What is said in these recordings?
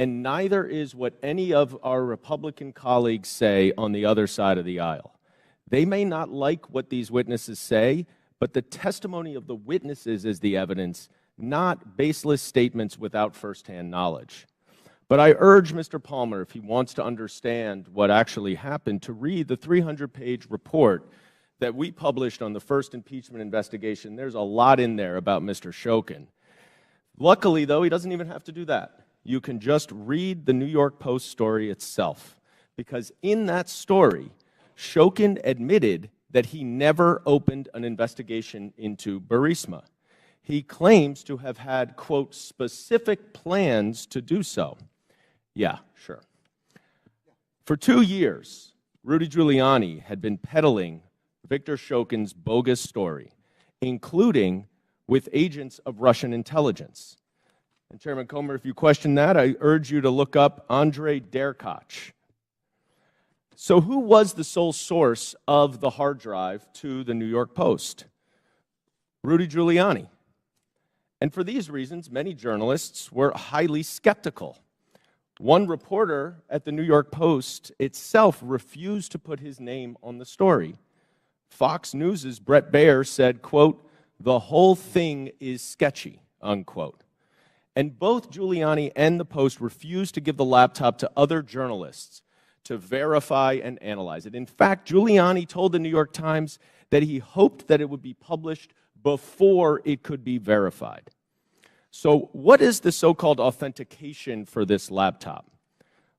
and neither is what any of our Republican colleagues say on the other side of the aisle. They may not like what these witnesses say, but the testimony of the witnesses is the evidence, not baseless statements without firsthand knowledge. But I urge Mr. Palmer, if he wants to understand what actually happened, to read the 300-page report that we published on the first impeachment investigation. There's a lot in there about Mr. Shokin. Luckily, though, he doesn't even have to do that. You can just read the New York Post story itself, because in that story, Shokin admitted that he never opened an investigation into Burisma. He claims to have had, quote, specific plans to do so. Yeah, sure. For 2 years, Rudy Giuliani had been peddling Victor Shokin's bogus story, including with agents of Russian intelligence. And Chairman Comer, if you question that, I urge you to look up Andrei Derkach. So who was the sole source of the hard drive to the New York Post? Rudy Giuliani. And for these reasons, many journalists were highly skeptical. One reporter at the New York Post itself refused to put his name on the story. Fox News' Brett Baer said, quote, "The whole thing is sketchy," unquote. And both Giuliani and the Post refused to give the laptop to other journalists to verify and analyze it. In fact, Giuliani told the New York Times that he hoped that it would be published before it could be verified. So what is the so-called authentication for this laptop?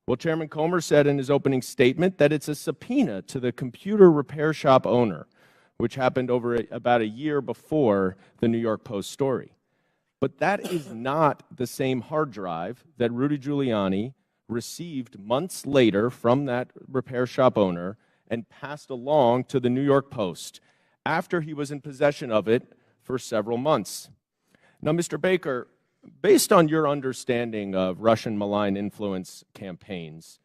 Well, Chairman Comer said in his opening statement that it's a subpoena to the computer repair shop owner, which happened about a year before the New York Post story. But that is not the same hard drive that Rudy Giuliani received months later from that repair shop owner and passed along to the New York Post after he was in possession of it for several months. Now, Mr. Baker, based on your understanding of Russian malign influence campaigns,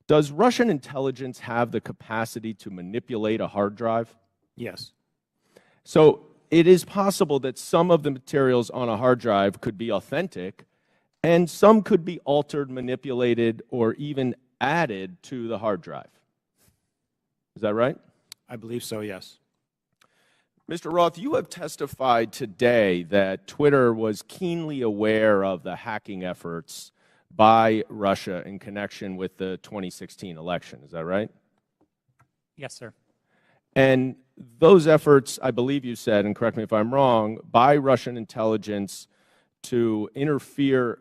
does Russian intelligence have the capacity to manipulate a hard drive? Yes. So it is possible that some of the materials on a hard drive could be authentic, and some could be altered, manipulated, or even added to the hard drive. Is that right? I believe so, yes. Mr. Roth, you have testified today that Twitter was keenly aware of the hacking efforts by Russia in connection with the 2016 election. Is that right? Yes, sir. And those efforts, I believe you said, and correct me if I'm wrong, by Russian intelligence to interfere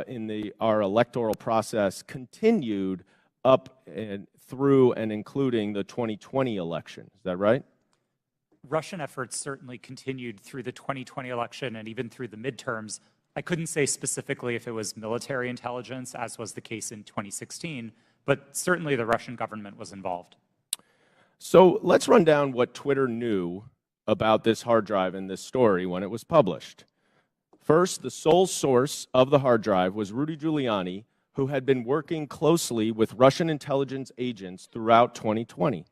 in our electoral process continued up and through and including the 2020 election. Is that right? Russian efforts certainly continued through the 2020 election and even through the midterms. I couldn't say specifically if it was military intelligence, as was the case in 2016, but certainly the Russian government was involved. So let's run down what Twitter knew about this hard drive and this story when it was published. First, the sole source of the hard drive was Rudy Giuliani, who had been working closely with Russian intelligence agents throughout 2020.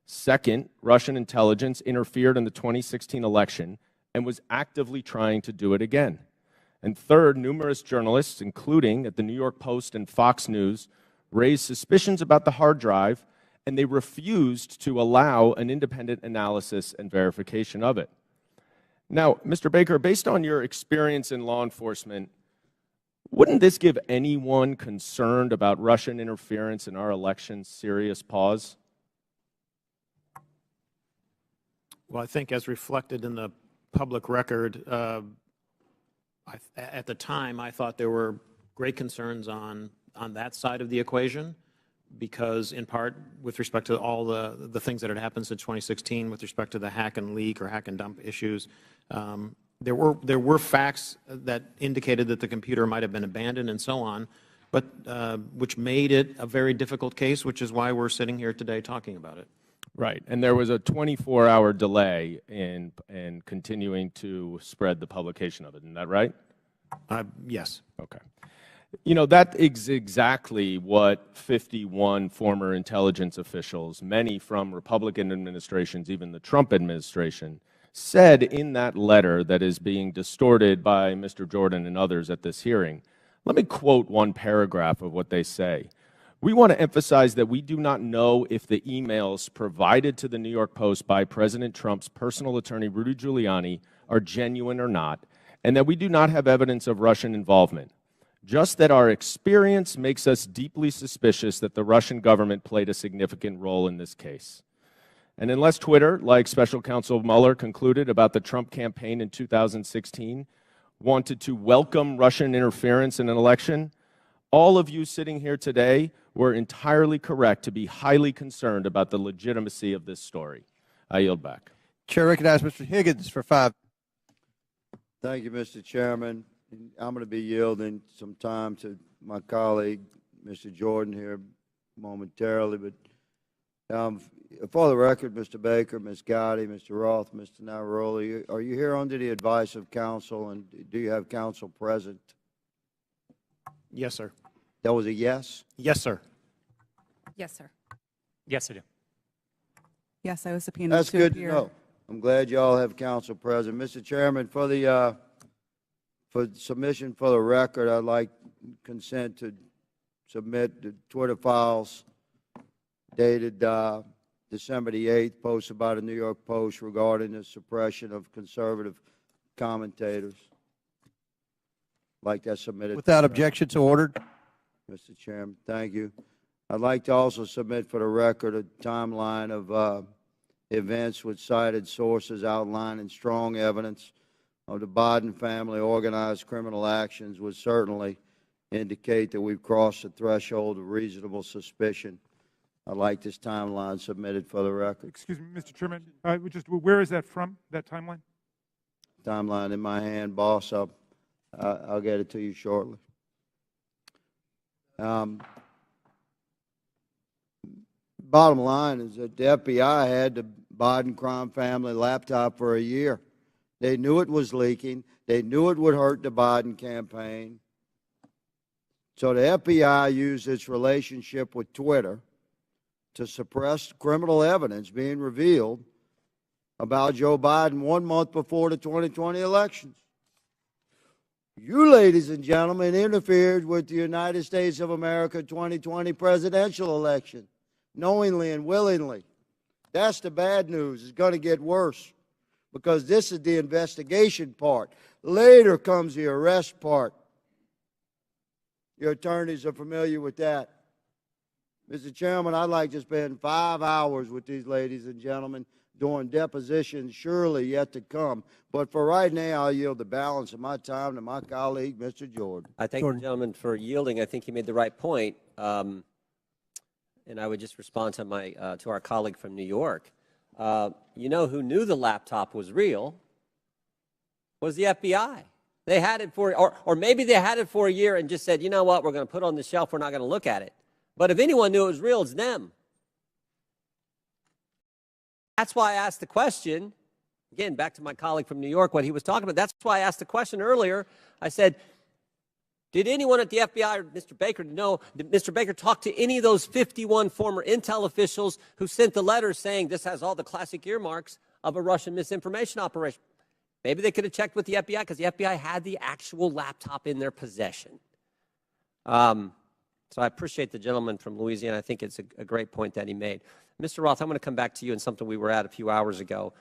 Second, Russian intelligence interfered in the 2016 election and was actively trying to do it again. And third, numerous journalists, including at the New York Post and Fox News, raised suspicions about the hard drive, and they refused to allow an independent analysis and verification of it. Now, Mr. Baker, based on your experience in law enforcement, wouldn't this give anyone concerned about Russian interference in our elections serious pause? Well, I think as reflected in the public record, at the time I thought there were great concerns on that side of the equation, because in part with respect to all the things that had happened since 2016 with respect to the hack and leak or hack and dump issues, there were facts that indicated that the computer might have been abandoned and so on, but which made it a very difficult case, which is why we're sitting here today talking about it. Right, and there was a 24-hour delay in continuing to spread the publication of it. Isn't that right? Yes. Okay. You know, that is exactly what 51 former intelligence officials, many from Republican administrations, even the Trump administration, said in that letter that is being distorted by Mr. Jordan and others at this hearing. Let me quote one paragraph of what they say. We want to emphasize that we do not know if the emails provided to the New York Post by President Trump's personal attorney, Rudy Giuliani, are genuine or not, and that we do not have evidence of Russian involvement. Just that our experience makes us deeply suspicious that the Russian government played a significant role in this case. And unless Twitter, like Special Counsel Mueller concluded about the Trump campaign in 2016, wanted to welcome Russian interference in an election, all of you sitting here today were entirely correct to be highly concerned about the legitimacy of this story. I yield back. Chair recognizes Mr. Higgins for 5. Thank you, Mr. Chairman. I'm going to be yielding some time to my colleague, Mr. Jordan, here momentarily. But for the record, Mr. Baker, Ms. Gotti, Mr. Roth, Mr. Navaroli, are you here under the advice of counsel, and do you have counsel present? Yes, sir. That was a yes? Yes, sir. Yes, sir. Yes, I do. Yes, I was subpoenaed. That's to good to appear. know. I'm glad you all have counsel present. Mr. Chairman, for submission for the record, I'd like consent to submit the Twitter files dated December the 8th, posted by the New York Post regarding the suppression of conservative commentators. Like that submitted. Without objection, so ordered. Mr. Chairman, thank you. I'd like to also submit for the record a timeline of events with cited sources outlining strong evidence of the Biden family organized criminal actions would certainly indicate that we've crossed the threshold of reasonable suspicion. I'd like this timeline submitted for the record. Excuse me, Mr. Chairman, where is that from, that timeline? Timeline in my hand, boss. I'll get it to you shortly. Bottom line is that the FBI had the Biden crime family laptop for a year. They knew it was leaking. They knew it would hurt the Biden campaign. So the FBI used its relationship with Twitter to suppress criminal evidence being revealed about Joe Biden 1 month before the 2020 elections. You, ladies and gentlemen, interfered with the United States of America 2020 presidential election, knowingly and willingly. That's the bad news. It's going to get worse because this is the investigation part. Later comes the arrest part. Your attorneys are familiar with that. Mr. Chairman, I'd like to spend 5 hours with these ladies and gentlemen during depositions surely yet to come. But for right now, I'll yield the balance of my time to my colleague, Mr. Jordan. I thank the gentleman for yielding. I think he made the right point. And I would just respond to to our colleague from New York. You know who knew the laptop was real was the FBI. They had it for, or maybe they had it for a year and just said, you know what, we're going to put it on the shelf, we're not going to look at it. But if anyone knew it was real, it's them. That's why I asked the question, again, back to my colleague from New York, what he was talking about. That's why I asked the question earlier. I said, did anyone at the FBI or Mr. Baker know, did Mr. Baker talk to any of those 51 former intel officials who sent the letters saying this has all the classic earmarks of a Russian misinformation operation? Maybe they could have checked with the FBI because the FBI had the actual laptop in their possession. So I appreciate the gentleman from Louisiana. I think it's a great point that he made. Mr. Roth, I'm going to come back to you on something we were at a few hours ago.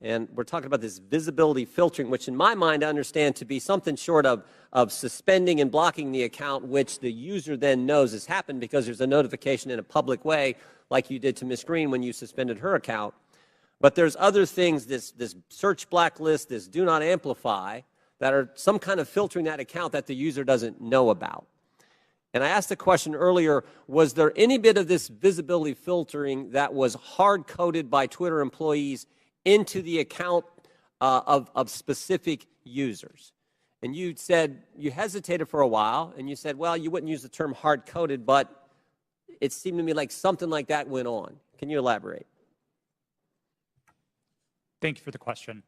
And we're talking about this visibility filtering, which in my mind I understand to be something short of suspending and blocking the account, which the user then knows has happened because there's a notification in a public way, like you did to Ms. Green when you suspended her account. But there's other things, this search blacklist, this do not amplify, that are some kind of filtering that account that the user doesn't know about. And I asked the question earlier, was there any bit of this visibility filtering that was hard-coded by Twitter employees into the account of specific users? And you said, you hesitated for a while, and you said, well, you wouldn't use the term hard-coded, but it seemed to me like something like that went on. Can you elaborate? Thank you for the question.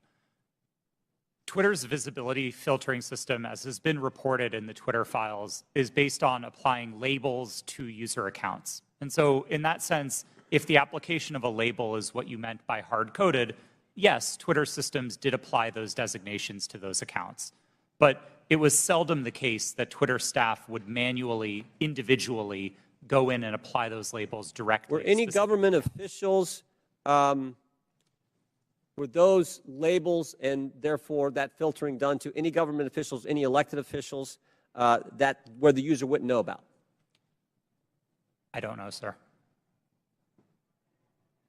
Twitter's visibility filtering system, as has been reported in the Twitter files, is based on applying labels to user accounts. And so in that sense, if the application of a label is what you meant by hard-coded, yes, Twitter systems did apply those designations to those accounts. But it was seldom the case that Twitter staff would manually, individually go in and apply those labels directly. Were any government officials, were those labels and therefore that filtering done to any government officials, any elected officials where the user wouldn't know about? I don't know, sir.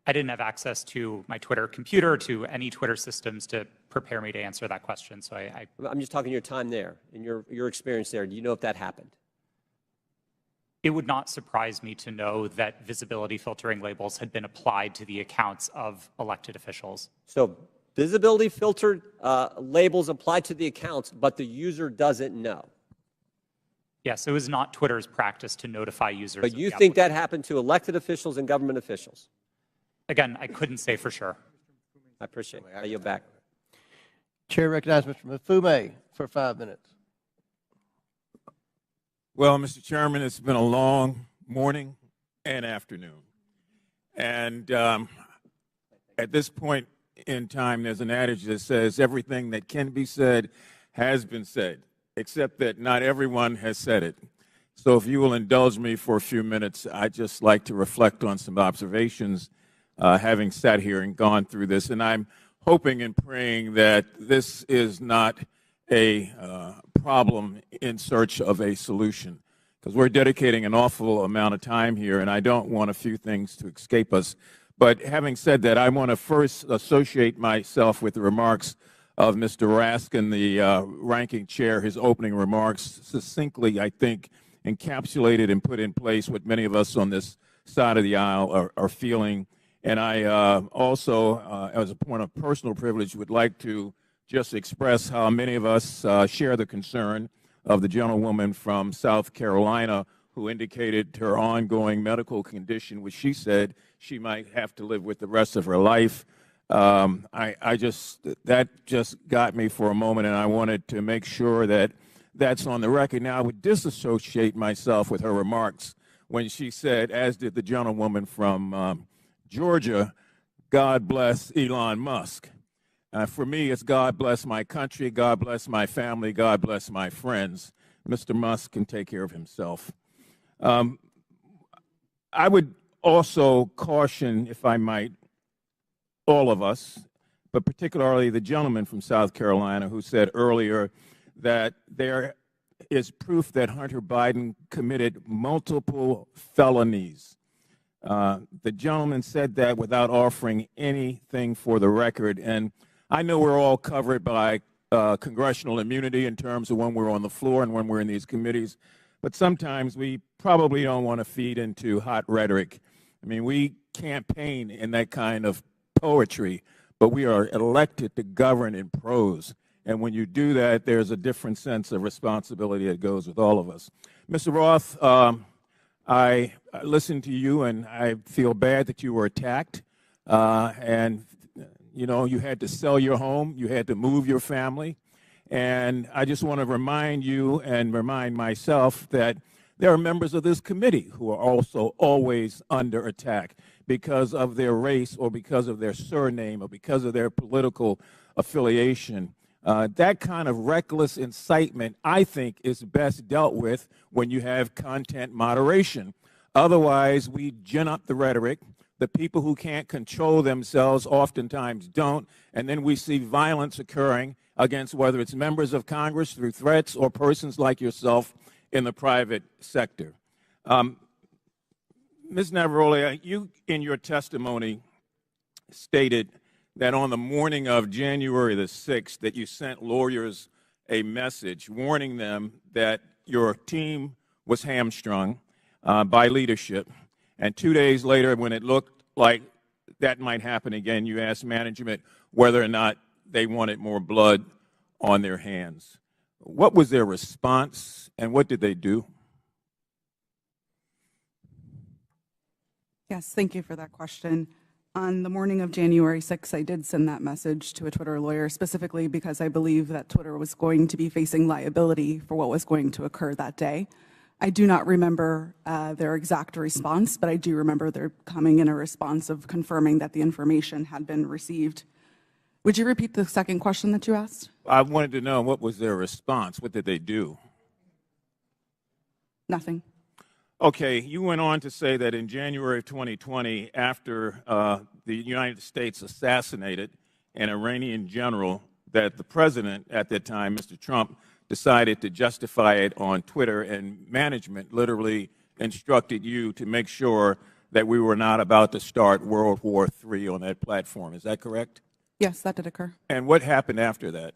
I didn't have access to my Twitter computer, to any Twitter systems to prepare me to answer that question. So I'm just talking your time there, and your experience there. Do you know if that happened? It would not surprise me to know that visibility filtering labels had been applied to the accounts of elected officials. So visibility filtered labels applied to the accounts, but the user doesn't know. Yes, it was not Twitter's practice to notify users. But you think that happened to elected officials and government officials? Again, I couldn't say for sure. I appreciate it. I yield back. Chair recognizes Mr. Mafume for 5 minutes. Well, Mr. Chairman, it's been a long morning and afternoon. And at this point in time, there's an adage that says everything that can be said has been said, except that not everyone has said it. So if you will indulge me for a few minutes, I'd just like to reflect on some observations having sat here and gone through this. And I'm hoping and praying that this is not a problem in search of a solution, because we're dedicating an awful amount of time here, and I don't want a few things to escape us. But having said that, I want to first associate myself with the remarks of Mr. Raskin, the ranking chair. His opening remarks succinctly, I think, encapsulated and put in place what many of us on this side of the aisle are feeling. And I also, as a point of personal privilege, would like to just express how many of us share the concern of the gentlewoman from South Carolina who indicated her ongoing medical condition, which she said she might have to live with the rest of her life. That just got me for a moment, and I wanted to make sure that that's on the record. Now, I would disassociate myself with her remarks when she said, as did the gentlewoman from Georgia, God bless Elon Musk. For me, it's God bless my country, God bless my family, God bless my friends. Mr. Musk can take care of himself. I would also caution, if I might, all of us, but particularly the gentleman from South Carolina who said earlier that there is proof that Hunter Biden committed multiple felonies. The gentleman said that without offering anything for the record. And I know we're all covered by congressional immunity in terms of when we're on the floor and when we're in these committees, but sometimes we probably don't want to feed into hot rhetoric. I mean, we campaign in that kind of poetry, but we are elected to govern in prose. And when you do that, there's a different sense of responsibility that goes with all of us. Mr. Roth, I listened to you, and I feel bad that you were attacked. And, you know, you had to sell your home. You had to move your family. And I just want to remind you and remind myself that there are members of this committee who are also always under attack because of their race or because of their surname or because of their political affiliation. That kind of reckless incitement, I think, is best dealt with when you have content moderation. Otherwise, we gin up the rhetoric. The people who can't control themselves oftentimes don't, and then we see violence occurring against whether it's members of Congress through threats or persons like yourself in the private sector. Ms. Navaroli, you in your testimony stated that on the morning of January the 6th that you sent lawyers a message warning them that your team was hamstrung by leadership. And 2 days later, when it looked like that might happen again, you asked management whether or not they wanted more blood on their hands. What was their response, and what did they do? Yes, thank you for that question. On the morning of January 6th, I did send that message to a Twitter lawyer, specifically because I believe that Twitter was going to be facing liability for what was going to occur that day. I do not remember their exact response, but I do remember there coming in a response of confirming that the information had been received. Would you repeat the second question that you asked? I wanted to know, what was their response? What did they do? Nothing. Okay, you went on to say that in January of 2020, after the United States assassinated an Iranian general, that the president at that time, Mr. Trump, decided to justify it on Twitter, and management literally instructed you to make sure that we were not about to start World War III on that platform. Is that correct? Yes, that did occur. And what happened after that?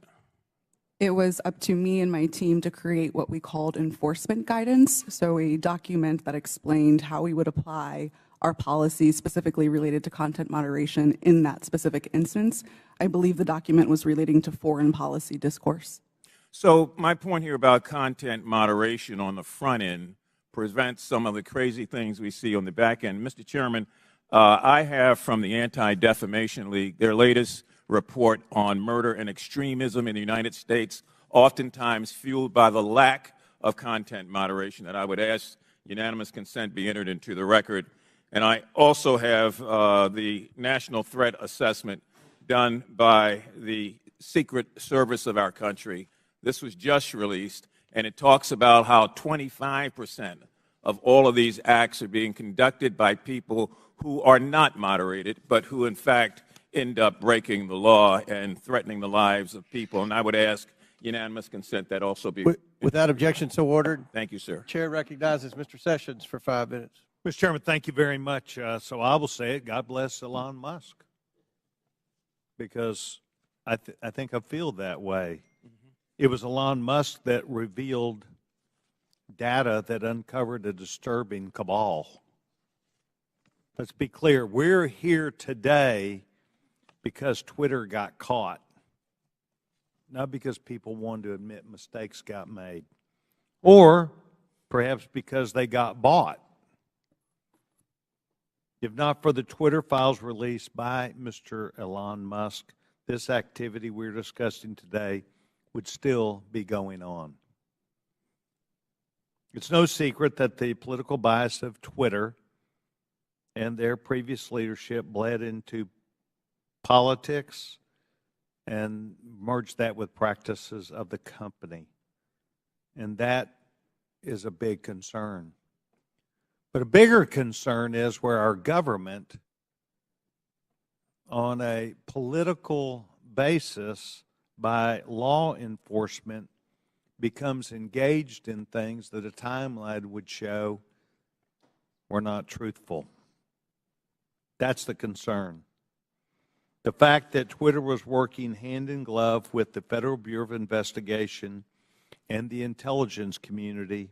It was up to me and my team to create what we called enforcement guidance, so a document that explained how we would apply our policies specifically related to content moderation in that specific instance. I believe the document was relating to foreign policy discourse. So my point here about content moderation on the front end prevents some of the crazy things we see on the back end. Mr. Chairman, I have from the Anti-Defamation League their latest report on murder and extremism in the United States, oftentimes fueled by the lack of content moderation, that I would ask unanimous consent be entered into the record. And I also have the National Threat Assessment done by the Secret Service of our country. This was just released, and it talks about how 25% of all of these acts are being conducted by people who are not moderated, but who in fact end up breaking the law and threatening the lives of people. And I would ask unanimous consent that also be. Without objection, so ordered. Thank you, sir. Chair recognizes Mr. Sessions for 5 minutes. Mr. Chairman, thank you very much. So I will say it, God bless Elon Musk, because I think I feel that way. It was Elon Musk that revealed data that uncovered a disturbing cabal. Let's be clear, we're here today because Twitter got caught, not because people wanted to admit mistakes got made, or perhaps because they got bought. If not for the Twitter files released by Mr. Elon Musk, this activity we're discussing today would still be going on. It's no secret that the political bias of Twitter and their previous leadership bled into politics and merged that with practices of the company. And that is a big concern. But a bigger concern is where our government, on a political basis by law enforcement, becomes engaged in things that a timeline would show were not truthful. That's the concern. The fact that Twitter was working hand in glove with the Federal Bureau of Investigation and the intelligence community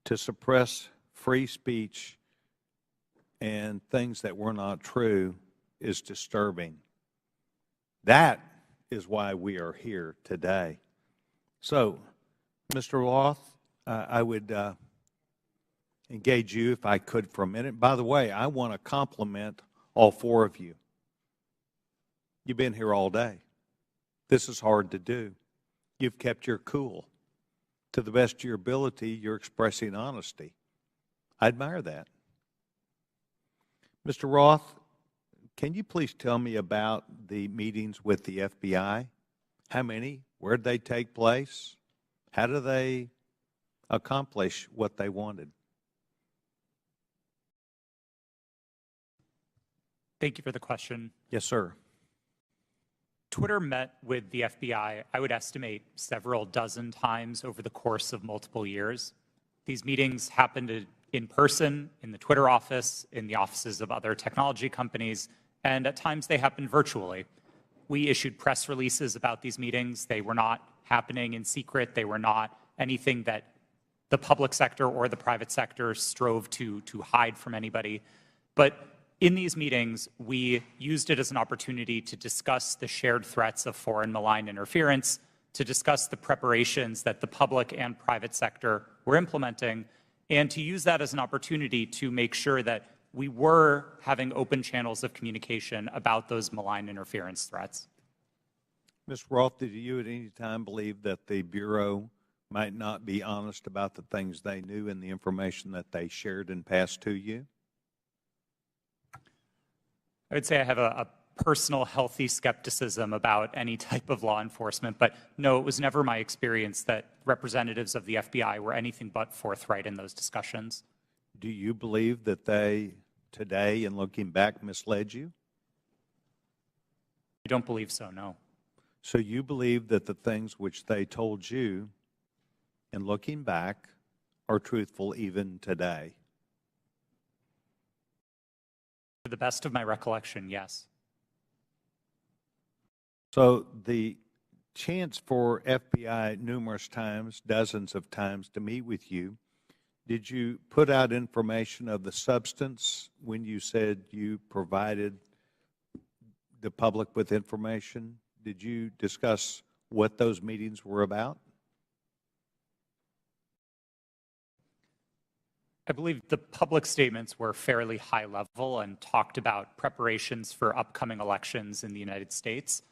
to suppress free speech and things that were not true is disturbing. That is why we are here today. So, Mr. Roth, I would engage you, if I could, for a minute. By the way, I want to compliment all four of you. You've been here all day. This is hard to do. You've kept your cool. To the best of your ability, you're expressing honesty. I admire that. Mr. Roth, can you please tell me about the meetings with the FBI? How many? Where did they take place? How do they accomplish what they wanted? Thank you for the question. Yes, sir. Twitter met with the FBI, I would estimate, several dozen times over the course of multiple years. These meetings happened in person, in the Twitter office, in the offices of other technology companies, and at times they happened virtually. We issued press releases about these meetings. They were not happening in secret. They were not anything that the public sector or the private sector strove to hide from anybody. But in these meetings, we used it as an opportunity to discuss the shared threats of foreign malign interference, to discuss the preparations that the public and private sector were implementing, and to use that as an opportunity to make sure that we were having open channels of communication about those malign interference threats. Ms. Roth, did you at any time believe that the Bureau might not be honest about the things they knew and the information that they shared and passed to you? I would say I have a personal healthy skepticism about any type of law enforcement, but no, it was never my experience that representatives of the FBI were anything but forthright in those discussions. Do you believe that they, today, in looking back, misled you? I don't believe so, no. So you believe that the things which they told you, in looking back, are truthful even today? To the best of my recollection, yes. So the chance for FBI numerous times, dozens of times, to meet with you, did you put out information of the substance when you said you provided the public with information? Did you discuss what those meetings were about? I believe the public statements were fairly high level and talked about preparations for upcoming elections in the United States.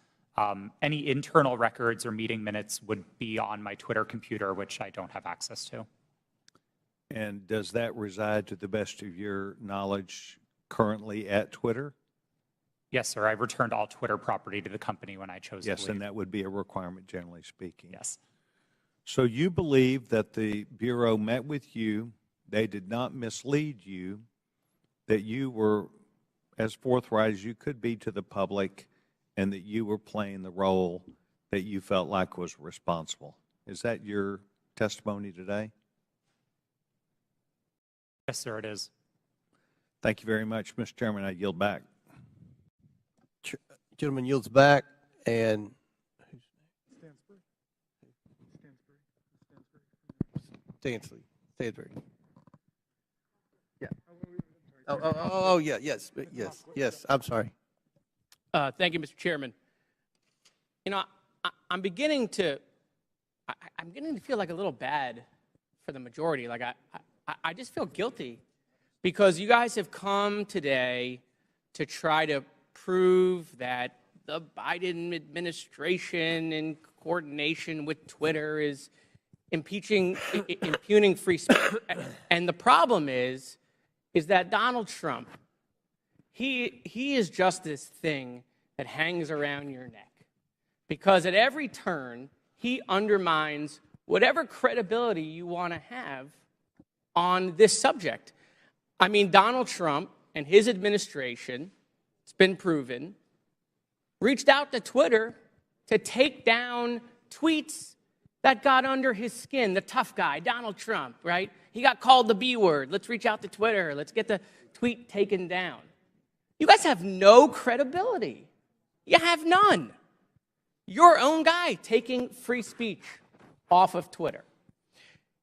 Any internal records or meeting minutes would be on my Twitter computer, which I don't have access to. And does that reside, to the best of your knowledge, currently at Twitter? Yes, sir. I returned all Twitter property to the company when I chose to leave. Yes, and that would be a requirement, generally speaking. Yes. So you believe that the Bureau met with you, they did not mislead you, that you were as forthright as you could be to the public, and that you were playing the role that you felt like was responsible. Is that your testimony today? Yes, sir, it is. Thank you very much, Mr. Chairman. I yield back. Gentleman yields back, and Stansbury. Yeah. Oh, yeah, yes. I'm sorry. Thank you, Mr. Chairman. You know, I'm beginning to feel like a little bad for the majority. Like I just feel guilty because you guys have come today to try to prove that the Biden administration in coordination with Twitter is impugning free speech. And the problem is that Donald Trump, he is just this thing that hangs around your neck. Because at every turn, he undermines whatever credibility you want to have on this subject. I mean, Donald Trump and his administration, it's been proven, reached out to Twitter to take down tweets that got under his skin. The tough guy, Donald Trump, right? He got called the B word. Let's reach out to Twitter. Let's get the tweet taken down. You guys have no credibility. You have none. Your own guy taking free speech off of Twitter.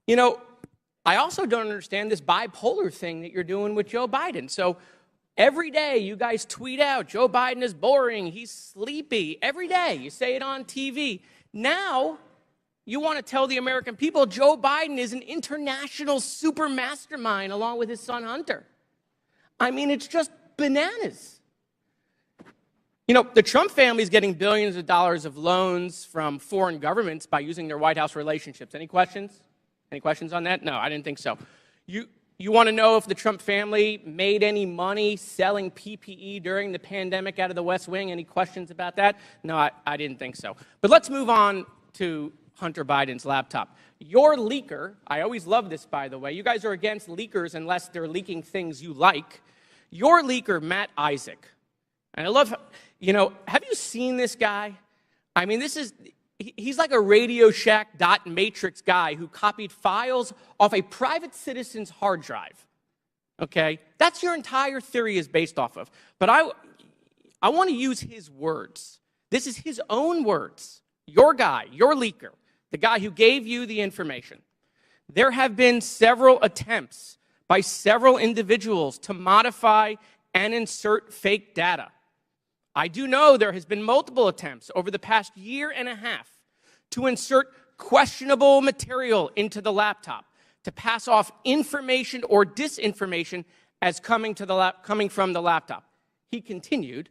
You know, I also don't understand this bipolar thing that you're doing with Joe Biden. So every day you guys tweet out, Joe Biden is boring, he's sleepy. Every day you say it on TV. Now you want to tell the American people Joe Biden is an international super mastermind along with his son Hunter. I mean, it's just bananas. You know, the Trump family is getting billions of dollars of loans from foreign governments by using their White House relationships. Any questions? Any questions on that? No, I didn't think so. You want to know if the Trump family made any money selling PPE during the pandemic out of the West Wing? Any questions about that? No, I didn't think so. But let's move on to Hunter Biden's laptop. Your leaker, I always love this, by the way. You guys are against leakers unless they're leaking things you like. Your leaker, Matt Isaac, and I love, you know, have you seen this guy? I mean, he's like a Radio Shack dot matrix guy who copied files off a private citizen's hard drive. Okay? That's your entire theory is based off of. But I want to use his words. This is his own words. Your guy, your leaker, the guy who gave you the information. There have been several attempts by several individuals to modify and insert fake data. I do know there has been multiple attempts over the past year and a half to insert questionable material into the laptop, to pass off information or disinformation as coming from the laptop. He continued,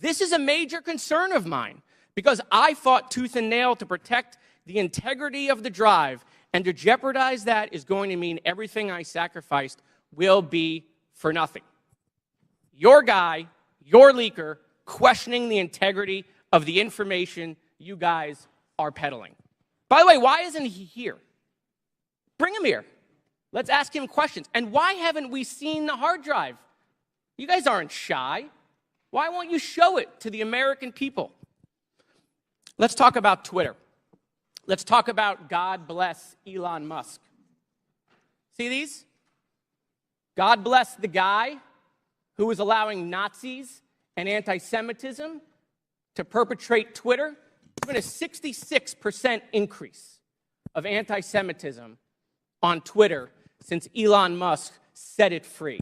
"This is a major concern of mine because I fought tooth and nail to protect the integrity of the drive, and to jeopardize that is going to mean everything I sacrificed will be for nothing." Your guy, your leaker, questioning the integrity of the information you guys are peddling. By the way, why isn't he here? Bring him here. Let's ask him questions. And why haven't we seen the hard drive? You guys aren't shy. Why won't you show it to the American people? Let's talk about Twitter. Let's talk about God bless Elon Musk. See these? God bless the guy who is allowing Nazis and anti-Semitism to perpetrate Twitter. There's been a 66% increase of anti-Semitism on Twitter since Elon Musk set it free.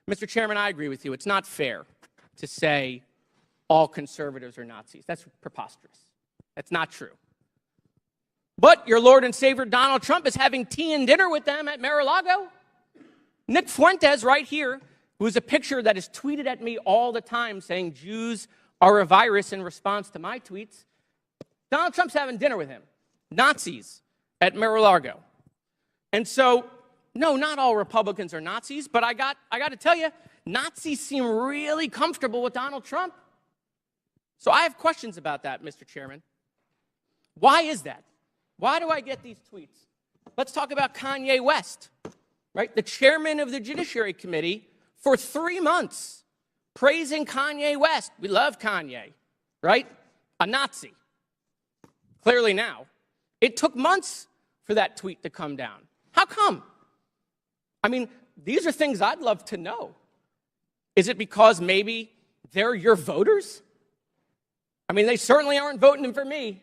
Mr. Chairman, I agree with you. It's not fair to say all conservatives are Nazis. That's preposterous. That's not true. But your Lord and Savior Donald Trump is having tea and dinner with them at Mar-a-Lago. Nick Fuentes right here, who is a picture that is tweeted at me all the time saying Jews are a virus in response to my tweets. Donald Trump's having dinner with him. Nazis at Mar-a-Lago. And so, no, not all Republicans are Nazis, but I got to tell you, Nazis seem really comfortable with Donald Trump. So I have questions about that, Mr. Chairman. Why is that? Why do I get these tweets? Let's talk about Kanye West, right? The chairman of the Judiciary Committee for 3 months praising Kanye West. We love Kanye, right? A Nazi. Clearly now. It took months for that tweet to come down. How come? I mean, these are things I'd love to know. Is it because maybe they're your voters? I mean, they certainly aren't voting for me.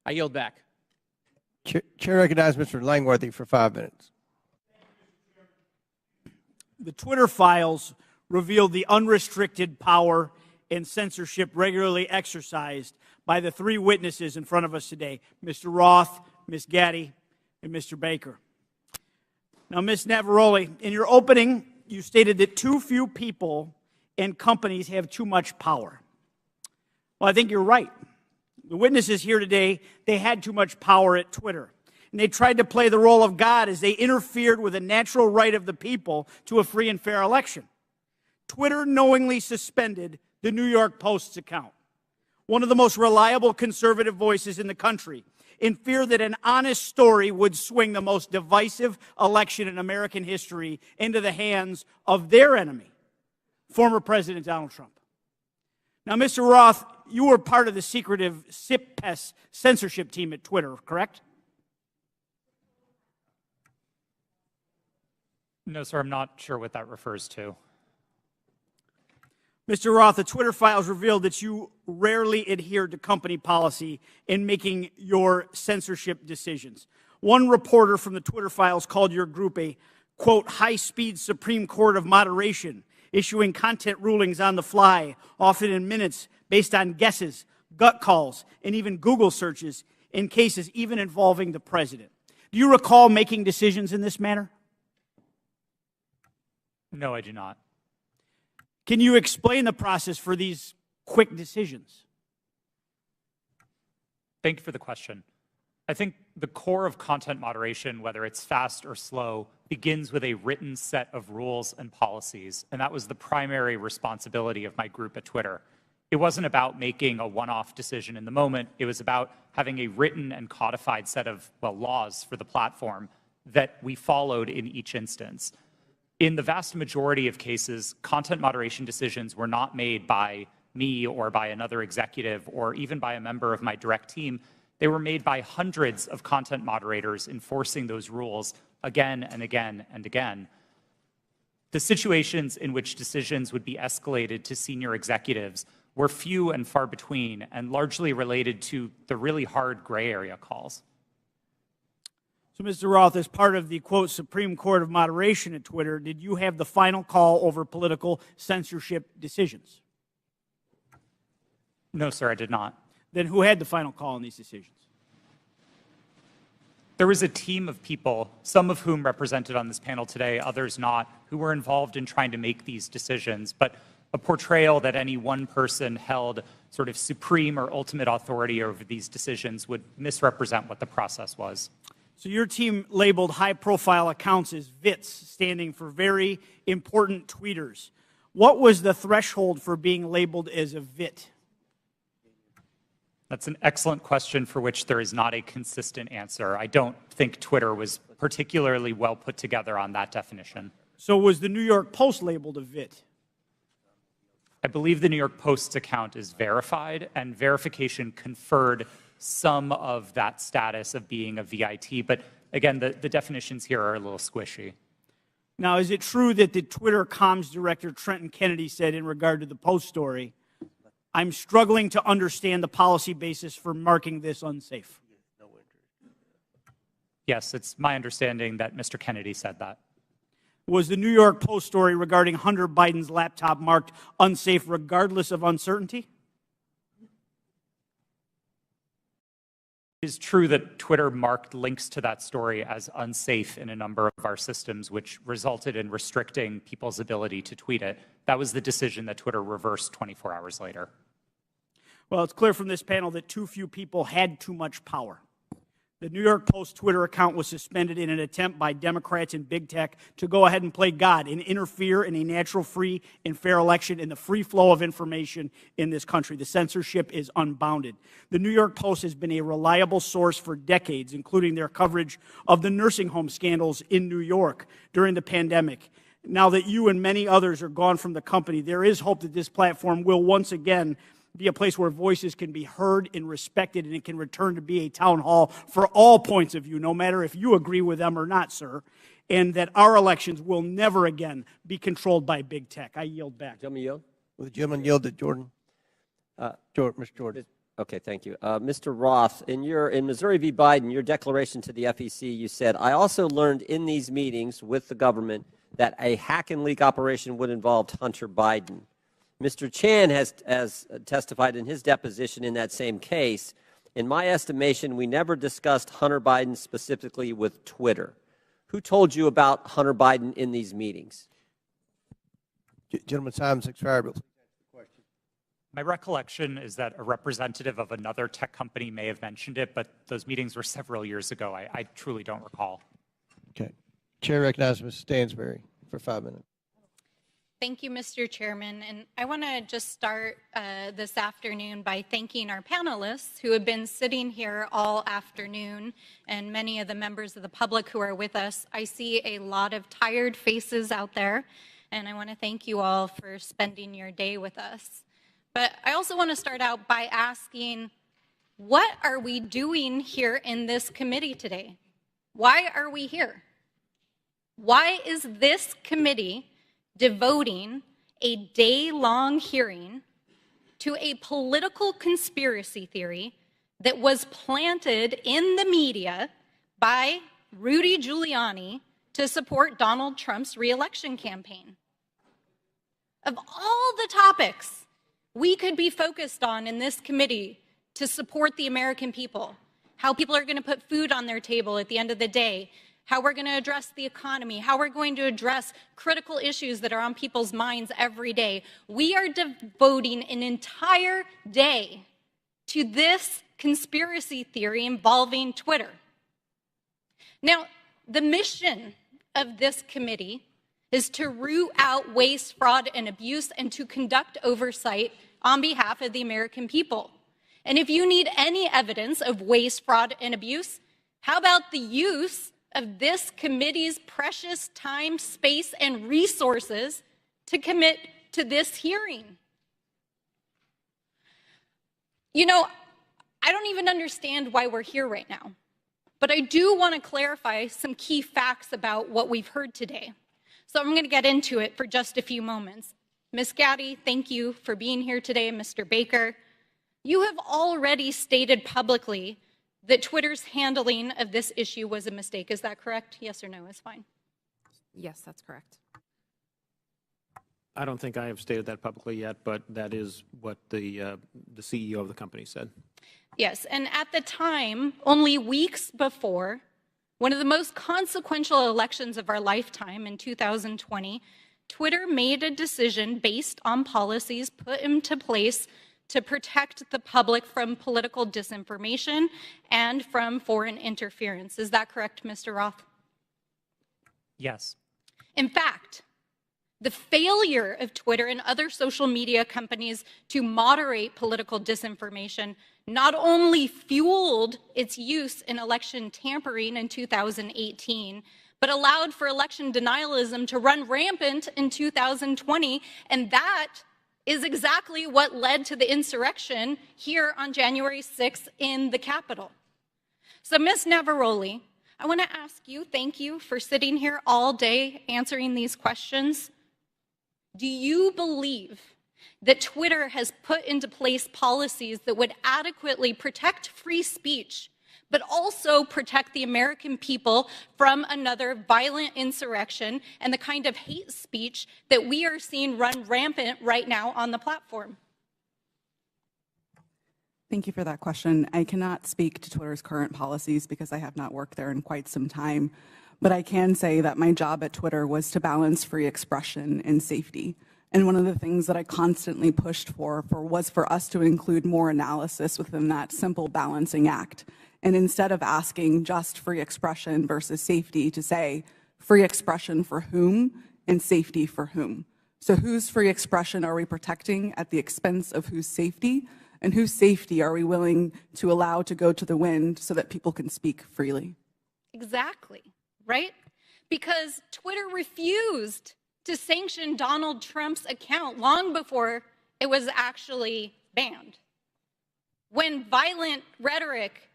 I yield back. Chair recognizes Mr. Langworthy for 5 minutes. The Twitter files revealed the unrestricted power and censorship regularly exercised by the 3 witnesses in front of us today, Mr. Roth, Ms. Gaddy, and Mr. Baker. Now, Ms. Navaroli, in your opening, you stated that too few people and companies have too much power. Well, I think you're right. The witnesses here today, they had too much power at Twitter. And they tried to play the role of God as they interfered with the natural right of the people to a free and fair election. Twitter knowingly suspended the New York Post's account, one of the most reliable conservative voices in the country, in fear that an honest story would swing the most divisive election in American history into the hands of their enemy, former President Donald Trump. Now, Mr. Roth, you were part of the secretive SIP-PES censorship team at Twitter, correct? No, sir, I'm not sure what that refers to. Mr. Roth, the Twitter files revealed that you rarely adhered to company policy in making your censorship decisions. One reporter from the Twitter files called your group a, quote, high-speed Supreme Court of moderation, issuing content rulings on the fly, often in minutes, based on guesses, gut calls, and even Google searches in cases even involving the president. Do you recall making decisions in this manner? No, I do not. Can you explain the process for these quick decisions? Thank you for the question. I think the core of content moderation, whether it's fast or slow, begins with a written set of rules and policies, and that was the primary responsibility of my group at Twitter. It wasn't about making a one-off decision in the moment. It was about having a written and codified set of, well, laws for the platform that we followed in each instance. In the vast majority of cases, content moderation decisions were not made by me or by another executive or even by a member of my direct team. They were made by hundreds of content moderators enforcing those rules again and again and again. The situations in which decisions would be escalated to senior executives were few and far between and largely related to the really hard gray area calls. So, Mr. Roth, as part of the, quote, Supreme Court of Moderation at Twitter, did you have the final call over political censorship decisions? No, sir, I did not. Then who had the final call on these decisions? There was a team of people, some of whom represented on this panel today, others not, who were involved in trying to make these decisions. But a portrayal that any one person held sort of supreme or ultimate authority over these decisions would misrepresent what the process was. So your team labeled high-profile accounts as VITs, standing for very important tweeters. What was the threshold for being labeled as a VIT? That's an excellent question for which there is not a consistent answer. I don't think Twitter was particularly well put together on that definition. So was the New York Post labeled a VIT? I believe the New York Post's account is verified, and verification conferred some of that status of being a VIT. But again, the definitions here are a little squishy. Now, is it true that the Twitter comms director, Trenton Kennedy, said in regard to the Post story, I'm struggling to understand the policy basis for marking this unsafe? Yes, it's my understanding that Mr. Kennedy said that. Was the New York Post story regarding Hunter Biden's laptop marked unsafe regardless of uncertainty? It is true that Twitter marked links to that story as unsafe in a number of our systems, which resulted in restricting people's ability to tweet it. That was the decision that Twitter reversed 24 hours later. Well, it's clear from this panel that too few people had too much power. The New York Post Twitter account was suspended in an attempt by Democrats and big tech to go ahead and play God and interfere in a natural, free, and fair election in the free flow of information in this country. The censorship is unbounded. The New York Post has been a reliable source for decades, including their coverage of the nursing home scandals in New York during the pandemic. Now that you and many others are gone from the company, there is hope that this platform will once again be a place where voices can be heard and respected, and it can return to be a town hall for all points of view, no matter if you agree with them or not, sir, and that our elections will never again be controlled by big tech. I yield back. Gentleman yield? Will the gentleman yield to Jordan? Mr. Jordan. Okay, thank you. Mr. Roth, in Missouri v. Biden, your declaration to the FEC, you said, I also learned in these meetings with the government that a hack and leak operation would involve Hunter Biden. Mr. Chan has testified in his deposition in that same case. In my estimation, we never discussed Hunter Biden specifically with Twitter. Who told you about Hunter Biden in these meetings? Gentleman's time has expired, but please answer the question. My recollection is that a representative of another tech company may have mentioned it, but those meetings were several years ago. I truly don't recall. Okay. Chair recognizes Ms. Stansbury for 5 minutes. Thank you, Mr. Chairman. And I want to just start this afternoon by thanking our panelists who have been sitting here all afternoon, and many of the members of the public who are with us. I see a lot of tired faces out there, and I want to thank you all for spending your day with us. But I also want to start out by asking, what are we doing here in this committee today? Why are we here? Why is this committee devoting a day-long hearing to a political conspiracy theory that was planted in the media by Rudy Giuliani to support Donald Trump's re-election campaign? Of all the topics we could be focused on in this committee to support the American people, how people are going to put food on their table at the end of the day, how we're going to address the economy, how we're going to address critical issues that are on people's minds every day. We are devoting an entire day to this conspiracy theory involving Twitter. Now, the mission of this committee is to root out waste, fraud, and abuse, and to conduct oversight on behalf of the American people. And if you need any evidence of waste, fraud, and abuse, how about the use of this committee's precious time, space, and resources to commit to this hearing? You know, I don't even understand why we're here right now, but I do want to clarify some key facts about what we've heard today. So I'm going to get into it for just a few moments. Ms. Gaddy, thank you for being here today. Mr. Baker, you have already stated publicly that Twitter's handling of this issue was a mistake. Is that correct? Yes or no is fine. Yes, that's correct. I don't think I have stated that publicly yet, but that is what the CEO of the company said. Yes, and at the time, only weeks before, one of the most consequential elections of our lifetime in 2020, Twitter made a decision based on policies put into place to protect the public from political disinformation and from foreign interference. Is that correct, Mr. Roth? Yes. In fact, The failure of Twitter and other social media companies to moderate political disinformation not only fueled its use in election tampering in 2018, but allowed for election denialism to run rampant in 2020, and that is exactly what led to the insurrection here on January 6th in the Capitol. So, Ms. Navaroli, I want to ask you, thank you for sitting here all day answering these questions. Do you believe that Twitter has put into place policies that would adequately protect free speech, but also protect the American people from another violent insurrection and the kind of hate speech that we are seeing run rampant right now on the platform? Thank you for that question. I cannot speak to Twitter's current policies because I have not worked there in quite some time, but I can say that my job at Twitter was to balance free expression and safety. And one of the things that I constantly pushed for was for us to include more analysis within that simple balancing act. And instead of asking just free expression versus safety, to say free expression for whom and safety for whom. So whose free expression are we protecting at the expense of whose safety? And whose safety are we willing to allow to go to the wind so that people can speak freely? Exactly, right? Because Twitter refused to sanction Donald Trump's account long before it was actually banned, when violent rhetoric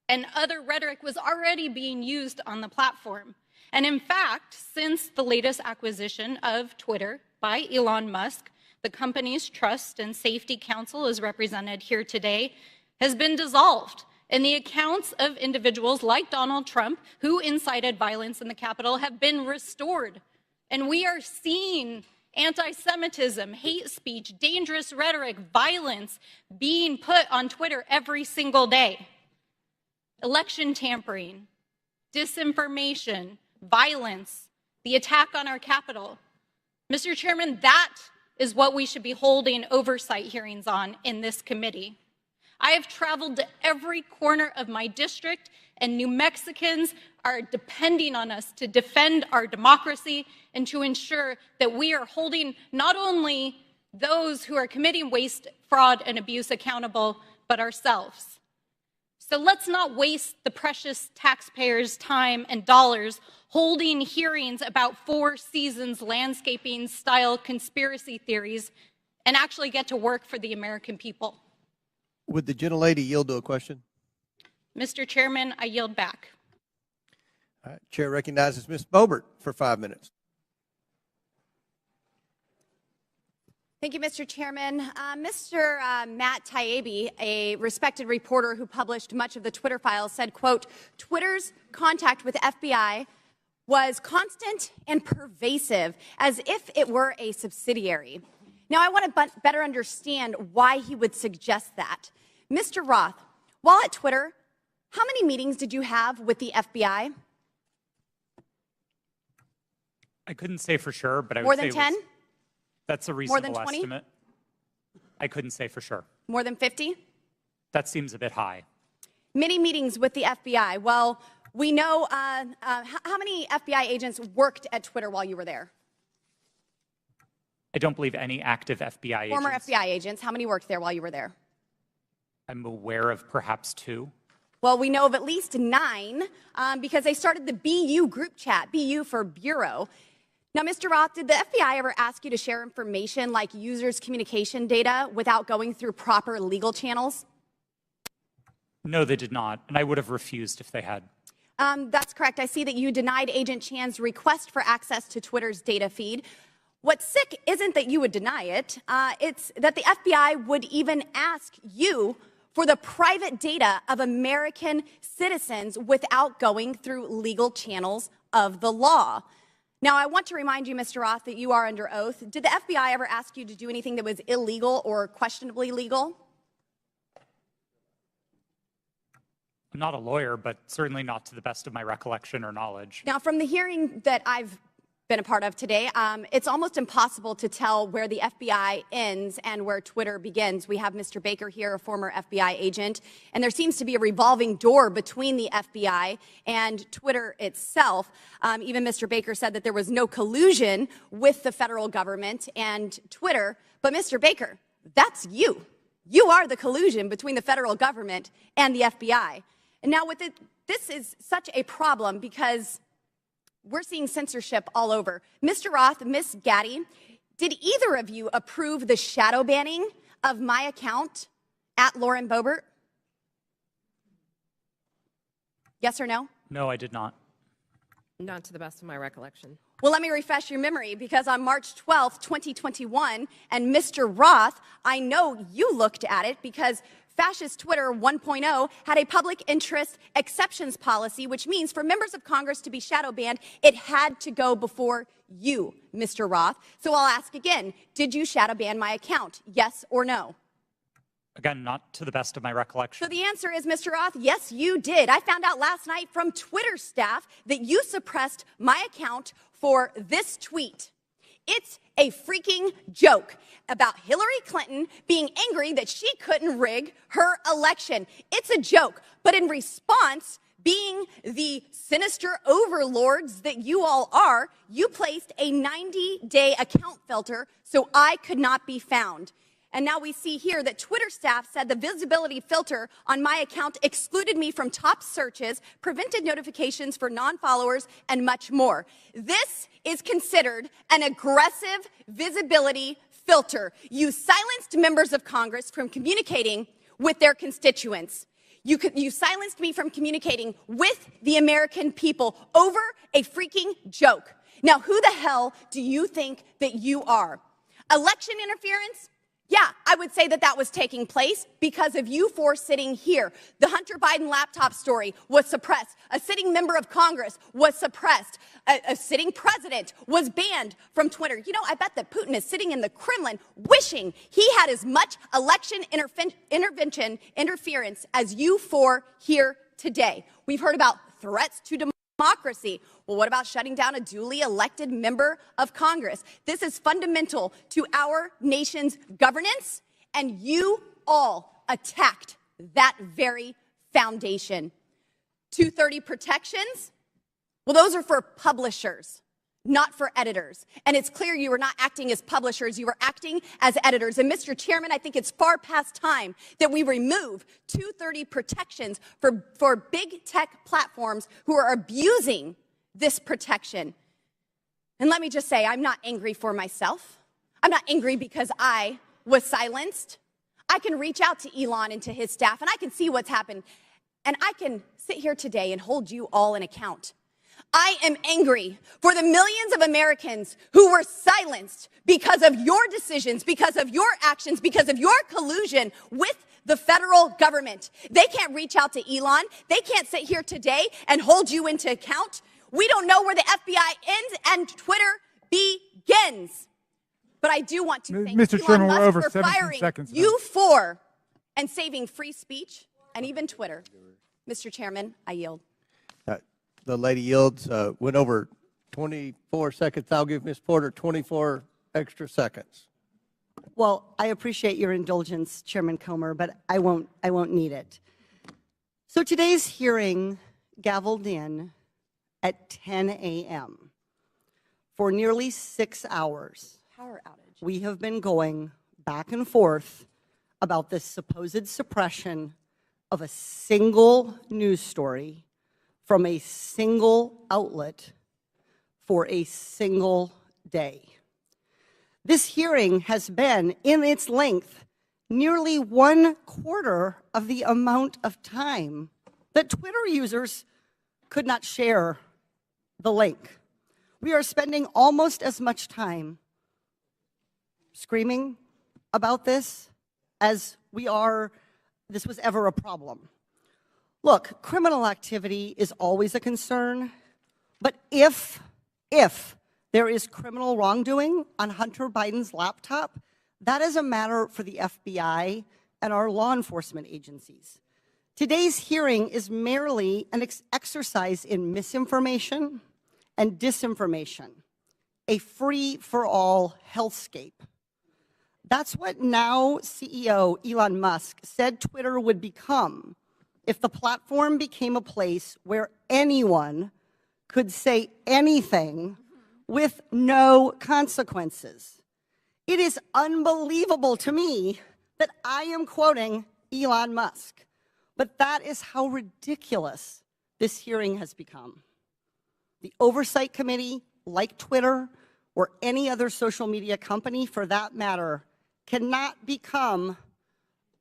and other rhetoric was already being used on the platform. And in fact, since the latest acquisition of Twitter by Elon Musk, the company's Trust and Safety Council, as represented here today, has been dissolved. And the accounts of individuals like Donald Trump, who incited violence in the Capitol, have been restored. And we are seeing anti-Semitism, hate speech, dangerous rhetoric, violence being put on Twitter every single day. Election tampering, disinformation, violence, the attack on our Capitol. Mr. Chairman, that is what we should be holding oversight hearings on in this committee. I have traveled to every corner of my district, and New Mexicans are depending on us to defend our democracy and to ensure that we are holding not only those who are committing waste, fraud, and abuse accountable, but ourselves. So let's not waste the precious taxpayers' time and dollars holding hearings about Four Seasons landscaping style conspiracy theories and actually get to work for the American people. Would the gentlelady yield to a question? Mr. Chairman, I yield back. All right, Chair recognizes Ms. Boebert for 5 minutes. Thank you, Mr. Chairman. Mr. Matt Taibbi, a respected reporter who published much of the Twitter files, said, quote, Twitter's contact with FBI was constant and pervasive, as if it were a subsidiary. Now, I want to better understand why he would suggest that. Mr. Roth, while at Twitter, how many meetings did you have with the FBI? I couldn't say for sure, but I would More say than 10? That's a More than reasonable 20? estimate. I couldn't say for sure. More than 50? That seems a bit high. Many meetings with the FBI. Well, we know how many FBI agents worked at Twitter while you were there? I don't believe any active FBI agents. Former FBI agents. How many worked there while you were there? I'm aware of perhaps 2. Well, we know of at least 9 because they started the BU group chat, BU for Bureau. Now, Mr. Roth, did the FBI ever ask you to share information like users' communication data without going through proper legal channels? No, they did not, and I would have refused if they had. That's correct. I see that you denied Agent Chan's request for access to Twitter's data feed. What's sick isn't that you would deny it. It's that the FBI would even ask you for the private data of American citizens without going through legal channels of the law. Now, I want to remind you, Mr. Roth, that you are under oath. Did the FBI ever ask you to do anything that was illegal or questionably legal? I'm not a lawyer, but certainly not to the best of my recollection or knowledge. Now, from the hearing that I've been a part of today, it's almost impossible to tell where the FBI ends and where Twitter begins. We have Mr. Baker here, a former FBI agent, and there seems to be a revolving door between the FBI and Twitter itself. Even Mr. Baker said that there was no collusion with the federal government and Twitter. But Mr. Baker, that's you. You are the collusion between the federal government and the FBI. And now with it, this is such a problem because we're seeing censorship all over. Mr. Roth, Ms. Gaddy, did either of you approve the shadow banning of my account at Lauren Boebert? Yes or no? No, I did not. Not to the best of my recollection. Well, let me refresh your memory, because on March 12th, 2021, and Mr. Roth, I know you looked at it because Fascist Twitter 1.0 had a public interest exceptions policy, which means for members of Congress to be shadow banned, it had to go before you, Mr. Roth. So I'll ask again, did you shadow ban my account? Yes or no? Again, not to the best of my recollection. So the answer is, Mr. Roth, yes, you did. I found out last night from Twitter staff that you suppressed my account for this tweet. It's a freaking joke about Hillary Clinton being angry that she couldn't rig her election. It's a joke. But in response, being the sinister overlords that you all are, you placed a 90-day account filter so I could not be found. And now we see here that Twitter staff said the visibility filter on my account excluded me from top searches, prevented notifications for non-followers, and much more. This is considered an aggressive visibility filter. You silenced members of Congress from communicating with their constituents. You silenced me from communicating with the American people over a freaking joke. Now, who the hell do you think that you are? Election interference? Yeah, I would say that that was taking place because of you four sitting here. The Hunter Biden laptop story was suppressed. A sitting member of Congress was suppressed. A sitting president was banned from Twitter. You know, I bet that Putin is sitting in the Kremlin wishing he had as much election interference as you four here today. We've heard about threats to democracy. Well, what about shutting down a duly elected member of Congress? This is fundamental to our nation's governance, and you all attacked that very foundation. 230 protections? Well, those are for publishers, not for editors. And it's clear you were not acting as publishers, you were acting as editors. And Mr. Chairman, I think it's far past time that we remove 230 protections for big tech platforms who are abusing this protection. And let me just say, I'm not angry for myself. I'm not angry because I was silenced. I can reach out to Elon and to his staff, and I can see what's happened. And I can sit here today and hold you all in account. I am angry for the millions of Americans who were silenced because of your decisions, because of your actions, because of your collusion with the federal government. They can't reach out to Elon. They can't sit here today and hold you into account. We don't know where the FBI ends and Twitter begins. But I do want to thank Mr. Elon Chairman, we're Musk over for 17 firing seconds now. you four and saving free speech and even Twitter. Mr. Chairman, I yield. The lady yields. Went over 24 seconds. I'll give Ms. Porter 24 extra seconds. Well, I appreciate your indulgence, Chairman Comer, but I won't need it. So today's hearing gavelled in at 10 a.m. For nearly 6 hours. Power outage. We have been going back and forth about this supposed suppression of a single news story from a single outlet for a single day. This hearing has been, in its length, nearly 1/4 of the amount of time that Twitter users could not share the link. We are spending almost as much time screaming about this as this was ever a problem. Look, criminal activity is always a concern, but if there is criminal wrongdoing on Hunter Biden's laptop, that is a matter for the FBI and our law enforcement agencies. Today's hearing is merely an exercise in misinformation and disinformation. a free-for-all hellscape. That's what now CEO Elon Musk said Twitter would become if the platform became a place where anyone could say anything with no consequences. It is unbelievable to me that I am quoting Elon Musk, but that is how ridiculous this hearing has become. The Oversight Committee, like Twitter or any other social media company for that matter, cannot become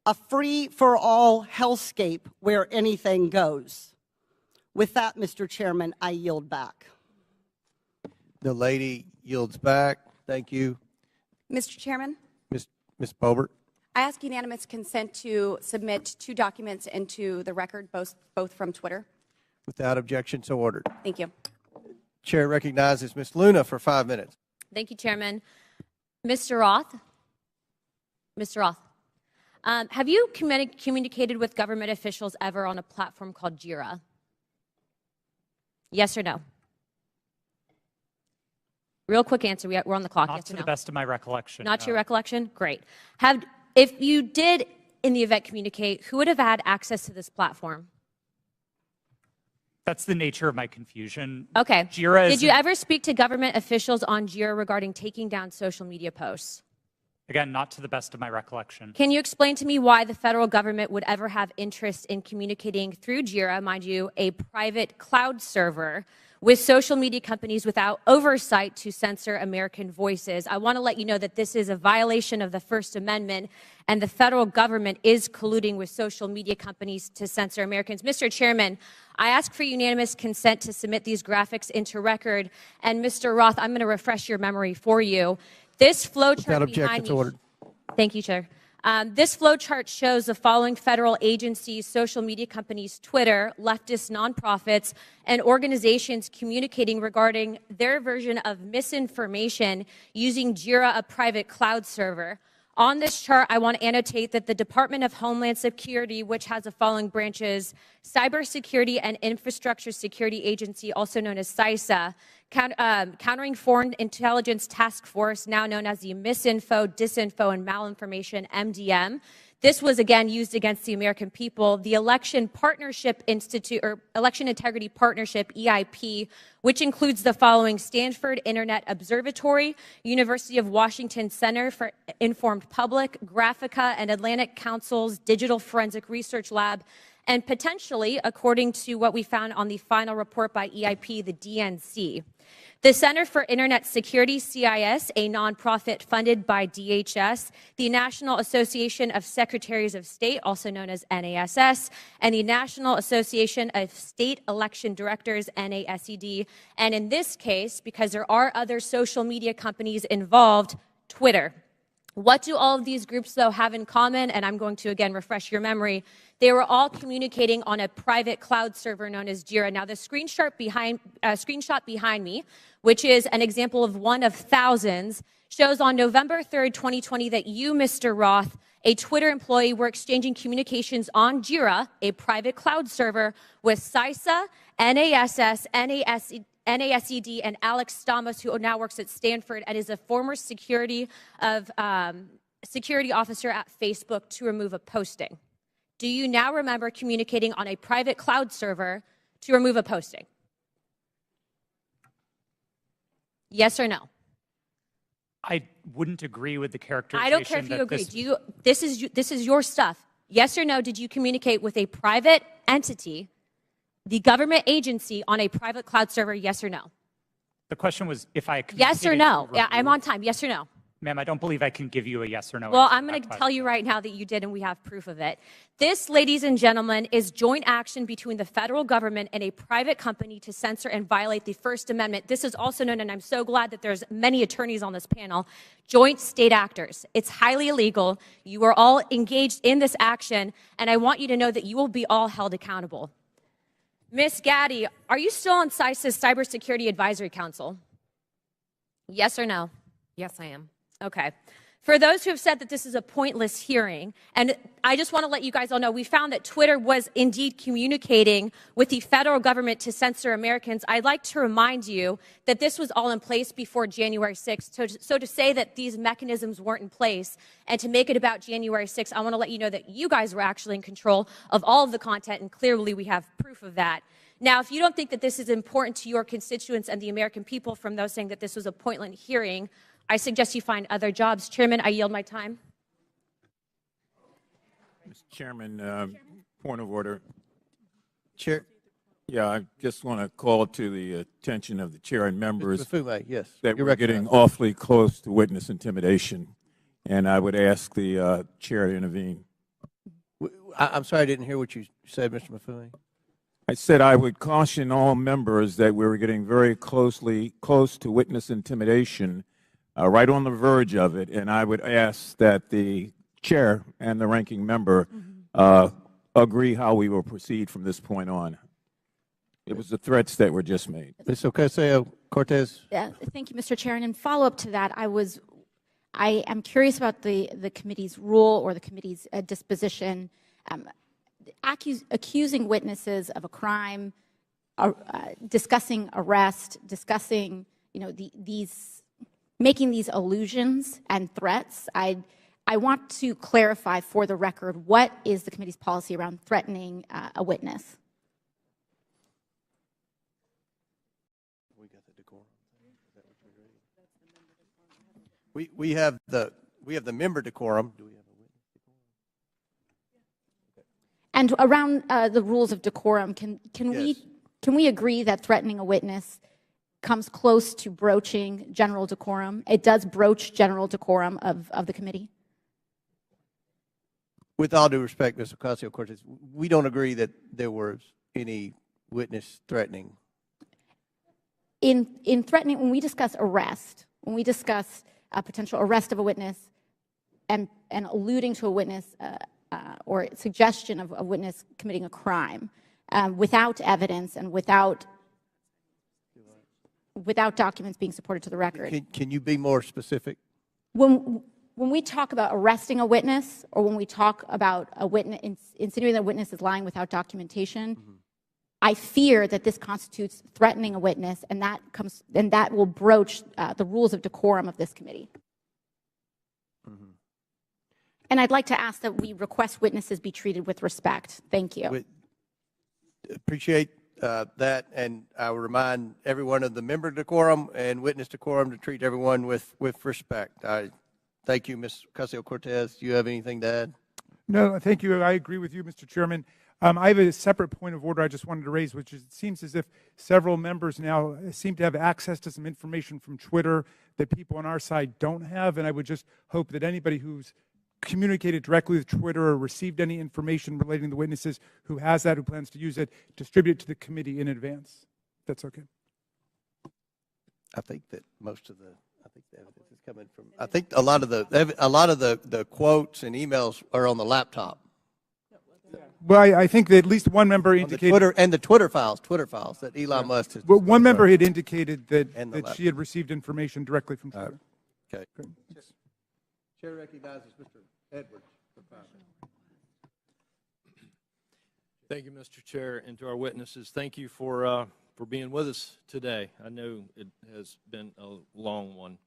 a free-for-all hellscape where anything goes. With that, Mr. Chairman, I yield back. The lady yields back. Thank you. Mr. Chairman, Ms. Boebert. I ask unanimous consent to submit 2 documents into the record, both from Twitter. Without objection, so ordered. Thank you. Chair recognizes Ms. Luna for 5 minutes. Thank you, Chairman. Mr. Roth, have you communicated with government officials ever on a platform called Jira? Yes or no? Real quick answer. We're on the clock. Not yes to or the no? best of my recollection. Not no. to your recollection? Great. If you did, in the event, communicate, who would have had access to this platform? That's the nature of my confusion. Okay. Jira is, did you ever speak to government officials on Jira regarding taking down social media posts? again, not to the best of my recollection. Can you explain to me why the federal government would ever have interest in communicating through Jira, mind you, a private cloud server, with social media companies without oversight to censor American voices? I want to let you know that this is a violation of the First Amendment, and the federal government is colluding with social media companies to censor Americans. Mr. Chairman, I ask for unanimous consent to submit these graphics into record. And Mr. Roth, I'm going to refresh your memory for you. This flowchart behind me. Ordered. Thank you, Chair. This flowchart shows the following federal agencies, social media companies, Twitter, leftist nonprofits, and organizations communicating regarding their version of misinformation using Jira, a private cloud server. On this chart, I want to annotate that the Department of Homeland Security, which has the following branches: Cybersecurity and Infrastructure Security Agency, also known as CISA, Countering Foreign Intelligence Task Force, now known as the Misinfo, Disinfo, and Malinformation, MDM. This was again used against the American people. The Election Partnership Institute, or Election Integrity Partnership, EIP, which includes the following: Stanford Internet Observatory, University of Washington Center for Informed Public, Graphica, and Atlantic Council's Digital Forensic Research Lab, and potentially, according to what we found on the final report by EIP, the DNC. The Center for Internet Security, CIS, a nonprofit funded by DHS, the National Association of Secretaries of State, also known as NASS, and the National Association of State Election Directors, NASED, and in this case, because there are other social media companies involved, Twitter. What do all of these groups, though, have in common? And I'm going to, again, refresh your memory. They were all communicating on a private cloud server known as Jira. Now, the screenshot behind me, which is an example of one of thousands, shows on November 3rd, 2020, that you, Mr. Roth, a Twitter employee, were exchanging communications on Jira, a private cloud server, with CISA, NASS, NASED, and Alex Stamos, who now works at Stanford and is a former security officer at Facebook, to remove a posting. Do you now remember communicating on a private cloud server to remove a posting? Yes or no? I wouldn't agree with the characterization. I don't care if you agree. This is your stuff. Yes or no, did you communicate with a private entity, the government agency, on a private cloud server? Yes or no? The question was if I Yes or no? Yeah, I'm on time. Yes or no? Ma'am, I don't believe I can give you a yes or no. Well, I'm going to tell you right now that you did, and we have proof of it. This, ladies and gentlemen, is joint action between the federal government and a private company to censor and violate the First Amendment. This is also known, and I'm so glad that there's many attorneys on this panel, joint state actors. It's highly illegal. You are all engaged in this action, and I want you to know that you will be all held accountable. Ms. Gaddy, are you still on CISA's Cybersecurity Advisory Council? Yes or no? Yes, I am. Okay. For those who have said that this is a pointless hearing, and I just want to let you guys all know, we found that Twitter was indeed communicating with the federal government to censor Americans. I'd like to remind you that this was all in place before January 6th. So to say that these mechanisms weren't in place and to make it about January 6th, I want to let you know that you guys were actually in control of all of the content, and clearly we have proof of that. Now, if you don't think that this is important to your constituents and the American people from those saying that this was a pointless hearing, I suggest you find other jobs. Chairman, I yield my time. Mr. Chairman, point of order. Chair. Yeah, I just want to call to the attention of the chair and members yes, that we're getting awfully close to witness intimidation, and I would ask the chair to intervene. I'm sorry, I didn't hear what you said, Mr. Mafui. I said I would caution all members that we were getting very close to witness intimidation, right on the verge of it, and I would ask that the chair and the ranking member agree how we will proceed from this point on. It was the threats that were just made. Ms. Ocasio-Cortez. Thank you, Mr. Chair. And in follow-up to that, I am curious about the committee's rule or the committee's disposition. Accusing witnesses of a crime, discussing arrest, discussing, making these allusions and threats. I want to clarify for the record, what is the committee's policy around threatening a witness? We have the member decorum. Do we have a witness decorum? And around the rules of decorum, can we agree that threatening a witness comes close to broaching general decorum? It does broach general decorum of the committee? With all due respect, Ms. Ocasio-Cortez, we don't agree that there was any witness threatening. In threatening, when we discuss arrest, when we discuss a potential arrest of a witness and alluding to a witness or suggestion of a witness committing a crime without evidence and without documents being supported to the record. Can you be more specific? When we talk about arresting a witness, or when we talk about a witness, insinuating that a witness is lying without documentation, I fear that this constitutes threatening a witness, and that will broach the rules of decorum of this committee. And I'd like to ask that we request witnesses be treated with respect. Thank you. Appreciate that, and I will remind everyone of the member decorum and witness decorum to treat everyone with respect. Thank you, Ms. Ocasio-Cortez. Do you have anything to add? No, thank you. I agree with you, Mr. Chairman. I have a separate point of order I just wanted to raise, which is it seems as if several members now seem to have access to some information from Twitter that people on our side don't have, and I would just hope that anybody who's communicated directly with Twitter or received any information relating to the witnesses who has that, who plans to use it, distribute it to the committee in advance. If that's okay. I think that most of the evidence is coming from. I think a lot of the quotes and emails are on the laptop. Well, I think that at least one member indicated the Twitter files that Elon Musk has. Well, one member had indicated that she had received information directly from Twitter. Okay. Chair recognizes Mr. Edwards for 5 minutes. Thank you, Mr. Chair, and to our witnesses, thank you for being with us today. I know it has been a long one.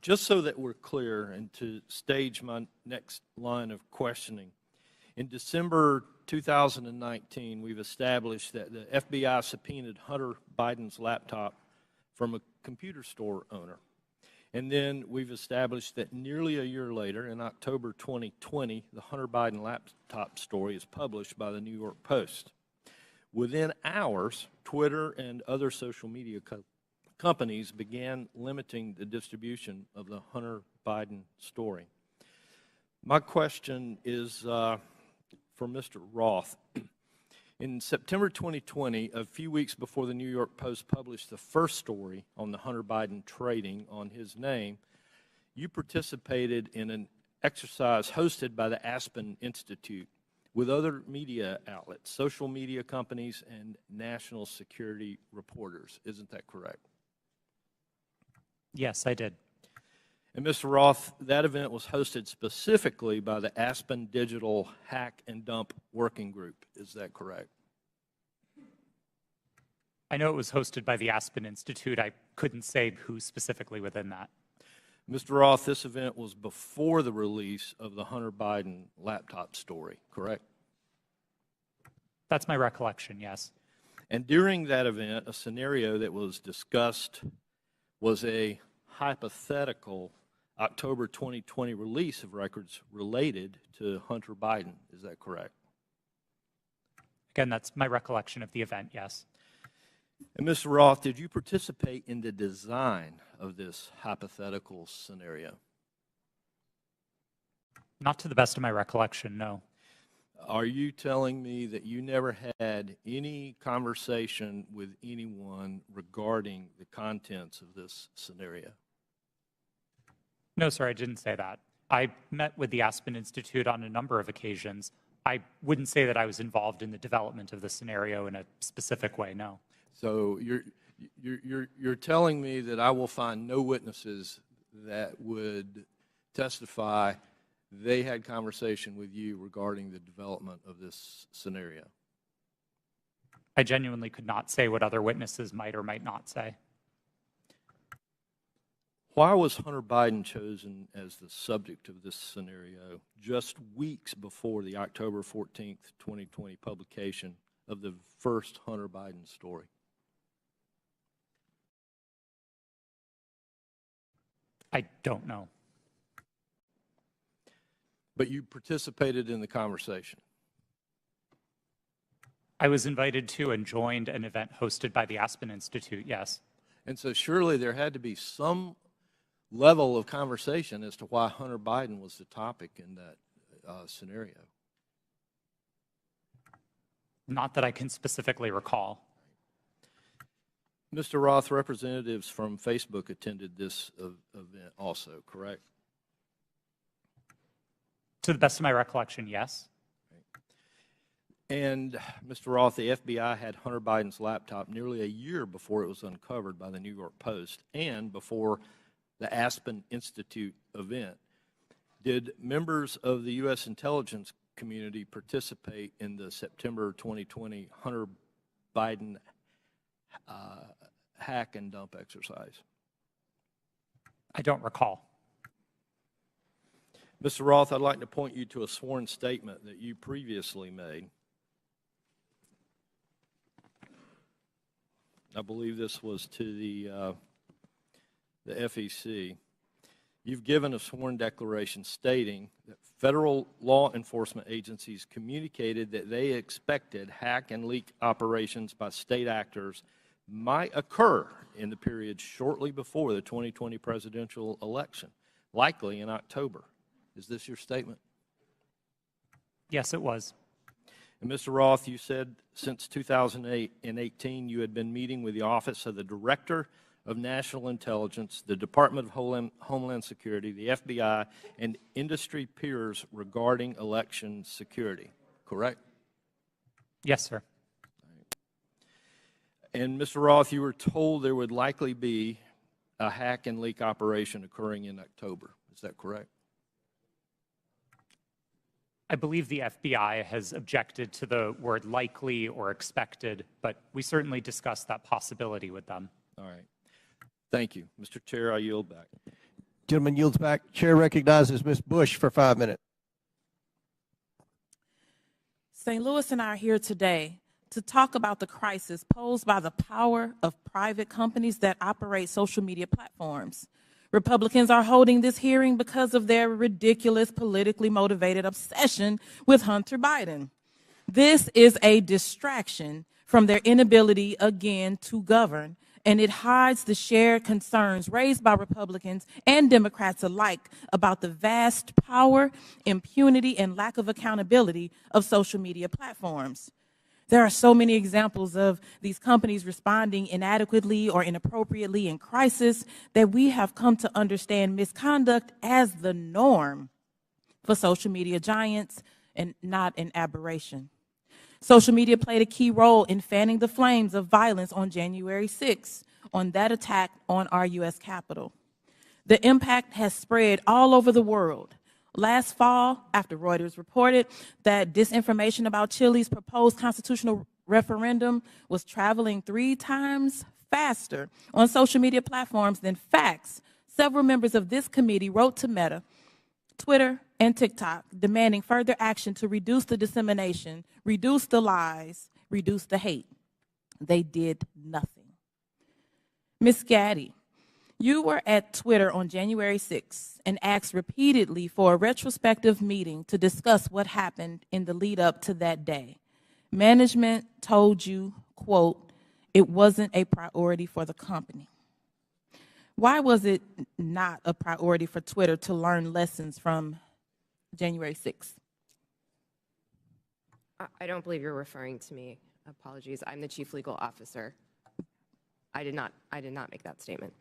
Just so that we're clear, and to stage my next line of questioning, in December 2019, we've established that the FBI subpoenaed Hunter Biden's laptop from a computer store owner. And then we've established that nearly a year later, in October 2020, the Hunter Biden laptop story is published by the New York Post. Within hours, Twitter and other social media companies began limiting the distribution of the Hunter Biden story. My question is for Mr. Roth. In September 2020, a few weeks before the New York Post published the first story on the Hunter Biden trading on his name, you participated in an exercise hosted by the Aspen Institute with other media outlets, social media companies, and national security reporters. Isn't that correct? Yes, I did. And Mr. Roth, that event was hosted specifically by the Aspen Digital Hack and Dump Working Group. Is that correct? I know it was hosted by the Aspen Institute. I couldn't say who specifically within that. Mr. Roth, this event was before the release of the Hunter Biden laptop story, correct? That's my recollection, yes. And during that event, a scenario that was discussed was a hypothetical October 2020 release of records related to Hunter Biden. Is that correct? Again, that's my recollection of the event, yes. And Mr. Roth, did you participate in the design of this hypothetical scenario? Not to the best of my recollection, no. Are you telling me that you never had any conversation with anyone regarding the contents of this scenario? No, sir, I didn't say that. I met with the Aspen Institute on a number of occasions. I wouldn't say that I was involved in the development of the scenario in a specific way, no. So you're telling me that I will find no witnesses that would testify they had conversation with you regarding the development of this scenario? I genuinely could not say what other witnesses might or might not say. Why was Hunter Biden chosen as the subject of this scenario just weeks before the October 14th, 2020 publication of the first Hunter Biden story? I don't know. But you participated in the conversation. I was invited to and joined an event hosted by the Aspen Institute, yes. And so surely there had to be some level of conversation as to why Hunter Biden was the topic in that scenario. Not that I can specifically recall. Mr. Roth, representatives from Facebook attended this event also, correct? To the best of my recollection, yes. And Mr. Roth, the FBI had Hunter Biden's laptop nearly a year before it was uncovered by the New York Post and before the Aspen Institute event. Did members of the U.S. intelligence community participate in the September 2020 Hunter Biden hack and dump exercise? I don't recall. Mr. Roth, I'd like to point you to a sworn statement that you previously made. I believe this was to the FEC. You've given a sworn declaration stating that federal law enforcement agencies communicated that they expected hack and leak operations by state actors might occur in the period shortly before the 2020 presidential election, likely in October. Is this your statement? Yes, it was. And Mr. Roth, you said since 2018 you had been meeting with the Office of the Director of National Intelligence, the Department of Homeland Security, the FBI, and industry peers regarding election security, correct? Yes, sir. And Mr. Roth, you were told there would likely be a hack and leak operation occurring in October. Is that correct? I believe the FBI has objected to the word likely or expected, but we certainly discussed that possibility with them. All right. Thank you. Mr. Chair, I yield back. Gentleman yields back. Chair recognizes Ms. Bush for 5 minutes. St. Louis and I are here today to talk about the crisis posed by the power of private companies that operate social media platforms. Republicans are holding this hearing because of their ridiculous, politically motivated obsession with Hunter Biden. This is a distraction from their inability, again, to govern, and it hides the shared concerns raised by Republicans and Democrats alike about the vast power, impunity, and lack of accountability of social media platforms. There are so many examples of these companies responding inadequately or inappropriately in crisis that we have come to understand misconduct as the norm for social media giants and not an aberration. Social media played a key role in fanning the flames of violence on January 6th, on that attack on our U.S. Capitol. The impact has spread all over the world. Last fall, after Reuters reported that disinformation about Chile's proposed constitutional referendum was traveling 3 times faster on social media platforms than facts, several members of this committee wrote to Meta, Twitter, and TikTok demanding further action to reduce the dissemination, reduce the lies, reduce the hate. They did nothing. Ms. Gaddy, you were at Twitter on January 6th and asked repeatedly for a retrospective meeting to discuss what happened in the lead up to that day. Management told you, quote, it wasn't a priority for the company. Why was it not a priority for Twitter to learn lessons from January 6th? I don't believe you're referring to me. Apologies. I'm the chief legal officer. I did not make that statement.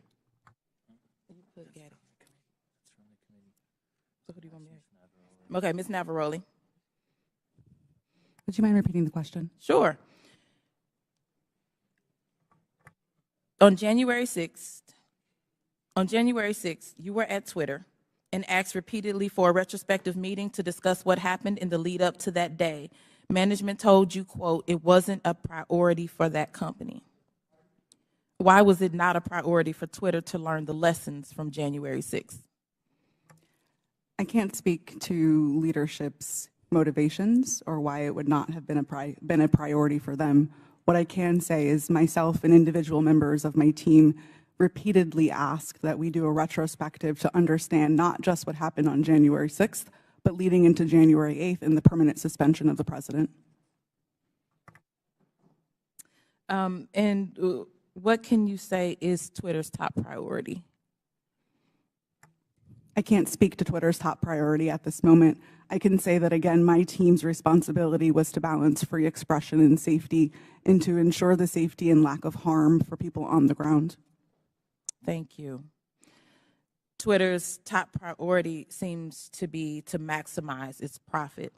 Okay, Ms. Navaroli. Would you mind repeating the question? Sure. On January 6th, you were at Twitter and asked repeatedly for a retrospective meeting to discuss what happened in the lead up to that day. Management told you, quote, it wasn't a priority for that company. Why was it not a priority for Twitter to learn the lessons from January 6th? I can't speak to leadership's motivations or why it would not have been a priority for them. What I can say is myself and individual members of my team repeatedly asked that we do a retrospective to understand not just what happened on January 6th, but leading into January 8th and the permanent suspension of the president. What can you say is Twitter's top priority? I can't speak to Twitter's top priority at this moment. I can say that, again, my team's responsibility was to balance free expression and safety and to ensure the safety and lack of harm for people on the ground. Thank you. Twitter's top priority seems to be to maximize its profit.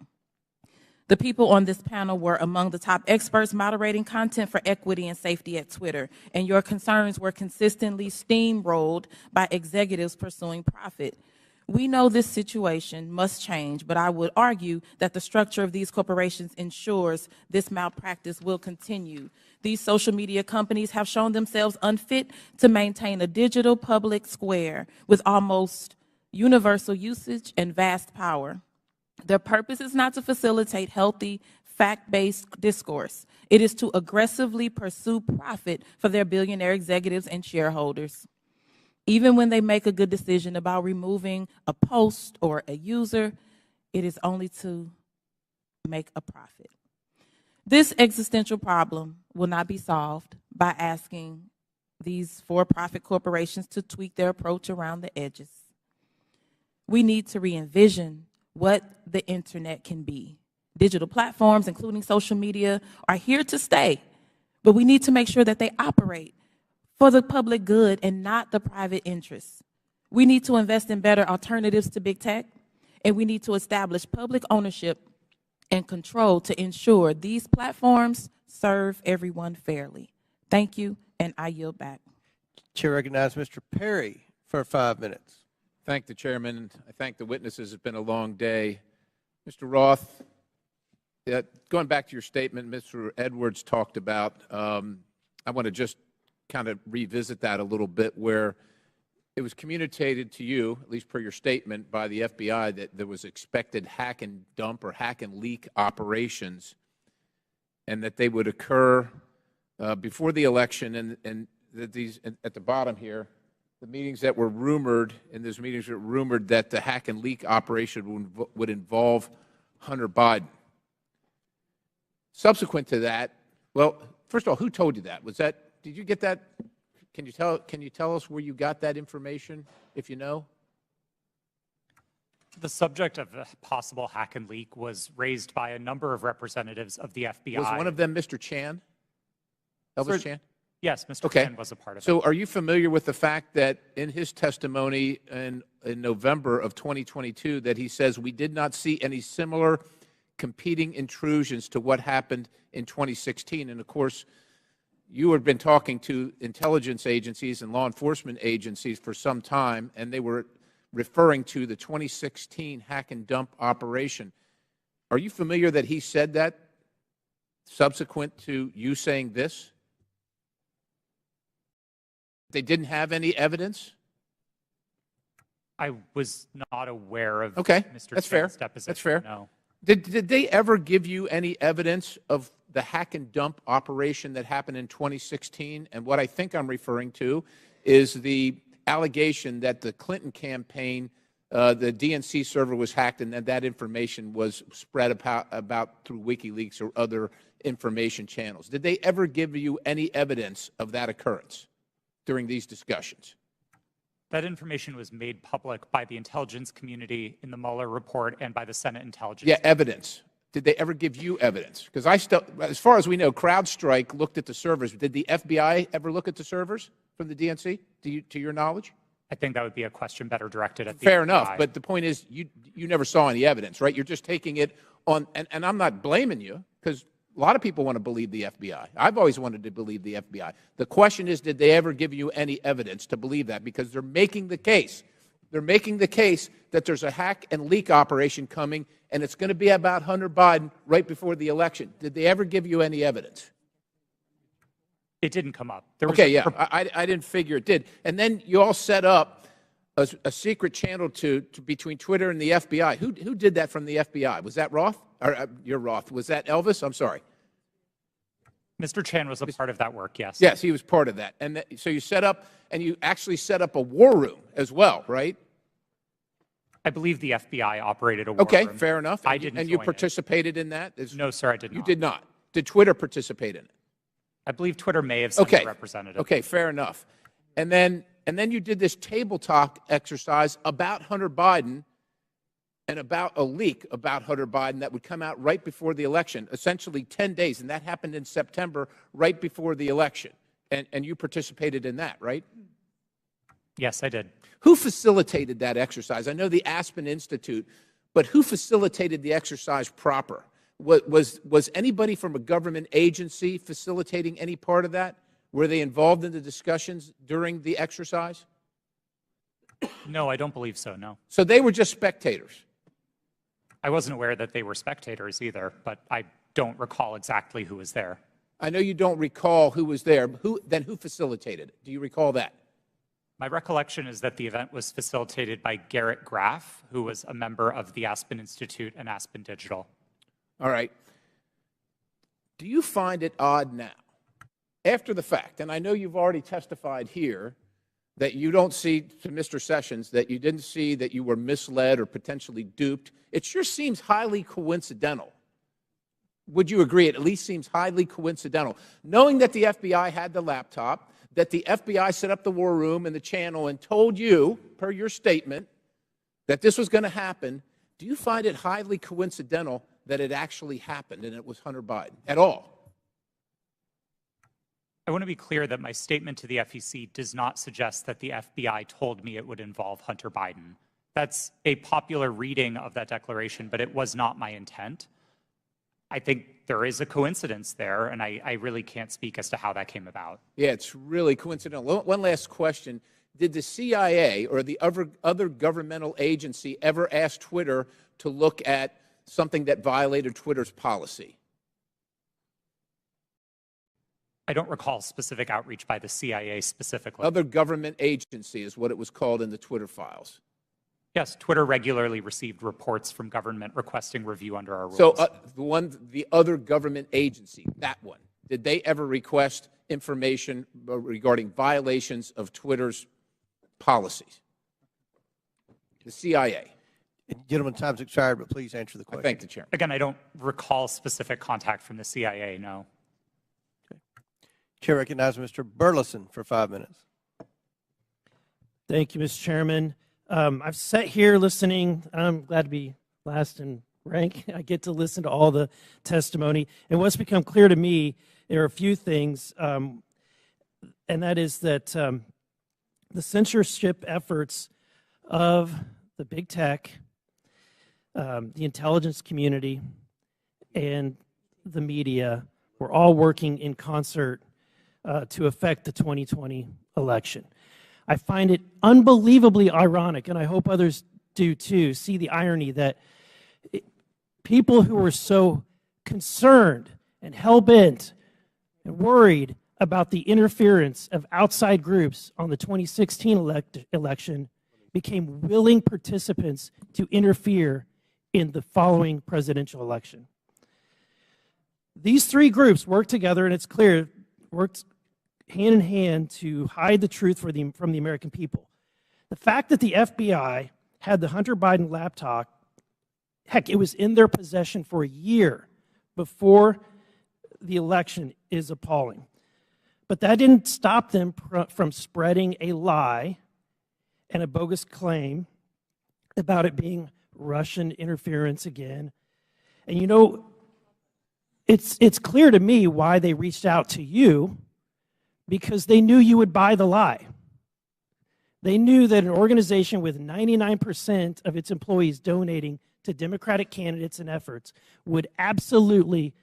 The people on this panel were among the top experts moderating content for equity and safety at Twitter, and your concerns were consistently steamrolled by executives pursuing profit. We know this situation must change, but I would argue that the structure of these corporations ensures this malpractice will continue. These social media companies have shown themselves unfit to maintain a digital public square with almost universal usage and vast power. Their purpose is not to facilitate healthy, fact-based discourse. It is to aggressively pursue profit for their billionaire executives and shareholders. Even when they make a good decision about removing a post or a user, it is only to make a profit. This existential problem will not be solved by asking these for-profit corporations to tweak their approach around the edges. We need to re-envision what the internet can be. Digital platforms, including social media, are here to stay, but we need to make sure that they operate for the public good and not the private interests. We need to invest in better alternatives to big tech, and we need to establish public ownership and control to ensure these platforms serve everyone fairly. Thank you, and I yield back. Chair recognizes Mr. Perry for 5 minutes. Thank the chairman. I thank the witnesses. It's been a long day. Mr. Roth, going back to your statement Mr. Edwards talked about, I want to just kind of revisit that a little bit, where it was communicated to you, at least per your statement, by the FBI that there was expected hack and dump or hack and leak operations, and that they would occur before the election, and that these, at the bottom here, the meetings that were rumored, and those meetings were rumored that the hack and leak operation would involve Hunter Biden. Subsequent to that, well, first of all, who told you that? Was that, did you get that? Can you tell us where you got that information, if you know? The subject of a possible hack and leak was raised by a number of representatives of the FBI. Was one of them Mr. Chan? Elvis Chan? Yes, Mr. Chan was a part of it. So are you familiar with the fact that in his testimony in November of 2022 that he says we did not see any similar competing intrusions to what happened in 2016? And of course, you had been talking to intelligence agencies and law enforcement agencies for some time, and they were referring to the 2016 hack and dump operation. Are you familiar that he said that subsequent to you saying this? They didn't have any evidence? I was not aware of Okay, Mr. that's fair. Chan's deposition. That's fair. No. Did they ever give you any evidence of the hack and dump operation that happened in 2016? And what I think I'm referring to is the allegation that the Clinton campaign, the DNC server was hacked and that information was spread about through WikiLeaks or other information channels. Did they ever give you any evidence of that occurrence during these discussions? That information was made public by the intelligence community in the Mueller report and by the Senate Intelligence. Yeah, evidence. Did they ever give you evidence? Because as far as we know, CrowdStrike looked at the servers. Did the FBI ever look at the servers from the DNC, to your knowledge? I think that would be a question better directed at the Fair FBI. enough, but the point is you never saw any evidence, right? You're just taking it on, and I'm not blaming you, because a lot of people want to believe the FBI. I've always wanted to believe the FBI. The question is, did they ever give you any evidence to believe that? Because they're making the case. They're making the case that there's a hack and leak operation coming, and it's going to be about Hunter Biden right before the election. Did they ever give you any evidence? It didn't come up. Okay, yeah, I didn't figure it did. And then you all set up a secret channel between Twitter and the FBI. Who did that from the FBI? Was that Roth? Or, you're Roth. Was that Elvis? I'm sorry. Mr. Chan was a part of that work, yes. Yes, he was part of that. And so you set up, and you actually set up a war room as well, right? I believe the FBI operated a war Okay, room. fair enough. I didn't And you join it. participated in that? No, sir, I did not. You did not. Did Twitter participate in it? I believe Twitter may have sent a representative. Okay, fair enough. And then you did this table talk exercise about Hunter Biden and about a leak about Hunter Biden that would come out right before the election, essentially 10 days, and that happened in September, right before the election. And you participated in that, right? Yes, I did. Who facilitated that exercise? I know the Aspen Institute, but who facilitated the exercise proper? Was anybody from a government agency facilitating any part of that? Were they involved in the discussions during the exercise? No, I don't believe so, no. So they were just spectators? I wasn't aware that they were spectators either, but I don't recall exactly who was there. I know you don't recall who was there. Then who facilitated it? Do you recall that? My recollection is that the event was facilitated by Garrett Graff, who was a member of the Aspen Institute and Aspen Digital. All right. Do you find it odd now, after the fact, and I know you've already testified here, that you don't see, to Mr. Sessions, that you didn't see that you were misled or potentially duped? It sure seems highly coincidental. Would you agree? It at least seems highly coincidental. Knowing that the FBI had the laptop, that the FBI set up the war room and the channel and told you, per your statement, that this was going to happen, do you find it highly coincidental that it actually happened and it was Hunter Biden at all? I want to be clear that my statement to the FEC does not suggest that the FBI told me it would involve Hunter Biden. That's a popular reading of that declaration, but it was not my intent. I think there is a coincidence there, and I really can't speak as to how that came about. Yeah, it's really coincidental. One last question. Did the CIA or the other governmental agency ever ask Twitter to look at something that violated Twitter's policy? I don't recall specific outreach by the CIA specifically. Other government agency is what it was called in the Twitter files. Yes, Twitter regularly received reports from government requesting review under our rules. So the other government agency, that one, did they ever request information regarding violations of Twitter's policies? The CIA. Gentlemen, time's expired, but please answer the question. I thank the Chairman. Again, I don't recall specific contact from the CIA, no. Okay. Chair recognizes Mr. Burleson for 5 minutes. Thank you, Mr. Chairman. I've sat here listening. I'm glad to be last in rank. I get to listen to all the testimony. And what's become clear to me, there are a few things, and that is that the censorship efforts of the big tech, the intelligence community, and the media were all working in concert to affect the 2020 election. I find it unbelievably ironic, and I hope others do too, see the irony that people who were so concerned and hell-bent and worried about the interference of outside groups on the 2016 election became willing participants to interfere in the following presidential election. These three groups worked together, and it's clear, worked hand in hand to hide the truth from the American people. The fact that the FBI had the Hunter Biden laptop, heck, it was in their possession for a year before the election, is appalling. But that didn't stop them from spreading a lie and a bogus claim about it being Russian interference again. And you know, it's clear to me why they reached out to you, because they knew you would buy the lie. They knew that an organization with 99% of its employees donating to Democratic candidates and efforts would absolutely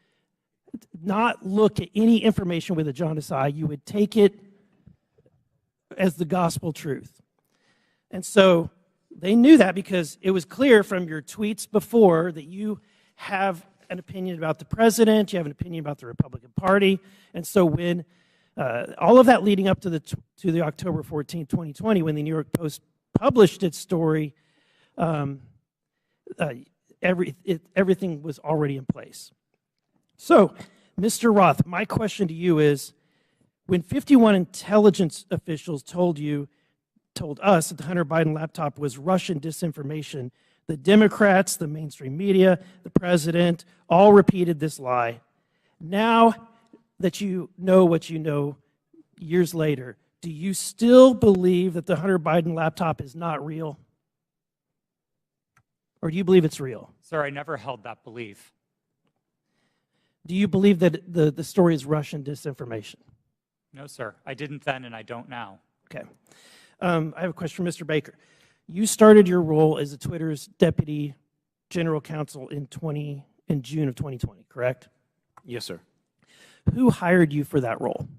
not look at any information with a jaundiced eye. You would take it as the gospel truth. And so they knew that, because it was clear from your tweets before that you have an opinion about the president, you have an opinion about the Republican Party. And so when all of that leading up to the October 14, 2020, when the New York Post published its story, everything was already in place. So, Mr. Roth, my question to you is, when 51 intelligence officials told us that the Hunter Biden laptop was Russian disinformation, the Democrats, the mainstream media, the president, all repeated this lie. Now that you know what you know years later, do you still believe that the Hunter Biden laptop is not real? Or do you believe it's real? Sir, I never held that belief. Do you believe that the story is Russian disinformation? No, sir. I didn't then, and I don't now. Okay. I have a question for Mr. Baker. You started your role as Twitter's deputy general counsel in June of 2020, correct? Yes, sir. Who hired you for that role?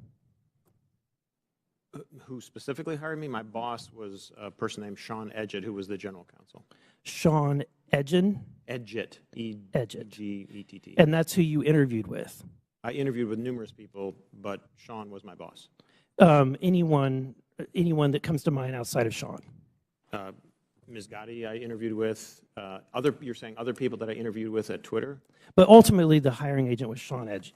Who specifically hired me? My boss was a person named Sean Edgett, who was the general counsel. Sean Edgen? Edgett. Edgett. E-G-E-T-T. And that's who you interviewed with? I interviewed with numerous people, but Sean was my boss. Anyone that comes to mind outside of Sean? Ms. Gotti I interviewed with. You're saying other people that I interviewed with at Twitter? But ultimately, the hiring agent was Sean Edgen.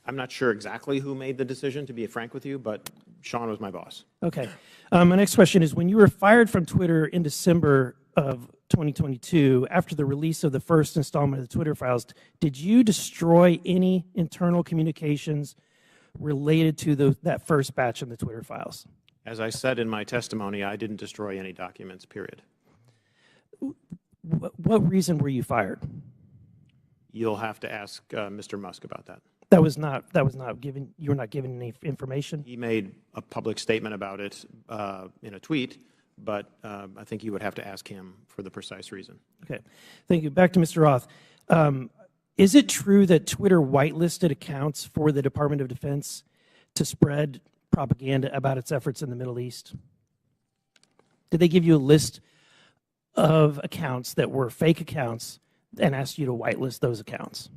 I'm not sure exactly who made the decision, to be frank with you, but Sean was my boss. Okay. My next question is, when you were fired from Twitter in December of 2022, after the release of the first installment of the Twitter files, did you destroy any internal communications related to that first batch of the Twitter files? As I said in my testimony, I didn't destroy any documents, period. What reason were you fired? You'll have to ask Mr. Musk about that. That was not given. You were not given any information. He made a public statement about it in a tweet, but I think you would have to ask him for the precise reason. Okay, thank you. Back to Mr. Roth. Is it true that Twitter whitelisted accounts for the Department of Defense to spread propaganda about its efforts in the Middle East? Did they give you a list of accounts that were fake accounts and asked you to whitelist those accounts?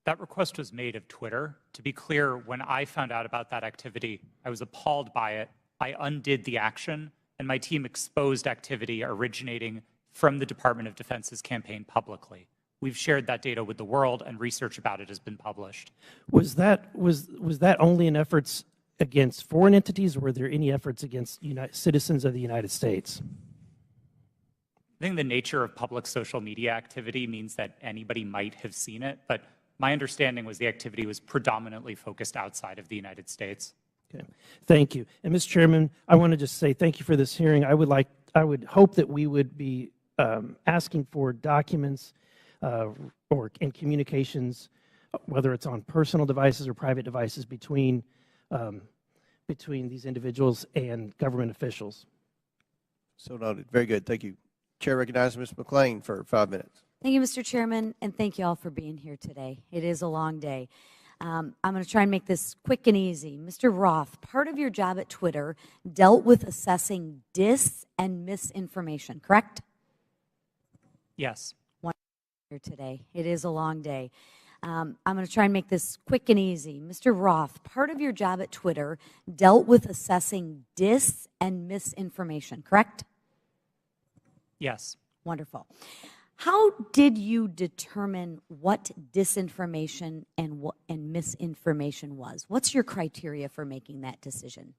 That request was made of Twitter. To be clear, when I found out about that activity, I was appalled by it. I undid the action, and my team exposed activity originating from the Department of Defense's campaign publicly. We've shared that data with the world, and research about it has been published. Was that only in efforts against foreign entities, or were there any efforts against citizens of the United States? I think the nature of public social media activity means that anybody might have seen it, but my understanding was the activity was predominantly focused outside of the United States. Okay, thank you. And Mr. Chairman, I want to just say thank you for this hearing. I would hope that we would be asking for documents or in communications, whether it's on personal devices or private devices, between these individuals and government officials. So noted. Very good. Thank you. Chair recognizes Ms. McClain for 5 minutes. Thank you, Mr. Chairman, and thank you all for being here today. It is a long day. I'm going to try and make this quick and easy. Mr. Roth, part of your job at Twitter dealt with assessing dis and misinformation, correct? Yes. Here today. It is a long day. I'm going to try and make this quick and easy. Mr. Roth, part of your job at Twitter dealt with assessing dis and misinformation, correct? Yes. Wonderful. How did you determine what disinformation and misinformation was? What's your criteria for making that decision?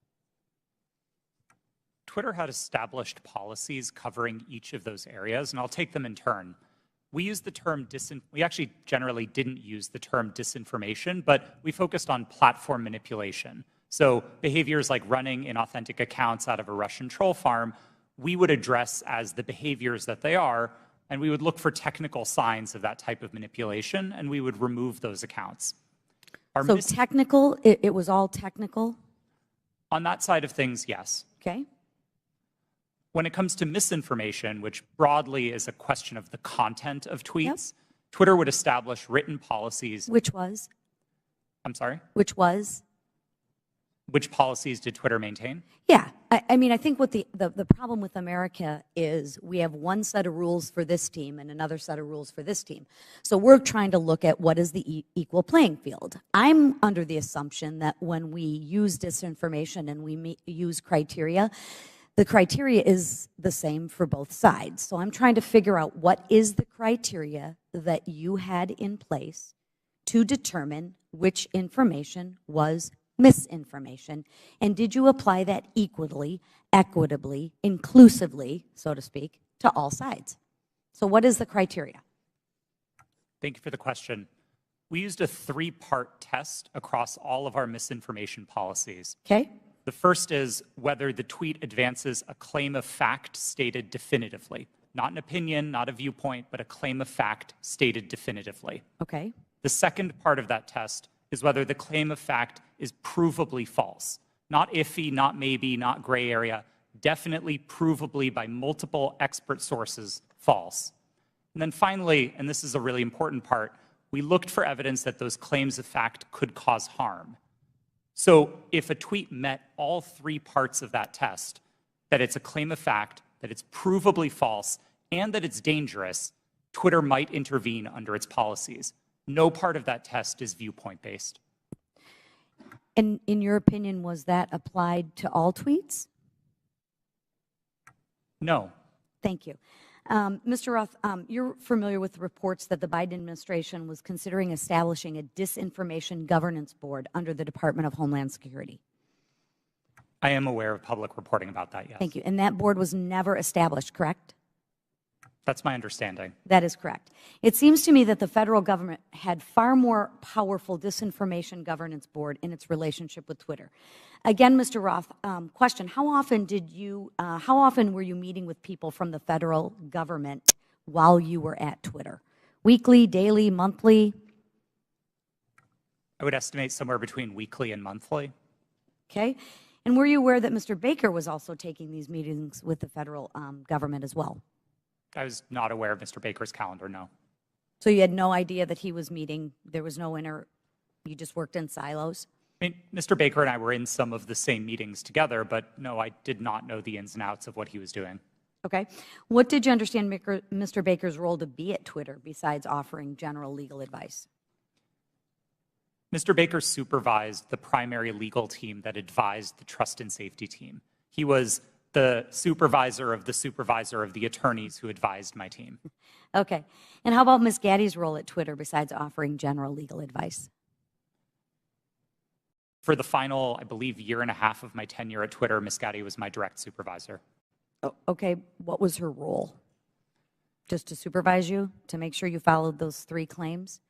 Twitter had established policies covering each of those areas, and I'll take them in turn. We use the term we actually generally didn't use the term disinformation, but we focused on platform manipulation. So behaviors like running inauthentic accounts out of a Russian troll farm, we would address as the behaviors that they are, and we would look for technical signs of that type of manipulation, and we would remove those accounts. So technical, it was all technical? On that side of things, yes. Okay. When it comes to misinformation, which broadly is a question of the content of tweets, Twitter would establish written policies. Which was? I'm sorry? Which was? Which policies did Twitter maintain? Yeah. I mean, I think what the problem with America is we have one set of rules for this team and another set of rules for this team. So we're trying to look at what is the equal playing field. I'm under the assumption that when we use disinformation and we use criteria, the criteria is the same for both sides. So I'm trying to figure out what is the criteria that you had in place to determine which information was misinformation, and did you apply that equitably, inclusively, so to speak, to all sides? So what is the criteria? Thank you for the question. We used a three-part test across all of our misinformation policies. Okay. The first is whether the tweet advances a claim of fact stated definitively. Not an opinion, not a viewpoint, but a claim of fact stated definitively. Okay. The second part of that test is whether the claim of fact is provably false. Not iffy, not maybe, not gray area, definitely provably by multiple expert sources false. And then finally, and this is a really important part, we looked for evidence that those claims of fact could cause harm. So if a tweet met all three parts of that test, that it's a claim of fact, that it's provably false, and that it's dangerous, Twitter might intervene under its policies. No part of that test is viewpoint-based. And in your opinion, was that applied to all tweets? No. Thank you. Mr. Roth, you're familiar with the reports that the Biden administration was considering establishing a disinformation governance board under the Department of Homeland Security. I am aware of public reporting about that, yes. Thank you. And that board was never established, correct? That's my understanding. That is correct. It seems to me that the federal government had far more powerful disinformation governance board in its relationship with Twitter. Again, Mr. Roth, question, how often were you meeting with people from the federal government while you were at Twitter? Weekly, daily, monthly? I would estimate somewhere between weekly and monthly. Okay. And were you aware that Mr. Baker was also taking these meetings with the federal government as well? I was not aware of Mr. Baker's calendar, no. So you had no idea that he was meeting, there was no you just worked in silos? I mean, Mr. Baker and I were in some of the same meetings together, but no, I did not know the ins and outs of what he was doing. Okay. What did you understand Mr. Baker's role to be at Twitter besides offering general legal advice? Mr. Baker supervised the primary legal team that advised the trust and safety team. He was the supervisor of the attorneys who advised my team. Okay. And how about Ms. Gaddy's role at Twitter besides offering general legal advice? For the final, I believe, year and a half of my tenure at Twitter, Ms. Gaddy was my direct supervisor. Oh, okay. What was her role? Just to supervise you, to make sure you followed those three claims?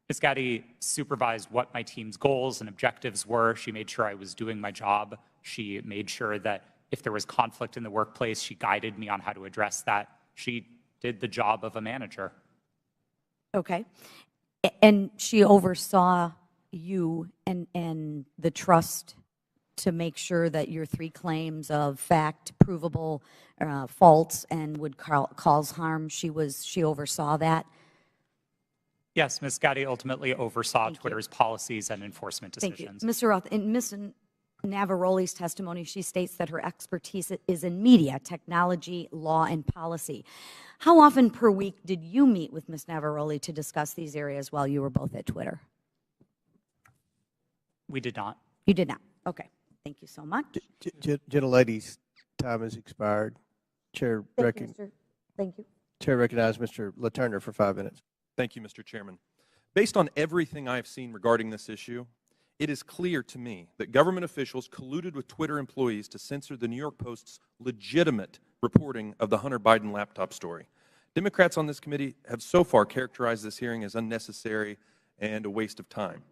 Ms. Gaddy supervised what my team's goals and objectives were. She made sure I was doing my job. She made sure that if there was conflict in the workplace, she guided me on how to address that. She did the job of a manager. Okay. And she oversaw you and the trust to make sure that your three claims of fact, provable, false, and would cause harm, she oversaw that? Yes, Ms. Gatti ultimately oversaw Twitter's policies and enforcement Thank you. decisions. Mr. Roth, in Ms. Navaroli's testimony, she states that her expertise is in media, technology, law, and policy. How often per week did you meet with Ms. Navaroli to discuss these areas while you were both at Twitter? We did not. You did not. Okay. Thank you so much. Gentlelady's time has expired. Chair Thank you, Mr. Thank you. Chair recognizes Mr. LaTurner for 5 minutes. Thank you, Mr. Chairman. Based on everything I have seen regarding this issue, it is clear to me that government officials colluded with Twitter employees to censor the New York Post's legitimate reporting of the Hunter Biden laptop story. Democrats on this committee have so far characterized this hearing as unnecessary and a waste of time.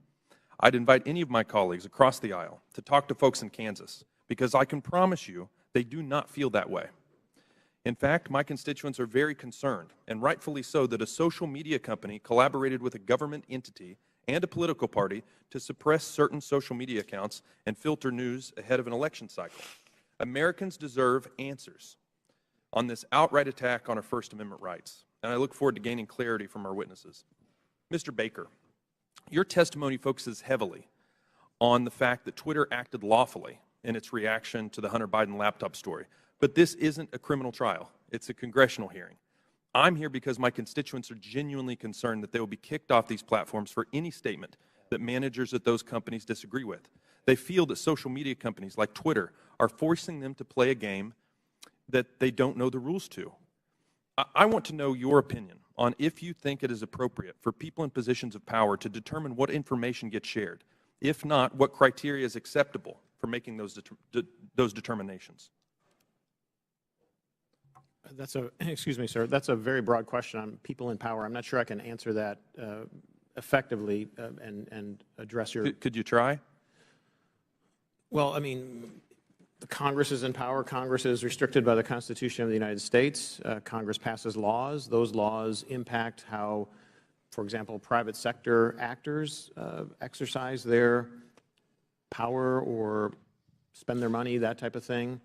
I'd invite any of my colleagues across the aisle to talk to folks in Kansas, because I can promise you they do not feel that way. In fact, my constituents are very concerned, and rightfully so, that a social media company collaborated with a government entity and a political party to suppress certain social media accounts and filter news ahead of an election cycle. Americans deserve answers on this outright attack on our First Amendment rights, and I look forward to gaining clarity from our witnesses. Mr. Baker, your testimony focuses heavily on the fact that Twitter acted lawfully in its reaction to the Hunter Biden laptop story, but this isn't a criminal trial. It's a congressional hearing. I'm here because my constituents are genuinely concerned that they will be kicked off these platforms for any statement that managers at those companies disagree with. They feel that social media companies like Twitter are forcing them to play a game that they don't know the rules to. I want to know your opinion on if you think it is appropriate for people in positions of power to determine what information gets shared. If not, what criteria is acceptable for making those determinations? That's a, excuse me, sir, that's a very broad question on people in power. I'm not sure I can answer that effectively and address your... Could you try? Well, I mean, the Congress is in power. Congress is restricted by the Constitution of the United States. Congress passes laws. Those laws impact how, for example, private sector actors exercise their power or spend their money, that type of thing.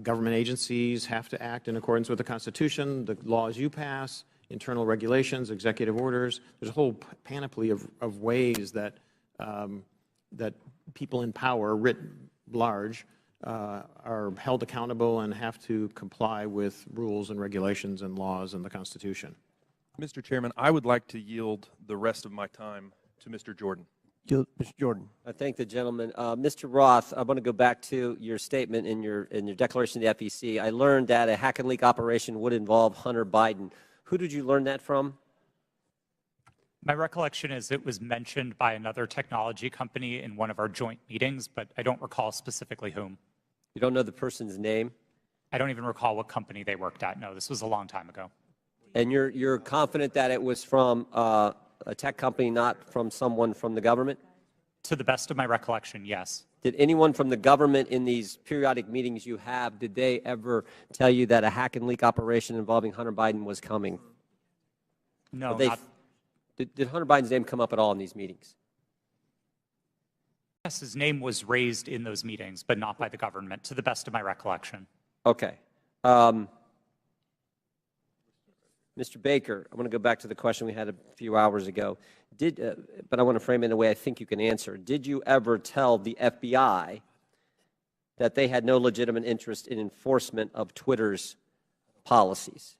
Government agencies have to act in accordance with the Constitution, the laws you pass, internal regulations, executive orders. There's a whole panoply of ways that that people in power, writ large, are held accountable and have to comply with rules and regulations and laws and the Constitution. Mr. Chairman, I would like to yield the rest of my time to Mr. Jordan. Mr. Jordan. I thank the gentleman. Mr. Roth, I want to go back to your statement in your declaration to the FEC. I learned that a hack and leak operation would involve Hunter Biden. Who did you learn that from? My recollection is it was mentioned by another technology company in one of our joint meetings, but I don't recall specifically whom. You don't know the person's name? I don't even recall what company they worked at. No, this was a long time ago. And you're confident that it was from a tech company, not from someone from the government? To the best of my recollection, yes. Did anyone from the government in these periodic meetings you have, did they ever tell you that a hack and leak operation involving Hunter Biden was coming? No, Did Hunter Biden's name come up at all in these meetings? Yes, his name was raised in those meetings, but not by the government, to the best of my recollection. Okay. Mr. Baker, I want to go back to the question we had a few hours ago. But I want to frame it in a way I think you can answer. Did you ever tell the FBI that they had no legitimate interest in enforcement of Twitter's policies?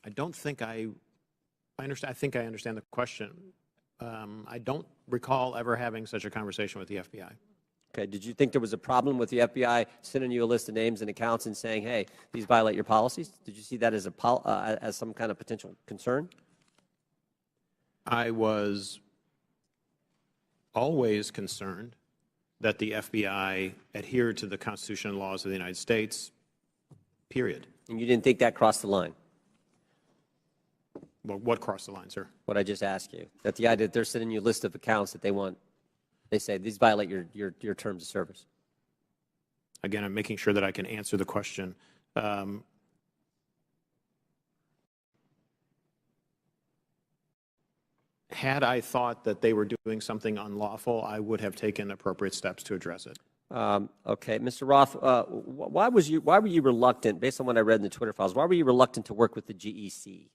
I don't think I understand. I think I understand the question. I don't recall ever having such a conversation with the FBI. Okay. Did you think there was a problem with the FBI sending you a list of names and accounts and saying, "Hey, these violate your policies"? Did you see that as as some kind of potential concern? I was always concerned that the FBI adhered to the Constitution and laws of the United States. Period. And you didn't think that crossed the line? Well, what crossed the line, sir? What I just asked you. That the idea that they're sending you a list of accounts that they say these violate your terms of service. Again, I'm making sure that I can answer the question. Had I thought that they were doing something unlawful, I would have taken appropriate steps to address it. Okay, Mr. Roth, why were you reluctant, based on what I read in the Twitter files, why were you reluctant to work with the GEC?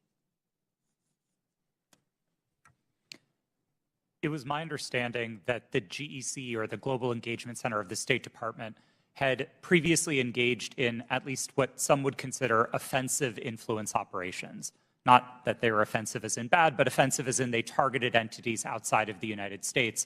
It was my understanding that the GEC, or the Global Engagement Center of the State Department, had previously engaged in at least what some would consider offensive influence operations. Not that they were offensive as in bad, but offensive as in they targeted entities outside of the United States.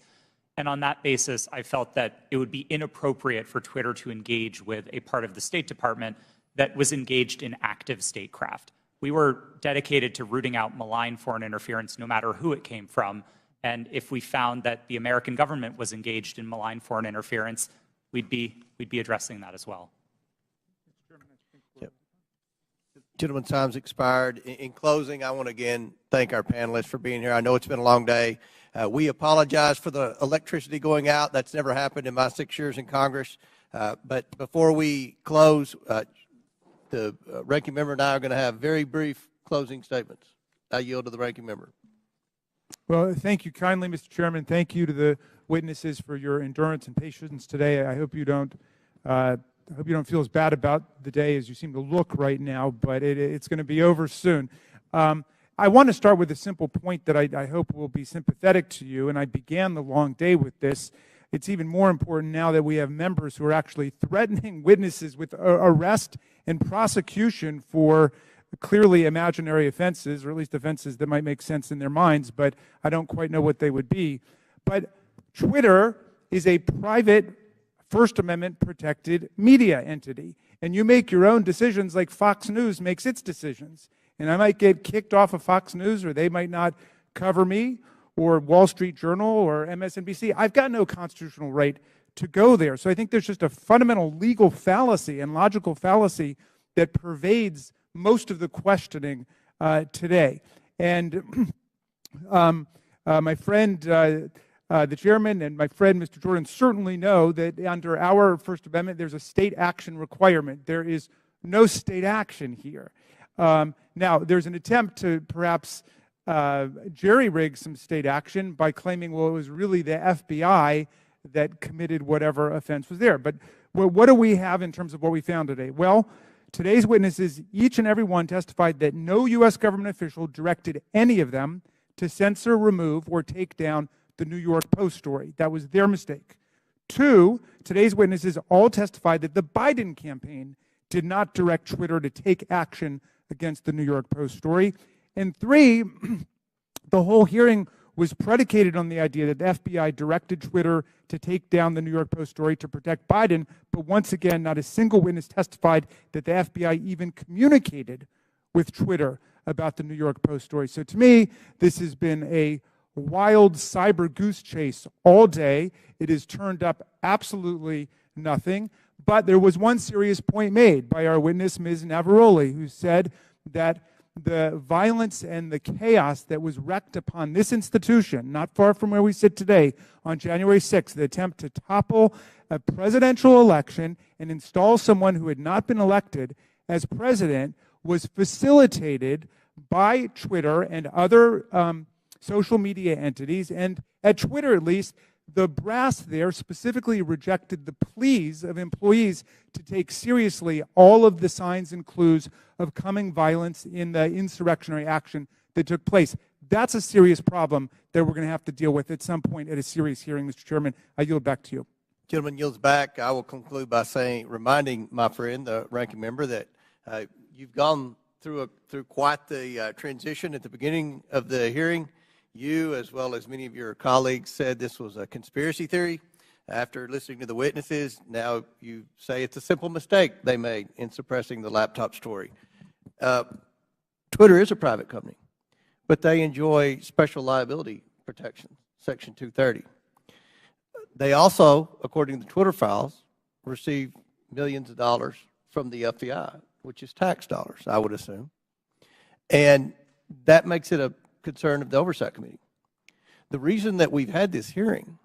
And on that basis, I felt that it would be inappropriate for Twitter to engage with a part of the State Department that was engaged in active statecraft. We were dedicated to rooting out malign foreign interference no matter who it came from. And if we found that the American government was engaged in malign foreign interference, we'd be addressing that as well. Yep. Gentlemen's time's expired. In closing, I want to again thank our panelists for being here. I know it's been a long day. We apologize for the electricity going out. That's never happened in my 6 years in Congress. But before we close, the ranking member and I are going to have very brief closing statements. I yield to the ranking member. Well, thank you kindly, Mr. Chairman. Thank you to the witnesses for your endurance and patience today. I hope you don't feel as bad about the day as you seem to look right now, but it's going to be over soon. I want to start with a simple point that I hope will be sympathetic to you, and I began the long day with this. It's even more important now that we have members who are actually threatening witnesses with arrest and prosecution for clearly imaginary offenses, or at least offenses that might make sense in their minds, but I don't quite know what they would be. But Twitter is a private First Amendment protected media entity, and you make your own decisions like Fox News makes its decisions. And I might get kicked off of Fox News, or they might not cover me, or Wall Street Journal, or MSNBC. I've got no constitutional right to go there. So I think there's just a fundamental legal fallacy and logical fallacy that pervades most of the questioning today. And my friend, the chairman, and my friend, Mr. Jordan, certainly know that under our First Amendment, there's a state action requirement. There is no state action here. Now, there's an attempt to perhaps jerry-rig some state action by claiming, well, it was really the FBI that committed whatever offense was there. But what do we have in terms of what we found today? Well, today's witnesses, each and every one, testified that no U.S. government official directed any of them to censor, remove, or take down the New York Post story. That was their mistake. 2, today's witnesses all testified that the Biden campaign did not direct Twitter to take action against the New York Post story. And 3, the whole hearing was predicated on the idea that the FBI directed Twitter to take down the New York Post story to protect Biden, but once again, not a single witness testified that the FBI even communicated with Twitter about the New York Post story. So to me, this has been a wild cyber goose chase all day. It has turned up absolutely nothing. But there was one serious point made by our witness, Ms. Navaroli, who said that the violence and the chaos that was wreaked upon this institution, not far from where we sit today, on January 6th, the attempt to topple a presidential election and install someone who had not been elected as president, was facilitated by Twitter and other social media entities. And at Twitter, at least, the brass there specifically rejected the pleas of employees to take seriously all of the signs and clues of coming violence in the insurrectionary action that took place. That's a serious problem that we're going to have to deal with at some point at a serious hearing, Mr. Chairman. I yield back to you. Gentleman yields back. I will conclude by reminding my friend, the ranking member, that you've gone through quite the transition at the beginning of the hearing. You, as well as many of your colleagues, said this was a conspiracy theory. After listening to the witnesses, now you say it's a simple mistake they made in suppressing the laptop story. Twitter is a private company, but they enjoy special liability protection, Section 230. They also, according to the Twitter files, receive millions of dollars from the FBI, which is tax dollars, I would assume. And that makes it a concern of the Oversight Committee. The reason that we've had this hearing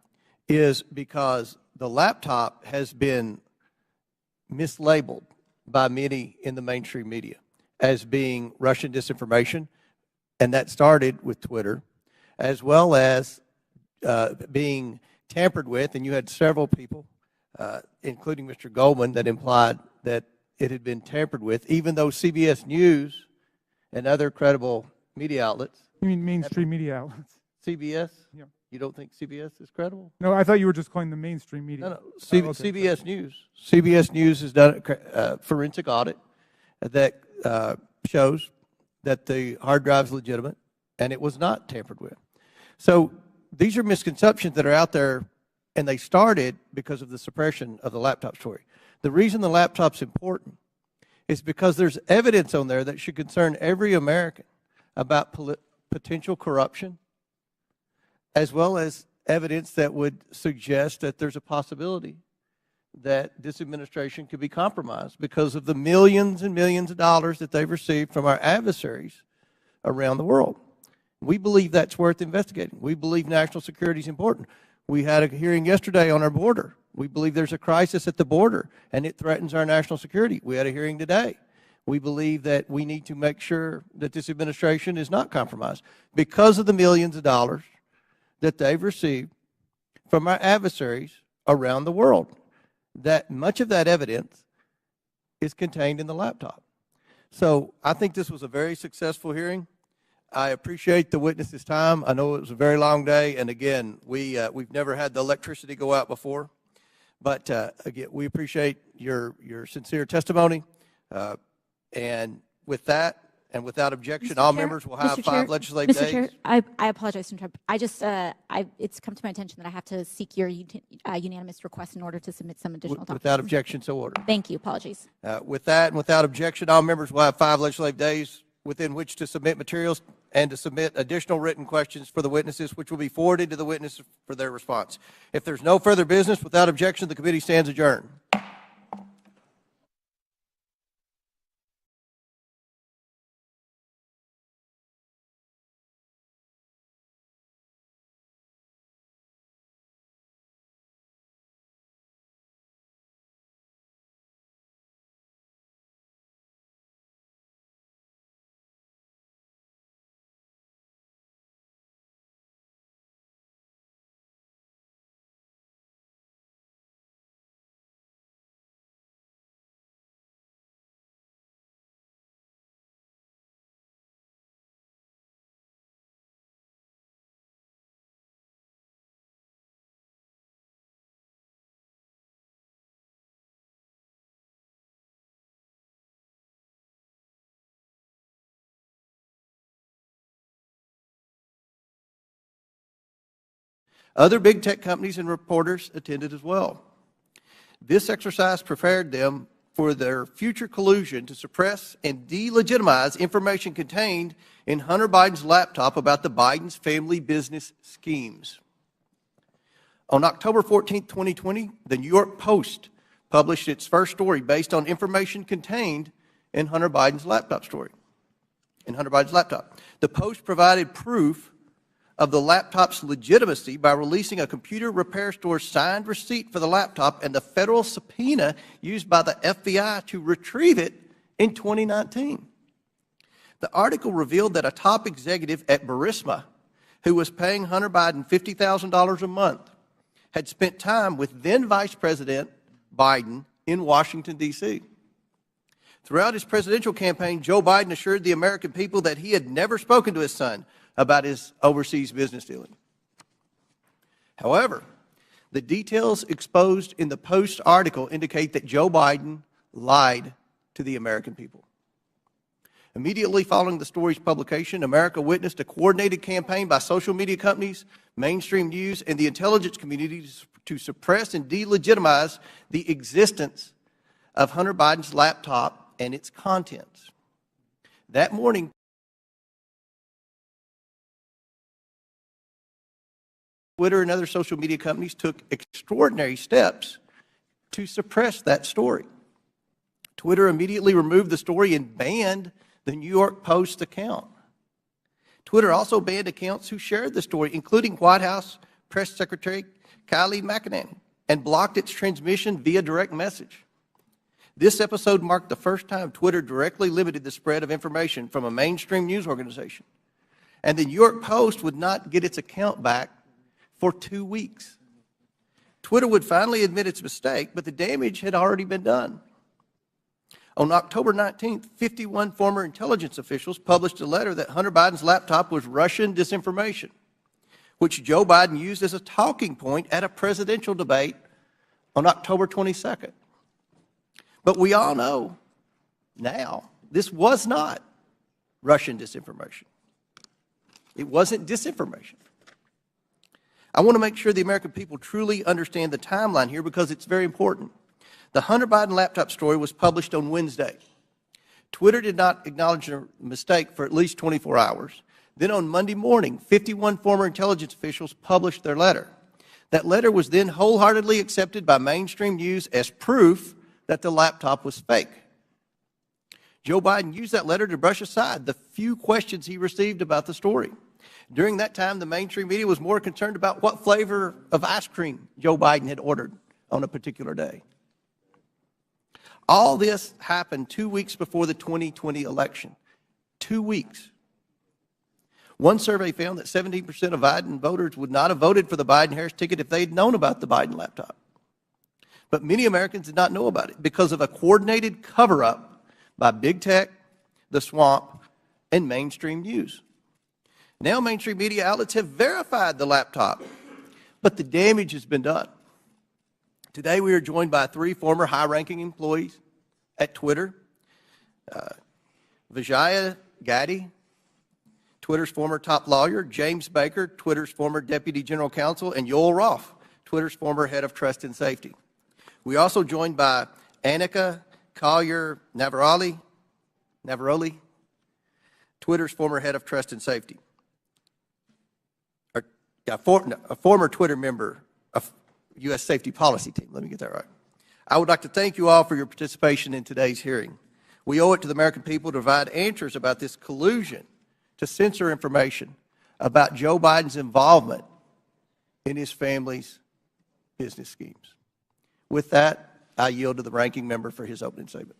is because the laptop has been mislabeled by many in the mainstream media as being Russian disinformation, and that started with Twitter, as well as being tampered with, and you had several people including Mr. Goldman, that implied that it had been tampered with, even though CBS News and other credible media outlets. You mean mainstream media outlets? CBS? Yeah. You don't think CBS is credible? No, I thought you were just calling the mainstream media. No. Okay. CBS News. CBS News has done a forensic audit that shows that the hard drive is legitimate and it was not tampered with. So these are misconceptions that are out there, and they started because of the suppression of the laptop story. The reason the laptop's important is because there's evidence on there that should concern every American about potential corruption, as well as evidence that would suggest that there's a possibility that this administration could be compromised because of the millions and millions of dollars that they've received from our adversaries around the world. We believe that's worth investigating. We believe national security is important. We had a hearing yesterday on our border. We believe there's a crisis at the border, and it threatens our national security. We had a hearing today. We believe that we need to make sure that this administration is not compromised because of the millions of dollars that they've received from our adversaries around the world. That much of that evidence is contained in the laptop. So I think this was a very successful hearing. I appreciate the witnesses' time. I know it was a very long day, and again, we've never had the electricity go out before. But again, we appreciate your sincere testimony. And with that, and without objection, all members will have 5 legislative days. Mr. Chair, I apologize to interrupt. It's come to my attention that I have to seek your unanimous request in order to submit some additional documents. Without objection, so ordered. Thank you. Apologies. With that, and without objection, all members will have 5 legislative days within which to submit materials and to submit additional written questions for the witnesses, which will be forwarded to the witnesses for their response. If there's no further business, without objection, the committee stands adjourned. Other big tech companies and reporters attended as well. This exercise prepared them for their future collusion to suppress and delegitimize information contained in Hunter Biden's laptop about the Biden's family business schemes. On October 14, 2020, the New York Post published its first story based on information contained in Hunter Biden's laptop story. The Post provided proof of the laptop's legitimacy by releasing a computer repair store's signed receipt for the laptop and the federal subpoena used by the FBI to retrieve it in 2019. The article revealed that a top executive at Burisma, who was paying Hunter Biden $50,000 a month, had spent time with then Vice President Biden in Washington, D.C. Throughout his presidential campaign, Joe Biden assured the American people that he had never spoken to his son about his overseas business dealing. However, the details exposed in the Post article indicate that Joe Biden lied to the American people. Immediately following the story's publication, America witnessed a coordinated campaign by social media companies, mainstream news, and the intelligence community to suppress and delegitimize the existence of Hunter Biden's laptop and its contents. That morning, Twitter and other social media companies took extraordinary steps to suppress that story. Twitter immediately removed the story and banned the New York Post account. Twitter also banned accounts who shared the story, including White House Press Secretary Kayleigh McEnany, and blocked its transmission via direct message. This episode marked the first time Twitter directly limited the spread of information from a mainstream news organization. And the New York Post would not get its account back for 2 weeks. Twitter would finally admit its mistake, but the damage had already been done. On October 19th, 51 former intelligence officials published a letter that Hunter Biden's laptop was Russian disinformation, which Joe Biden used as a talking point at a presidential debate on October 22nd. But we all know now this was not Russian disinformation. It wasn't disinformation. I want to make sure the American people truly understand the timeline here because it's very important. The Hunter Biden laptop story was published on Wednesday. Twitter did not acknowledge a mistake for at least 24 hours. Then on Monday morning, 51 former intelligence officials published their letter. That letter was then wholeheartedly accepted by mainstream news as proof that the laptop was fake. Joe Biden used that letter to brush aside the few questions he received about the story. During that time, the mainstream media was more concerned about what flavor of ice cream Joe Biden had ordered on a particular day. All this happened 2 weeks before the 2020 election. 2 weeks. One survey found that 17% of Biden voters would not have voted for the Biden-Harris ticket if they had known about the Biden laptop. But many Americans did not know about it because of a coordinated cover-up by big tech, the swamp, and mainstream news. Now mainstream media outlets have verified the laptop, but the damage has been done. Today we are joined by 3 former high-ranking employees at Twitter. Vijaya Gadde, Twitter's former top lawyer, James Baker, Twitter's former deputy general counsel, and Yoel Roth, Twitter's former head of trust and safety. We are also joined by Annika Collier-Navaroli, Twitter's former head of trust and safety. A former Twitter member of U.S. safety policy team. Let me get that right. I would like to thank you all for your participation in today's hearing. We owe it to the American people to provide answers about this collusion to censor information about Joe Biden's involvement in his family's business schemes. With that, I yield to the ranking member for his opening statement.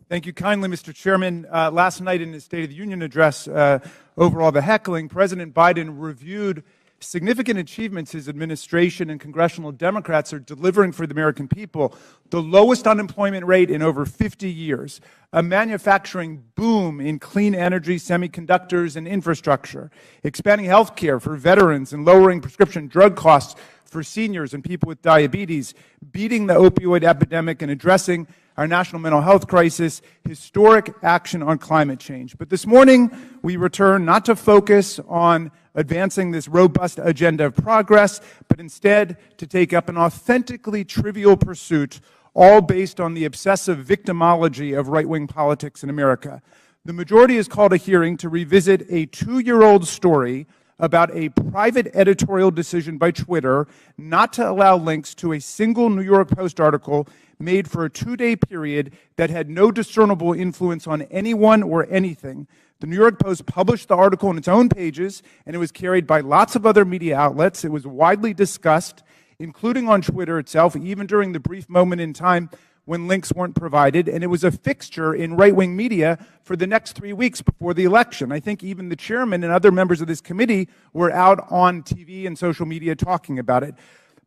Thank you kindly, Mr. Chairman. Last night in his State of the Union address, over all the heckling, President Biden reviewed significant achievements his administration and congressional Democrats are delivering for the American people. The lowest unemployment rate in over 50 years, a manufacturing boom in clean energy, semiconductors, and infrastructure, expanding health care for veterans and lowering prescription drug costs for seniors and people with diabetes, beating the opioid epidemic and addressing our national mental health crisis, historic action on climate change. But this morning, we return not to focus on advancing this robust agenda of progress, but instead to take up an authentically trivial pursuit, all based on the obsessive victimology of right-wing politics in America. The majority has called a hearing to revisit a 2-year-old story about a private editorial decision by Twitter not to allow links to a single New York Post article made for a 2-day period that had no discernible influence on anyone or anything. The New York Post published the article on its own pages, and it was carried by lots of other media outlets. It was widely discussed, including on Twitter itself, even during the brief moment in time when links weren't provided, and it was a fixture in right-wing media for the next 3 weeks before the election. I think even the chairman and other members of this committee were out on TV and social media talking about it.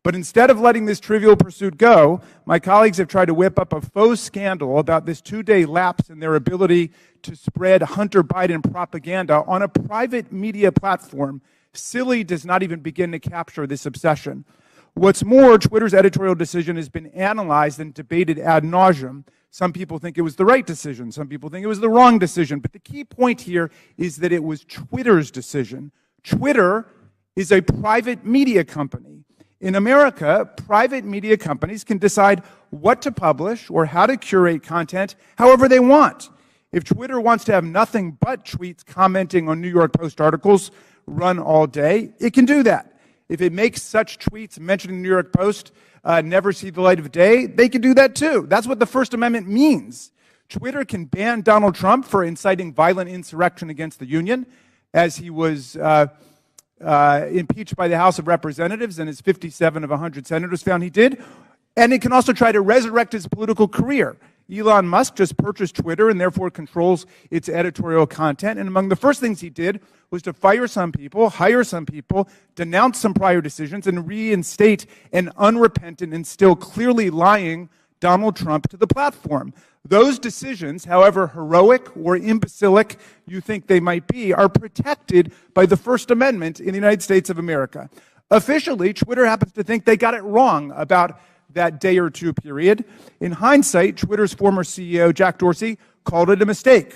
But instead of letting this trivial pursuit go, my colleagues have tried to whip up a faux scandal about this 2-day lapse in their ability to spread Hunter Biden propaganda on a private media platform. Silly does not even begin to capture this obsession. What's more, Twitter's editorial decision has been analyzed and debated ad nauseum. Some people think it was the right decision. Some people think it was the wrong decision. But the key point here is that it was Twitter's decision. Twitter is a private media company. In America, private media companies can decide what to publish or how to curate content however they want. If Twitter wants to have nothing but tweets commenting on New York Post articles run all day, it can do that. If it makes such tweets mentioning the New York Post never see the light of day, they can do that too. That's what the First Amendment means. Twitter can ban Donald Trump for inciting violent insurrection against the Union, as he was impeached by the House of Representatives, and as 57 of 100 senators found he did. And it can also try to resurrect his political career. Elon Musk just purchased Twitter and therefore controls its editorial content. And among the first things he did was to fire some people, hire some people, denounce some prior decisions, and reinstate an unrepentant and still clearly lying Donald Trump to the platform. Those decisions, however heroic or imbecilic you think they might be, are protected by the First Amendment in the United States of America. Officially, Twitter happens to think they got it wrong about that day or two period. In hindsight, Twitter's former CEO, Jack Dorsey, called it a mistake.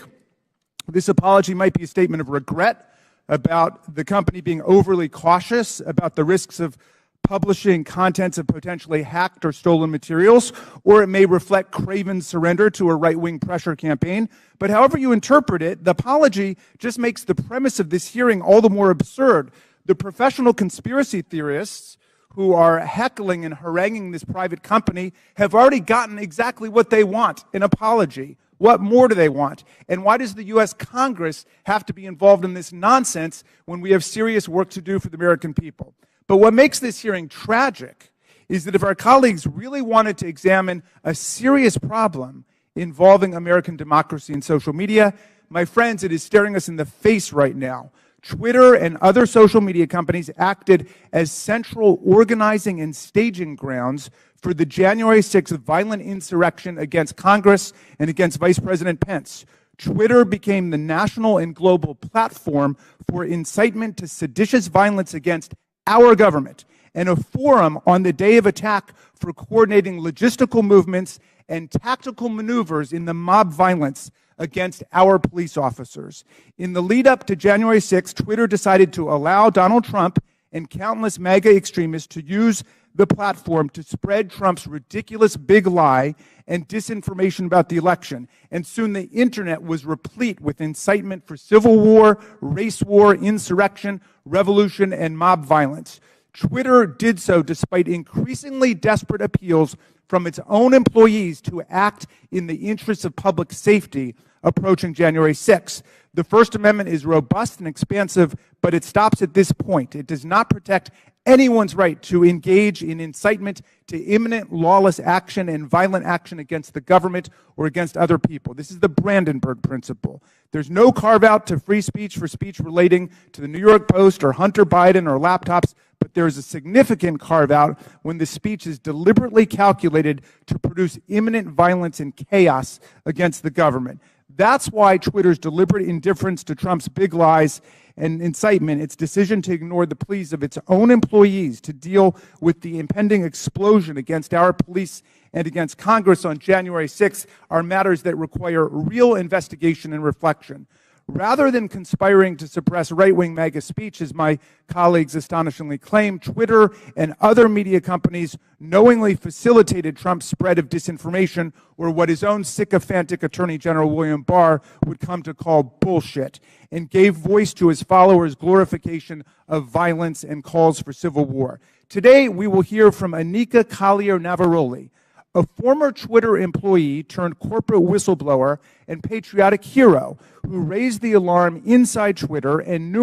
This apology might be a statement of regret about the company being overly cautious about the risks of publishing contents of potentially hacked or stolen materials, or it may reflect craven surrender to a right-wing pressure campaign. But however you interpret it, the apology just makes the premise of this hearing all the more absurd. The professional conspiracy theorists who are heckling and haranguing this private company have already gotten exactly what they want, an apology. What more do they want? And why does the U.S. Congress have to be involved in this nonsense when we have serious work to do for the American people? But what makes this hearing tragic is that if our colleagues really wanted to examine a serious problem involving American democracy and social media, my friends, it is staring us in the face right now. Twitter and other social media companies acted as central organizing and staging grounds for the January 6th violent insurrection against Congress and against Vice President Pence. Twitter became the national and global platform for incitement to seditious violence against our government, and a forum on the day of attack for coordinating logistical movements and tactical maneuvers in the mob violence against our police officers. In the lead up to January 6th, Twitter decided to allow Donald Trump and countless MAGA extremists to use the platform to spread Trump's ridiculous big lie and disinformation about the election. And soon the internet was replete with incitement for civil war, race war, insurrection, revolution, and mob violence. Twitter did so despite increasingly desperate appeals from its own employees to act in the interests of public safety approaching January 6th. The First Amendment is robust and expansive, but it stops at this point. It does not protect anyone's right to engage in incitement to imminent lawless action and violent action against the government or against other people. This is the Brandenburg Principle. There's no carve-out to free speech for speech relating to the New York Post or Hunter Biden or laptops, but there is a significant carve-out when the speech is deliberately calculated to produce imminent violence and chaos against the government. That's why Twitter's deliberate indifference to Trump's big lies and incitement, its decision to ignore the pleas of its own employees to deal with the impending explosion against our police and against Congress on January 6th are matters that require real investigation and reflection. Rather than conspiring to suppress right-wing MAGA speech, as my colleagues astonishingly claim, Twitter and other media companies knowingly facilitated Trump's spread of disinformation, or what his own sycophantic Attorney General William Barr would come to call bullshit, and gave voice to his followers' glorification of violence and calls for civil war. Today, we will hear from Anika Collier-Navaroli, a former Twitter employee turned corporate whistleblower and patriotic hero who raised the alarm inside Twitter and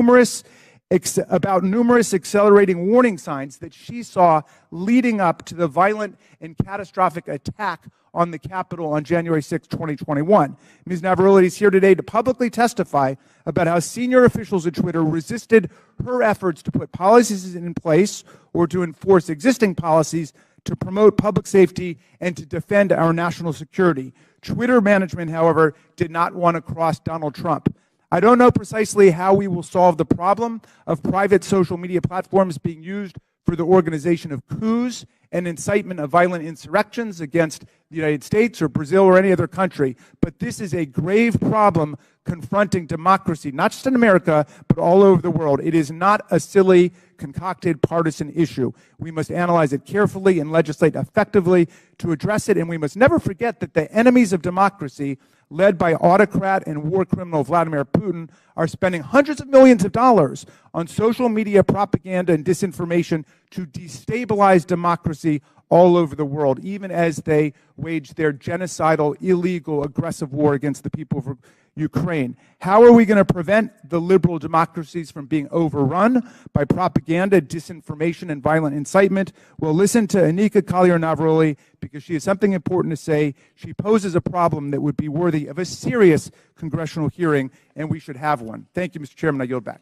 about numerous accelerating warning signs that she saw leading up to the violent and catastrophic attack on the Capitol on January 6, 2021. Ms. Navaroli is here today to publicly testify about how senior officials at Twitter resisted her efforts to put policies in place or to enforce existing policies to promote public safety and to defend our national security. Twitter management, however, did not want to cross Donald Trump. I don't know precisely how we will solve the problem of private social media platforms being used for the organization of coups and incitement of violent insurrections against the United States or Brazil or any other country. But this is a grave problem confronting democracy, not just in America, but all over the world. It is not a silly, concocted partisan issue. We must analyze it carefully and legislate effectively to address it, and we must never forget that the enemies of democracy, led by autocrat and war criminal Vladimir Putin, are spending hundreds of millions of dollars on social media propaganda and disinformation to destabilize democracy all over the world, even as they wage their genocidal, illegal, aggressive war against the people of Ukraine? How are we going to prevent the liberal democracies from being overrun by propaganda, disinformation, and violent incitement? We'll listen to Anika Collier-Navaroli because she has something important to say. She poses a problem that would be worthy of a serious congressional hearing, and we should have one. Thank you, Mr. Chairman. I yield back.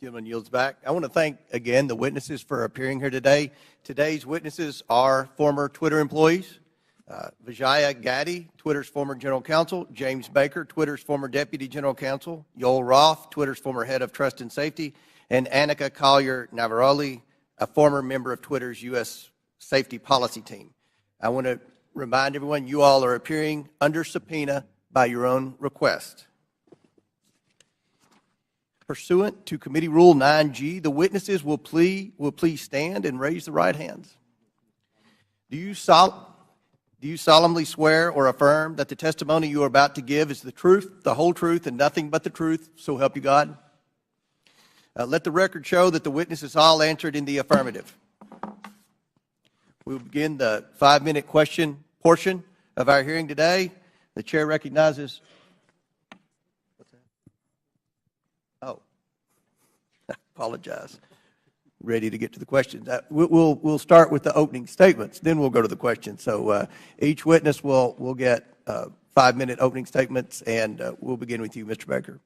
Gentleman yields back. I want to thank again the witnesses for appearing here today. Today's witnesses are former Twitter employees. Vijaya Gaddy, Twitter's former general counsel; James Baker, Twitter's former deputy general counsel; Yoel Roth, Twitter's former head of trust and safety; and Anika Collier-Navaroli, a former member of Twitter's U.S. safety policy team. I want to remind everyone you all are appearing under subpoena by your own request. Pursuant to Committee Rule 9G, the witnesses will please stand and raise the right hands. Do you solemnly swear or affirm that the testimony you are about to give is the truth, the whole truth, and nothing but the truth, so help you God? Let the record show that the witnesses all answered in the affirmative. We will begin the 5-minute question portion of our hearing today. The chair recognizes. Oh, I apologize. Ready to get to the questions. We'll start with the opening statements, then we'll go to the questions. So each witness will get 5-minute opening statements, and we'll begin with you, Mr. Baker.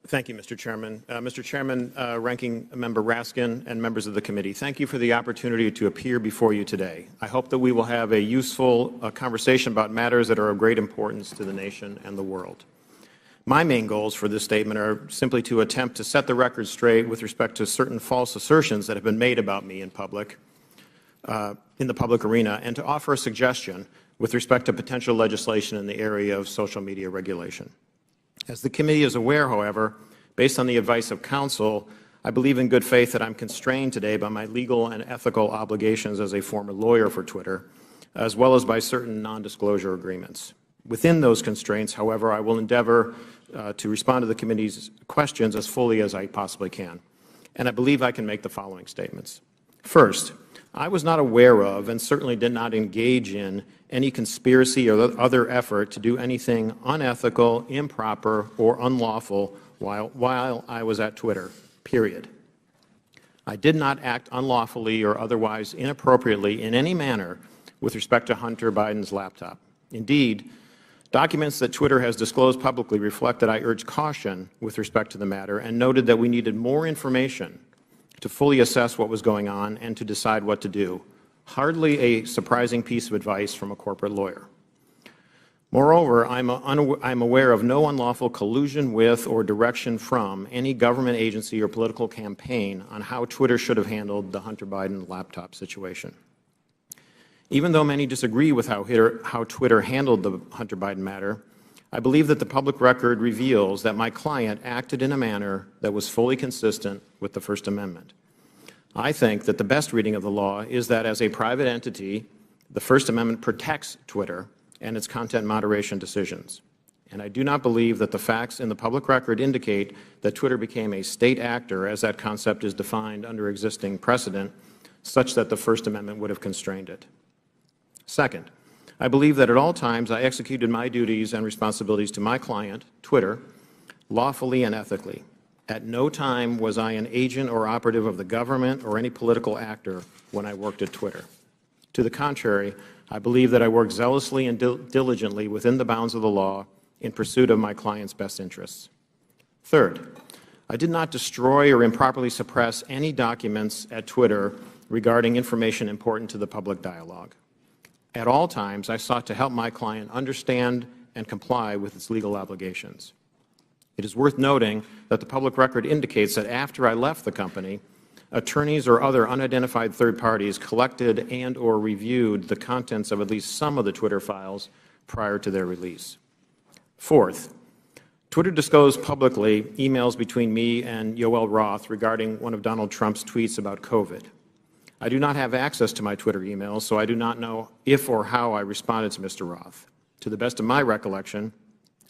Thank you, Mr. Chairman. Mr. Chairman, Ranking Member Raskin, and members of the committee, thank you for the opportunity to appear before you today. I hope that we will have a useful conversation about matters that are of great importance to the nation and the world. My main goals for this statement are simply to attempt to set the record straight with respect to certain false assertions that have been made about me in public, in the public arena, and to offer a suggestion with respect to potential legislation in the area of social media regulation. As the committee is aware, however, based on the advice of counsel, I believe in good faith that I'm constrained today by my legal and ethical obligations as a former lawyer for Twitter, as well as by certain non-disclosure agreements. Within those constraints, however, I will endeavor to respond to the committee's questions as fully as I possibly can. And I believe I can make the following statements. First, I was not aware of and certainly did not engage in any conspiracy or other effort to do anything unethical, improper, or unlawful while I was at Twitter, period. I did not act unlawfully or otherwise inappropriately in any manner with respect to Hunter Biden's laptop. Indeed, documents that Twitter has disclosed publicly reflect that I urged caution with respect to the matter and noted that we needed more information to fully assess what was going on and to decide what to do. Hardly a surprising piece of advice from a corporate lawyer. Moreover, I'm aware of no unlawful collusion with or direction from any government agency or political campaign on how Twitter should have handled the Hunter Biden laptop situation. Even though many disagree with how Twitter handled the Hunter Biden matter, I believe that the public record reveals that my client acted in a manner that was fully consistent with the First Amendment. I think that the best reading of the law is that as a private entity, the First Amendment protects Twitter and its content moderation decisions. And I do not believe that the facts in the public record indicate that Twitter became a state actor as that concept is defined under existing precedent, such that the First Amendment would have constrained it. Second, I believe that at all times I executed my duties and responsibilities to my client, Twitter, lawfully and ethically. At no time was I an agent or operative of the government or any political actor when I worked at Twitter. To the contrary, I believe that I worked zealously and diligently within the bounds of the law in pursuit of my client's best interests. Third, I did not destroy or improperly suppress any documents at Twitter regarding information important to the public dialogue. At all times, I sought to help my client understand and comply with its legal obligations. It is worth noting that the public record indicates that after I left the company, attorneys or other unidentified third parties collected and or reviewed the contents of at least some of the Twitter files prior to their release. Fourth, Twitter disclosed publicly emails between me and Yoel Roth regarding one of Donald Trump's tweets about COVID. I do not have access to my Twitter emails, so I do not know if or how I responded to Mr. Roth. To the best of my recollection,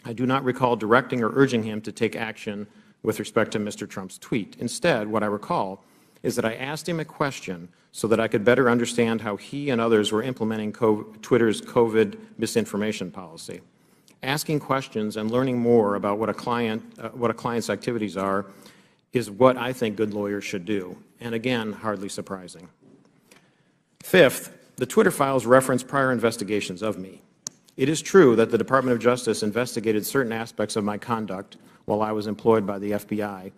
I do not recall directing or urging him to take action with respect to Mr. Trump's tweet. Instead, what I recall is that I asked him a question so that I could better understand how he and others were implementing Twitter's COVID misinformation policy. Asking questions and learning more about what a client's activities are is what I think good lawyers should do, and again, hardly surprising. Fifth, the Twitter files reference prior investigations of me. It is true that the Department of Justice investigated certain aspects of my conduct while I was employed by the FBI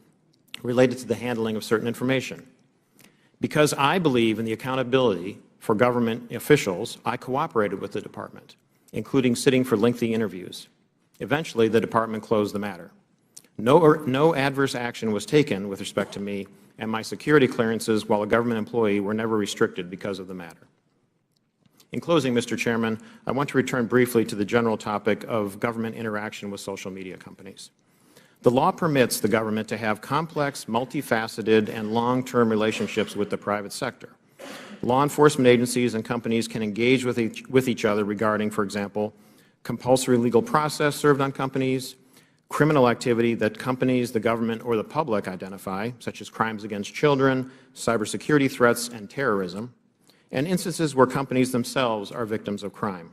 related to the handling of certain information. Because I believe in the accountability for government officials, I cooperated with the department, including sitting for lengthy interviews. Eventually, the department closed the matter. No adverse action was taken with respect to me, and my security clearances while a government employee were never restricted because of the matter. In closing, Mr. Chairman, I want to return briefly to the general topic of government interaction with social media companies. The law permits the government to have complex, multifaceted, and long-term relationships with the private sector. Law enforcement agencies and companies can engage with each other regarding, for example, compulsory legal process served on companies, criminal activity that companies, the government, or the public identify, such as crimes against children, cybersecurity threats, and terrorism, and instances where companies themselves are victims of crime.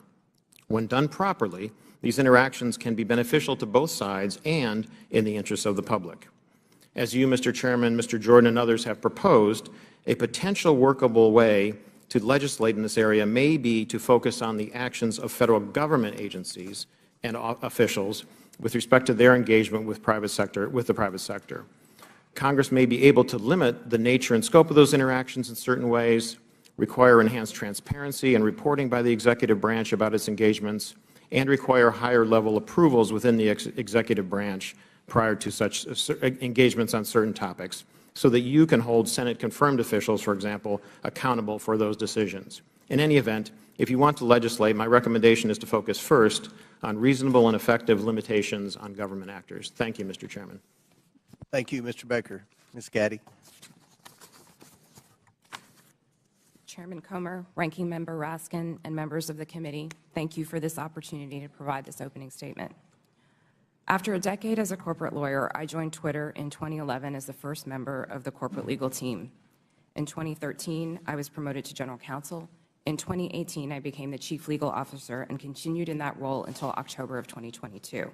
When done properly, these interactions can be beneficial to both sides and in the interests of the public. As you, Mr. Chairman, Mr. Jordan, and others have proposed, a potential workable way to legislate in this area may be to focus on the actions of federal government agencies and officials with respect to their engagement with the private sector. Congress may be able to limit the nature and scope of those interactions in certain ways, require enhanced transparency and reporting by the executive branch about its engagements, and require higher-level approvals within the executive branch prior to such engagements on certain topics, so that you can hold Senate-confirmed officials, for example, accountable for those decisions. In any event, if you want to legislate, my recommendation is to focus first on reasonable and effective limitations on government actors. Thank you, Mr. Chairman. Thank you, Mr. Baker. Ms. Gaddy. Chairman Comer, Ranking Member Raskin, and members of the committee, thank you for this opportunity to provide this opening statement. After a decade as a corporate lawyer, I joined Twitter in 2011 as the first member of the corporate legal team. In 2013, I was promoted to general counsel. In 2018, I became the chief legal officer and continued in that role until October of 2022.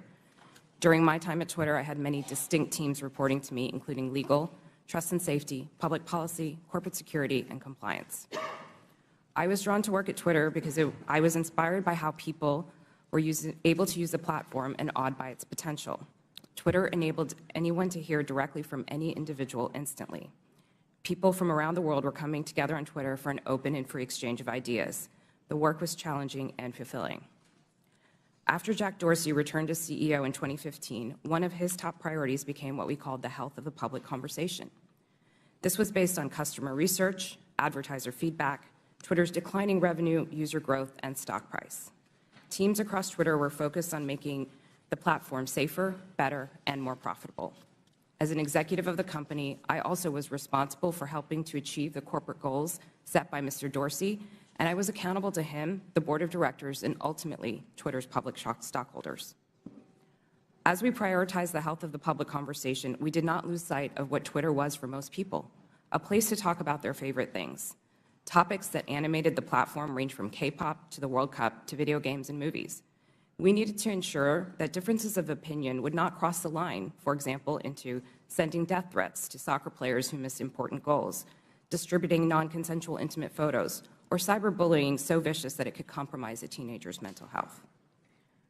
During my time at Twitter, I had many distinct teams reporting to me, including legal, trust and safety, public policy, corporate security, and compliance. I was drawn to work at Twitter because I was inspired by how people were able to use the platform and awed by its potential. Twitter enabled anyone to hear directly from any individual instantly. People from around the world were coming together on Twitter for an open and free exchange of ideas. The work was challenging and fulfilling. After Jack Dorsey returned as CEO in 2015, one of his top priorities became what we called the health of the public conversation. This was based on customer research, advertiser feedback, Twitter's declining revenue, user growth, and stock price. Teams across Twitter were focused on making the platform safer, better, and more profitable. As an executive of the company, I also was responsible for helping to achieve the corporate goals set by Mr. Dorsey, and I was accountable to him, the board of directors, and ultimately Twitter's public stockholders. As we prioritized the health of the public conversation, we did not lose sight of what Twitter was for most people, a place to talk about their favorite things. Topics that animated the platform range from K-pop to the World Cup to video games and movies. We needed to ensure that differences of opinion would not cross the line, for example, into sending death threats to soccer players who missed important goals, distributing non-consensual intimate photos, or cyberbullying so vicious that it could compromise a teenager's mental health.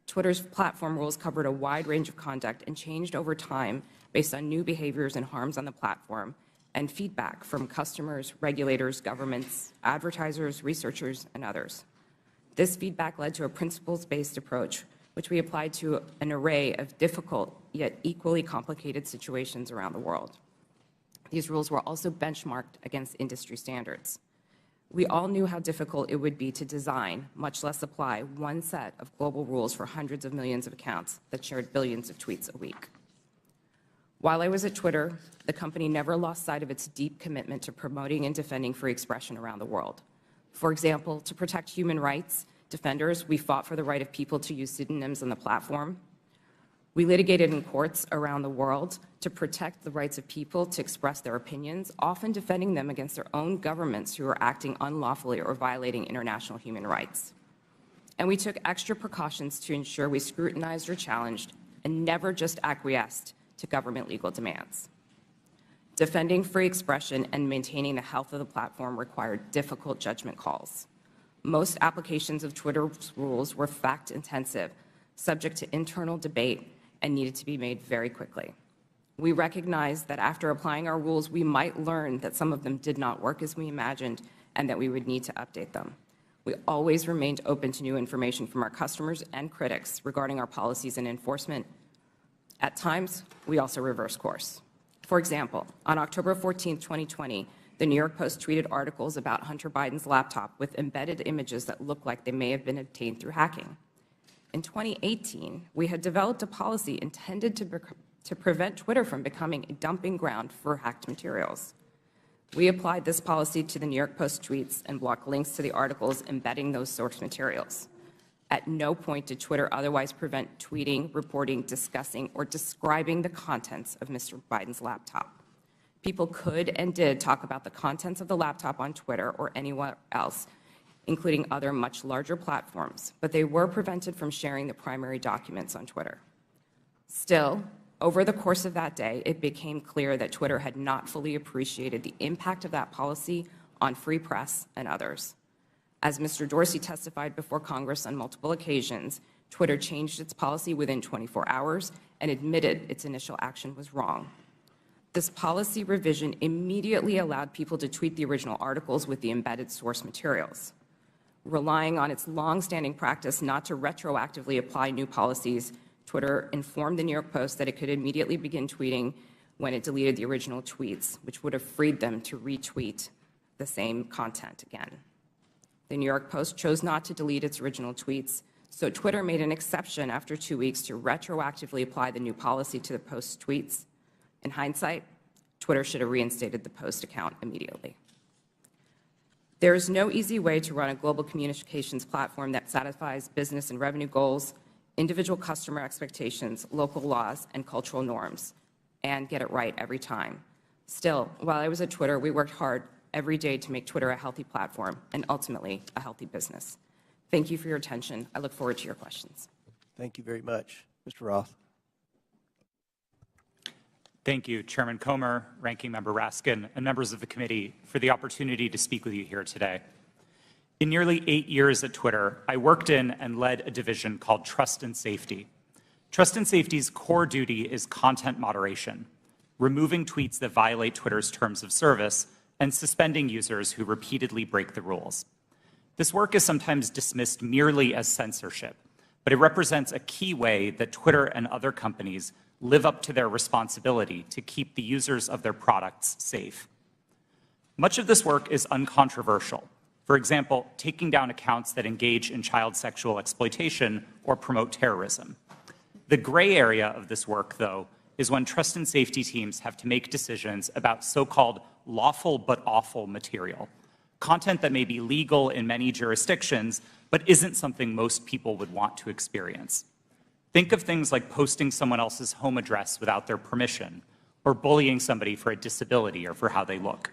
Twitter's platform rules covered a wide range of conduct and changed over time based on new behaviors and harms on the platform and feedback from customers, regulators, governments, advertisers, researchers, and others. This feedback led to a principles-based approach, which we applied to an array of difficult yet equally complicated situations around the world. These rules were also benchmarked against industry standards. We all knew how difficult it would be to design, much less apply, one set of global rules for hundreds of millions of accounts that shared billions of tweets a week. While I was at Twitter, the company never lost sight of its deep commitment to promoting and defending free expression around the world. For example, to protect human rights defenders, we fought for the right of people to use pseudonyms on the platform. We litigated in courts around the world to protect the rights of people to express their opinions, often defending them against their own governments who are acting unlawfully or violating international human rights. And we took extra precautions to ensure we scrutinized or challenged and never just acquiesced to government legal demands. Defending free expression and maintaining the health of the platform required difficult judgment calls. Most applications of Twitter's rules were fact-intensive, subject to internal debate, and needed to be made very quickly. We recognized that after applying our rules, we might learn that some of them did not work as we imagined and that we would need to update them. We always remained open to new information from our customers and critics regarding our policies and enforcement. At times, we also reversed course. For example, on October 14, 2020, the New York Post tweeted articles about Hunter Biden's laptop with embedded images that looked like they may have been obtained through hacking. In 2018, we had developed a policy intended to prevent Twitter from becoming a dumping ground for hacked materials. We applied this policy to the New York Post tweets and blocked links to the articles embedding those source materials. At no point did Twitter otherwise prevent tweeting, reporting, discussing, or describing the contents of Mr. Biden's laptop. People could and did talk about the contents of the laptop on Twitter or anywhere else, including other much larger platforms, but they were prevented from sharing the primary documents on Twitter. Still, over the course of that day, it became clear that Twitter had not fully appreciated the impact of that policy on free press and others. As Mr. Dorsey testified before Congress on multiple occasions, Twitter changed its policy within 24 hours and admitted its initial action was wrong. This policy revision immediately allowed people to tweet the original articles with the embedded source materials. Relying on its long-standing practice not to retroactively apply new policies, Twitter informed the New York Post that it could immediately begin tweeting when it deleted the original tweets, which would have freed them to retweet the same content again. The New York Post chose not to delete its original tweets, so Twitter made an exception after 2 weeks to retroactively apply the new policy to the Post's tweets. In hindsight, Twitter should have reinstated the Post account immediately. There is no easy way to run a global communications platform that satisfies business and revenue goals, individual customer expectations, local laws, and cultural norms, and get it right every time. Still, while I was at Twitter, we worked hard every day to make Twitter a healthy platform and ultimately a healthy business. Thank you for your attention. I look forward to your questions. Thank you very much. Mr. Roth. Thank you, Chairman Comer, Ranking Member Raskin, and members of the committee for the opportunity to speak with you here today. In nearly 8 years at Twitter, I worked in and led a division called Trust and Safety. Trust and Safety's core duty is content moderation, removing tweets that violate Twitter's terms of service and suspending users who repeatedly break the rules. This work is sometimes dismissed merely as censorship, but it represents a key way that Twitter and other companies live up to their responsibility to keep the users of their products safe. Much of this work is uncontroversial. For example, taking down accounts that engage in child sexual exploitation or promote terrorism. The gray area of this work, though, is when trust and safety teams have to make decisions about so-called lawful but awful material, content that may be legal in many jurisdictions, but isn't something most people would want to experience. Think of things like posting someone else's home address without their permission, or bullying somebody for a disability or for how they look.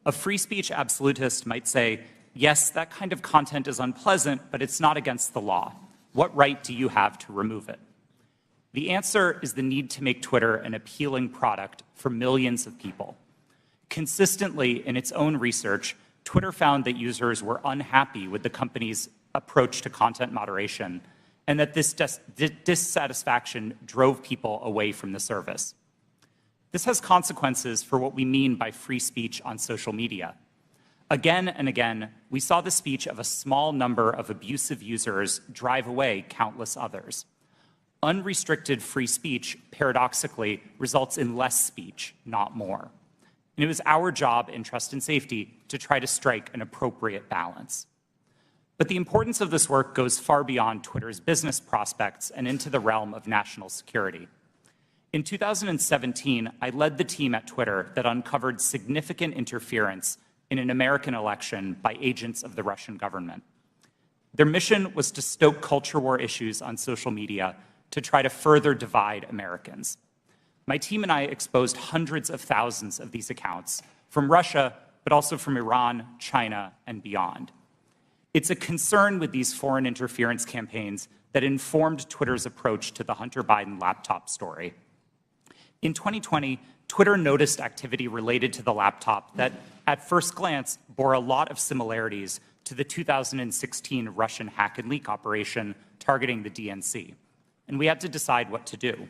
A free speech absolutist might say, yes, that kind of content is unpleasant, but it's not against the law. What right do you have to remove it? The answer is the need to make Twitter an appealing product for millions of people. Consistently, in its own research, Twitter found that users were unhappy with the company's approach to content moderation, and that this dissatisfaction drove people away from the service. This has consequences for what we mean by free speech on social media. Again and again, we saw the speech of a small number of abusive users drive away countless others. Unrestricted free speech, paradoxically, results in less speech, not more. And it was our job in Trust and Safety to try to strike an appropriate balance. But the importance of this work goes far beyond Twitter's business prospects and into the realm of national security. In 2017, I led the team at Twitter that uncovered significant interference in an American election by agents of the Russian government. Their mission was to stoke culture war issues on social media to try to further divide Americans. My team and I exposed hundreds of thousands of these accounts from Russia, but also from Iran, China, and beyond. It's a concern with these foreign interference campaigns that informed Twitter's approach to the Hunter Biden laptop story. In 2020, Twitter noticed activity related to the laptop that, at first glance, bore a lot of similarities to the 2016 Russian hack and leak operation targeting the DNC, and we had to decide what to do.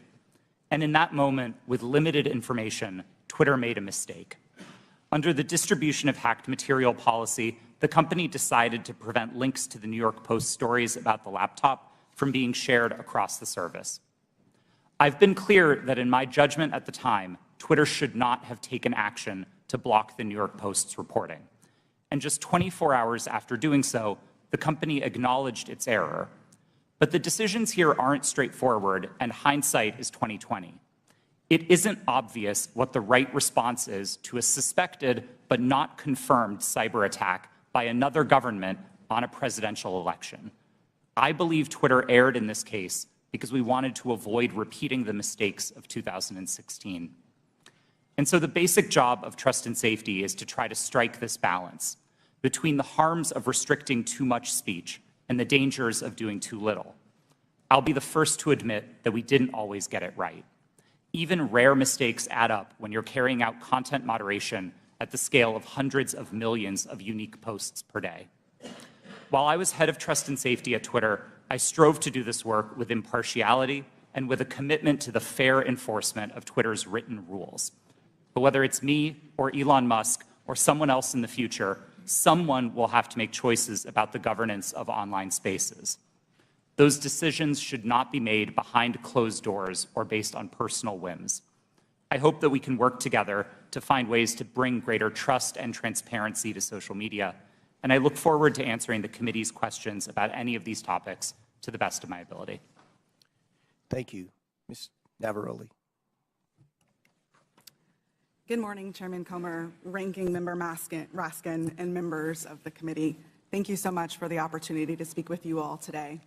And in that moment, with limited information, Twitter made a mistake. Under the distribution of hacked material policy, the company decided to prevent links to the New York Post stories about the laptop from being shared across the service. I've been clear that in my judgment at the time, Twitter should not have taken action to block the New York Post's reporting. And just 24 hours after doing so, the company acknowledged its error. But the decisions here aren't straightforward, and hindsight is 2020. It isn't obvious what the right response is to a suspected but not confirmed cyber attack by another government on a presidential election. I believe Twitter erred in this case because we wanted to avoid repeating the mistakes of 2016. And so the basic job of trust and safety is to try to strike this balance between the harms of restricting too much speech and the dangers of doing too little. I'll be the first to admit that we didn't always get it right. Even rare mistakes add up when you're carrying out content moderation at the scale of hundreds of millions of unique posts per day. While I was head of trust and safety at Twitter, I strove to do this work with impartiality and with a commitment to the fair enforcement of Twitter's written rules. But whether it's me or Elon Musk or someone else in the future, someone will have to make choices about the governance of online spaces. Those decisions should not be made behind closed doors or based on personal whims. I hope that we can work together to find ways to bring greater trust and transparency to social media, and I look forward to answering the committee's questions about any of these topics to the best of my ability. Thank you. Ms. Navaroli. Good morning, Chairman Comer, Ranking Member Raskin, and members of the committee. Thank you so much for the opportunity to speak with you all today.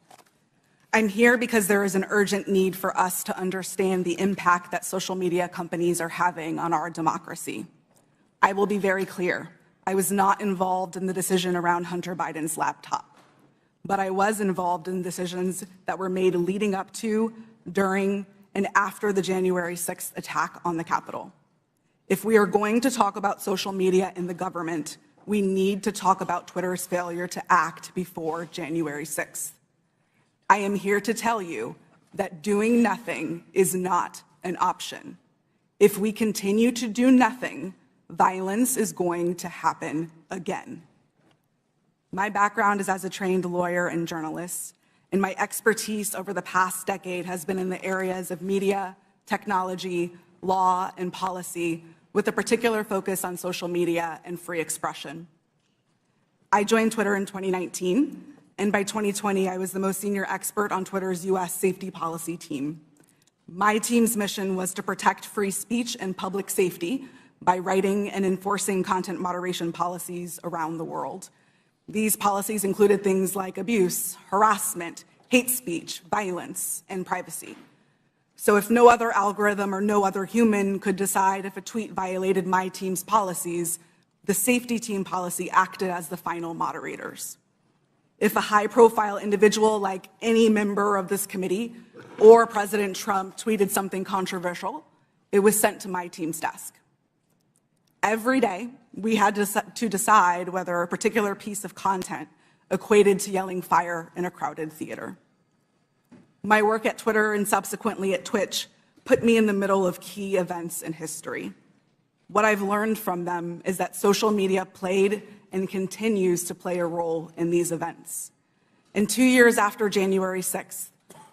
I'm here because there is an urgent need for us to understand the impact that social media companies are having on our democracy. I will be very clear. I was not involved in the decision around Hunter Biden's laptop, but I was involved in decisions that were made leading up to, during, and after the January 6th attack on the Capitol. If we are going to talk about social media in the government, we need to talk about Twitter's failure to act before January 6th. I am here to tell you that doing nothing is not an option. If we continue to do nothing, violence is going to happen again. My background is as a trained lawyer and journalist, and my expertise over the past decade has been in the areas of media, technology, law, and policy, with a particular focus on social media and free expression. I joined Twitter in 2019, and by 2020, I was the most senior expert on Twitter's US safety policy team. My team's mission was to protect free speech and public safety by writing and enforcing content moderation policies around the world. These policies included things like abuse, harassment, hate speech, violence, and privacy. So if no other algorithm or no other human could decide if a tweet violated my team's policies, the safety team policy acted as the final moderators. If a high-profile individual like any member of this committee or President Trump tweeted something controversial, it was sent to my team's desk. Every day, we had to decide whether a particular piece of content equated to yelling fire in a crowded theater. My work at Twitter and subsequently at Twitch put me in the middle of key events in history. What I've learned from them is that social media played and continues to play a role in these events. And 2 years after January 6th,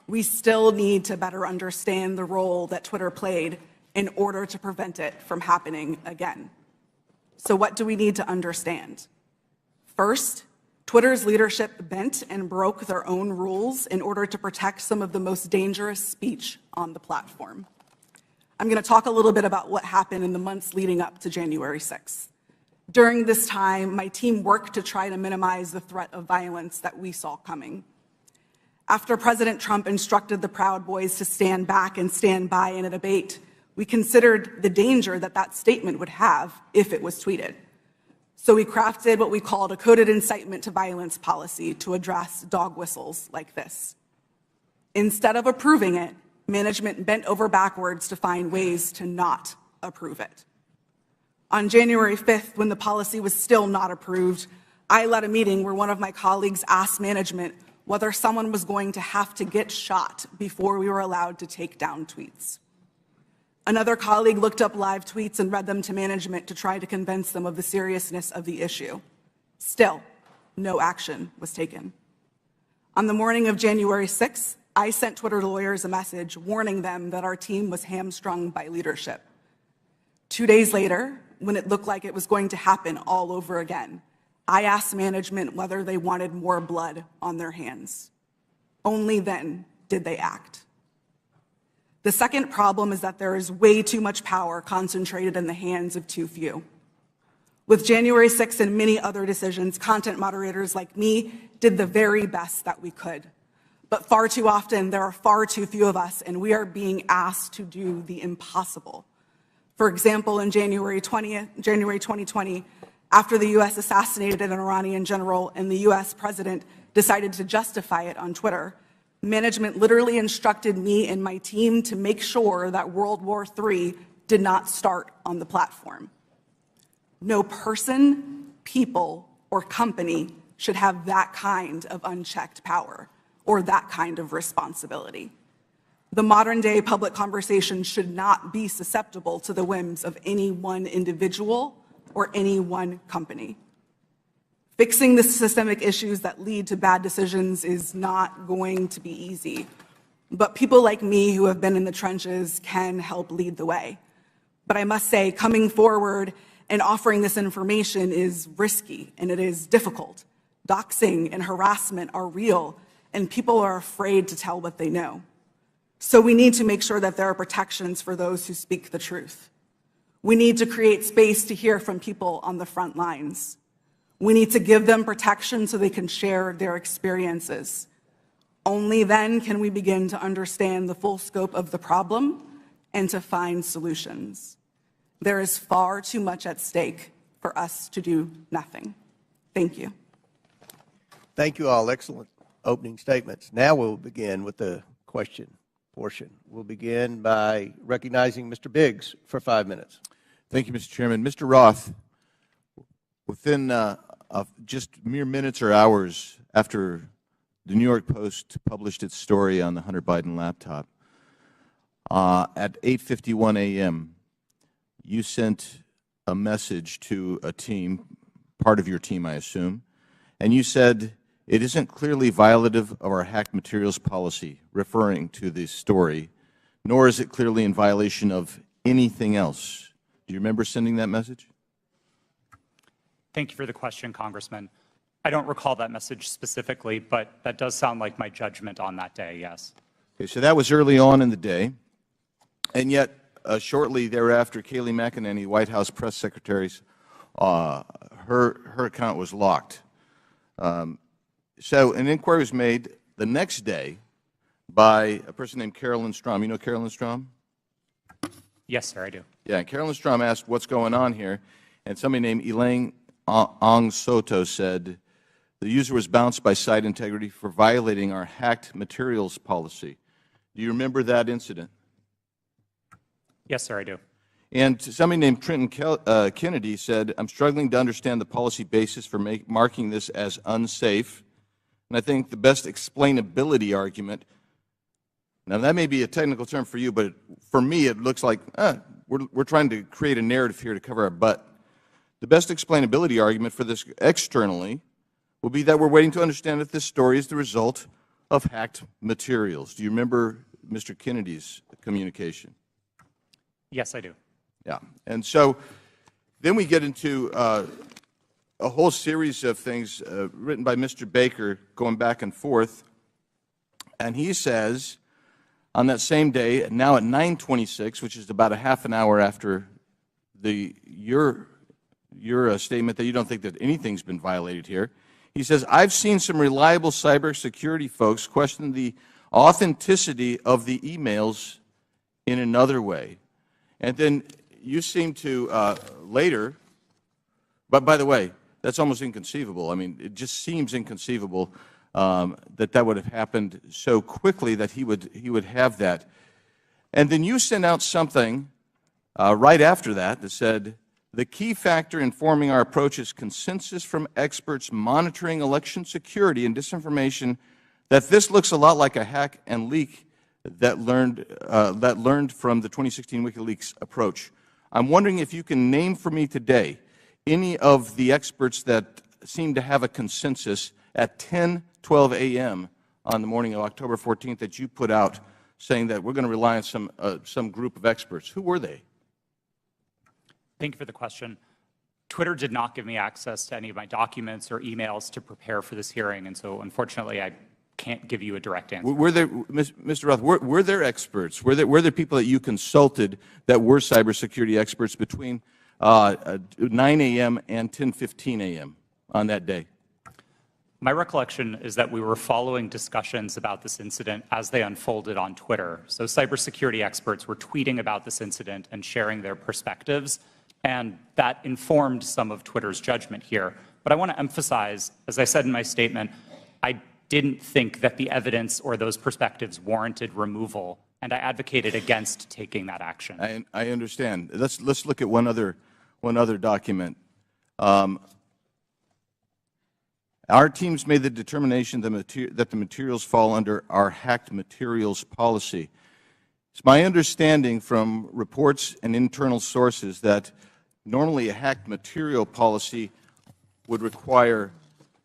we still need to better understand the role that Twitter played in order to prevent it from happening again. So what do we need to understand? First, Twitter's leadership bent and broke their own rules in order to protect some of the most dangerous speech on the platform. I'm going to talk a little bit about what happened in the months leading up to January 6th. During this time, my team worked to try to minimize the threat of violence that we saw coming. After President Trump instructed the Proud Boys to stand back and stand by in a debate, we considered the danger that that statement would have if it was tweeted. So we crafted what we called a coded incitement to violence policy to address dog whistles like this. Instead of approving it, management bent over backwards to find ways to not approve it. On January 5th, when the policy was still not approved, I led a meeting where one of my colleagues asked management whether someone was going to have to get shot before we were allowed to take down tweets. Another colleague looked up live tweets and read them to management to try to convince them of the seriousness of the issue. Still, no action was taken. On the morning of January 6th, I sent Twitter lawyers a message warning them that our team was hamstrung by leadership. 2 days later, when it looked like it was going to happen all over again, I asked management whether they wanted more blood on their hands. Only then did they act. The second problem is that there is way too much power concentrated in the hands of too few. With January 6th and many other decisions, content moderators like me did the very best that we could. But far too often, there are far too few of us, and we are being asked to do the impossible. For example, in January 2020, after the U.S. assassinated an Iranian general and the U.S. president decided to justify it on Twitter, management literally instructed me and my team to make sure that World War III did not start on the platform. No person, people, or company should have that kind of unchecked power or that kind of responsibility. The modern-day public conversation should not be susceptible to the whims of any one individual or any one company. Fixing the systemic issues that lead to bad decisions is not going to be easy, but people like me who have been in the trenches can help lead the way. But I must say, coming forward and offering this information is risky and it is difficult. Doxing and harassment are real, and people are afraid to tell what they know. So we need to make sure that there are protections for those who speak the truth. We need to create space to hear from people on the front lines. We need to give them protection so they can share their experiences. Only then can we begin to understand the full scope of the problem and to find solutions. There is far too much at stake for us to do nothing. Thank you. Thank you all. Excellent opening statements. Now we'll begin with the question portion. We'll begin by recognizing Mr. Biggs for 5 minutes. Thank you, Mr. Chairman. Mr. Roth, within just mere minutes or hours after the New York Post published its story on the Hunter Biden laptop, at 8:51 a.m., you sent a message to a team, part of your team, I assume, and you said, "It isn't clearly violative of our hacked materials policy," referring to the story, "nor is it clearly in violation of anything else." Do you remember sending that message? Thank you for the question, Congressman. I don't recall that message specifically, but that does sound like my judgment on that day, yes. Okay, so that was early on in the day, and yet shortly thereafter, Kayleigh McEnany, White House press secretary's, her account was locked. So an inquiry was made the next day by a person named Carolyn Strom. You know Carolyn Strom? Yes, sir, I do. Yeah, Carolyn Strom asked what's going on here, and somebody named Elaine Ong Soto said the user was bounced by site integrity for violating our hacked materials policy. Do you remember that incident? Yes, sir, I do. And somebody named Trenton Kennedy said, "I'm struggling to understand the policy basis for marking this as unsafe. And I think the best explainability argument," now that may be a technical term for you, but for me it looks like we're trying to create a narrative here to cover our butt. The best explainability argument for this externally will be that we're waiting to understand if this story is the result of hacked materials. Do you remember Mr. Kennedy's communication? Yes, I do. Yeah. And so then we get into a whole series of things written by Mr. Baker going back and forth. And he says on that same day, now at 9:26, which is about a half an hour after your statement that you don't think that anything's been violated here, He says, I've seen some reliable cybersecurity folks question the authenticity of the emails in another way. And then you seem to later, but by the way, that's almost inconceivable. I mean, it just seems inconceivable that would have happened so quickly that he would have that. And then you sent out something right after that said, the key factor in forming our approach is consensus from experts monitoring election security and disinformation that this looks a lot like a hack and leak that learned from the 2016 WikiLeaks approach. I'm wondering if you can name for me today any of the experts that seem to have a consensus at 10:12 a.m. on the morning of October 14th that you put out saying that we're going to rely on some group of experts. Who were they? Thank you for the question. Twitter did not give me access to any of my documents or emails to prepare for this hearing, and so unfortunately I can't give you a direct answer. Were there, Mr. Roth, were there experts? Were there people that you consulted that were cybersecurity experts between 9 a.m. and 10:15 a.m. on that day? My recollection is that we were following discussions about this incident as they unfolded on Twitter. So cybersecurity experts were tweeting about this incident and sharing their perspectives, and that informed some of Twitter's judgment here. But I want to emphasize, as I said in my statement, I didn't think that the evidence or those perspectives warranted removal, and I advocated against taking that action. I understand. Let's look at one other document. Our teams made the determination that the materials fall under our hacked materials policy. It's my understanding from reports and internal sources that normally a hacked material policy would require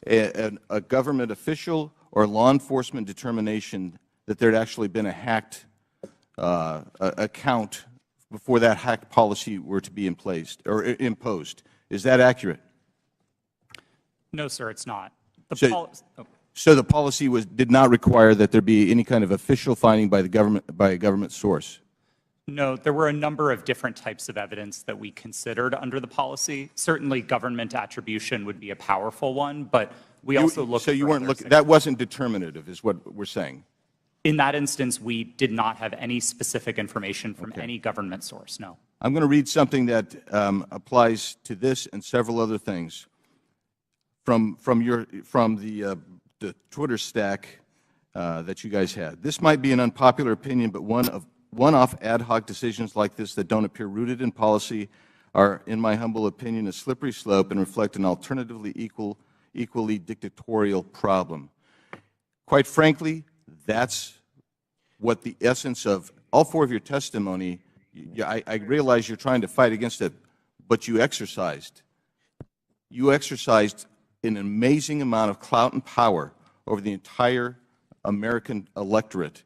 a government official or law enforcement determination that there had actually been a hacked account before that hacked policy were to be in place or imposed. Is that accurate? No, sir, it's not. So the policy did not require that there be any kind of official finding by a government source? No, there were a number of different types of evidence that we considered under the policy. Certainly government attribution would be a powerful one, but we also looked. So you weren't looking, that wasn't determinative is what we're saying? In that instance, we did not have any specific information from any government source, no. I'm going to read something that applies to this and several other things from the Twitter stack that you guys had. This might be an unpopular opinion, but one-off ad hoc decisions like this that don't appear rooted in policy are, in my humble opinion, a slippery slope and reflect an alternatively equally dictatorial problem. Quite frankly, that's what the essence of all four of your testimony, I realize you're trying to fight against it, but you exercised an amazing amount of clout and power over the entire American electorate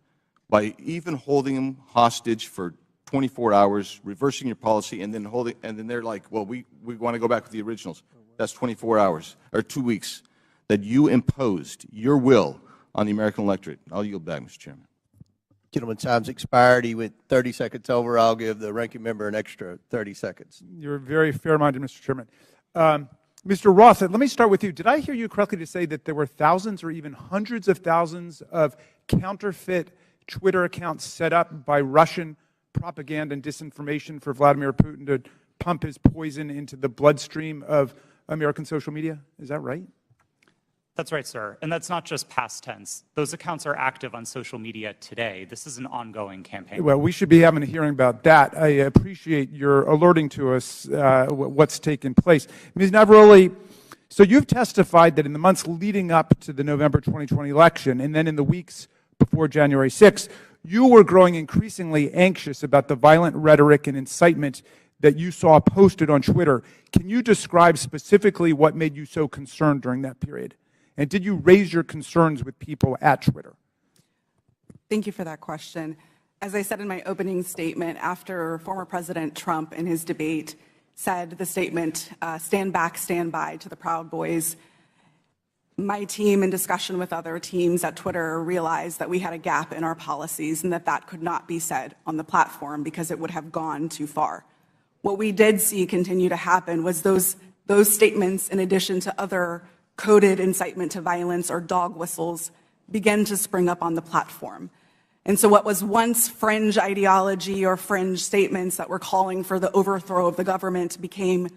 by even holding them hostage for 24 hours, reversing your policy, and then they're like, well, we want to go back to the originals. That's 24 hours, or 2 weeks, that you imposed your will on the American electorate. I'll yield back, Mr. Chairman. Gentleman, time's expired. He went 30 seconds over. I'll give the ranking member an extra 30 seconds. You're very fair-minded, Mr. Chairman. Mr. Roth, let me start with you. Did I hear you correctly to say that there were thousands or even hundreds of thousands of counterfeit Twitter accounts set up by Russian propaganda and disinformation for Vladimir Putin to pump his poison into the bloodstream of American social media? Is that right? That's right, sir. And that's not just past tense. Those accounts are active on social media today. This is an ongoing campaign. Well, we should be having a hearing about that. I appreciate your alerting to us what's taken place. Ms. Navaroli, so you've testified that in the months leading up to the November 2020 election and then in the weeks before January 6th, you were growing increasingly anxious about the violent rhetoric and incitement that you saw posted on Twitter. Can you describe specifically what made you so concerned during that period? And did you raise your concerns with people at Twitter? Thank you for that question. As I said in my opening statement, after former President Trump in his debate said the statement, stand back, stand by to the Proud Boys, my team, in discussion with other teams at Twitter, realized that we had a gap in our policies and that could not be said on the platform because it would have gone too far. What we did see continue to happen was those statements, in addition to other coded incitement to violence or dog whistles began to spring up on the platform. And so what was once fringe ideology or fringe statements that were calling for the overthrow of the government became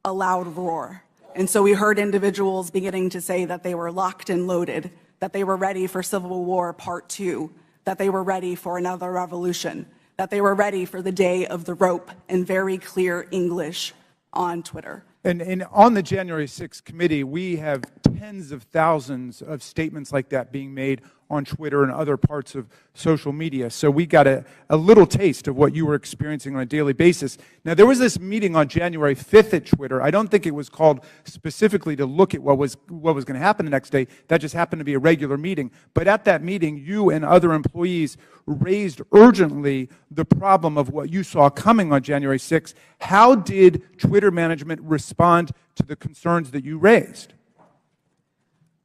a loud roar. And so we heard individuals beginning to say that they were locked and loaded, that they were ready for Civil War Part 2, that they were ready for another revolution, that they were ready for the day of the rope in very clear English on Twitter. And on the January 6th committee, we have tens of thousands of statements like that being made on Twitter and other parts of social media. So we got a little taste of what you were experiencing on a daily basis. Now, there was this meeting on January 5th at Twitter. I don't think it was called specifically to look at what was going to happen the next day. That just happened to be a regular meeting. But at that meeting, you and other employees raised urgently the problem of what you saw coming on January 6th. How did Twitter management respond to the concerns that you raised?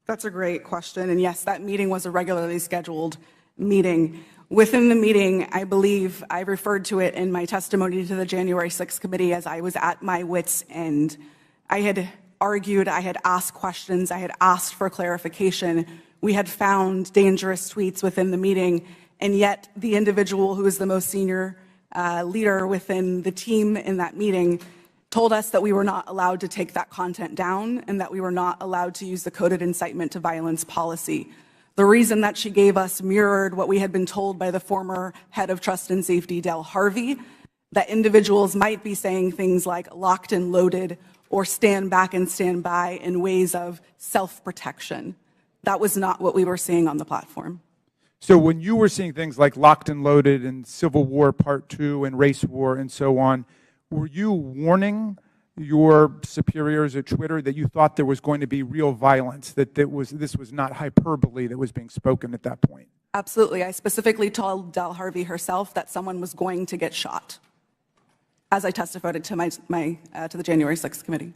That's a great question. And yes, that meeting was a regularly scheduled meeting. Within the meeting, I believe I referred to it in my testimony to the January 6th committee as I was at my wit's end. I had argued, I had asked questions, I had asked for clarification. We had found dangerous tweets within the meeting, and yet the individual who was the most senior leader within the team in that meeting told us that we were not allowed to take that content down and that we were not allowed to use the coded incitement to violence policy. The reason that she gave us mirrored what we had been told by the former head of trust and safety, Del Harvey, that individuals might be saying things like locked and loaded or stand back and stand by in ways of self-protection. That was not what we were seeing on the platform. So when you were seeing things like locked and loaded and Civil War Part 2 and race war and so on, were you warning your superiors at Twitter that you thought there was going to be real violence, that this was not hyperbole that was being spoken at that point? Absolutely. I specifically told Del Harvey herself that someone was going to get shot, as I testified to to the January 6th committee.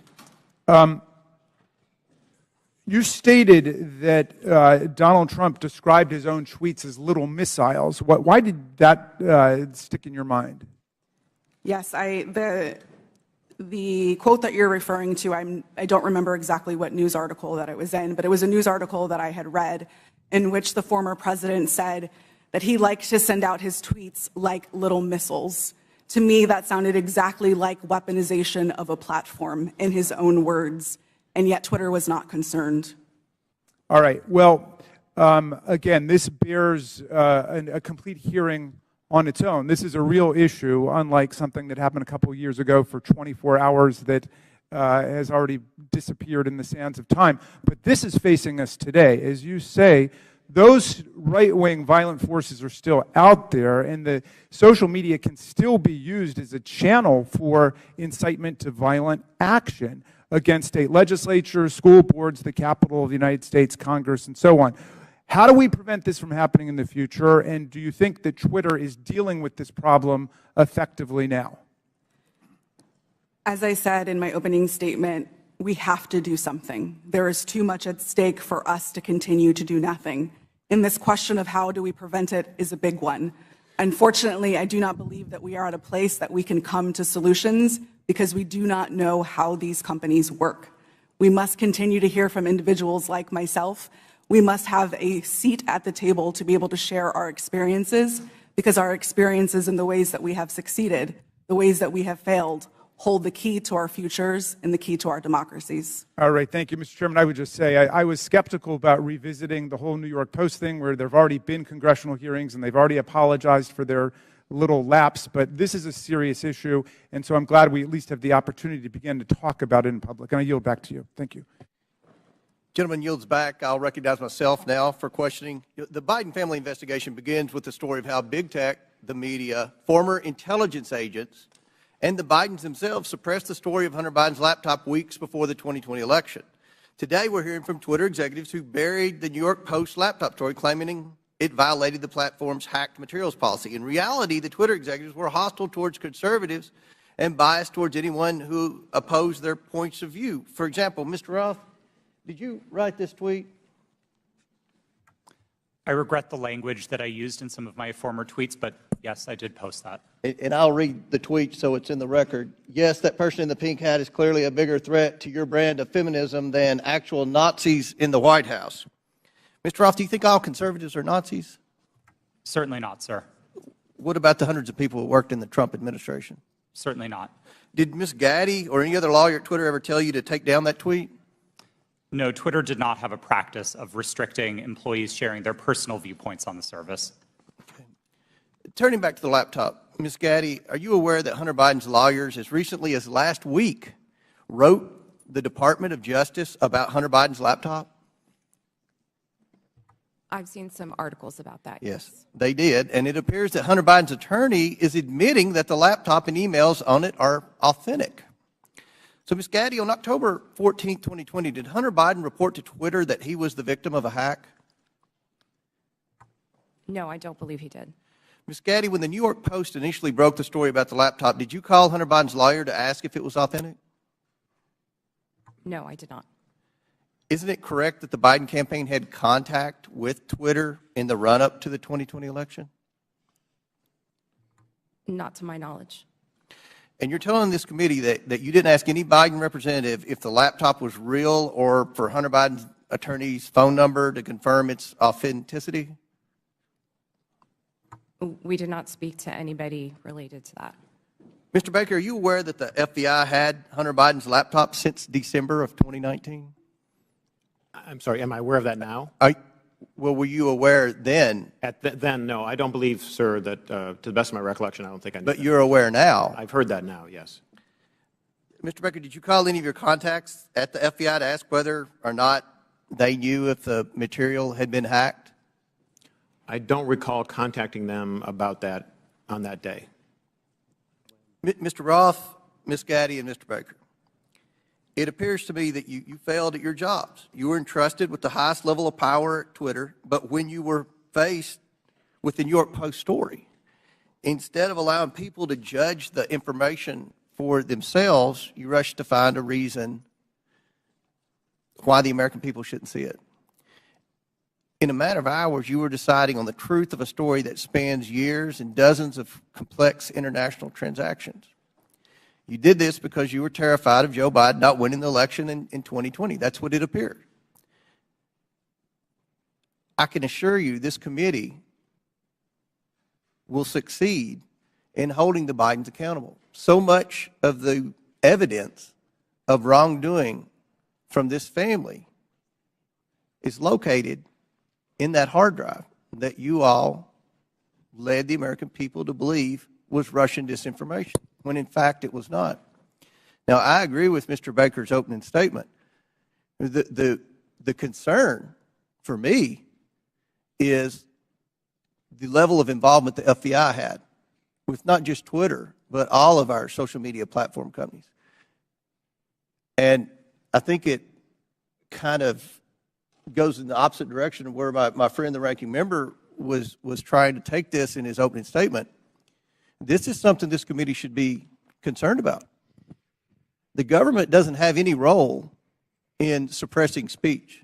You stated that Donald Trump described his own tweets as little missiles. Why did that stick in your mind? Yes, the quote that you're referring to, I don't remember exactly what news article that it was in, but it was a news article that I had read in which the former president said that he liked to send out his tweets like little missiles. To me, that sounded exactly like weaponization of a platform in his own words, and yet Twitter was not concerned. All right. Well, again, this bears a complete hearing on its own. This is a real issue, unlike something that happened a couple of years ago for 24 hours that has already disappeared in the sands of time. But this is facing us today. As you say, those right-wing violent forces are still out there, and the social media can still be used as a channel for incitement to violent action against state legislatures, school boards, the Capitol of the United States, Congress, and so on. How do we prevent this from happening in the future, and do you think that Twitter is dealing with this problem effectively now? As I said in my opening statement, we have to do something. There is too much at stake for us to continue to do nothing. And this question of how do we prevent it is a big one. Unfortunately, I do not believe that we are at a place that we can come to solutions because we do not know how these companies work. We must continue to hear from individuals like myself. We must have a seat at the table to be able to share our experiences, because our experiences and the ways that we have succeeded, the ways that we have failed, hold the key to our futures and the key to our democracies. All right, thank you, Mr. Chairman. I would just say I was skeptical about revisiting the whole New York Post thing, where there have already been congressional hearings and they've already apologized for their little lapse, but this is a serious issue, and so I'm glad we at least have the opportunity to begin to talk about it in public. And I yield back to you. Thank you. Gentleman yields back. I'll recognize myself now for questioning. The Biden family investigation begins with the story of how big tech, the media, former intelligence agents, and the Bidens themselves suppressed the story of Hunter Biden's laptop weeks before the 2020 election. Today, we're hearing from Twitter executives who buried the New York Post laptop story, claiming it violated the platform's hacked materials policy. In reality, the Twitter executives were hostile towards conservatives and biased towards anyone who opposed their points of view. For example, Mr. Roth, did you write this tweet? I regret the language that I used in some of my former tweets, but yes, I did post that. and I'll read the tweet so it's in the record. Yes, that person in the pink hat is clearly a bigger threat to your brand of feminism than actual Nazis in the White House. Mr. Roth, do you think all conservatives are Nazis? Certainly not, sir. What about the hundreds of people who worked in the Trump administration? Certainly not. Did Ms. Gaddy or any other lawyer at Twitter ever tell you to take down that tweet? No, Twitter did not have a practice of restricting employees sharing their personal viewpoints on the service. Turning back to the laptop, Ms. Gaddy, are you aware that Hunter Biden's lawyers, as recently as last week, wrote the Department of Justice about Hunter Biden's laptop? I've seen some articles about that. Yes, they did. And it appears that Hunter Biden's attorney is admitting that the laptop and emails on it are authentic. So, Ms. Gaddy, on October 14, 2020, did Hunter Biden report to Twitter that he was the victim of a hack? No, I don't believe he did. Ms. Gaddy, when the New York Post initially broke the story about the laptop, did you call Hunter Biden's lawyer to ask if it was authentic? No, I did not. Isn't it correct that the Biden campaign had contact with Twitter in the run-up to the 2020 election? Not to my knowledge. And you're telling this committee that you didn't ask any Biden representative if the laptop was real or for Hunter Biden's attorney's phone number to confirm its authenticity? We did not speak to anybody related to that. Mr. Baker, are you aware that the FBI had Hunter Biden's laptop since December of 2019? I'm sorry, am I aware of that now? Well, were you aware then? Then, no. I don't believe, sir, that to the best of my recollection, I don't think I knew But that. you're aware now? I've heard that now, yes. Mr. Baker, did you call any of your contacts at the FBI to ask whether or not they knew if the material had been hacked? I don't recall contacting them about that on that day. Mr. Roth, Ms. Gaddy, and Mr. Baker, it appears to me that you failed at your jobs. You were entrusted with the highest level of power at Twitter, but when you were faced with the New York Post story, instead of allowing people to judge the information for themselves, you rushed to find a reason why the American people shouldn't see it. In a matter of hours, you were deciding on the truth of a story that spans years and dozens of complex international transactions. You did this because you were terrified of Joe Biden not winning the election in 2020. That's what it appeared. I can assure you this committee will succeed in holding the Bidens accountable. So much of the evidence of wrongdoing from this family is located in that hard drive that you all led the American people to believe was Russian disinformation, when in fact it was not. Now, I agree with Mr. Baker's opening statement. The concern for me is the level of involvement the FBI had with not just Twitter, but all of our social media platform companies. And I think it kind of goes in the opposite direction of where my friend, the ranking member, was trying to take this in his opening statement. This is something this committee should be concerned about. The government doesn't have any role in suppressing speech.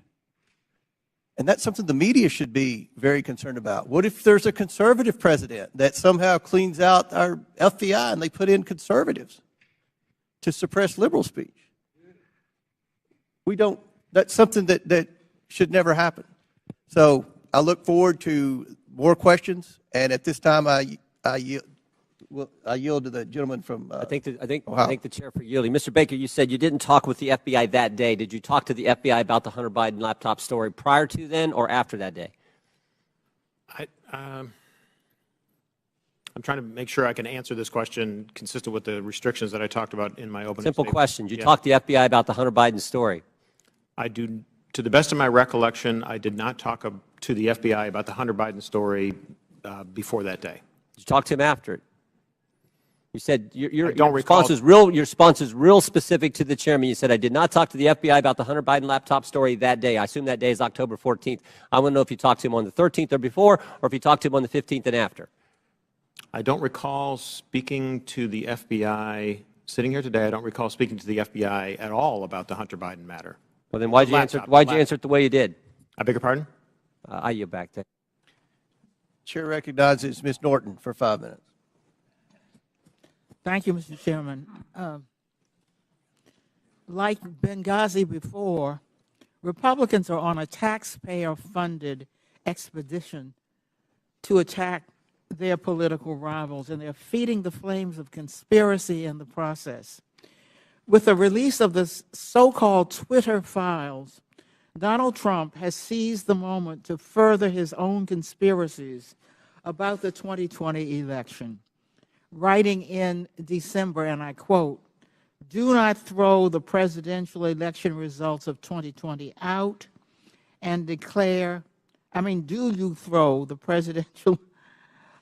And that's something the media should be very concerned about. What if there's a conservative president that somehow cleans out our FBI and they put in conservatives to suppress liberal speech? That's something that should never happen. So I look forward to more questions, and at this time I yield to the gentleman from I think Ohio. the chair for yielding. Mr. Baker, you said you didn't talk with the FBI that day. Did you talk to the FBI about the Hunter Biden laptop story prior to then or after that day? I'm trying to make sure I can answer this question consistent with the restrictions that I talked about in my opening Simple statement. question. Did you talk to the FBI about the Hunter Biden story? I do. To the best of my recollection, I did not talk to the FBI about the Hunter Biden story before that day. Did you talk to him after it? You said your recall. response is real specific to the chairman. You said, I did not talk to the FBI about the Hunter Biden laptop story that day. I assume that day is October 14th. I want to know if you talked to him on the 13th or before, or if you talked to him on the 15th and after. I don't recall speaking to the FBI. Sitting here today, I don't recall speaking to the FBI at all about the Hunter Biden matter. Well, then why'd you answer it the way you did? I beg your pardon? I yield back there. Chair recognizes Ms. Norton for 5 minutes. Thank you, Mr. Chairman. Like Benghazi before, Republicans are on a taxpayer-funded expedition to attack their political rivals, and they're feeding the flames of conspiracy in the process. With the release of the so-called Twitter files, Donald Trump has seized the moment to further his own conspiracies about the 2020 election, writing in December, and I quote, "Do not throw the presidential election results of 2020 out and declare, do you throw the presidential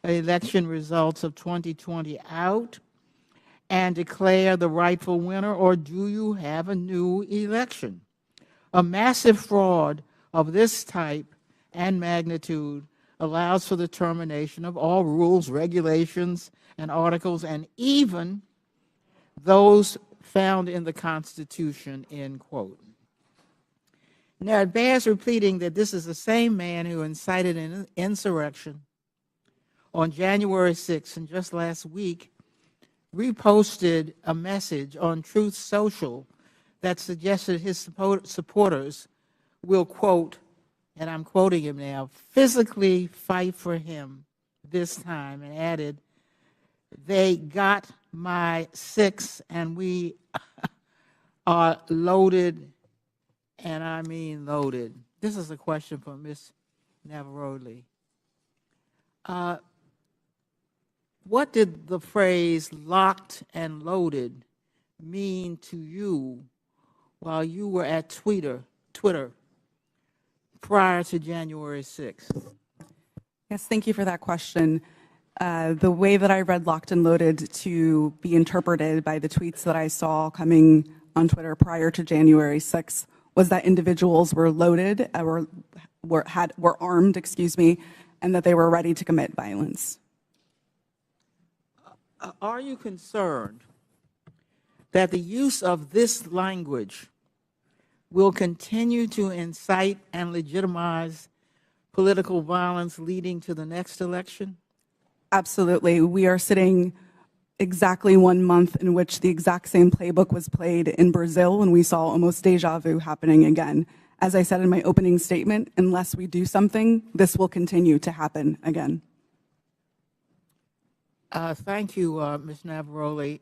election results of 2020 out and declare the rightful winner, or do you have a new election? A massive fraud of this type and magnitude allows for the termination of all rules, regulations, and articles, and even those found in the Constitution," end quote. Now, it bears repeating that this is the same man who incited an insurrection on January 6th, and just last week reposted a message on Truth Social that suggested his supporters will, quote, and I'm quoting him now, "physically fight for him this time," and added, "They got my 6 and we are loaded, and I mean loaded." This is a question for Ms. Navaroli. What did the phrase "locked and loaded" mean to you while you were at Twitter prior to January 6th? Yes, thank you for that question. The way that I read "locked and loaded" to be interpreted by the tweets that I saw coming on Twitter prior to January 6th was that individuals were loaded, were armed, and that they were ready to commit violence. Are you concerned that the use of this language will continue to incite and legitimize political violence leading to the next election? Absolutely. We are sitting exactly 1 month in which the exact same playbook was played in Brazil when we saw almost deja vu happening again. As I said in my opening statement, unless we do something, this will continue to happen again. Thank you, Ms. Navaroli.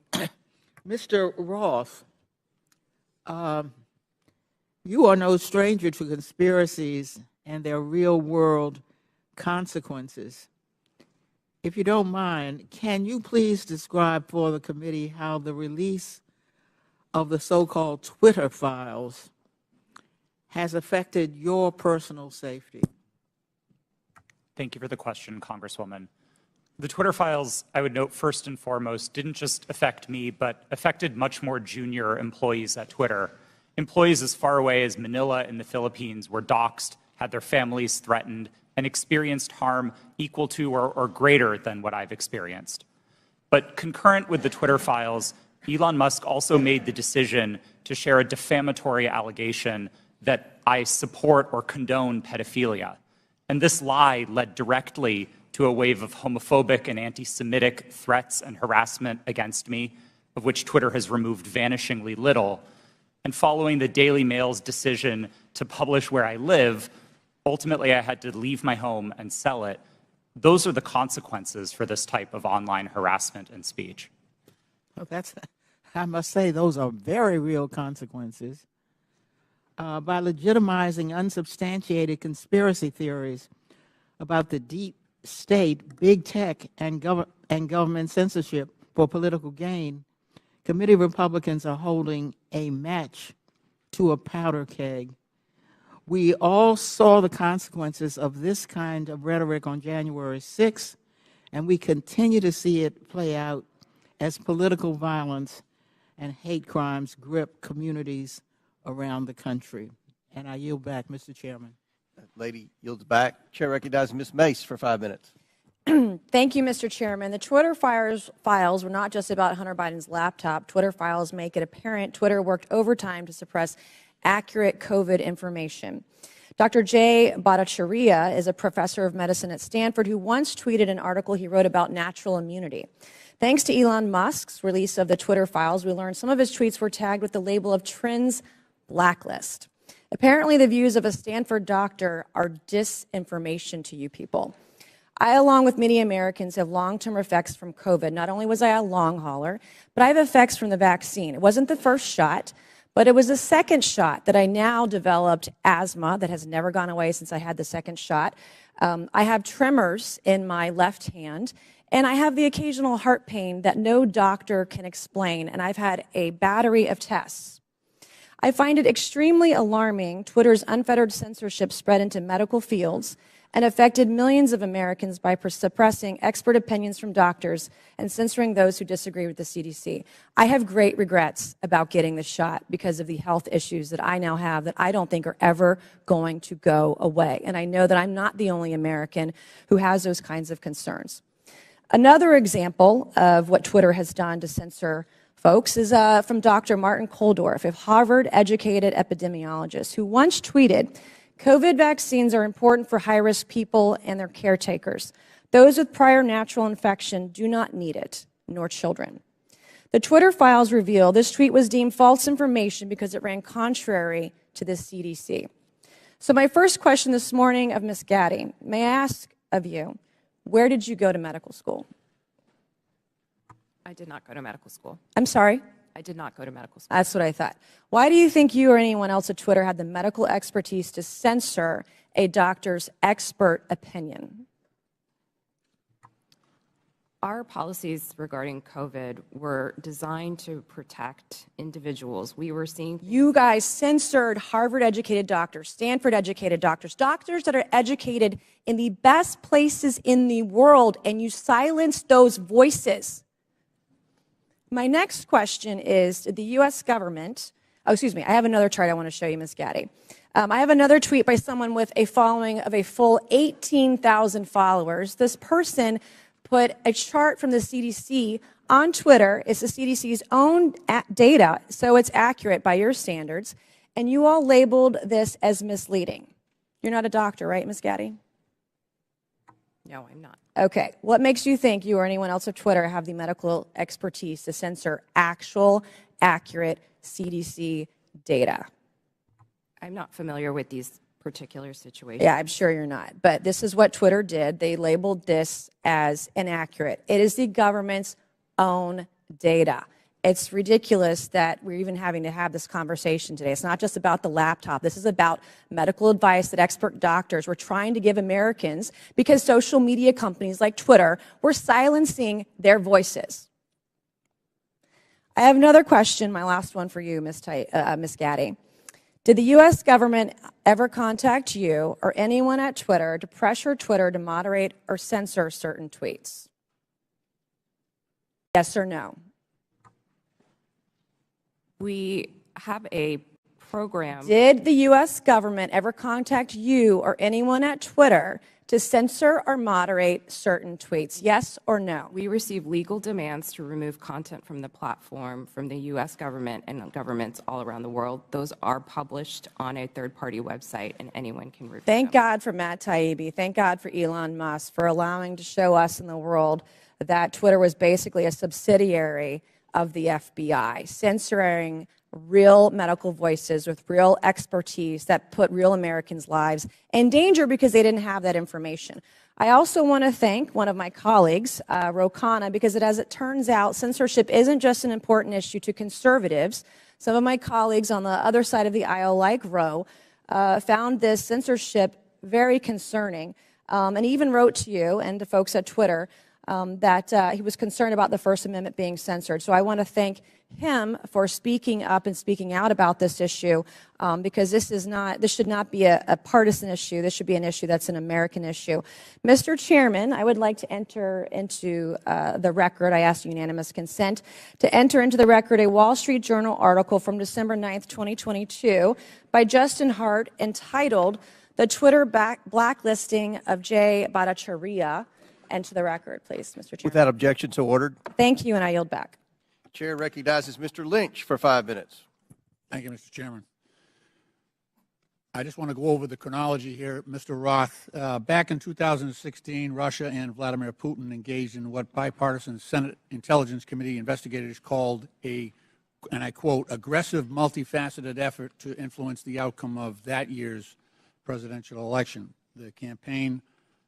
Mr. Roth, you are no stranger to conspiracies and their real-world consequences. If you don't mind, can you please describe for the committee how the release of the so-called Twitter files has affected your personal safety? Thank you for the question, Congresswoman. The Twitter files, I would note first and foremost, didn't just affect me, but affected much more junior employees at Twitter. Employees as far away as Manila in the Philippines were doxxed, had their families threatened, and experienced harm equal to or greater than what I've experienced. But concurrent with the Twitter files, Elon Musk also made the decision to share a defamatory allegation that I support or condone pedophilia. And this lie led directly to a wave of homophobic and anti-Semitic threats and harassment against me, of which Twitter has removed vanishingly little. And following the Daily Mail's decision to publish where I live, ultimately I had to leave my home and sell it. Those are the consequences for this type of online harassment and speech. Well, I must say, those are very real consequences. By legitimizing unsubstantiated conspiracy theories about the deep state, big tech, and government censorship for political gain, committee Republicans are holding a match to a powder keg. We all saw the consequences of this kind of rhetoric on January 6th, and we continue to see it play out as political violence and hate crimes grip communities around the country. And I yield back, Mr. Chairman. Lady yields back. Chair recognizes Ms. Mace for 5 minutes. Thank you, Mr. Chairman. The Twitter files were not just about Hunter Biden's laptop. Twitter files make it apparent Twitter worked overtime to suppress accurate COVID information. Dr. Jay Bhattacharya is a professor of medicine at Stanford who once tweeted an article he wrote about natural immunity. Thanks to Elon Musk's release of the Twitter files, we learned some of his tweets were tagged with the label of Trends Blacklist. Apparently, the views of a Stanford doctor are disinformation to you people. I, along with many Americans, have long-term effects from COVID. Not only was I a long hauler, but I have effects from the vaccine. It wasn't the first shot, but it was the second shot that I now developed asthma that has never gone away since I had the second shot. I have tremors in my left hand, and I have the occasional heart pain that no doctor can explain, and I've had a battery of tests. I find it extremely alarming Twitter's unfettered censorship spread into medical fields and affected millions of Americans by suppressing expert opinions from doctors and censoring those who disagree with the CDC. I have great regrets about getting the shot because of the health issues that I now have that I don't think are ever going to go away. And I know that I'm not the only American who has those kinds of concerns. Another example of what Twitter has done to censor folks is from Dr. Martin Koldorf, a Harvard-educated epidemiologist, who once tweeted, "COVID vaccines are important for high-risk people and their caretakers. Those with prior natural infection do not need it, nor children." The Twitter files reveal this tweet was deemed false information because it ran contrary to the CDC. So my first question this morning of Ms. Gaddy, may I ask of you, where did you go to medical school? I did not go to medical school. I'm sorry? I did not go to medical school. That's what I thought. Why do you think you or anyone else at Twitter had the medical expertise to censor a doctor's expert opinion? Our policies regarding COVID were designed to protect individuals. We were seeing... You guys censored Harvard-educated doctors, Stanford-educated doctors, doctors that are educated in the best places in the world, and you silenced those voices. My next question is, did the U.S. government, I have another chart I want to show you, Ms. Gaddy. I have another tweet by someone with a following of a full 18,000 followers. This person put a chart from the CDC on Twitter. It's the CDC's own data, so it's accurate by your standards, and you all labeled this as misleading. You're not a doctor, right, Ms. Gaddy? No, I'm not. Okay. What makes you think you or anyone else at Twitter have the medical expertise to censor actual, accurate CDC data? I'm not familiar with these particular situations. Yeah, I'm sure you're not. But this is what Twitter did. They labeled this as inaccurate. It is the government's own data. It's ridiculous that we're even having to have this conversation today. It's not just about the laptop. This is about medical advice that expert doctors were trying to give Americans because social media companies like Twitter were silencing their voices. I have another question, my last one for you, Ms. Gaddy. Did the U.S. government ever contact you or anyone at Twitter to pressure Twitter to moderate or censor certain tweets? Yes or no? We have a program. Did the U.S. government ever contact you or anyone at Twitter to censor or moderate certain tweets? Yes or no? We receive legal demands to remove content from the platform from the U.S. government and governments all around the world. Those are published on a third-party website, and anyone can review Thank God for Matt Taibbi. Thank God for Elon Musk for allowing to show us in the world that Twitter was basically a subsidiary of the FBI, censoring real medical voices with real expertise that put real Americans' lives in danger because they didn't have that information. I also want to thank one of my colleagues, Ro Khanna, because as it turns out, censorship isn't just an important issue to conservatives. Some of my colleagues on the other side of the aisle, like Ro, found this censorship very concerning, and even wrote to you and to folks at Twitter that he was concerned about the First Amendment being censored. So I want to thank him for speaking up and speaking out about this issue, because this should not be a partisan issue. This should be an issue that's an American issue. Mr. Chairman, I would like to enter into the record, I ask unanimous consent, to enter into the record a Wall Street Journal article from December 9th, 2022 by Justin Hart entitled "The Twitter Blacklisting of Jay Bhattacharya." Enter the record, please, Mr. Chairman. Without objection, so ordered. Thank you, and I yield back. Chair recognizes Mr. Lynch for 5 minutes. Thank you, Mr. Chairman. I just want to go over the chronology here, Mr. Roth. Back in 2016, Russia and Vladimir Putin engaged in what bipartisan Senate Intelligence Committee investigators called a, and I quote, aggressive, multifaceted effort to influence the outcome of that year's presidential election. The campaign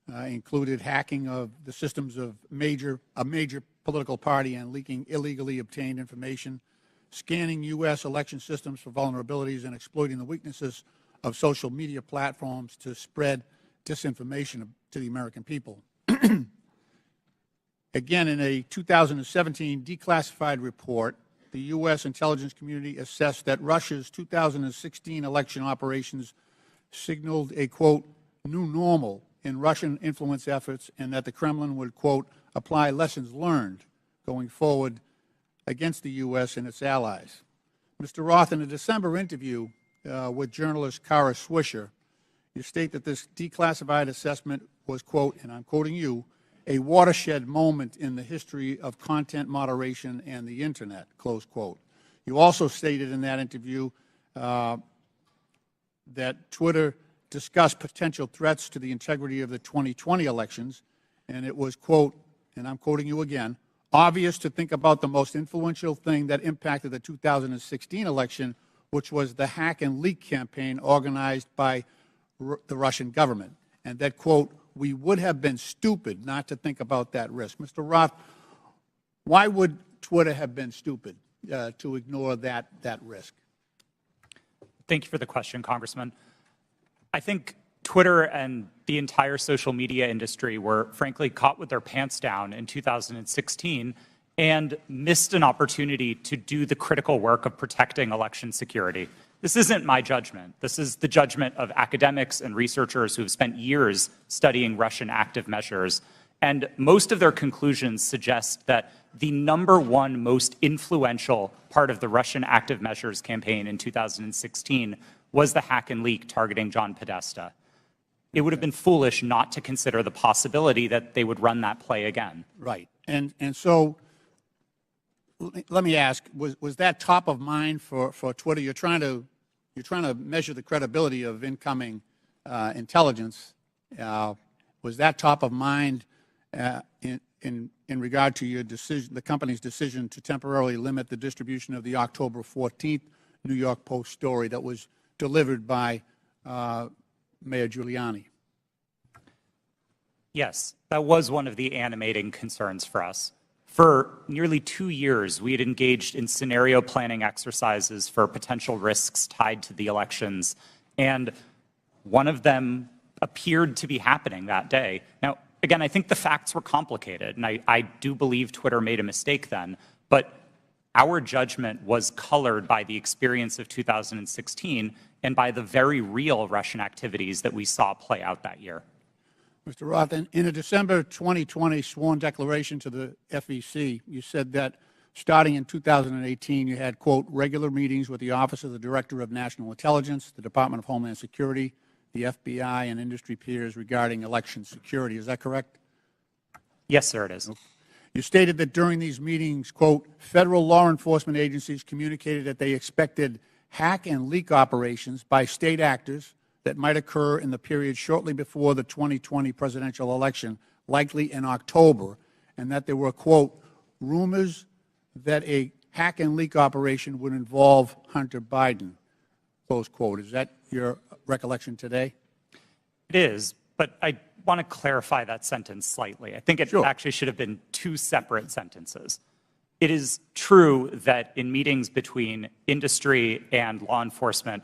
included hacking of the systems of a major political party and leaking illegally obtained information, scanning U.S. election systems for vulnerabilities, and exploiting the weaknesses of social media platforms to spread disinformation to the American people. Again, in a 2017 declassified report, the U.S. intelligence community assessed that Russia's 2016 election operations signaled a, quote, new normal in Russian influence efforts, and that the Kremlin would, quote, apply lessons learned going forward against the U.S. and its allies. Mr. Roth, in a December interview with journalist Kara Swisher, you state that this declassified assessment was, quote, and I'm quoting you, a watershed moment in the history of content moderation and the Internet, close quote. You also stated in that interview that Twitter discussed potential threats to the integrity of the 2020 elections, and it was, quote, and I'm quoting you again, obvious to think about the most influential thing that impacted the 2016 election, which was the hack and leak campaign organized by the Russian government, and that, quote, we would have been stupid not to think about that risk. Mr. Roth, why would Twitter have been stupid to ignore that risk? Thank you for the question, Congressman. I think Twitter and the entire social media industry were, frankly, caught with their pants down in 2016 and missed an opportunity to do the critical work of protecting election security. This isn't my judgment. This is the judgment of academics and researchers who have spent years studying Russian active measures. And most of their conclusions suggest that the #1 most influential part of the Russian active measures campaign in 2016 was the hack and leak targeting John Podesta. It would have been foolish not to consider the possibility that they would run that play again. Right. And so let me ask, was that top of mind for Twitter? You're trying to measure the credibility of incoming intelligence. Was that top of mind in regard to your decision, the company's decision to temporarily limit the distribution of the October 14th New York Post story that was delivered by Mayor Giuliani? Yes, that was one of the animating concerns for us. For nearly 2 years, we had engaged in scenario planning exercises for potential risks tied to the elections, and one of them appeared to be happening that day. Now, again, I think the facts were complicated, and I do believe Twitter made a mistake then, but our judgment was colored by the experience of 2016 and by the very real Russian activities that we saw play out that year. Mr. Roth, in a December 2020 sworn declaration to the FEC, you said that starting in 2018, you had, quote, regular meetings with the Office of the Director of National Intelligence, the Department of Homeland Security, the FBI, and industry peers regarding election security. Is that correct? Yes, sir, it is. You stated that during these meetings, quote, federal law enforcement agencies communicated that they expected hack and leak operations by state actors that might occur in the period shortly before the 2020 presidential election, likely in October, and that there were, quote, rumors that a hack and leak operation would involve Hunter Biden, close quote. Is that your recollection today? It is, but I want to clarify that sentence slightly. I think it actually should have been 2 separate sentences. It is true that in meetings between industry and law enforcement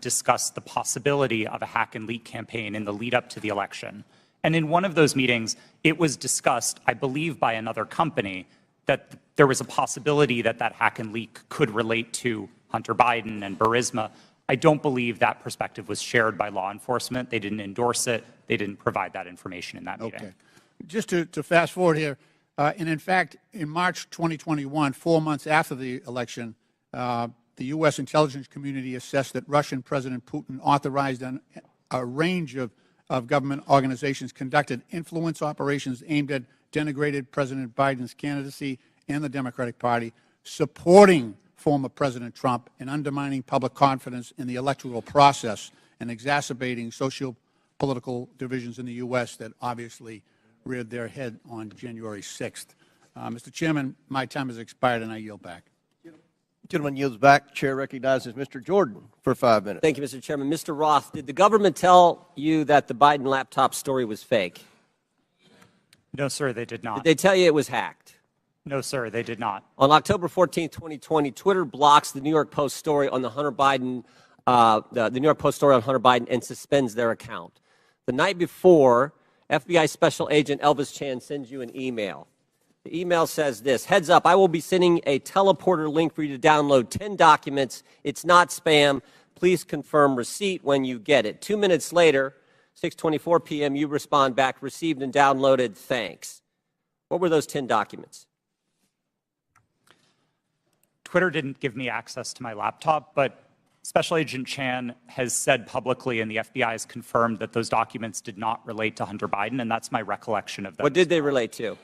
discussed the possibility of a hack and leak campaign in the lead up to the election. And in one of those meetings, it was discussed, I believe by another company, that there was a possibility that that hack and leak could relate to Hunter Biden and Burisma. I don't believe that perspective was shared by law enforcement. They didn't endorse it. They didn't provide that information in that meeting. Okay. Just to fast forward here, and in fact, in March 2021, 4 months after the election, the U.S. intelligence community assessed that Russian President Putin authorized a range of government organizations conducted influence operations aimed at denigrated President Biden's candidacy and the Democratic Party, supporting former President Trump in undermining public confidence in the electoral process and exacerbating socio-political divisions in the U.S. that obviously reared their head on January 6th. Mr. Chairman, my time has expired, and I yield back. Gentleman yields back. Chair recognizes Mr. Jordan for 5 minutes. Thank you, Mr. Chairman. Mr. Roth, did the government tell you that the Biden laptop story was fake? No, sir, they did not. Did they tell you it was hacked? No, sir, they did not. On October 14, 2020, Twitter blocks the New York Post story on the Hunter Biden, the New York Post story on Hunter Biden, and suspends their account. The night before, FBI Special Agent Elvis Chan sends you an email. The email says this: heads up, I will be sending a teleporter link for you to download 10 documents. It's not spam. Please confirm receipt when you get it. 2 minutes later, 6:24 p.m., you respond back, received and downloaded, thanks. What were those 10 documents? Twitter didn't give me access to my laptop, but Special Agent Chan has said publicly, and the FBI has confirmed that those documents did not relate to Hunter Biden, and that's my recollection of them. What did they relate to?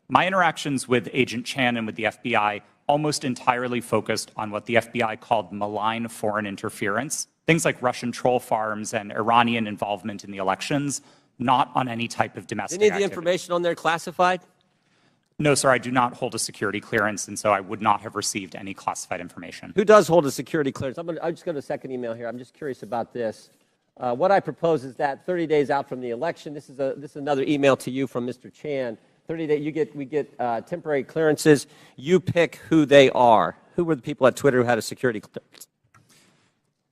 My interactions with Agent Chan and with the FBI almost entirely focused on what the FBI called malign foreign interference, things like Russian troll farms and Iranian involvement in the elections, not on any type of domestic Any of the activity. information on there classified? No, sir, I do not hold a security clearance, and so I would not have received any classified information. Who does hold a security clearance? I'll just go to the second email here. I'm just curious about this. What I propose is that 30 days out from the election, this is another email to you from Mr. Chan. 30 days, we get temporary clearances. You pick who they are. Who were the people at Twitter who had a security clearance?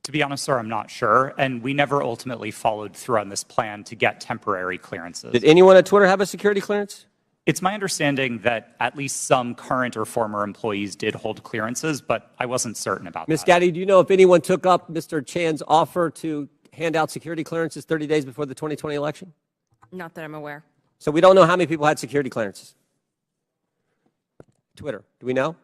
To be honest, sir, I'm not sure, and we never ultimately followed through on this plan to get temporary clearances. Did anyone at Twitter have a security clearance? It's my understanding that at least some current or former employees did hold clearances, but I wasn't certain about Ms. that. Gaddy, do you know if anyone took up Mr. Chan's offer to hand out security clearances 30 days before the 2020 election? Not that I'm aware. So we don't know how many people had security clearances. Twitter, do we know?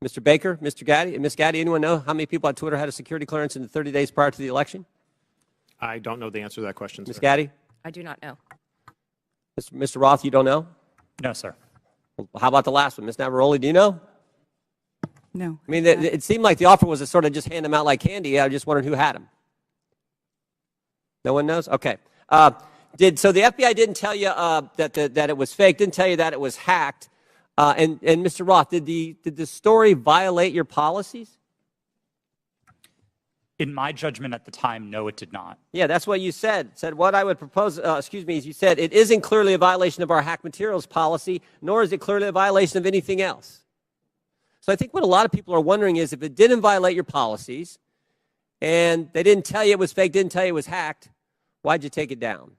Mr. Baker, Mr. Gaddy, Ms. Gaddy, anyone know how many people at Twitter had a security clearance in the 30 days prior to the election? I don't know the answer to that question, Ms. sir. Gaddy? I do not know. Mr. Roth, you don't know? No, sir. Well, how about the last one? Ms. Navaroli, do you know? No. I mean, it seemed like the offer was to sort of just hand them out like candy. I just wondered who had them. No one knows? Okay. So the FBI didn't tell you that it was fake, didn't tell you that it was hacked. And Mr. Roth, did the story violate your policies? In my judgment at the time, no, it did not. Yeah, that's what you said. Said what I would propose, is you said it isn't clearly a violation of our hack materials policy, nor is it clearly a violation of anything else. So I think what a lot of people are wondering is if it didn't violate your policies and they didn't tell you it was fake, didn't tell you it was hacked, why'd you take it down?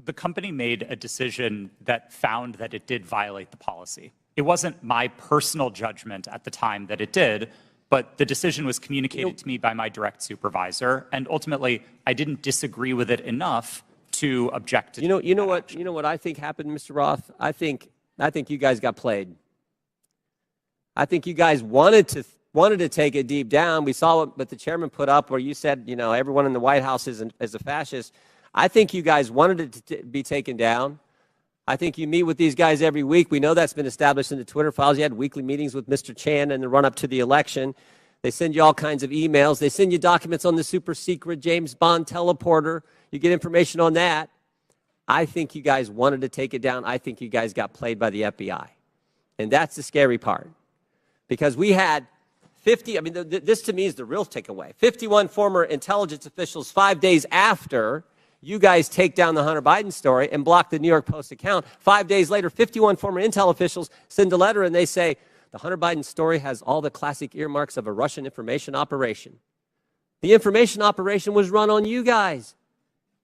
The company made a decision that found that it did violate the policy. It wasn't my personal judgment at the time that it did, but the decision was communicated to me by my direct supervisor, and ultimately I didn't disagree with it enough to object to You know what I think happened, Mr. Roth? I think you guys got played. I think you guys wanted to take it deep down. We saw what the chairman put up where you said, everyone in the White House is a fascist. I think you guys wanted it to be taken down. I think you meet with these guys every week. We know that's been established in the Twitter files. You had weekly meetings with Mr. Chan in the run-up to the election. They send you all kinds of emails. They send you documents on the super secret James Bond teleporter. You get information on that. I think you guys wanted to take it down. I think you guys got played by the FBI. And that's the scary part. Because we had 50, this to me is the real takeaway. 51 former intelligence officials 5 days after you guys take down the Hunter Biden story and block the New York Post account. 5 days later, 51 former intel officials send a letter and they say, the Hunter Biden story has all the classic earmarks of a Russian information operation. The information operation was run on you guys.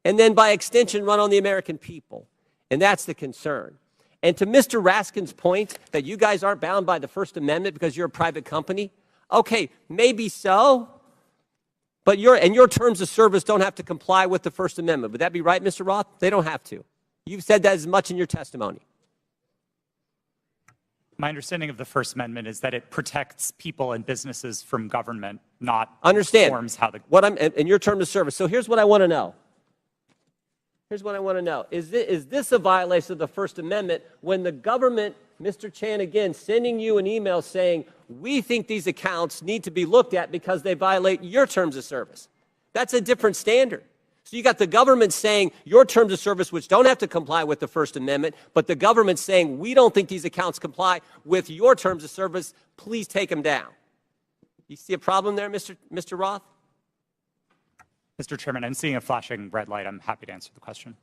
And then by extension, run on the American people. And that's the concern. And to Mr. Raskin's point that you guys aren't bound by the First Amendment because you're a private company, okay, maybe so. But your terms of service don't have to comply with the First Amendment. Would that be right, Mr. Roth? They don't have to. You've said that as much in your testimony. My understanding of the First Amendment is that it protects people and businesses from government, not Understand informs how the... in your terms of service. So here's what I want to know. Here's what I want to know. Is this a violation of the First Amendment when the government Mr. Chan again sending you an email saying, we think these accounts need to be looked at because they violate your terms of service. That's a different standard. So you got the government saying your terms of service, which don't have to comply with the First Amendment, but the government saying we don't think these accounts comply with your terms of service, please take them down. You see a problem there, Mr. Roth? Mr. Chairman, I'm seeing a flashing red light. I'm happy to answer the question.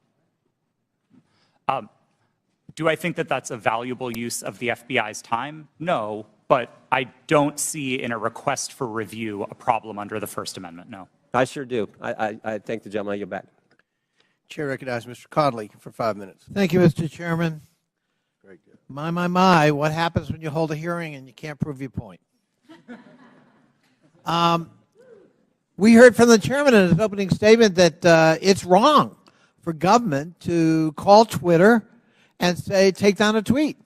Do I think that that's a valuable use of the FBI's time? No, but I don't see in a request for review a problem under the First Amendment, no. I sure do. I thank the gentleman. I yield back. Chair recognizes Mr. Conley for 5 minutes. Thank you, Mr. Chairman. Very good. My, what happens when you hold a hearing and you can't prove your point? We heard from the chairman in his opening statement that it's wrong for government to call Twitter and say, take down a tweet.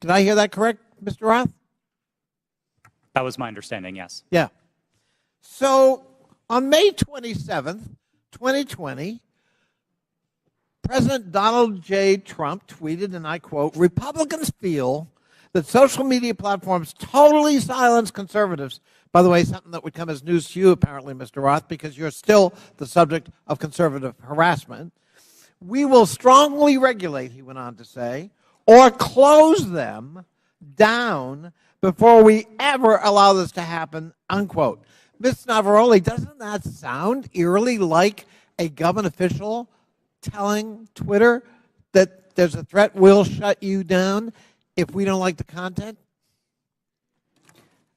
Did I hear that correct, Mr. Roth? That was my understanding, yes. Yeah. So on May 27th, 2020, President Donald J. Trump tweeted, and I quote, Republicans feel that social media platforms totally silence conservatives. By the way, something that would come as news to you, apparently, Mr. Roth, because you're still the subject of conservative harassment. We will strongly regulate, he went on to say, or close them down before we ever allow this to happen, unquote. Ms. Navaroli, doesn't that sound eerily like a government official telling Twitter that there's a threat, we'll shut you down if we don't like the content?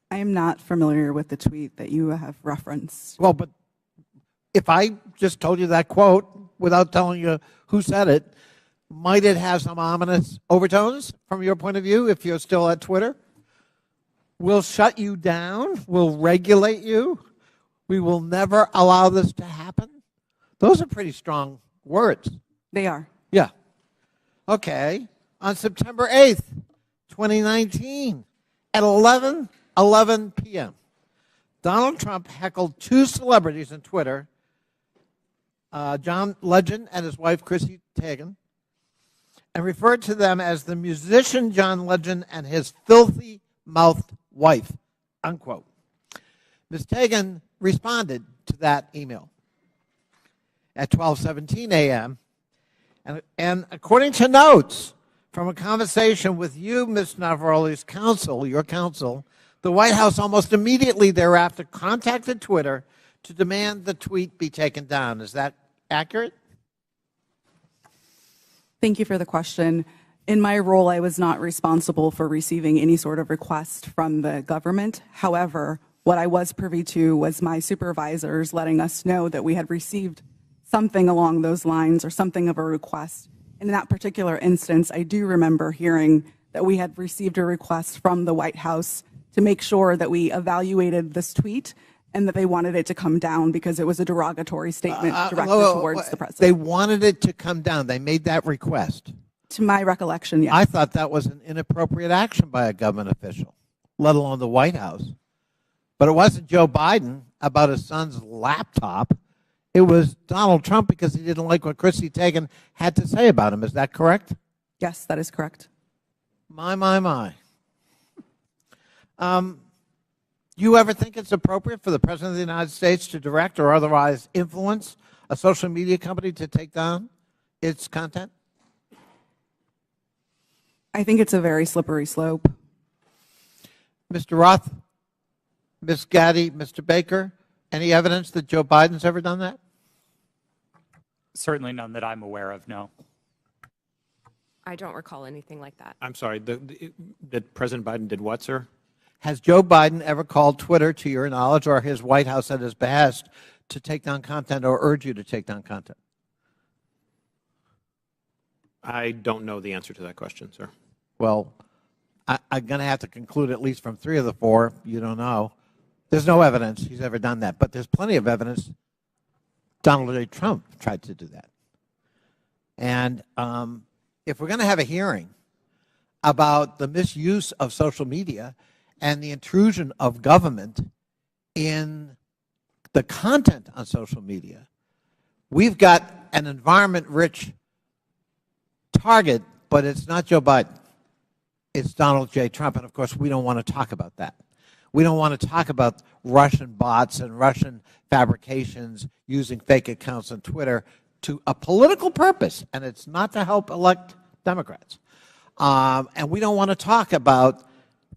I am not familiar with the tweet that you have referenced. Well, but if I just told you that quote without telling you who said it, might it have some ominous overtones from your point of view if you're still at Twitter? We'll shut you down. We'll regulate you. We will never allow this to happen. Those are pretty strong words. They are. Yeah. Okay. On September 8th, 2019, at 11:11 p.m., Donald Trump heckled two celebrities on Twitter, John Legend and his wife, Chrissy Teigen, and referred to them as the musician John Legend and his filthy-mouthed wife, unquote. Ms. Teigen responded to that email at 12:17 a.m., and according to notes from a conversation with you, Ms. Navaroli's counsel, your counsel, the White House almost immediately thereafter contacted Twitter to demand the tweet be taken down. Is that accurate? Thank you for the question. In my role, I was not responsible for receiving any sort of request from the government. However, what I was privy to was my supervisors letting us know that we had received something along those lines or something of a request. And in that particular instance, I do remember hearing that we had received a request from the White House to make sure that we evaluated this tweet and that they wanted it to come down because it was a derogatory statement directed towards the president. They wanted it to come down. They made that request. To my recollection, yes. I thought that was an inappropriate action by a government official, let alone the White House. But it wasn't Joe Biden about his son's laptop. It was Donald Trump because he didn't like what Chrissy Teigen had to say about him. Is that correct? Yes, that is correct. My. You ever think it's appropriate for the President of the United States to direct or otherwise influence a social media company to take down its content? I think it's a very slippery slope. Mr. Roth, Ms. Gaddy, Mr. Baker, any evidence that Joe Biden's ever done that? Certainly none that I'm aware of, no. I don't recall anything like that. I'm sorry, that President Biden did what, sir? Has Joe Biden ever called Twitter, to your knowledge, or his White House at his behest to take down content or urge you to take down content? I don't know the answer to that question, sir. Well, I'm going to have to conclude at least from 3 of the 4, you don't know. There's no evidence he's ever done that, but there's plenty of evidence Donald J. Trump tried to do that. And if we're going to have a hearing about the misuse of social media and the intrusion of government in the content on social media, we've got an environment-rich target, but it's not Joe Biden. it's Donald J. Trump. And of course, we don't want to talk about that. We don't want to talk about Russian bots and Russian fabrications using fake accounts on Twitter to a political purpose, and it's not to help elect Democrats. And we don't want to talk about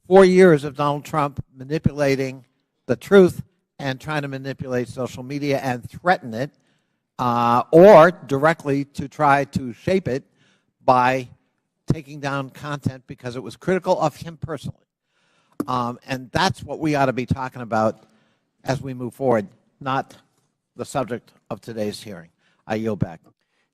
4 years of Donald Trump manipulating the truth and trying to manipulate social media and threaten it, or directly to try to shape it by taking down content because it was critical of him personally. And that's what we ought to be talking about as we move forward, not the subject of today's hearing. I yield back.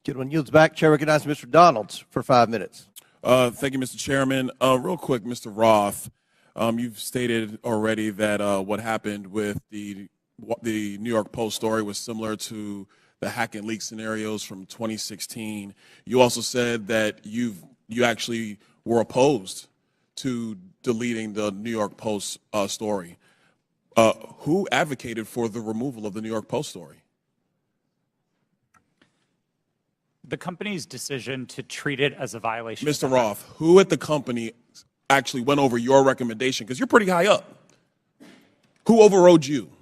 Gentleman yields back. Chair recognizes Mr. Donalds for 5 minutes. Thank you, Mr. Chairman. Real quick, Mr. Roth, you've stated already that what happened with the New York Post story was similar to the hack and leak scenarios from 2016. You also said that you actually were opposed to deleting the New York Post story. Who advocated for the removal of the New York Post story? The company's decision to treat it as a violation. Mr. Roth, who at the company actually went over your recommendation? Because you're pretty high up. Who overrode you?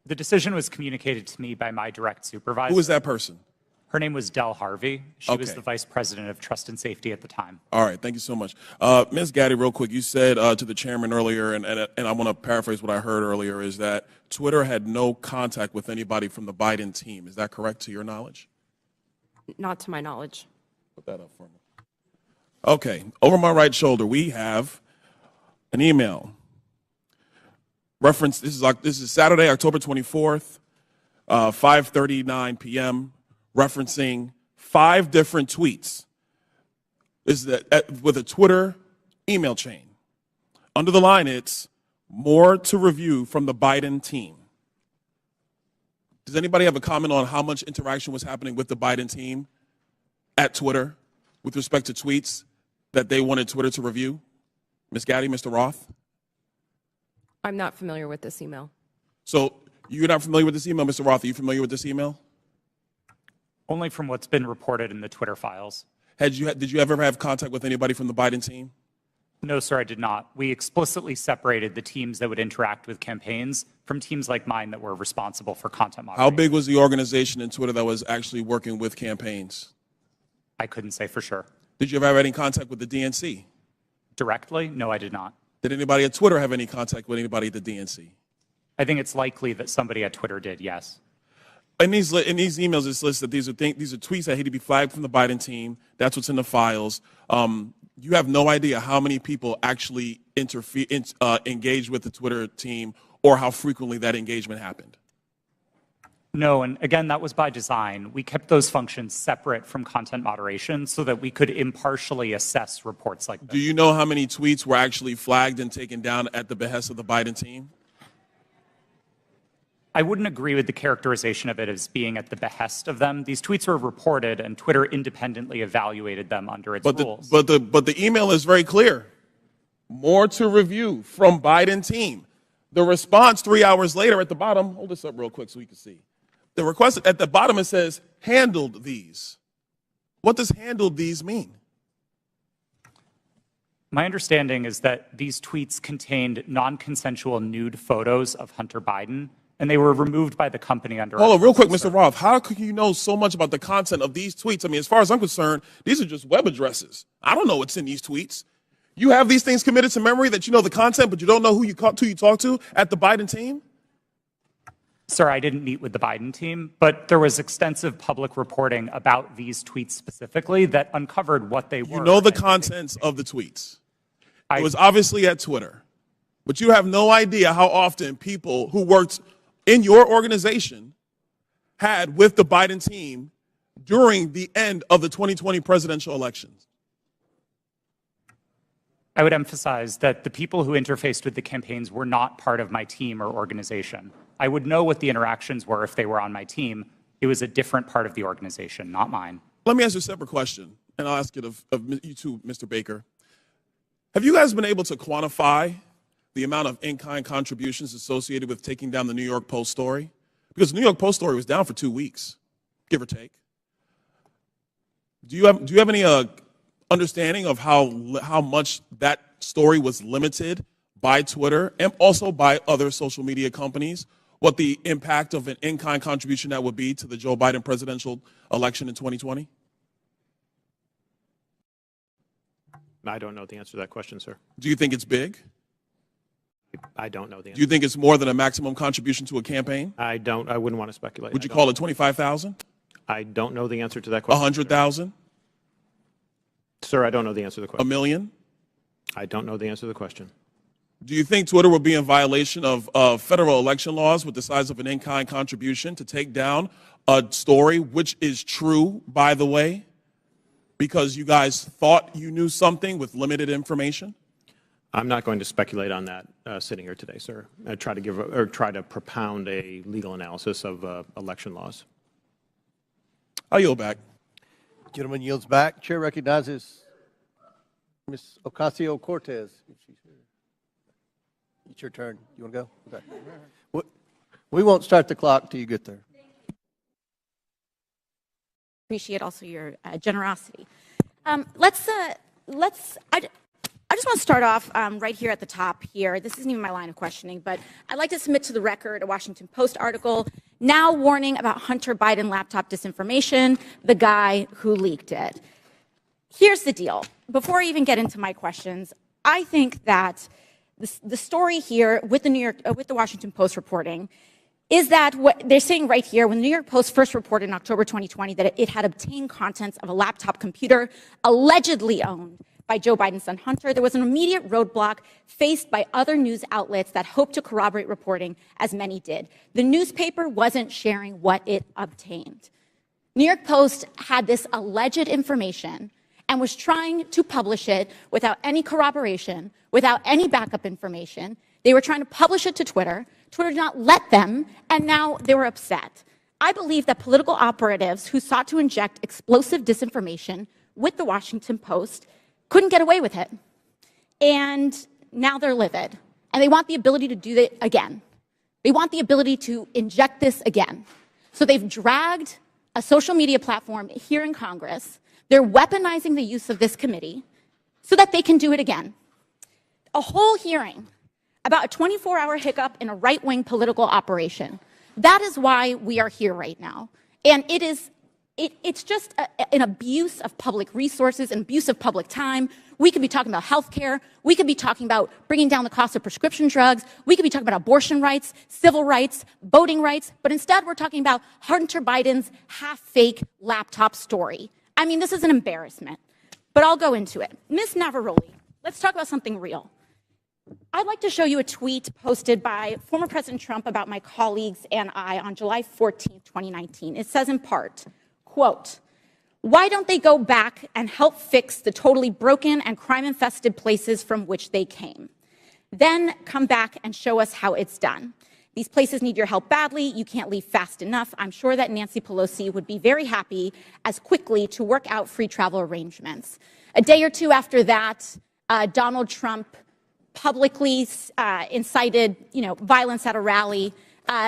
The decision was communicated to me by my direct supervisor. Who was that person? Her name was Del Harvey. She was Okay. the vice president of trust and safety at the time. All right, thank you so much. Ms. Gaddy, real quick, you said to the chairman earlier, and I want to paraphrase what I heard earlier, is that Twitter had no contact with anybody from the Biden team. Is that correct to your knowledge? Not to my knowledge. Put that up for me. Okay, over my right shoulder, we have an email. Reference, this is Saturday, October 24th, 5:39 p.m., referencing 5 different tweets. This is with a Twitter email chain. Under the line, it's more to review from the Biden team. Does anybody have a comment on how much interaction was happening with the Biden team at Twitter with respect to tweets that they wanted Twitter to review? Ms. Gaddy, Mr. Roth? I'm not familiar with this email. So you're not familiar with this email, Mr. Roth? Are you familiar with this email? Only from what's been reported in the Twitter files. Did you ever have contact with anybody from the Biden team? No, sir, I did not. We explicitly separated the teams that would interact with campaigns from teams like mine that were responsible for content moderation. How big was the organization in Twitter that was actually working with campaigns? I couldn't say for sure. Did you ever have any contact with the DNC? Directly? No, I did not. Did anybody at Twitter have any contact with anybody at the DNC? I think it's likely that somebody at Twitter did, yes. In these emails, it's listed these are tweets that had to be flagged from the Biden team. That's what's in the files. You have no idea how many people actually engaged with the Twitter team or how frequently that engagement happened. No, and again, that was by design. We kept those functions separate from content moderation so that we could impartially assess reports like this. Do you know how many tweets were actually flagged and taken down at the behest of the Biden team? I wouldn't agree with the characterization of it as being at the behest of them. These tweets were reported, and Twitter independently evaluated them under its rules. But the email is very clear. More to review from Biden team. The response 3 hours later at the bottom, hold this up real quick so we can see. The request at the bottom, it says, handled these. What does handled these mean? My understanding is that these tweets contained non-consensual nude photos of Hunter Biden, and they were removed by the company under. Hold on, real quick, Mr. Roth. How could you know so much about the content of these tweets? I mean, as far as I'm concerned, these are just web addresses. I don't know what's in these tweets. You have these things committed to memory that you know the content, but you don't know who you talk to at the Biden team? Sir, I didn't meet with the Biden team, but there was extensive public reporting about these tweets specifically that uncovered what they were. You know the contents of the tweets. It was obviously at Twitter, but you have no idea how often people who worked in your organization had with the Biden team during the end of the 2020 presidential elections. I would emphasize that the people who interfaced with the campaigns were not part of my team or organization. I would know what the interactions were if they were on my team. It was a different part of the organization, not mine. Let me ask you a separate question, and I'll ask it of you too, Mr. Baker. Have you guys been able to quantify the amount of in-kind contributions associated with taking down the New York Post story? Because the New York Post story was down for 2 weeks, give or take. Do you have any understanding of how much that story was limited by Twitter and also by other social media companies? What the impact of an in-kind contribution that would be to the Joe Biden presidential election in 2020? I don't know the answer to that question, sir. Do you think it's big? I don't know the answer. Do you think it's more than a maximum contribution to a campaign? I wouldn't want to speculate. Would you call it 25,000? I don't know the answer to that question. 100,000? Sir, I don't know the answer to the question. $1 million? I don't know the answer to the question. Do you think Twitter will be in violation of federal election laws with the size of an in-kind contribution to take down a story, which is true, by the way, because you guys thought you knew something with limited information? I'm not going to speculate on that sitting here today, sir. I try to propound a legal analysis of election laws. I'll yield back. Gentleman yields back. Chair recognizes Ms. Ocasio-Cortez. It's your turn. You want to go? Okay. We won't start the clock till you get there. Appreciate also your generosity. I just want to start off right here at the top here. This isn't even my line of questioning, but I'd like to submit to the record a Washington Post article now warning about Hunter Biden laptop disinformation, the guy who leaked it. Here's the deal. Before I even get into my questions, I think that the story here with the Washington Post reporting is that what they're saying right here, when the New York Post first reported in October 2020 that it had obtained contents of a laptop computer allegedly owned by Joe Biden's son Hunter, there was an immediate roadblock faced by other news outlets that hoped to corroborate reporting, as many did. The newspaper wasn't sharing what it obtained. New York Post had this alleged information and was trying to publish it without any corroboration, without any backup information. They were trying to publish it to Twitter. Twitter did not let them, and now they were upset. I believe that political operatives who sought to inject explosive disinformation with the Washington Post couldn't get away with it. And now they're livid. And they want the ability to do it again. They want the ability to inject this again. So they've dragged a social media platform here in Congress. They're weaponizing the use of this committee so that they can do it again. A whole hearing about a 24-hour hiccup in a right-wing political operation. That is why we are here right now. And it's just an abuse of public resources, an abuse of public time. We could be talking about health care. We could be talking about bringing down the cost of prescription drugs. We could be talking about abortion rights, civil rights, voting rights. But instead, we're talking about Hunter Biden's half-fake laptop story. I mean, this is an embarrassment. But I'll go into it. Ms. Navarrete, let's talk about something real. I'd like to show you a tweet posted by former President Trump about my colleagues and I on July 14, 2019. It says in part, quote, "Why don't they go back and help fix the totally broken and crime-infested places from which they came? Then come back and show us how it's done. These places need your help badly. You can't leave fast enough. I'm sure that Nancy Pelosi would be very happy as quickly to work out free travel arrangements." A day or two after that, Donald Trump publicly incited, violence at a rally,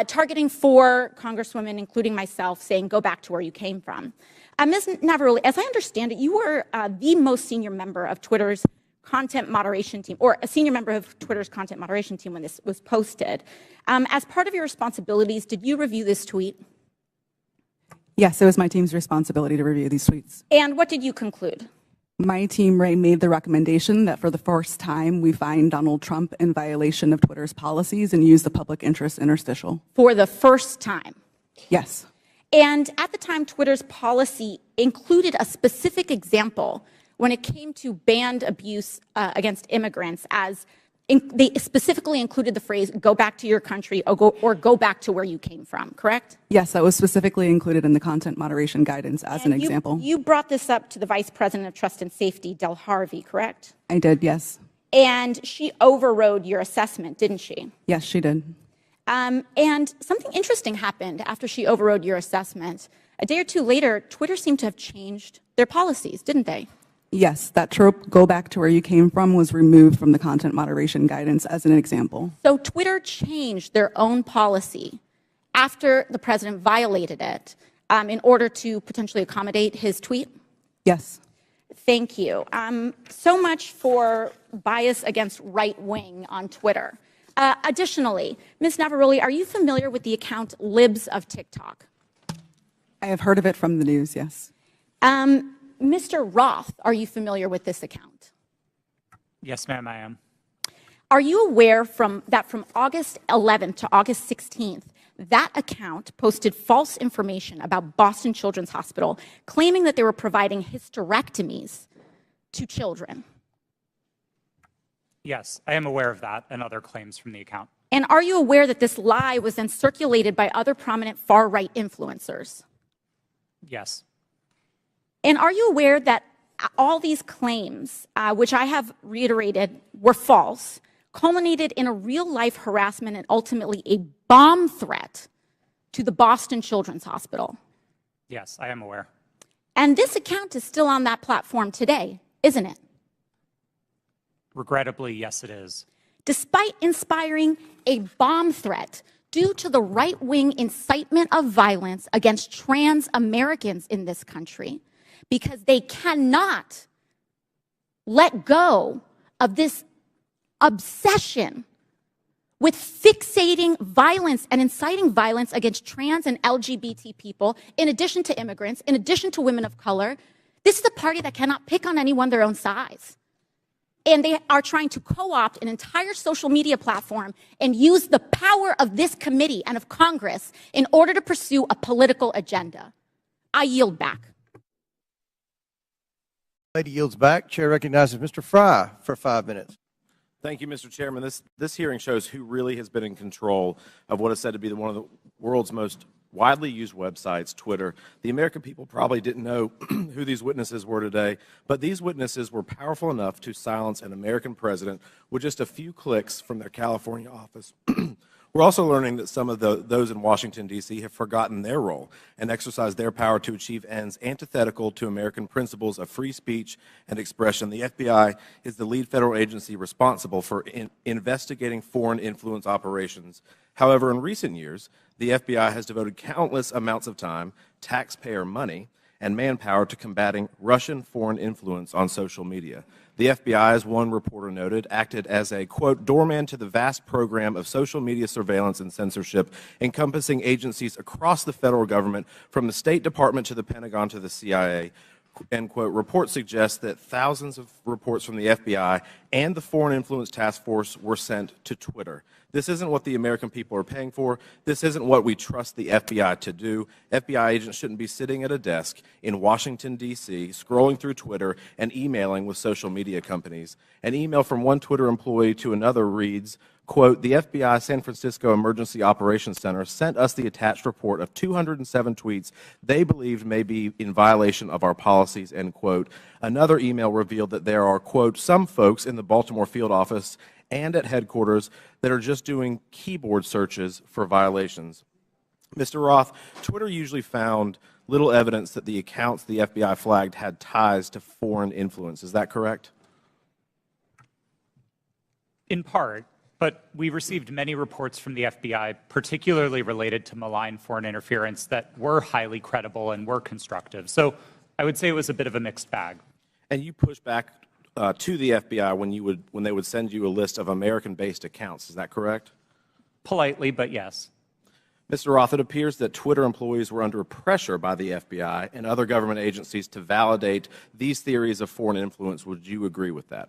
targeting 4 congresswomen, including myself, saying, "Go back to where you came from." Ms. Navarrete, as I understand it, you were the most senior member of Twitter's content moderation team, or a senior member of Twitter's content moderation team when this was posted. As part of your responsibilities, did you review this tweet? Yes, it was my team's responsibility to review these tweets. And what did you conclude? My team, Ray, made the recommendation that for the first time we find Donald Trump in violation of Twitter's policies and use the public interest interstitial. For the first time? Yes. And at the time, Twitter's policy included a specific example when it came to banned abuse against immigrants, as they specifically included the phrase, "Go back to your country," or go back to where you came from, correct? Yes, that was specifically included in the content moderation guidance as an example. You brought this up to the Vice President of Trust and Safety, Del Harvey, correct? I did, yes. And she overrode your assessment, didn't she? Yes, she did. And something interesting happened after she overrode your assessment. A day or two later, Twitter seemed to have changed their policies, didn't they? Yes, that trope, "Go back to where you came from," was removed from the content moderation guidance as an example. So Twitter changed their own policy after the president violated it in order to potentially accommodate his tweet? Yes. Thank you. So much for bias against right wing on Twitter. Additionally, Ms. Navaroli, are you familiar with the account Libs of TikTok? I have heard of it from the news, yes. Mr. Roth, are you familiar with this account? Yes, ma'am, I am. Are you aware that from August 11th to August 16th, that account posted false information about Boston Children's Hospital, claiming that they were providing hysterectomies to children? Yes, I am aware of that and other claims from the account. And are you aware that this lie was then circulated by other prominent far-right influencers? Yes. And are you aware that all these claims, which I have reiterated were false, culminated in a real-life harassment and ultimately a bomb threat to the Boston Children's Hospital? Yes, I am aware. And this account is still on that platform today, isn't it? Regrettably, yes, it is. Despite inspiring a bomb threat due to the right-wing incitement of violence against trans Americans in this country, because they cannot let go of this obsession with fixating violence and inciting violence against trans and LGBT people, in addition to immigrants, in addition to women of color. This is a party that cannot pick on anyone their own size. And they are trying to co-opt an entire social media platform and use the power of this committee and of Congress in order to pursue a political agenda. I yield back. Lady yields back. Chair recognizes Mr. Fry for 5 minutes. Thank you, Mr. Chairman. This hearing shows who really has been in control of what is said to be one of the world's most widely used websites, Twitter. The American people probably didn't know who these witnesses were today, but these witnesses were powerful enough to silence an American president with just a few clicks from their California office. We're also learning that some of those in Washington, D.C. have forgotten their role and exercised their power to achieve ends antithetical to American principles of free speech and expression. The FBI is the lead federal agency responsible for investigating foreign influence operations. However, in recent years, the FBI has devoted countless amounts of time, taxpayer money, and manpower to combating Russian foreign influence on social media. The FBI, as one reporter noted, acted as a, quote, doorman to the vast program of social media surveillance and censorship encompassing agencies across the federal government, from the State Department to the Pentagon to the CIA. End quote. Reports suggest that thousands of reports from the FBI and the Foreign Influence Task Force were sent to Twitter. This isn't what the American people are paying for. This isn't what we trust the FBI to do. FBI agents shouldn't be sitting at a desk in Washington, D.C., scrolling through Twitter and emailing with social media companies. An email from one Twitter employee to another reads, quote, the FBI San Francisco Emergency Operations Center sent us the attached report of 207 tweets they believed may be in violation of our policies, end quote. Another email revealed that there are, quote, some folks in the Baltimore field office and at headquarters that are just doing keyboard searches for violations. Mr. Roth, Twitter usually found little evidence that the accounts the FBI flagged had ties to foreign influence. Is that correct? In part, but we received many reports from the FBI, particularly related to malign foreign interference, that were highly credible and were constructive. So I would say it was a bit of a mixed bag. And you pushed back to the FBI when they would send you a list of American-based accounts. Is that correct? Politely, but yes. Mr. Roth, it appears that Twitter employees were under pressure by the FBI and other government agencies to validate these theories of foreign influence. Would you agree with that?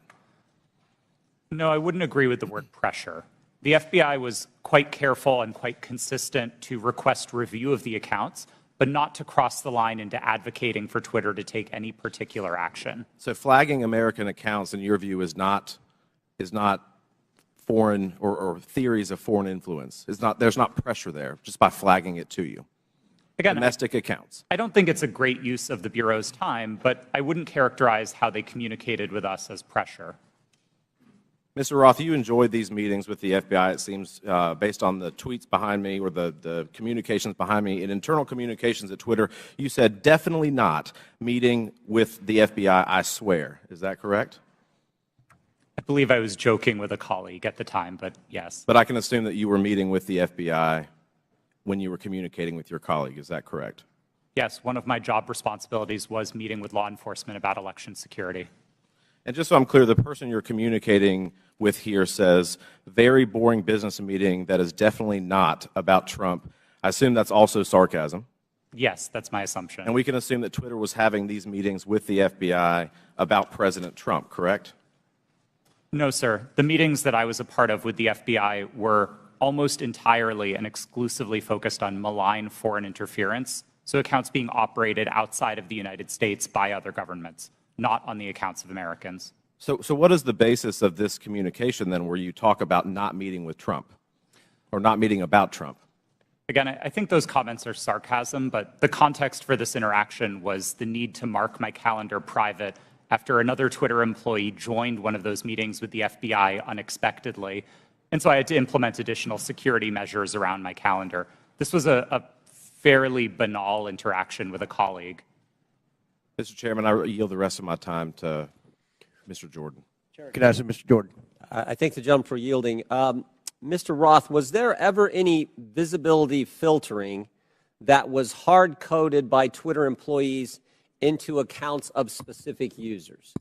No, I wouldn't agree with the word pressure. The FBI was quite careful and quite consistent to request review of the accounts, but not to cross the line into advocating for Twitter to take any particular action. So flagging American accounts, in your view, is not foreign or theories of foreign influence. There's not pressure there just by flagging it to you. Again, domestic accounts. I don't think it's a great use of the Bureau's time, but I wouldn't characterize how they communicated with us as pressure. Mr. Roth, you enjoyed these meetings with the FBI, it seems, based on the tweets behind me or the communications behind me. In internal communications at Twitter, you said, definitely not meeting with the FBI, I swear. Is that correct? I believe I was joking with a colleague at the time, but yes. But I can assume that you were meeting with the FBI when you were communicating with your colleague. Is that correct? Yes, one of my job responsibilities was meeting with law enforcement about election security. And just so I'm clear, the person you're communicating with here says, very boring business meeting that is definitely not about Trump. I assume that's also sarcasm. Yes, that's my assumption. And we can assume that Twitter was having these meetings with the FBI about President Trump, correct? No, sir. The meetings that I was a part of with the FBI were almost entirely and exclusively focused on malign foreign interference, so accounts being operated outside of the United States by other governments, not on the accounts of Americans. So what is the basis of this communication then where you talk about not meeting with Trump or not meeting about Trump? Again, I think those comments are sarcasm, but the context for this interaction was the need to mark my calendar private after another Twitter employee joined one of those meetings with the FBI unexpectedly. And so I had to implement additional security measures around my calendar. This was a fairly banal interaction with a colleague. Mr. Chairman, I yield the rest of my time to Mr. Jordan. Can I ask Mr. Jordan? I thank the gentleman for yielding. Mr. Roth, was there ever any visibility filtering that was hard-coded by Twitter employees into accounts of specific users?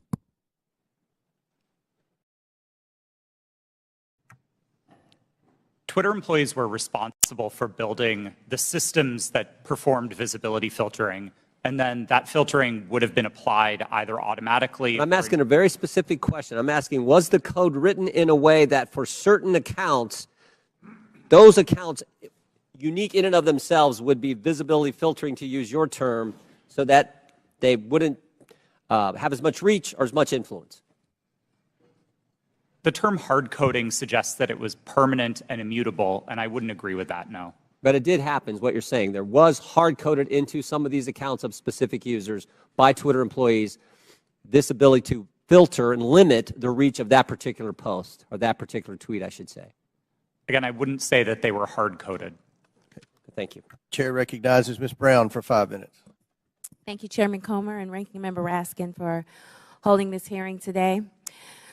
Twitter employees were responsible for building the systems that performed visibility filtering, and then that filtering would have been applied either automatically. I'm asking a very specific question. I'm asking, was the code written in a way that for certain accounts, those accounts, unique in and of themselves, would be visibility filtering, to use your term, so that they wouldn't have as much reach or as much influence? The term hard coding suggests that it was permanent and immutable, and I wouldn't agree with that, no. But it did happen, is what you're saying. There was hard-coded into some of these accounts of specific users by Twitter employees this ability to filter and limit the reach of that particular post, or that particular tweet, I should say. Again, I wouldn't say that they were hard-coded. Thank you. Chair recognizes Ms. Brown for 5 minutes. Thank you, Chairman Comer and Ranking Member Raskin, for holding this hearing today.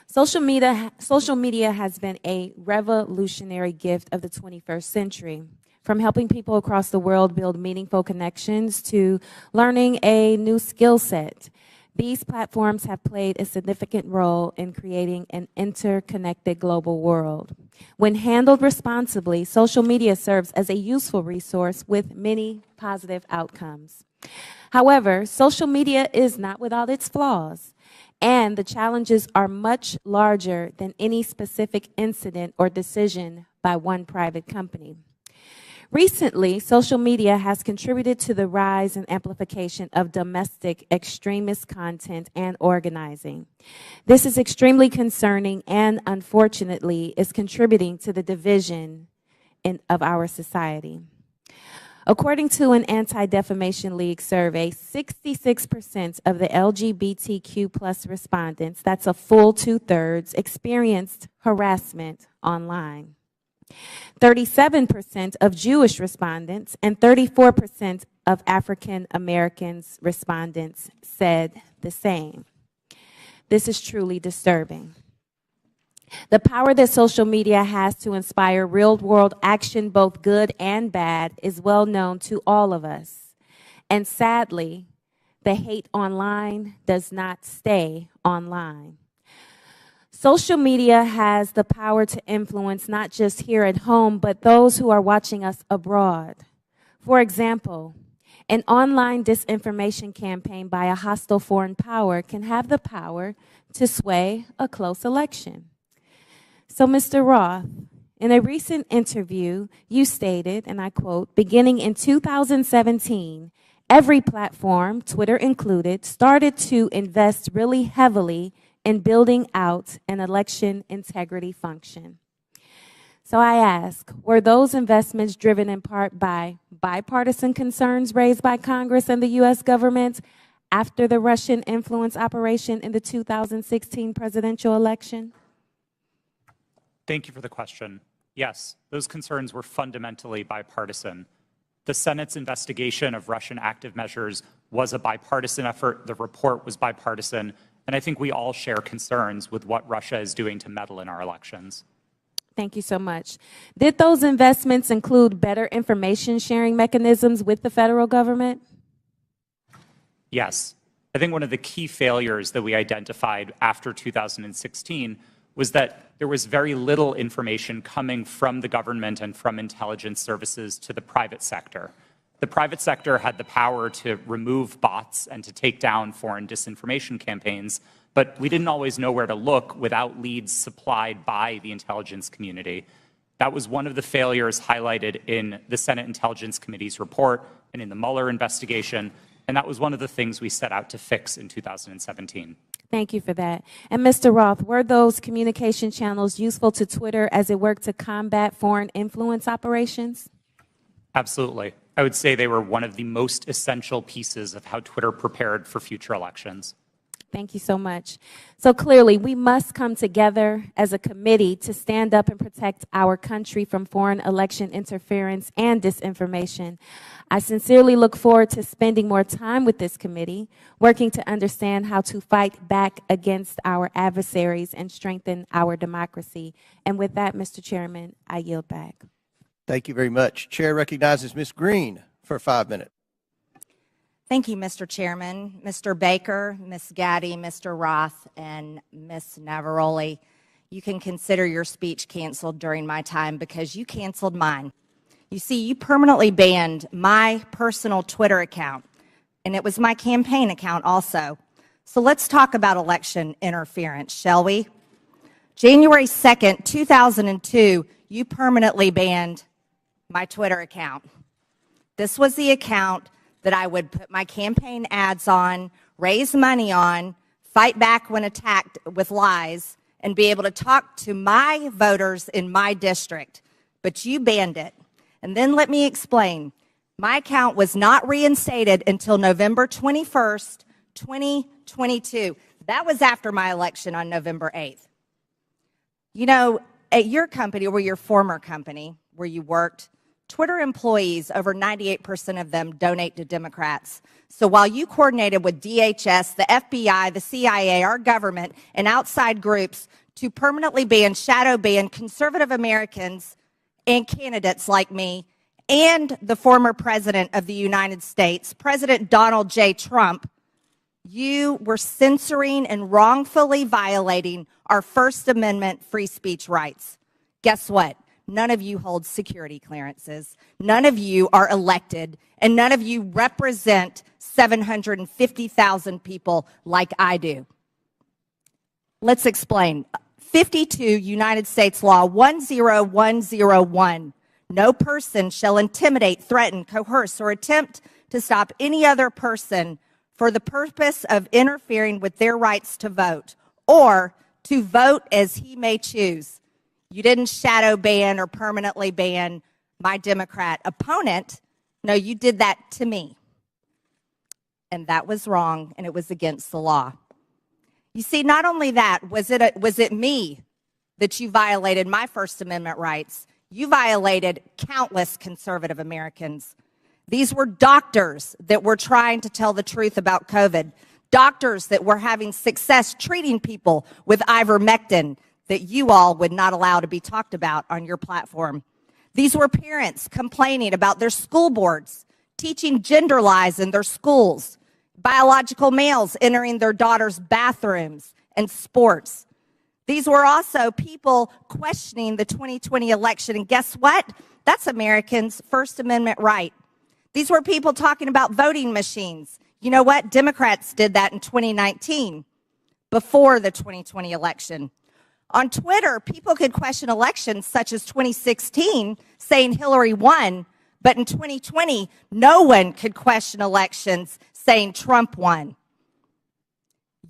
Social media has been a revolutionary gift of the 21st century. From helping people across the world build meaningful connections to learning a new skill set, these platforms have played a significant role in creating an interconnected global world. When handled responsibly, social media serves as a useful resource with many positive outcomes. However, social media is not without its flaws, and the challenges are much larger than any specific incident or decision by one private company. Recently, social media has contributed to the rise and amplification of domestic extremist content and organizing. This is extremely concerning and, unfortunately, is contributing to the division of our society. According to an Anti-Defamation League survey, 66% of the LGBTQ+ respondents, that's a full 2/3, experienced harassment online. 37% of Jewish respondents and 34% of African Americans respondents said the same. This is truly disturbing. The power that social media has to inspire real-world action, both good and bad, is well known to all of us. And sadly, the hate online does not stay online. Social media has the power to influence not just here at home, but those who are watching us abroad. For example, an online disinformation campaign by a hostile foreign power can have the power to sway a close election. So, Mr. Roth, in a recent interview, you stated, and I quote, beginning in 2017, every platform, Twitter included, started to invest really heavily in building out an election integrity function. So I ask, were those investments driven in part by bipartisan concerns raised by Congress and the U.S. government after the Russian influence operation in the 2016 presidential election? Thank you for the question. Yes, those concerns were fundamentally bipartisan. The Senate's investigation of Russian active measures was a bipartisan effort. The report was bipartisan. And I think we all share concerns with what Russia is doing to meddle in our elections. Thank you so much. Did those investments include better information sharing mechanisms with the federal government? Yes. I think one of the key failures that we identified after 2016 was that there was very little information coming from the government and from intelligence services to the private sector. The private sector had the power to remove bots and to take down foreign disinformation campaigns, but we didn't always know where to look without leads supplied by the intelligence community. That was one of the failures highlighted in the Senate Intelligence Committee's report and in the Mueller investigation, and that was one of the things we set out to fix in 2017. Thank you for that. And Mr. Roth, were those communication channels useful to Twitter as it worked to combat foreign influence operations? Absolutely. I would say they were one of the most essential pieces of how Twitter prepared for future elections. Thank you so much. So clearly, we must come together as a committee to stand up and protect our country from foreign election interference and disinformation. I sincerely look forward to spending more time with this committee, working to understand how to fight back against our adversaries and strengthen our democracy. And with that, Mr. Chairman, I yield back. Thank you very much. Chair recognizes Ms. Green for 5 minutes. Thank you, Mr. Chairman. Mr. Baker, Ms. Gaddy, Mr. Roth, and Ms. Navaroli, you can consider your speech canceled during my time because you canceled mine. You see, you permanently banned my personal Twitter account, and it was my campaign account also. So let's talk about election interference, shall we? January 2nd, 2002, you permanently banned my Twitter account. This was the account that I would put my campaign ads on, raise money on, fight back when attacked with lies, and be able to talk to my voters in my district. But you banned it. And then let me explain. My account was not reinstated until November 21st, 2022. That was after my election on November 8th. You know, at your company, or your former company where you worked, Twitter employees, over 98% of them donate to Democrats. So while you coordinated with DHS, the FBI, the CIA, our government, and outside groups to permanently shadow ban conservative Americans and candidates like me and the former president of the United States, President Donald J. Trump, you were censoring and wrongfully violating our First Amendment free speech rights. Guess what? None of you hold security clearances. None of you are elected, and none of you represent 750,000 people like I do. Let's explain. 52 United States Law 10101. No person shall intimidate, threaten, coerce, or attempt to stop any other person for the purpose of interfering with their rights to vote or to vote as he may choose. You didn't shadow ban or permanently ban my Democrat opponent. No, you did that to me. And that was wrong, and it was against the law. You see, not only that, was it me that you violated my First Amendment rights? You violated countless conservative Americans. These were doctors that were trying to tell the truth about COVID, doctors that were having success treating people with ivermectin that you all would not allow to be talked about on your platform. These were parents complaining about their school boards, teaching gender lies in their schools, biological males entering their daughters' bathrooms and sports. These were also people questioning the 2020 election, and guess what? That's Americans' First Amendment right. These were people talking about voting machines. You know what? Democrats did that in 2019, before the 2020 election. On Twitter, people could question elections such as 2016, saying Hillary won, but in 2020, no one could question elections saying Trump won.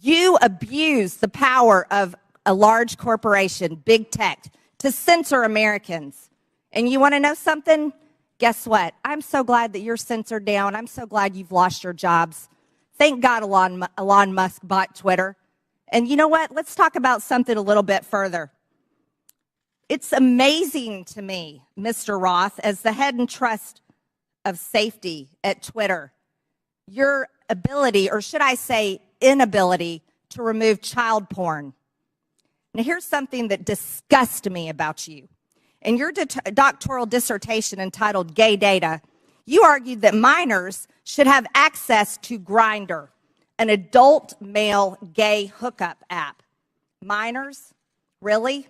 You abuse the power of a large corporation, big tech, to censor Americans. And you want to know something? Guess what? I'm so glad that you're censored down. I'm so glad you've lost your jobs. Thank God Elon Musk bought Twitter. And you know what? Let's talk about something a little bit further. It's amazing to me, Mr. Roth, as the head and trust of safety at Twitter, your ability, or should I say inability, to remove child porn. Now, here's something that disgusts me about you. In your doctoral dissertation entitled Gay Data, you argued that minors should have access to Grindr. an adult male gay hookup app. Minors? Really?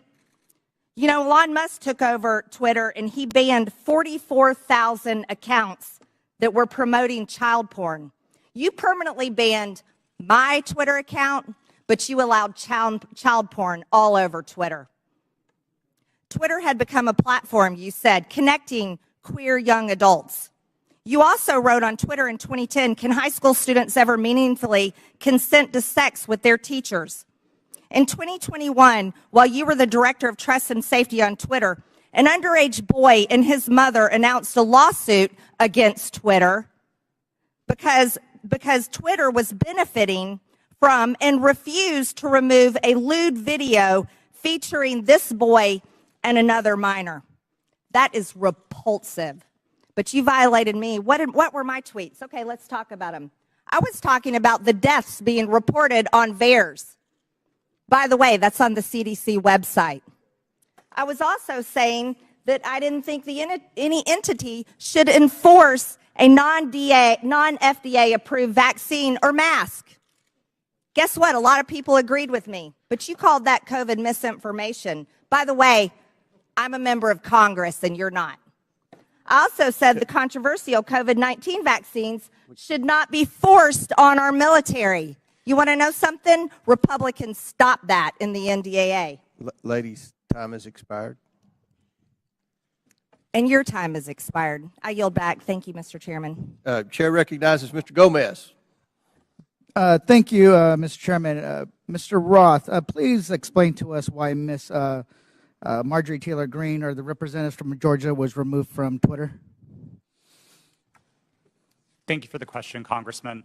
You know, Elon Musk took over Twitter and he banned 44,000 accounts that were promoting child porn. You permanently banned my Twitter account, but you allowed child porn all over Twitter. Twitter had become a platform, you said, connecting queer young adults. You also wrote on Twitter in 2010, can high school students ever meaningfully consent to sex with their teachers? In 2021, while you were the director of trust and safety on Twitter, an underage boy and his mother announced a lawsuit against Twitter because Twitter was benefiting from and refused to remove a lewd video featuring this boy and another minor. That is repulsive. But you violated me. What were my tweets? Okay, let's talk about them. I was talking about the deaths being reported on VAERS. By the way, that's on the CDC website. I was also saying that I didn't think any entity should enforce a non-FDA approved vaccine or mask. Guess what? A lot of people agreed with me, but you called that COVID misinformation. By the way, I'm a member of Congress and you're not. I also said the controversial COVID-19 vaccines should not be forced on our military. You want to know something? Republicans stopped that in the NDAA. Ladies, time has expired. And your time has expired. I yield back. Thank you, Mr. Chairman. Chair recognizes Mr. Gomez. Thank you, Mr. Chairman. Mr. Roth, please explain to us why Ms. Marjorie Taylor Greene, or the representative from Georgia, was removed from Twitter. Thank you for the question, Congressman.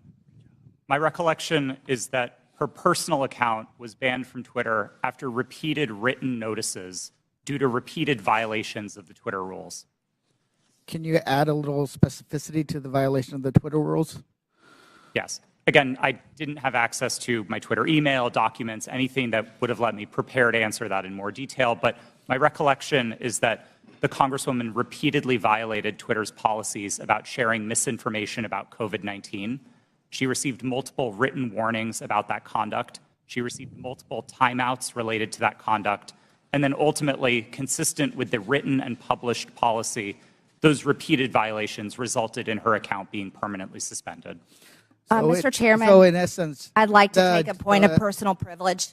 My recollection is that her personal account was banned from Twitter after repeated written notices due to repeated violations of the Twitter rules. Can you add a little specificity to the violation of the Twitter rules? Yes. Again, I didn't have access to my Twitter email, documents, anything that would have let me prepare to answer that in more detail, but my recollection is that the Congresswoman repeatedly violated Twitter's policies about sharing misinformation about COVID-19. She received multiple written warnings about that conduct. She received multiple timeouts related to that conduct. And then ultimately, consistent with the written and published policy, those repeated violations resulted in her account being permanently suspended. Mr. Chairman, so in essence, I'd like to take a point of personal privilege.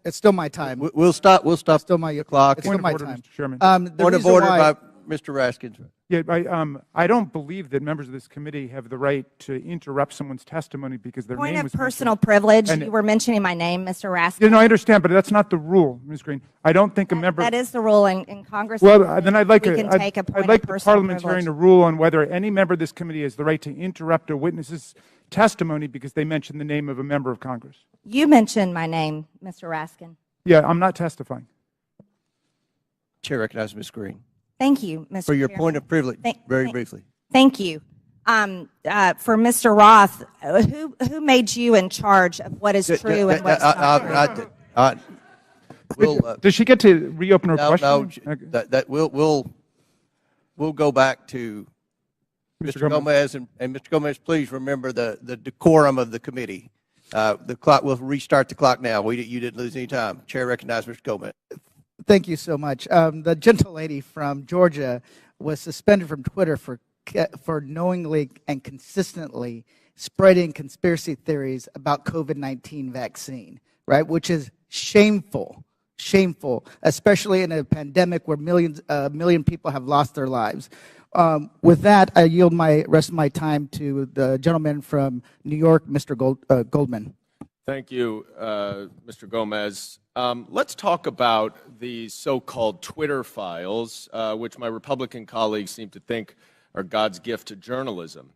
It's still my time. We'll stop. Still my clock. It's still my time. Mr. Chairman. Point of order by Mr. Raskins. Yeah, I don't believe that members of this committee have the right to interrupt someone's testimony because their Point name of was personal privilege. And you were mentioning my name, Mr. Raskin. Yeah, no, I understand, but that's not the rule, Ms. Green. I don't think a member. That is the rule in Congress. Well, then I'd like we can take a point I'd like of the personal parliamentarian privilege. to rule on whether any member of this committee has the right to interrupt a witness's testimony because they mentioned the name of a member of Congress. You mentioned my name, Mr. Raskin. Yeah, I'm not testifying. Chair recognizes Ms. Green. Thank you, Mr. For your Chairman. point of privilege, very briefly. Thank you. For Mr. Roth, who made you in charge of what is true and what's not true? Does she get to reopen her question? No, we'll go back to Mr. Gomez, and Mr. Gomez, please remember the decorum of the committee. The clock. We'll restart the clock now. You didn't lose any time. Chair recognizes Mr. Gomez. Thank you so much. The gentle lady from Georgia was suspended from Twitter for knowingly and consistently spreading conspiracy theories about COVID-19 vaccine, right? Which is shameful, especially in a pandemic where a million people have lost their lives. With that, I yield my rest of my time to the gentleman from New York, Mr. Goldman. Thank you, Mr. Gomez. Let's talk about the so-called Twitter files, which my Republican colleagues seem to think are God's gift to journalism.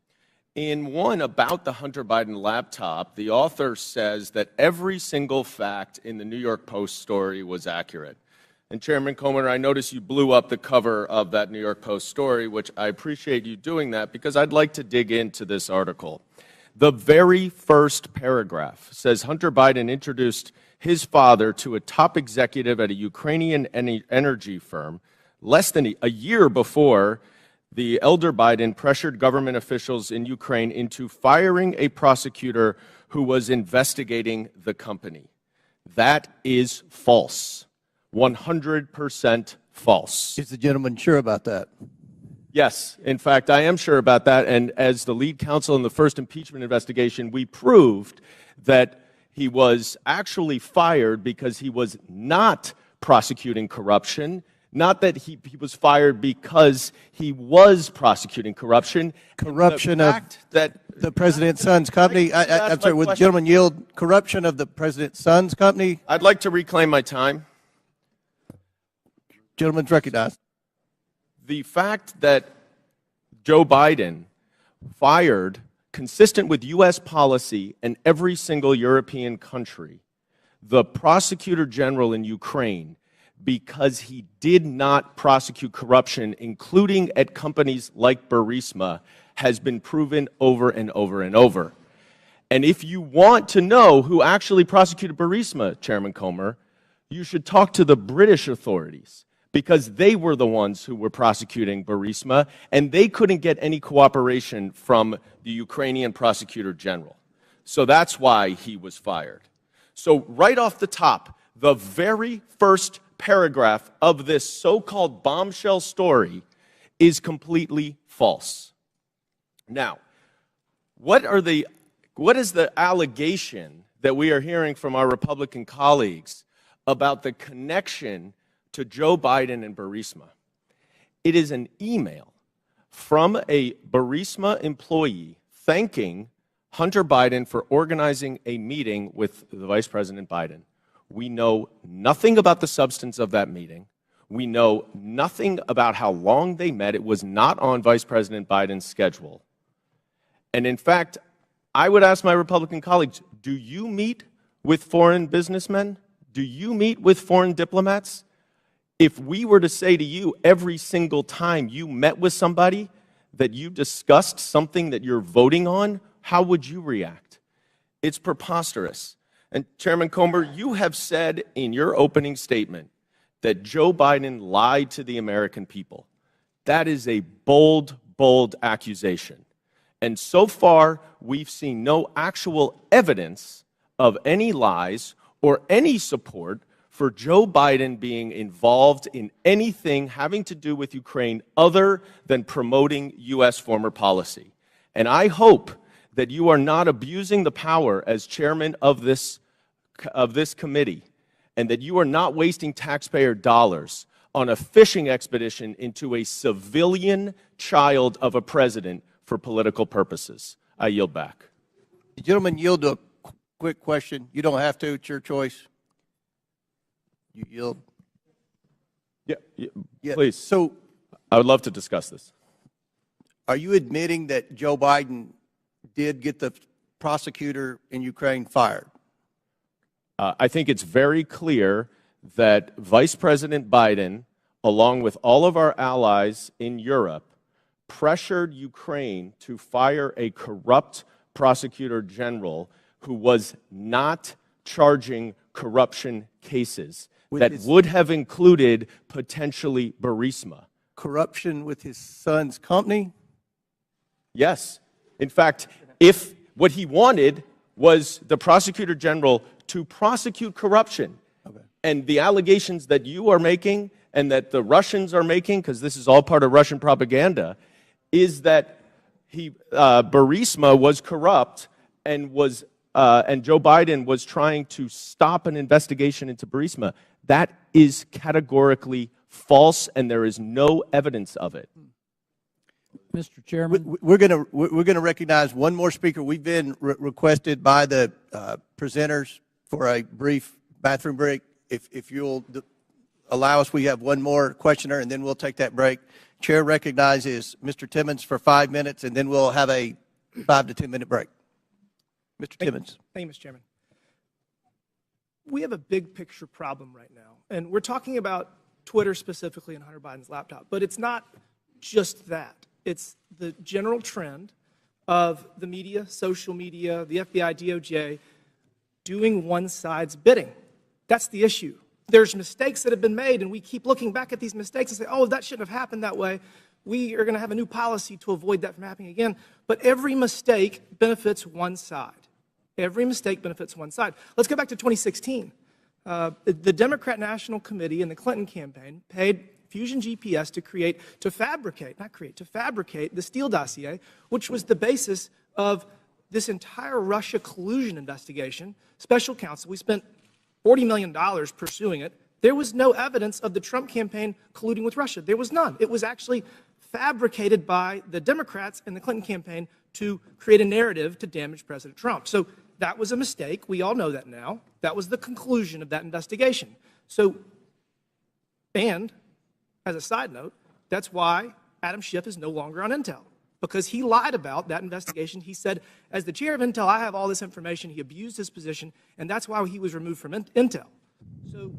In one about the Hunter Biden laptop, the author says that every single fact in the New York Post story was accurate. And Chairman Comer, I notice you blew up the cover of that New York Post story, which I appreciate you doing that because I'd like to dig into this article. The very first paragraph says Hunter Biden introduced his father to a top executive at a Ukrainian energy firm less than a year before the elder Biden pressured government officials in Ukraine into firing a prosecutor who was investigating the company. That is false. 100% false. Is the gentleman sure about that? Yes, in fact, I am sure about that. And as the lead counsel in the first impeachment investigation, we proved that he was actually fired because he was not prosecuting corruption, not that he was fired because he was prosecuting corruption. Corruption of the president's son's company. I'm sorry, would the gentleman yield corruption of the president's son's company? I'd like to reclaim my time. Gentleman's recognized. The fact that Joe Biden fired, consistent with U.S. policy and every single European country, the prosecutor general in Ukraine because he did not prosecute corruption, including at companies like Burisma, has been proven over and over and over. And if you want to know who actually prosecuted Burisma, Chairman Comer, you should talk to the British authorities, because they were the ones who were prosecuting Burisma, and they couldn't get any cooperation from the Ukrainian prosecutor general. So that's why he was fired. So right off the top, the very first paragraph of this so-called bombshell story is completely false. Now, what is the allegation that we are hearing from our Republican colleagues about the connection to Joe Biden and Burisma? It is an email from a Burisma employee thanking Hunter Biden for organizing a meeting with the Vice President Biden. We know nothing about the substance of that meeting. We know nothing about how long they met. It was not on Vice President Biden's schedule. And in fact, I would ask my Republican colleagues, do you meet with foreign businessmen? Do you meet with foreign diplomats? If we were to say to you every single time you met with somebody that you discussed something that you're voting on, how would you react? It's preposterous. And Chairman Comer, you have said in your opening statement that Joe Biden lied to the American people. That is a bold, bold accusation. And so far, we've seen no actual evidence of any lies or any support for Joe Biden being involved in anything having to do with Ukraine other than promoting U.S. foreign policy. And I hope that you are not abusing the power as chairman of this committee, and that you are not wasting taxpayer dollars on a fishing expedition into a civilian child of a president for political purposes. I yield back. The gentleman yield to a quick question. You don't have to. It's your choice. You yield. Yeah, please. So I would love to discuss this. Are you admitting that Joe Biden did get the prosecutor in Ukraine fired? I think it's very clear that Vice President Biden, along with all of our allies in Europe, pressured Ukraine to fire a corrupt prosecutor general who was not charging corruption cases that would have included potentially Burisma. Corruption with his son's company? Yes. In fact, if what he wanted was the prosecutor general to prosecute corruption, and the allegations that you are making and that the Russians are making, because this is all part of Russian propaganda, is that Burisma was corrupt and Joe Biden was trying to stop an investigation into Burisma. That is categorically false, and there is no evidence of it. Mr. Chairman, we're going to recognize one more speaker. We've been requested by the presenters for a brief bathroom break. If you'll allow us, we have one more questioner, and then we'll take that break. Chair recognizes Mr. Timmons for 5 minutes, and then we'll have a 5 to 10 minute break. Mr. Timmons. Thank you, Mr. Chairman. We have a big picture problem right now, and we're talking about Twitter specifically and Hunter Biden's laptop, but it's not just that. It's the general trend of the media, social media, the FBI, DOJ, doing one side's bidding. That's the issue. There's mistakes that have been made, and we keep looking back at these mistakes and say, oh, that shouldn't have happened that way. we are going to have a new policy to avoid that from happening again. But every mistake benefits one side. Every mistake benefits one side. Let's go back to 2016. The Democrat National Committee and the Clinton campaign paid Fusion GPS to fabricate the Steele dossier, which was the basis of this entire Russia collusion investigation. Special counsel, we spent $40 million pursuing it. There was no evidence of the Trump campaign colluding with Russia. There was none. It was actually fabricated by the Democrats and the Clinton campaign to create a narrative to damage President Trump. So that was a mistake. We all know that now. That was the conclusion of that investigation. So, and as a side note, that's why Adam Schiff is no longer on Intel, because he lied about that investigation. He said, as the chair of Intel, I have all this information. He abused his position, and that's why he was removed from Intel. So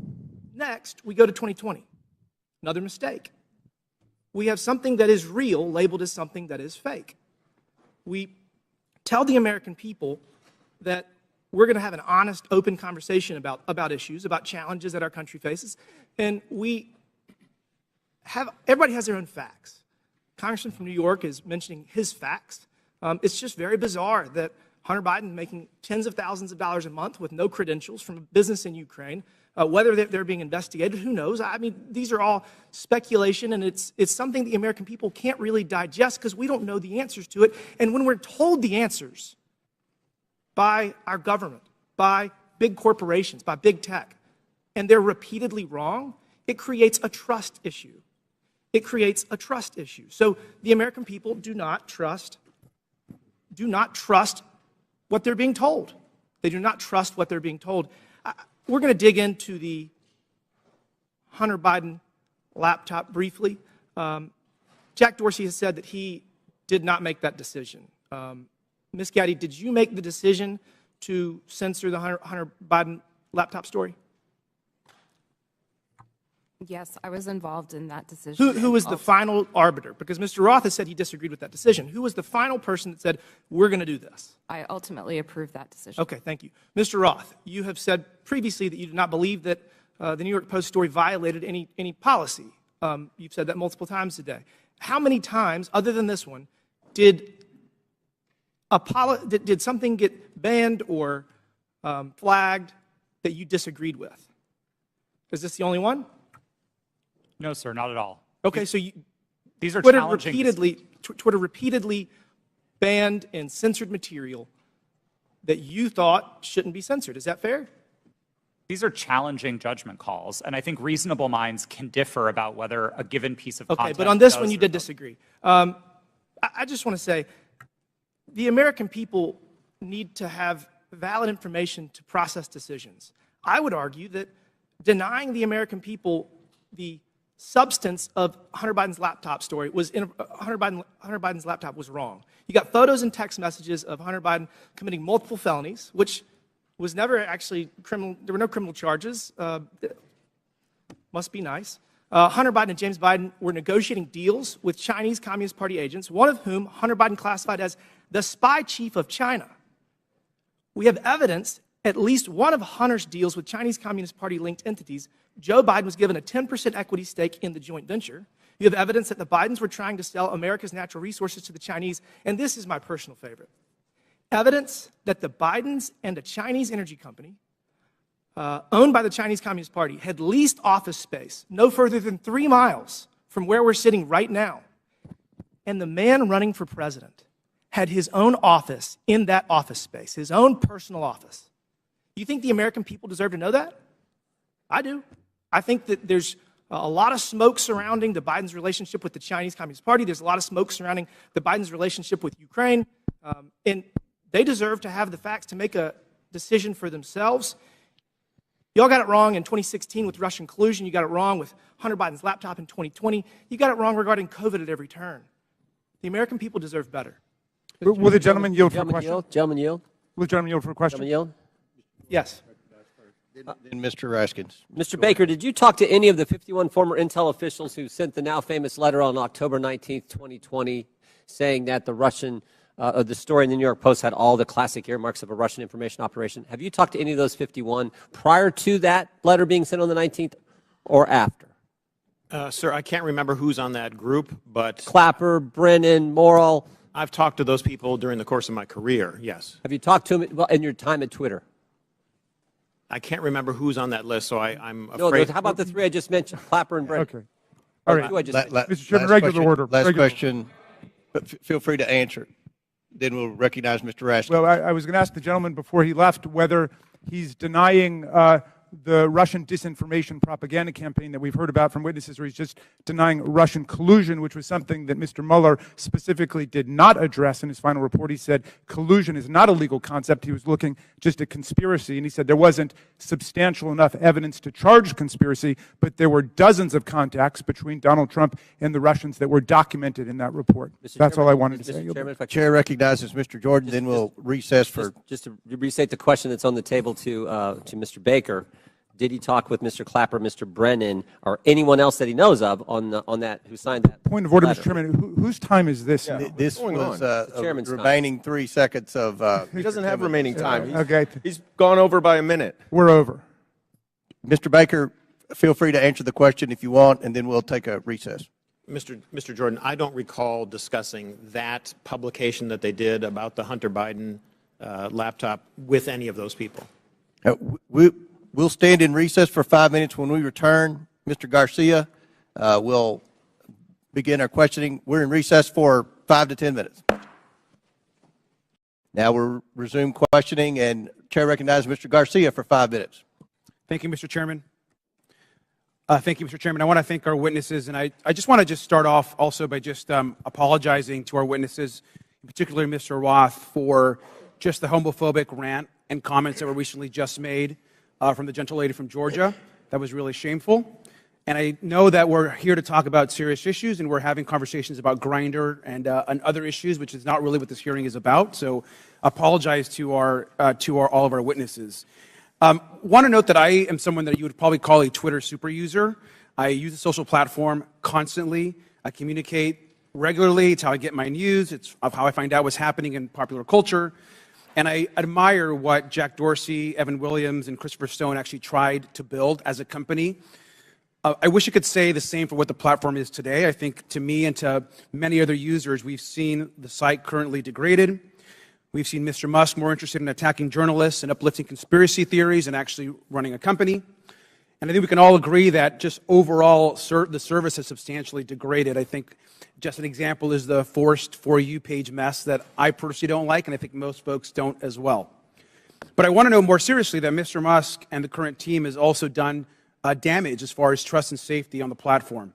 next, we go to 2020. Another mistake. We have something that is real labeled as something that is fake. We tell the American people that we're going to have an honest, open conversation about issues, about challenges that our country faces, and everybody has their own facts. Congressman from New York is mentioning his facts. It's just very bizarre that Hunter Biden making tens of thousands of dollars a month with no credentials from a business in Ukraine, whether they're being investigated, who knows? I mean, these are all speculation, and it's something the American people can't really digest because we don't know the answers to it. And when we're told the answers by our government, by big corporations, by big tech, and they're repeatedly wrong, it creates a trust issue. It creates a trust issue. So the American people do not trust what they're being told. They do not trust what they're being told. We're going to dig into the Hunter Biden laptop briefly. Jack Dorsey has said that he did not make that decision. Ms. Gaddy, did you make the decision to censor the Hunter Biden laptop story? Yes, I was involved in that decision. Who was the final arbiter? Because Mr. Roth has said he disagreed with that decision. Who was the final person that said, we're going to do this? I ultimately approved that decision. Okay, thank you. Mr. Roth, you have said previously that you do not believe that the New York Post story violated any policy. You've said that multiple times today. How many times, other than this one, did something get banned or flagged that you disagreed with? Is this the only one? No, sir, not at all. Okay, so these are Twitter challenging. Twitter repeatedly banned and censored material that you thought shouldn't be censored. Is that fair? These are challenging judgment calls, and I think reasonable minds can differ about whether a given piece of content. Okay, but on this one you did disagree. I just want to say the American people need to have valid information to process decisions. I would argue that denying the American people the substance of Hunter Biden's laptop story was Hunter Biden's laptop was wrong. You got photos and text messages of Hunter Biden committing multiple felonies, which was never actually criminal. There were no criminal charges. Must be nice. Hunter Biden and James Biden were negotiating deals with Chinese Communist Party agents, one of whom Hunter Biden classified as the spy chief of China. We have evidence at least one of Hunter's deals with Chinese Communist Party linked entities. Joe Biden was given a 10% equity stake in the joint venture. You have evidence that the Bidens were trying to sell America's natural resources to the Chinese, and this is my personal favorite. Evidence that the Bidens and a Chinese energy company owned by the Chinese Communist Party had leased office space no further than 3 miles from where we're sitting right now. And the man running for president had his own office in that office space, his own personal office. You think the American people deserve to know that? I do. I think that there's a lot of smoke surrounding the Biden's relationship with the Chinese Communist Party. There's a lot of smoke surrounding the Biden's relationship with Ukraine. And they deserve to have the facts to make a decision for themselves. Y'all got it wrong in 2016 with Russian collusion. You got it wrong with Hunter Biden's laptop in 2020. You got it wrong regarding COVID at every turn. The American people deserve better. Will the gentleman yield for a question? Gentleman yield. Will the gentleman yield for a question? Gentleman yield. Yes. Then Mr. Raskins. Mr. Baker, did you talk to any of the 51 former Intel officials who sent the now famous letter on October 19th, 2020, saying that the the story in the New York Post had all the classic earmarks of a Russian information operation? Have you talked to any of those 51 prior to that letter being sent on the 19th or after? Sir, I can't remember who's on that group, but Clapper, Brennan, Morrill. I've talked to those people during the course of my career, yes. Have you talked to them in your time at Twitter? I can't remember who's on that list, so I'm No, afraid. how about the three I just mentioned, Clapper and Brennan? Okay. All right. Mr. Chairman, regular order. Last Regular. question, but feel free to answer. Then we'll recognize Mr. Raskin. Well, I was going to ask the gentleman before he left whether he's denying the Russian disinformation propaganda campaign that we've heard about from witnesses, or he's just denying Russian collusion, which was something that Mr. Mueller specifically did not address in his final report. He said collusion is not a legal concept. He was looking just at conspiracy, and he said there wasn't substantial enough evidence to charge conspiracy, but there were dozens of contacts between Donald Trump and the Russians that were documented in that report. That's all I wanted to say. Chairman, if I could- Chair recognizes Mr. Jordan, then we'll recess for. Just to restate the question that's on the table to Mr. Baker. Did he talk with Mr. Clapper, Mr. Brennan, or anyone else that he knows of on that who signed that? Point of order, letter? Mr. Chairman. Whose time is this now? This going was on? Chairman's time. remaining 3 seconds of. He doesn't have remaining time. Okay. He's gone over by a minute. We're over. Mr. Baker, feel free to answer the question if you want, and then we'll take a recess. Mr. Jordan, I don't recall discussing that publication that they did about the Hunter Biden laptop with any of those people. We'll stand in recess for 5 minutes. When we return, Mr. Garcia will begin our questioning. We're in recess for 5 to 10 minutes. Now we'll resume questioning, and Chair recognizes Mr. Garcia for 5 minutes. Thank you, Mr. Chairman. Thank you, Mr. Chairman. I want to thank our witnesses, and I just want to start off also by just apologizing to our witnesses, particularly Mr. Roth, for just the homophobic rant and comments that were recently just made from the gentle lady from Georgia. That was really shameful. And I know that we're here to talk about serious issues, and we're having conversations about Grindr and other issues, which is not really what this hearing is about. So, apologize to all of our witnesses. Want to note that I am someone that you would probably call a Twitter super user. I use the social platform constantly. I communicate regularly. It's how I get my news. It's how I find out what's happening in popular culture. And I admire what Jack Dorsey, Evan Williams, and Christopher Stone actually tried to build as a company. I wish I could say the same for what the platform is today. I think to me and to many other users, we've seen the site currently degraded. We've seen Mr. Musk more interested in attacking journalists and uplifting conspiracy theories and actually running a company. And I think we can all agree that just overall the service has substantially degraded. I think just an example is the forced For You page mess that I personally don't like, and I think most folks don't as well. But I want to know more seriously that Mr. Musk and the current team has also done damage as far as trust and safety on the platform.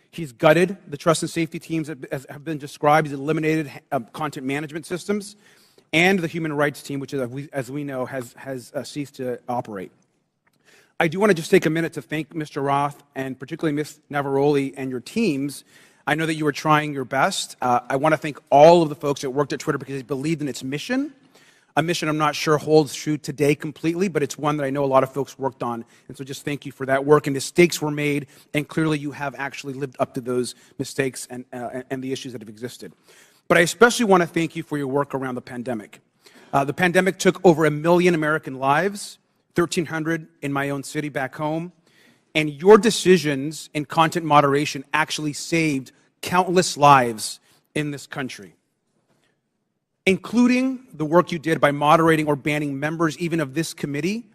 He's gutted the trust and safety teams that have been described. He's eliminated content management systems and the human rights team, which, as we know, has ceased to operate. I do want to just take a minute to thank Mr. Roth and particularly Ms. Navaroli and your teams. I know that you were trying your best. I want to thank all of the folks that worked at Twitter because they believed in its mission, a mission I'm not sure holds true today completely, but it's one that I know a lot of folks worked on. And so just thank you for that work. And mistakes were made, and clearly you have actually lived up to those mistakes and the issues that have existed. But I especially want to thank you for your work around the pandemic. The pandemic took over 1 million American lives, 1,300 in my own city back home. And your decisions in content moderation actually saved countless lives in this country, including the work you did by moderating or banning members even of this committee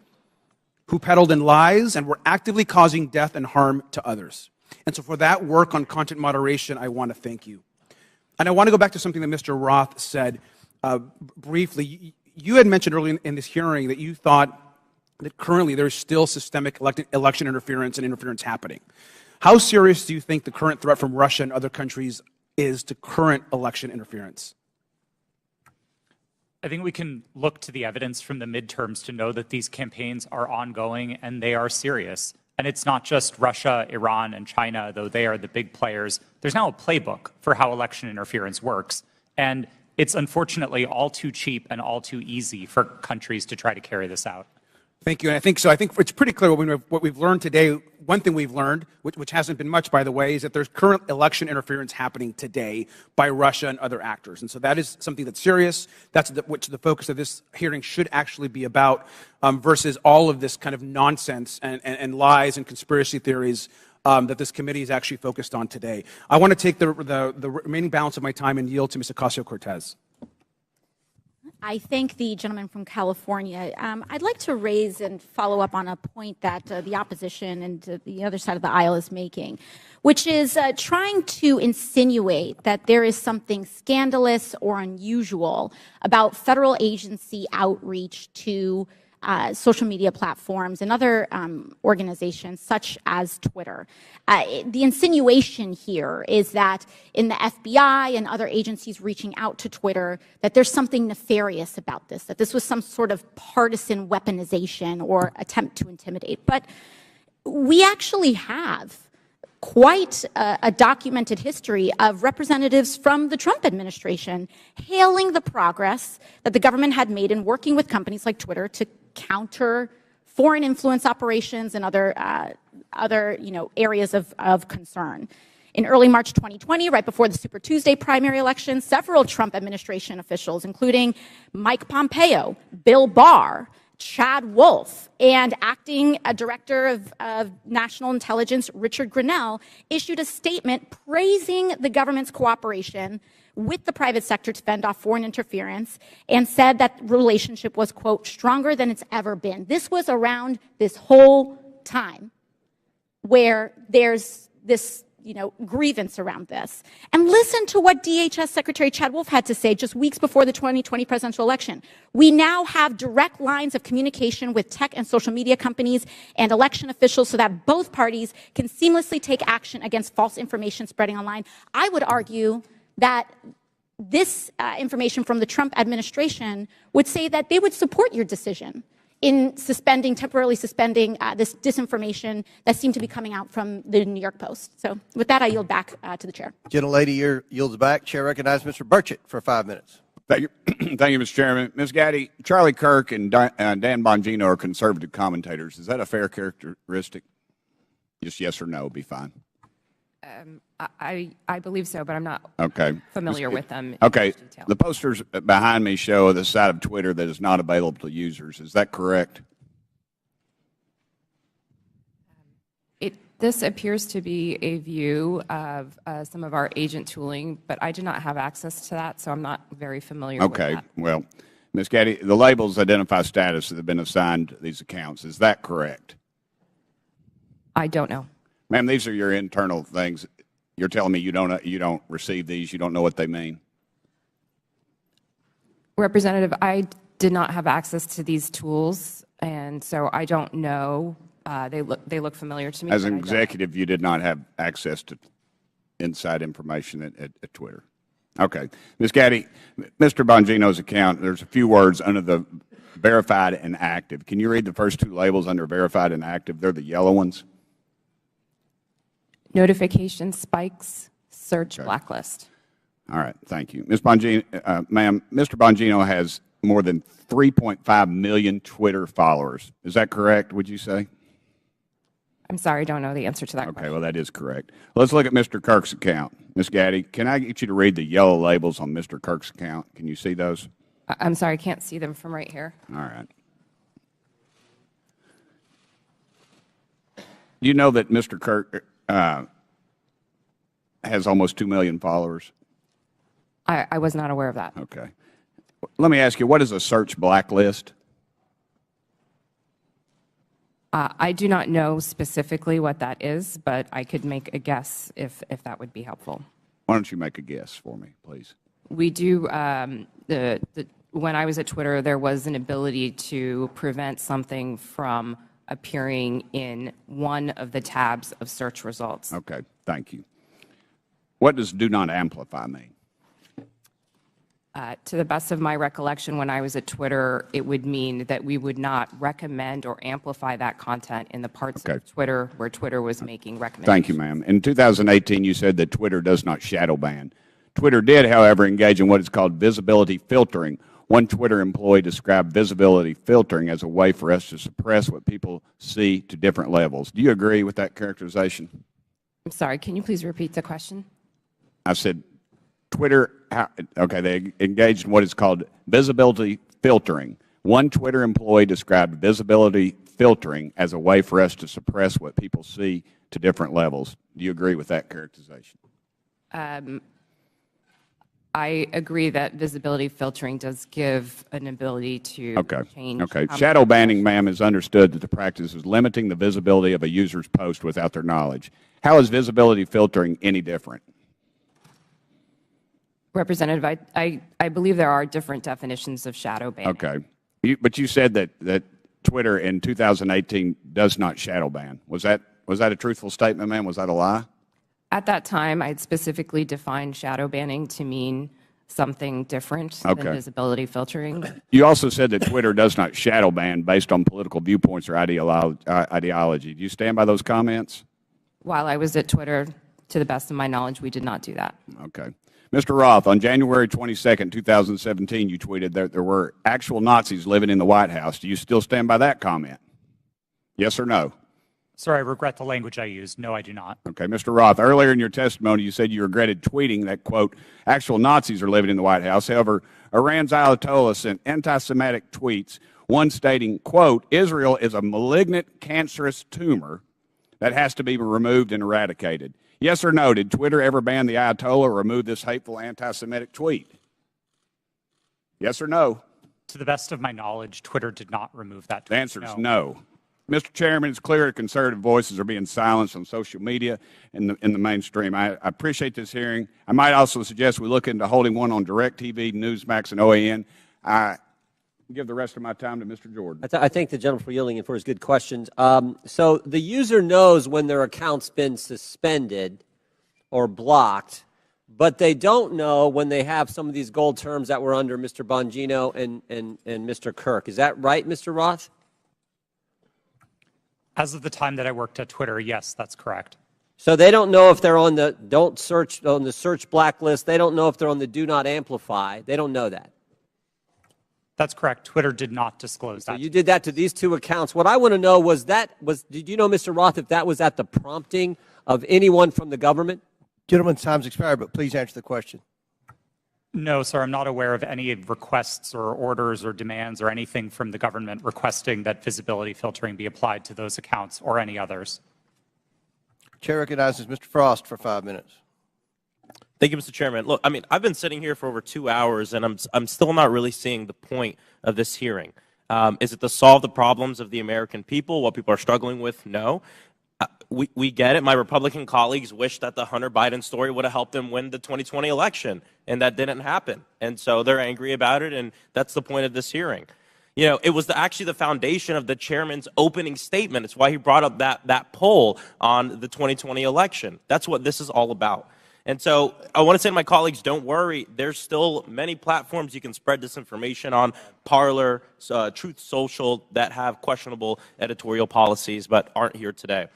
who peddled in lies and were actively causing death and harm to others. And so for that work on content moderation, I want to thank you. And I want to go back to something that Mr. Roth said briefly. You had mentioned earlier in this hearing that you thought that currently there's still systemic election interference and interference happening. How serious do you think the current threat from Russia and other countries is to current election interference? I think we can look to the evidence from the midterms to know that these campaigns are ongoing and they are serious. And it's not just Russia, Iran, and China, though they are the big players. There's now a playbook for how election interference works. And it's unfortunately all too cheap and all too easy for countries to try to carry this out. Thank you. And I think so. I think it's pretty clear what we've learned today. One thing we've learned, which hasn't been much, by the way, is that there's current election interference happening today by Russia and other actors. And so that is something that's serious. That's which the focus of this hearing should actually be about, versus all of this kind of nonsense and lies and conspiracy theories that this committee is actually focused on today. I want to take the remaining balance of my time and yield to Mr. Ocasio-Cortez. I thank the gentleman from California. I'd like to raise and follow up on a point that the opposition and the other side of the aisle is making, which is trying to insinuate that there is something scandalous or unusual about federal agency outreach to social media platforms and other organizations such as Twitter. The insinuation here is that in the FBI and other agencies reaching out to Twitter, that there's something nefarious about this, that this was some sort of partisan weaponization or attempt to intimidate. But we actually have quite a documented history of representatives from the Trump administration hailing the progress that the government had made in working with companies like Twitter to counter foreign influence operations and other areas of concern. In early March 2020, right before the Super Tuesday primary election, several Trump administration officials, including Mike Pompeo, Bill Barr, Chad Wolf, and acting director of national intelligence Richard Grenell, issued a statement praising the government's cooperation with the private sector to fend off foreign interference, and said that relationship was, quote, stronger than it's ever been. This was around this whole time where there's this grievance around this. And listen to what DHS Secretary Chad Wolf had to say just weeks before the 2020 presidential election. We now have direct lines of communication with tech and social media companies and election officials so that both parties can seamlessly take action against false information spreading online. I would argue that this information from the Trump administration would say that they would support your decision in temporarily suspending this disinformation that seemed to be coming out from the New York Post. So with that, I yield back to the chair. Gentlelady yields back. Chair recognizes Mr. Burchett for 5 minutes. Thank you, thank you, Mr. Chairman. Ms. Gaddy, Charlie Kirk and Dan Bongino are conservative commentators. Is that a fair characteristic? Just yes or no would be fine. I believe so, but I'm not familiar with them. Okay. The posters behind me show the side of Twitter that is not available to users. Is that correct? This appears to be a view of some of our agent tooling, but I do not have access to that, so I'm not very familiar with that. Well, Ms. Gaddy, the labels identify status that have been assigned to these accounts. Is that correct? I don't know. Ma'am, these are your internal things. You're telling me you don't receive these, you don't know what they mean? Representative, I did not have access to these tools, and so I don't know. They look familiar to me. As an executive, you did not have access to inside information at Twitter. Okay. Ms. Gaddy, Mr. Bongino's account, there's a few words under the verified and active. Can you read the first two labels under verified and active? They're the yellow ones. Notification spikes, search blacklist. All right, thank you. Ms. Bongino, ma'am, Mr. Bongino has more than 3.5 million Twitter followers. Is that correct, would you say? I'm sorry, I don't know the answer to that question. Okay, well, that is correct. Let's look at Mr. Kirk's account. Ms. Gaddy, can I get you to read the yellow labels on Mr. Kirk's account? Can you see those? I'm sorry, I can't see them from right here. All right. You know that Mr. Kirk has almost 2 million followers? I was not aware of that. Okay. Let me ask you, what is a search blacklist? I do not know specifically what that is, but I could make a guess if that would be helpful. Why don't you make a guess for me, please? We do, when I was at Twitter, there was an ability to prevent something from appearing in one of the tabs of search results. Okay, thank you. What does do not amplify mean? To the best of my recollection, when I was at Twitter, it would mean that we would not recommend or amplify that content in the parts of Twitter where Twitter was making recommendations. Thank you, ma'am. In 2018, you said that Twitter does not shadow ban. Twitter did, however, engage in what is called visibility filtering. One Twitter employee described visibility filtering as a way for us to suppress what people see to different levels. Do you agree with that characterization? I'm sorry, can you please repeat the question? I said Twitter, okay, they engaged in what is called visibility filtering. One Twitter employee described visibility filtering as a way for us to suppress what people see to different levels. Do you agree with that characterization? I agree that visibility filtering does give an ability to change. Okay. Shadow banning, ma'am, is understood that the practice is limiting the visibility of a user's post without their knowledge. How is visibility filtering any different? Representative, I believe there are different definitions of shadow banning. Okay. But you said that Twitter in 2018 does not shadow ban. Was that a truthful statement, ma'am? Was that a lie? At that time, I had specifically defined shadow banning to mean something different than visibility filtering. You also said that Twitter does not shadow ban based on political viewpoints or ideology. Do you stand by those comments? While I was at Twitter, to the best of my knowledge, we did not do that. Okay. Mr. Roth, on January 22nd, 2017, you tweeted that there were actual Nazis living in the White House. Do you still stand by that comment? Yes or no? Sir, I regret the language I used. No, I do not. Okay. Mr. Roth, earlier in your testimony, you said you regretted tweeting that, quote, actual Nazis are living in the White House. However, Iran's Ayatollah sent anti-Semitic tweets, one stating, quote, Israel is a malignant, cancerous tumor that has to be removed and eradicated. Yes or no, did Twitter ever ban the Ayatollah or remove this hateful anti-Semitic tweet? Yes or no? To the best of my knowledge, Twitter did not remove that tweet. The answer is no. Mr. Chairman, it's clear that conservative voices are being silenced on social media in the mainstream. I appreciate this hearing. I might also suggest we look into holding one on DirecTV, Newsmax, and OAN. I give the rest of my time to Mr. Jordan. I thank the gentleman for yielding and for his good questions. So the user knows when their account's been suspended or blocked, but they don't know when they have some of these gold terms that were under Mr. Bongino and Mr. Kirk. Is that right, Mr. Roth? As of the time that I worked at Twitter, yes, that's correct. So they don't know if they're on the search blacklist. They don't know if they're on the do not amplify. They don't know that. That's correct. Twitter did not disclose that. So you did that to these two accounts. What I want to know did you know, Mr. Roth, if that was at the prompting of anyone from the government? Gentleman's time's expired, but please answer the question. No, sir, I'm not aware of any requests or orders or demands or anything from the government requesting that visibility filtering be applied to those accounts or any others. Chair recognizes Mr. Frost for 5 minutes. Thank you, Mr. Chairman. Look, I mean, I've been sitting here for over 2 hours, and I'm still not really seeing the point of this hearing. Is it to solve the problems of the American people, what people are struggling with? No. We get it. My Republican colleagues wish that the Hunter Biden story would have helped them win the 2020 election, and that didn't happen. And so they're angry about it, and that's the point of this hearing. You know, it was actually the foundation of the chairman's opening statement. It's why he brought up that poll on the 2020 election. That's what this is all about. And so I want to say to my colleagues, don't worry. There's still many platforms you can spread disinformation on, Parler, Truth Social, that have questionable editorial policies but aren't here today.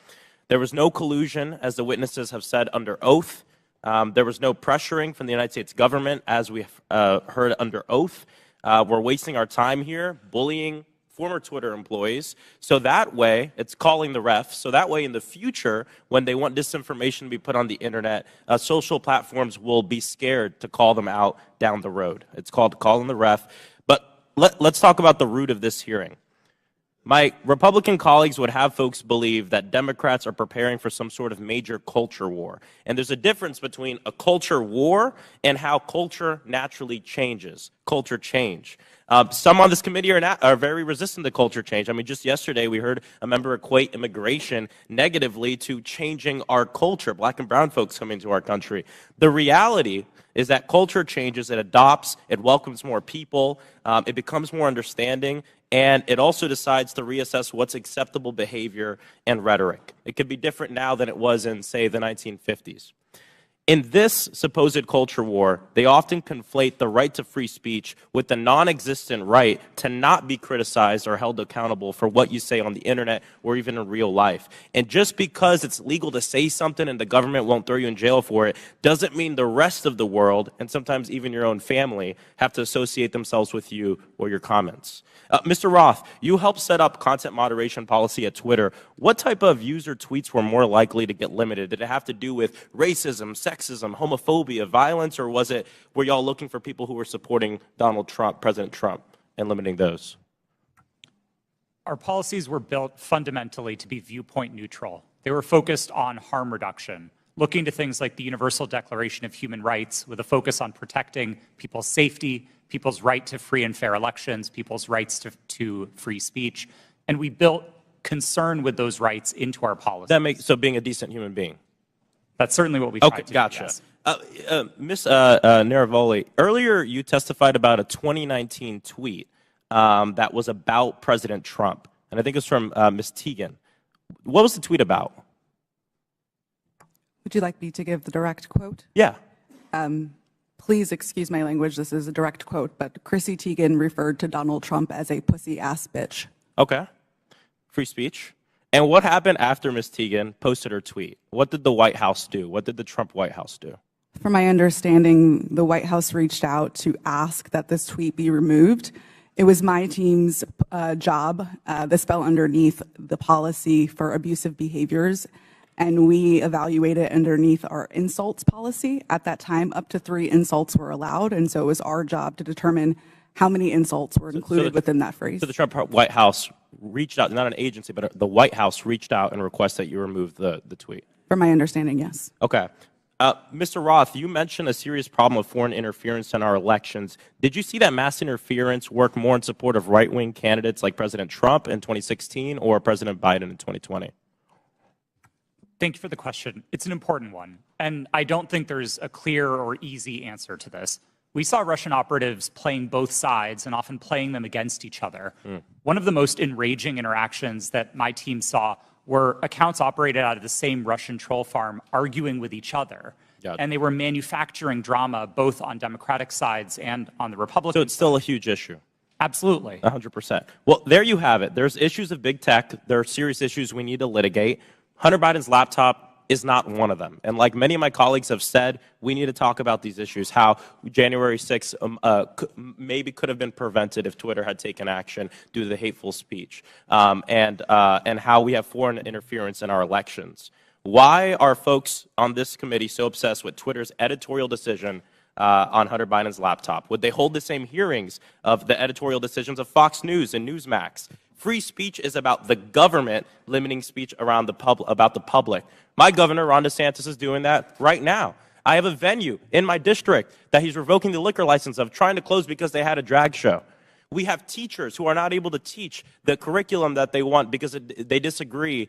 There was no collusion, as the witnesses have said, under oath. There was no pressuring from the United States government, as we heard under oath. We're wasting our time here bullying former Twitter employees. So that way, it's calling the refs. So that way, in the future, when they want disinformation to be put on the internet, social platforms will be scared to call them out down the road. It's called calling the ref. But let's talk about the root of this hearing. My Republican colleagues would have folks believe that Democrats are preparing for some sort of major culture war. And there's a difference between a culture war and how culture naturally changes, culture change. Some on this committee are very resistant to culture change. I mean, just yesterday we heard a member equate immigration negatively to changing our culture, black and brown folks coming to our country. The reality is that culture changes, it adopts, it welcomes more people, it becomes more understanding, and it also decides to reassess what's acceptable behavior and rhetoric. It could be different now than it was in, say, the 1950s. In this supposed culture war, they often conflate the right to free speech with the non-existent right to not be criticized or held accountable for what you say on the internet or even in real life. And just because it's legal to say something and the government won't throw you in jail for it, doesn't mean the rest of the world, and sometimes even your own family, have to associate themselves with you or your comments. Mr. Roth, you helped set up content moderation policy at Twitter. What type of user tweets were more likely to get limited? Did it have to do with racism, sexism, homophobia, violence, or were y'all looking for people who were supporting Donald Trump, President Trump, and limiting those? Our policies were built fundamentally to be viewpoint neutral. They were focused on harm reduction, looking to things like the Universal Declaration of Human Rights with a focus on protecting people's safety, people's right to free and fair elections, people's rights to free speech. And we built concern with those rights into our policies. That makes, so being a decent human being. That's certainly what we tried to do. Gotcha. Yes. Ms. Naravoli, earlier you testified about a 2019 tweet that was about President Trump, and I think it was from Ms. Teagan. What was the tweet about? Would you like me to give the direct quote? Yeah. Please excuse my language. This is a direct quote, but Chrissy Teigen referred to Donald Trump as a pussy-ass bitch. Okay. Free speech. And what happened after Ms. Teagan posted her tweet? What did the White House do? What did the Trump White House do? From my understanding, the White House reached out to ask that this tweet be removed. It was my team's job. This fell underneath the policy for abusive behaviors, and we evaluated underneath our insults policy. At that time, up to 3 insults were allowed, and so it was our job to determine how many insults were included within that phrase. So the Trump White House reached out, not an agency, but the White House reached out and requested that you remove the tweet? From my understanding, yes. Okay. Mr. Roth, you mentioned a serious problem of foreign interference in our elections. Did you see that mass interference work more in support of right-wing candidates like President Trump in 2016 or President Biden in 2020? Thank you for the question. It's an important one, and I don't think there's a clear or easy answer to this. We saw Russian operatives playing both sides and often playing them against each other. One of the most enraging interactions that my team saw were accounts operated out of the same Russian troll farm arguing with each other. And they were manufacturing drama both on Democratic sides and on the Republican So it's still a huge issue. Absolutely. 100%. Well, there you have it. There's issues of big tech. There are serious issues we need to litigate. Hunter Biden's laptop is not one of them. And like many of my colleagues have said, we need to talk about these issues, how January 6th maybe could have been prevented if Twitter had taken action due to the hateful speech, and how we have foreign interference in our elections. Why are folks on this committee so obsessed with Twitter's editorial decision on Hunter Biden's laptop? Would they hold the same hearings of the editorial decisions of Fox News and Newsmax? Free speech is about the government limiting speech around about the public. My governor, Ron DeSantis, is doing that right now. I have a venue in my district that he's revoking the liquor license of, trying to close because they had a drag show. We have teachers who are not able to teach the curriculum that they want because they disagree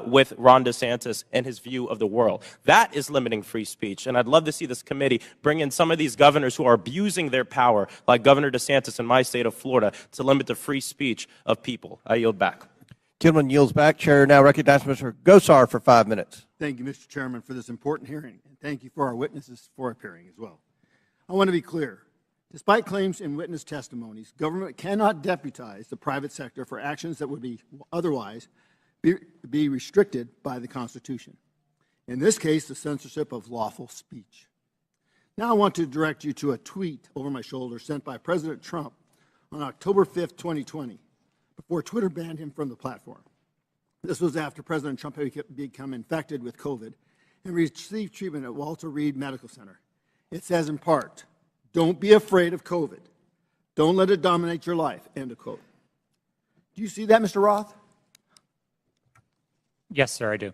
with Ron DeSantis and his view of the world. That is limiting free speech. And I'd love to see this committee bring in some of these governors who are abusing their power, like Governor DeSantis in my state of Florida, to limit the free speech of people. I yield back. Gentleman yields back. Chair now recognizes Mr. Gosar for 5 minutes. Thank you, Mr. Chairman, for this important hearing, and thank you for our witnesses for appearing as well. I want to be clear. Despite claims in witness testimonies, government cannot deputize the private sector for actions that would be otherwise be restricted by the Constitution. In this case, the censorship of lawful speech. Now I want to direct you to a tweet over my shoulder sent by President Trump on October 5th, 2020, before Twitter banned him from the platform. This was after President Trump had become infected with COVID and received treatment at Walter Reed Medical Center. It says in part, "Don't be afraid of COVID. Don't let it dominate your life," end of quote. Do you see that, Mr. Roth? Yes, sir, I do.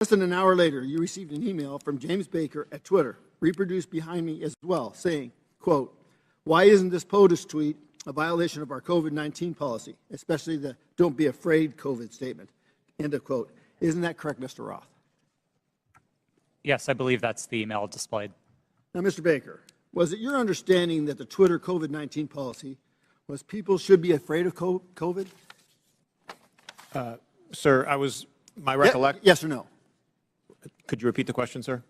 Less than an hour later, you received an email from James Baker at Twitter, reproduced behind me as well, saying, quote, "Why isn't this POTUS tweet a violation of our COVID-19 policy, especially the don't be afraid COVID statement," end of quote. Isn't that correct, Mr. Roth? Yes, I believe that's the email displayed. Now, Mr. Baker, was it your understanding that the Twitter COVID-19 policy was people should be afraid of COVID? Sir, my recollection. Yes or no? Could you repeat the question, sir?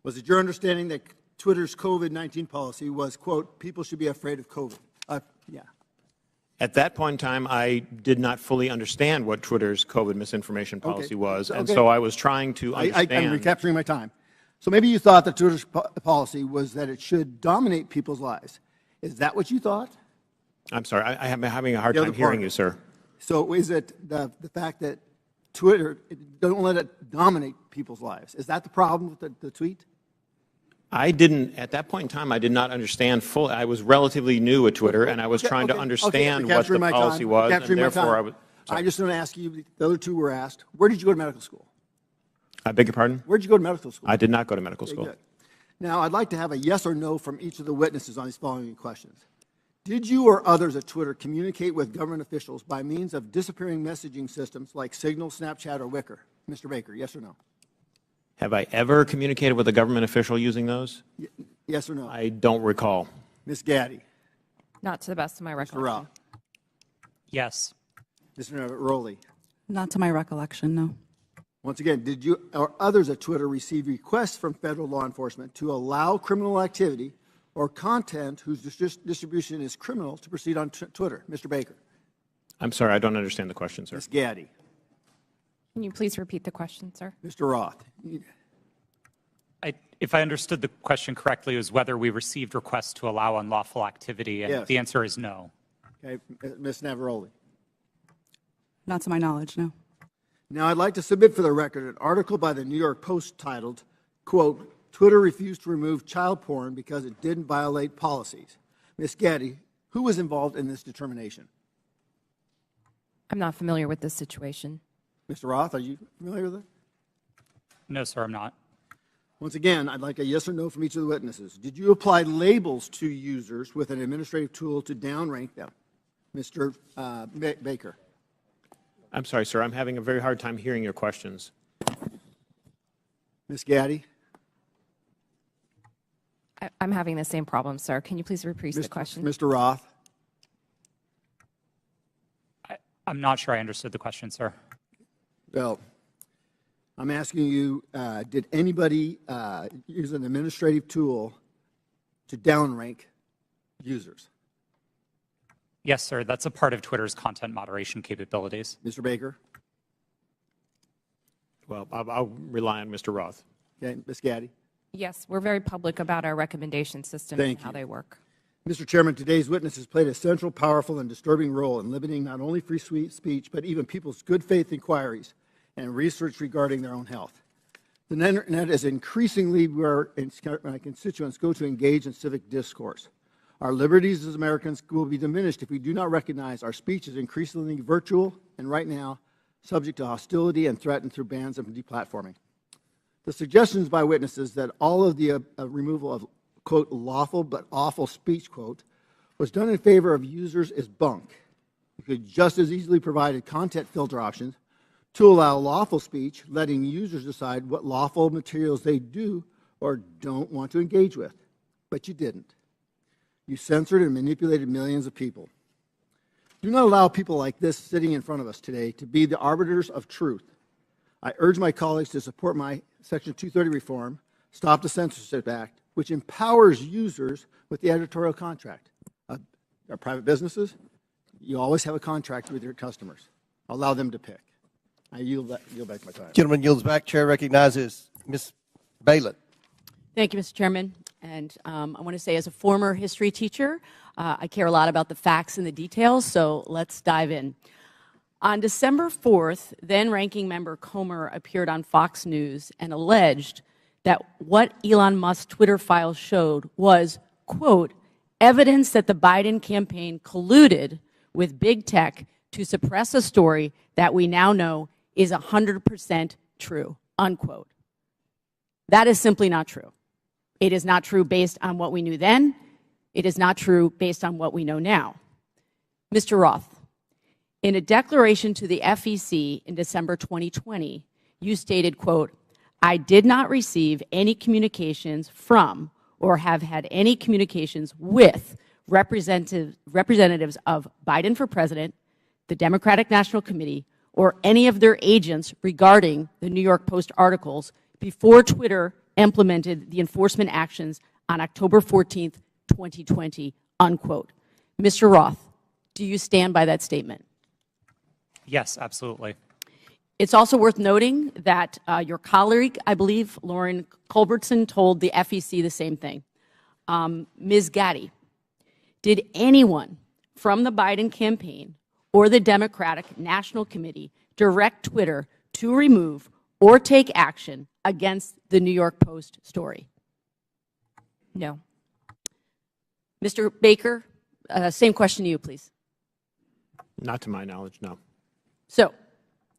Was it your understanding that Twitter's COVID-19 policy was, quote, people should be afraid of COVID? Yeah. At that point in time, I did not fully understand what Twitter's COVID misinformation policy was, and so I was trying to understand. I'm recapturing my time. So maybe you thought that Twitter's policy was that it should dominate people's lives. Is that what you thought? I'm sorry, I'm having a hard time hearing you, sir. So is it the fact that Twitter, don't let it dominate people's lives? Is that the problem with the tweet? I didn't, at that point in time, I did not understand fully. I was relatively new at Twitter, and I was trying to understand what the policy was, and therefore I was. I just want to ask you, the other two were asked, where did you go to medical school? I beg your pardon? Where did you go to medical school? I did not go to medical school. Good. Now, I'd like to have a yes or no from each of the witnesses on these following questions. Did you or others at Twitter communicate with government officials by means of disappearing messaging systems like Signal, Snapchat, or Wicker? Mr. Baker, yes or no? Have I ever communicated with a government official using those? Yes or no? I don't recall. Ms. Gaddy? Not to the best of my Mr. recollection. Roth? Yes. Mr. Rowley? Not to my recollection, no. Once again, did you or others at Twitter receive requests from federal law enforcement to allow criminal activity or content whose distribution is criminal to proceed on Twitter? Mr. Baker? I'm sorry, I don't understand the question, sir. Ms. Gaddy? Can you please repeat the question, sir? Mr. Roth? If I understood the question correctly, it was whether we received requests to allow unlawful activity, and Yes. the answer is no. Okay, Ms. Navaroli? Not to my knowledge, no. Now, I'd like to submit for the record an article by the New York Post titled, quote, Twitter refused to remove child porn because it didn't violate policies. Ms. Gaddy, who was involved in this determination? I'm not familiar with this situation. Mr. Roth, are you familiar with it? No, sir, I'm not. Once again, I'd like a yes or no from each of the witnesses. Did you apply labels to users with an administrative tool to downrank them? Mr. Baker? I'm sorry, sir. I'm having a very hard time hearing your questions. Ms. Gaddy? I'm having the same problem, sir. Can you please repeat the question? Mr. Roth? I'm not sure I understood the question, sir. Well, I'm asking you, did anybody use an administrative tool to downrank users? Yes, sir. That's a part of Twitter's content moderation capabilities. Mr. Baker? Well, I'll rely on Mr. Roth. Okay, Ms. Gaddy? Yes, we're very public about our recommendation systems Thank and how you. they work. Mr. Chairman, today's witnesses played a central, powerful, and disturbing role in limiting not only free speech, but even people's good faith inquiries and research regarding their own health. The Internet is increasingly where my constituents go to engage in civic discourse. Our liberties as Americans will be diminished if we do not recognize our speech is increasingly virtual and right now subject to hostility and threatened through bans and deplatforming. The suggestions by witnesses that all of the removal of, quote, lawful but awful speech, quote, was done in favor of users is bunk. You could just as easily provide content filter options to allow lawful speech, letting users decide what lawful materials they do or don't want to engage with. But you didn't. You censored and manipulated millions of people. Do not allow people like this sitting in front of us today to be the arbiters of truth. I urge my colleagues to support my Section 230 reform, Stop the Censorship Act, which empowers users with the editorial contract. Our private businesses, you always have a contract with your customers. Allow them to pick. I yield back my time. Gentleman yields back. Chair recognizes Ms. Balin. Thank you, Mr. Chairman. And I want to say, as a former history teacher, I care a lot about the facts and the details, so let's dive in. On December 4th, then Ranking Member Comer appeared on Fox News and alleged that what Elon Musk's Twitter files showed was, quote, evidence that the Biden campaign colluded with big tech to suppress a story that we now know is 100% true, unquote. That is simply not true. It is not true based on what we knew then. It is not true based on what we know now. Mr. Roth, in a declaration to the FEC in December 2020, you stated, quote, I did not receive any communications from or have had any communications with representatives of Biden for President, the Democratic National Committee, or any of their agents regarding the New York Post articles before Twitter implemented the enforcement actions on October 14th, 2020, unquote. Mr. Roth, do you stand by that statement? Yes, absolutely. It's also worth noting that your colleague, I believe, Lauren Culbertson, told the FEC the same thing. Ms. Gaddy, did anyone from the Biden campaign or the Democratic National Committee direct Twitter to remove or take action against the New York Post story? No. Mr. Baker, same question to you, please. Not to my knowledge, no. So,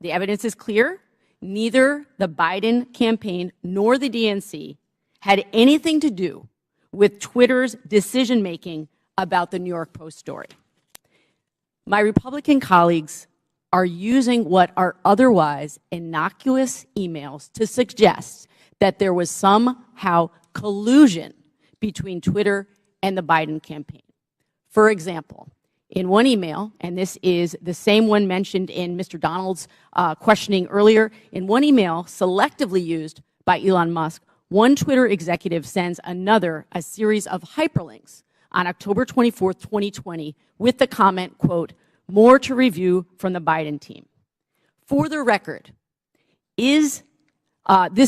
the evidence is clear. Neither the Biden campaign nor the DNC had anything to do with Twitter's decision-making about the New York Post story. My Republican colleagues are using what are otherwise innocuous emails to suggest that there was somehow collusion between Twitter and the Biden campaign. For example, in one email, and this is the same one mentioned in Mr. Donald's questioning earlier, in one email selectively used by Elon Musk, one Twitter executive sends another a series of hyperlinks on October 24th, 2020, with the comment, quote, "More to review from the Biden team." For the record, this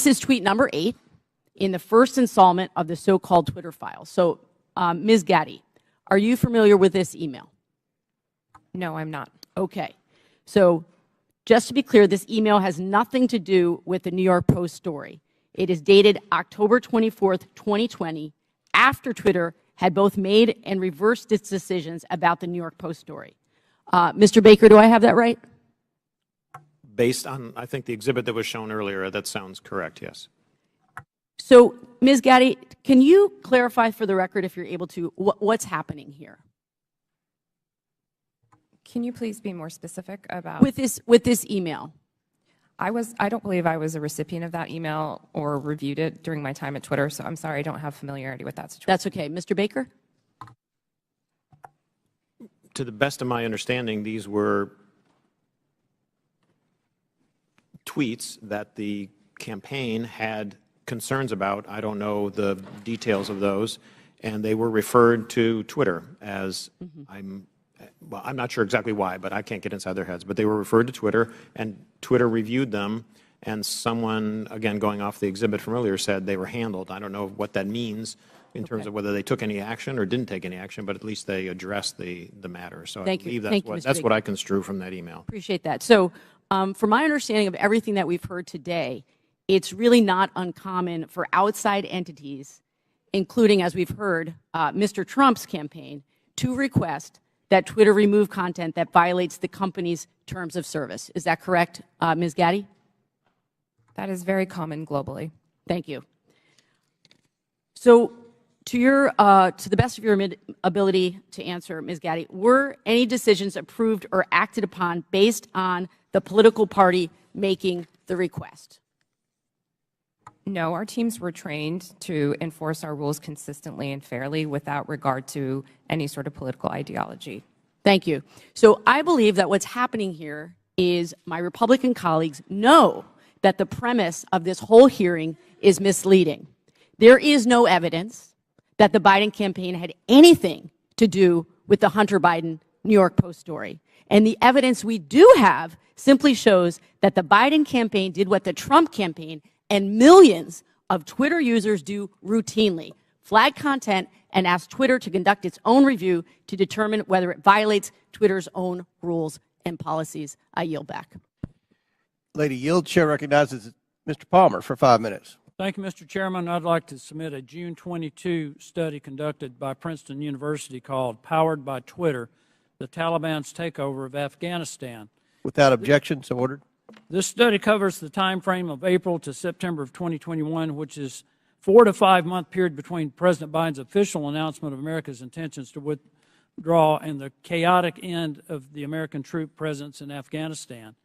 is tweet number 8 in the first installment of the so-called Twitter files. So, Ms. Gaddy, are you familiar with this email? No, I'm not. Okay. So, just to be clear, this email has nothing to do with the New York Post story. It is dated October 24th, 2020, after Twitter had both made and reversed its decisions about the New York Post story. Mr. Baker, do I have that right? Based on, I think, the exhibit that was shown earlier, that sounds correct, yes. So, Ms. Gaddy, can you clarify for the record, if you're able to, what's happening here? Can you please be more specific about with this email? I don't believe I was a recipient of that email or reviewed it during my time at Twitter, so I'm sorry I don't have familiarity with that situation. That's okay. Mr. Baker? To the best of my understanding, these were tweets that the campaign had concerns about. I don't know the details of those, and they were referred to Twitter as, I'm not sure exactly why, but I can't get inside their heads, but they were referred to Twitter, and Twitter reviewed them, and someone, again, going off the exhibit from earlier, said they were handled. I don't know what that means in terms of whether they took any action or didn't take any action, but at least they addressed the matter. So I believe that's what I construe from that email. Appreciate that. So from my understanding of everything that we've heard today, it's really not uncommon for outside entities, including, as we've heard, Mr. Trump's campaign, to request that Twitter remove content that violates the company's terms of service. Is that correct, Ms. Gaddy? That is very common globally. Thank you. So, to the best of your ability to answer, Ms. Gaddy, were any decisions approved or acted upon based on the political party making the request? No, our teams were trained to enforce our rules consistently and fairly without regard to any sort of political ideology. Thank you. So I believe that what's happening here is my Republican colleagues know that the premise of this whole hearing is misleading. There is no evidence that the Biden campaign had anything to do with the Hunter Biden New York Post story. And the evidence we do have simply shows that the Biden campaign did what the Trump campaign and millions of Twitter users do routinely: flag content and ask Twitter to conduct its own review to determine whether it violates Twitter's own rules and policies. I yield back. Lady Yield, Chair recognizes Mr. Palmer for 5 minutes. Thank you, Mr. Chairman. I'd like to submit a June 22 study conducted by Princeton University called "Powered by Twitter: The Taliban's Takeover of Afghanistan." Without objection, so ordered. This study covers the time frame of April to September of 2021, which is 4 to 5 month period between President Biden's official announcement of America's intentions to withdraw and the chaotic end of the American troop presence in Afghanistan.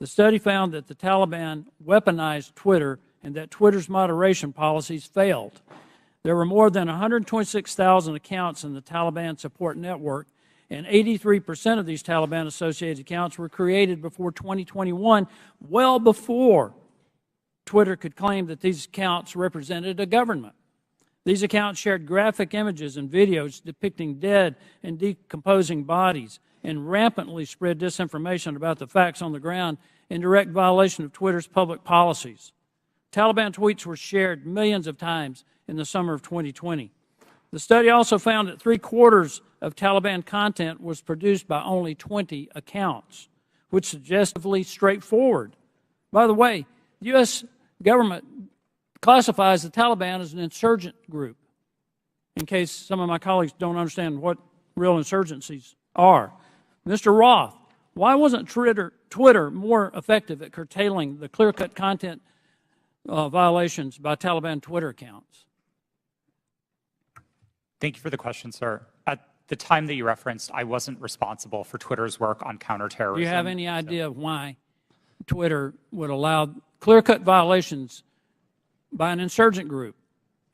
The study found that the Taliban weaponized Twitter and that Twitter's moderation policies failed. There were more than 126,000 accounts in the Taliban support network, and 83% of these Taliban-associated accounts were created before 2021, well before Twitter could claim that these accounts represented a government. These accounts shared graphic images and videos depicting dead and decomposing bodies and rampantly spread disinformation about the facts on the ground in direct violation of Twitter's public policies. Taliban tweets were shared millions of times in the summer of 2020. The study also found that 3/4 of Taliban content was produced by only 20 accounts, which is suggestively straightforward. By the way, the U.S. government classifies the Taliban as an insurgent group. in case some of my colleagues don't understand what real insurgencies are. Mr. Roth, why wasn't Twitter more effective at curtailing the clear-cut content violations by Taliban Twitter accounts? Thank you for the question, sir. At the time that you referenced, I wasn't responsible for Twitter's work on counterterrorism. Do you have any idea of why Twitter would allow clear-cut violations by an insurgent group?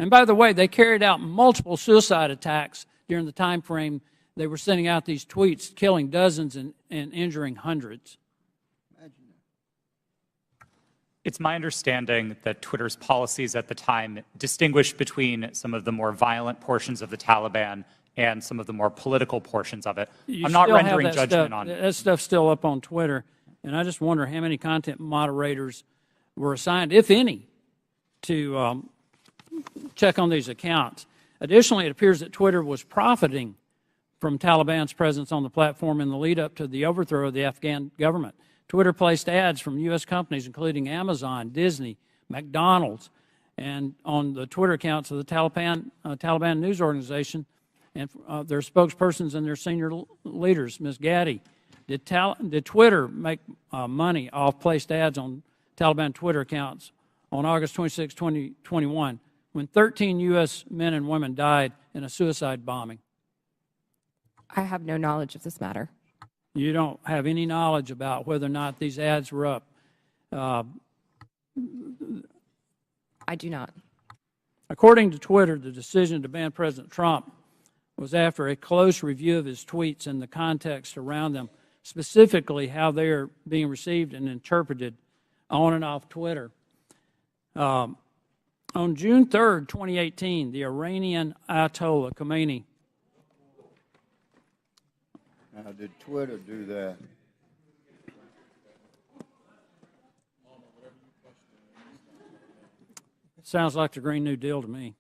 And by the way, they carried out multiple suicide attacks during the time frame they were sending out these tweets, killing dozens and injuring hundreds. It's my understanding that Twitter's policies at the time distinguished between some of the more violent portions of the Taliban and some of the more political portions of it. I'm not rendering judgment on it. That stuff's still up on Twitter, and I just wonder how many content moderators were assigned, if any, to check on these accounts. Additionally, it appears that Twitter was profiting from Taliban's presence on the platform in the lead up to the overthrow of the Afghan government. Twitter placed ads from U.S. companies, including Amazon, Disney, McDonald's, and on the Twitter accounts of the Taliban news organization and their spokespersons and their senior leaders. Ms. Gaddy, did Twitter make money off placed ads on Taliban Twitter accounts on August 26, 2021, when 13 U.S. men and women died in a suicide bombing? I have no knowledge of this matter. You don't have any knowledge about whether or not these ads were up? I do not. According to Twitter, the decision to ban President Trump was after a close review of his tweets and the context around them, specifically how they are being received and interpreted on and off Twitter. On June 3rd, 2018, the Iranian Ayatollah Khomeini. Now, did Twitter do that? Sounds like the Green New Deal to me.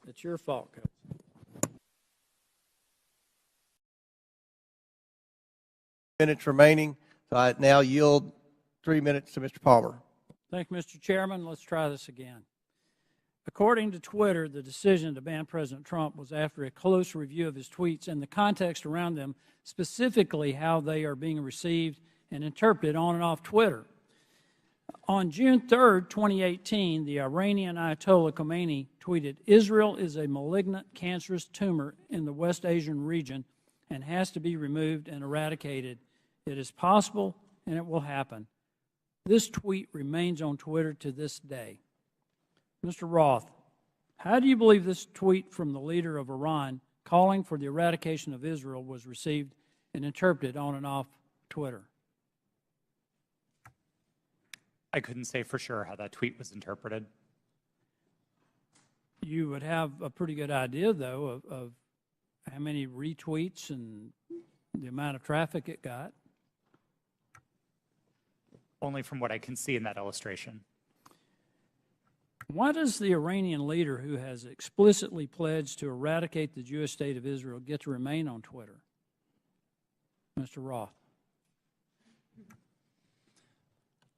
It's your fault, Coach. Minutes remaining, so I now yield 3 minutes to Mr. Palmer. Thank you, Mr. Chairman. Let's try this again. According to Twitter, the decision to ban President Trump was after a close review of his tweets and the context around them, specifically how they are being received and interpreted on and off Twitter. On June 3rd, 2018, the Iranian Ayatollah Khomeini tweeted, "Israel is a malignant, cancerous tumor in the West Asian region and has to be removed and eradicated. It is possible and it will happen." This tweet remains on Twitter to this day. Mr. Roth, how do you believe this tweet from the leader of Iran calling for the eradication of Israel was received and interpreted on and off Twitter? I couldn't say for sure how that tweet was interpreted. You would have a pretty good idea, though, of how many retweets and the amount of traffic it got. Only from what I can see in that illustration. Why does the Iranian leader who has explicitly pledged to eradicate the Jewish state of Israel get to remain on Twitter? Mr. Roth.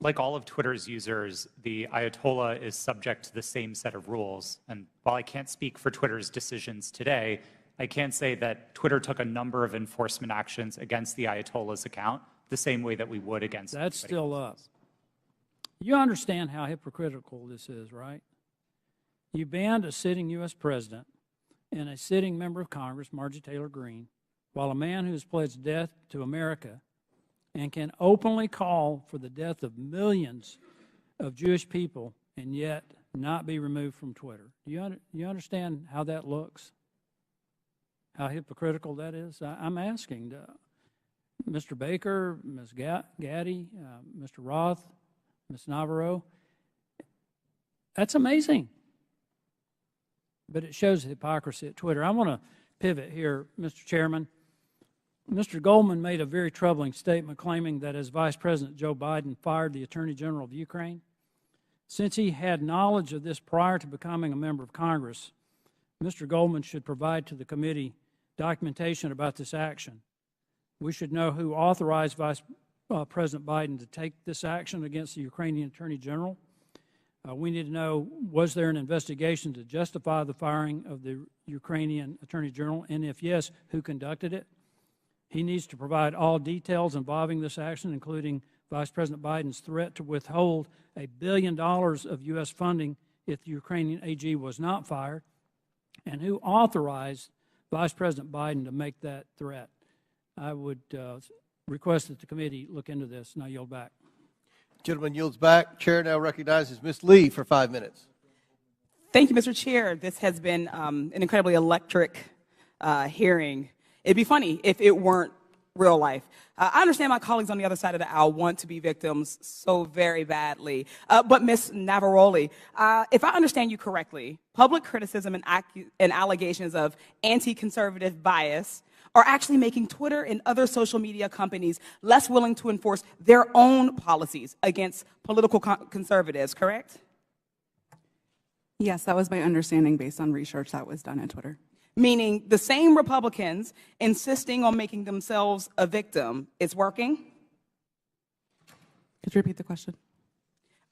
Like all of Twitter's users, the Ayatollah is subject to the same set of rules. And while I can't speak for Twitter's decisions today, I can say that Twitter took a number of enforcement actions against the Ayatollah's account, the same way that we would against. That's still up. You understand how hypocritical this is, right? You banned a sitting U.S. president and a sitting member of Congress, Marjorie Taylor Greene, while a man who has pledged death to America and can openly call for the death of millions of Jewish people and yet not be removed from Twitter. You understand how that looks? How hypocritical that is? I'm asking Mr. Baker, Ms. Gaddy, Mr. Roth, Ms. Navarro. That's amazing. But it shows hypocrisy at Twitter. I want to pivot here, Mr. Chairman. Mr. Goldman made a very troubling statement claiming that as Vice President Joe Biden fired the Attorney General of Ukraine, since he had knowledge of this prior to becoming a member of Congress, Mr. Goldman should provide to the committee documentation about this action. We should know who authorized Vice President Biden to take this action against the Ukrainian Attorney General. We need to know, was there an investigation to justify the firing of the Ukrainian Attorney General, and if yes, who conducted it? He needs to provide all details involving this action, including Vice President Biden's threat to withhold $1 billion of U.S. funding if the Ukrainian AG was not fired, and who authorized Vice President Biden to make that threat. I would request that the committee look into this, and I yield back. Gentleman yields back. Chair now recognizes Ms. Lee for 5 minutes. Thank you, Mr. Chair. This has been an incredibly electric hearing. It'd be funny if it weren't real life. I understand my colleagues on the other side of the aisle want to be victims so very badly. But Ms. Navaroli, if I understand you correctly, public criticism and allegations of anti-conservative bias are actually making Twitter and other social media companies less willing to enforce their own policies against political conservatives, correct? Yes, that was my understanding based on research that was done at Twitter. Meaning the same Republicans insisting on making themselves a victim is working? Could you repeat the question?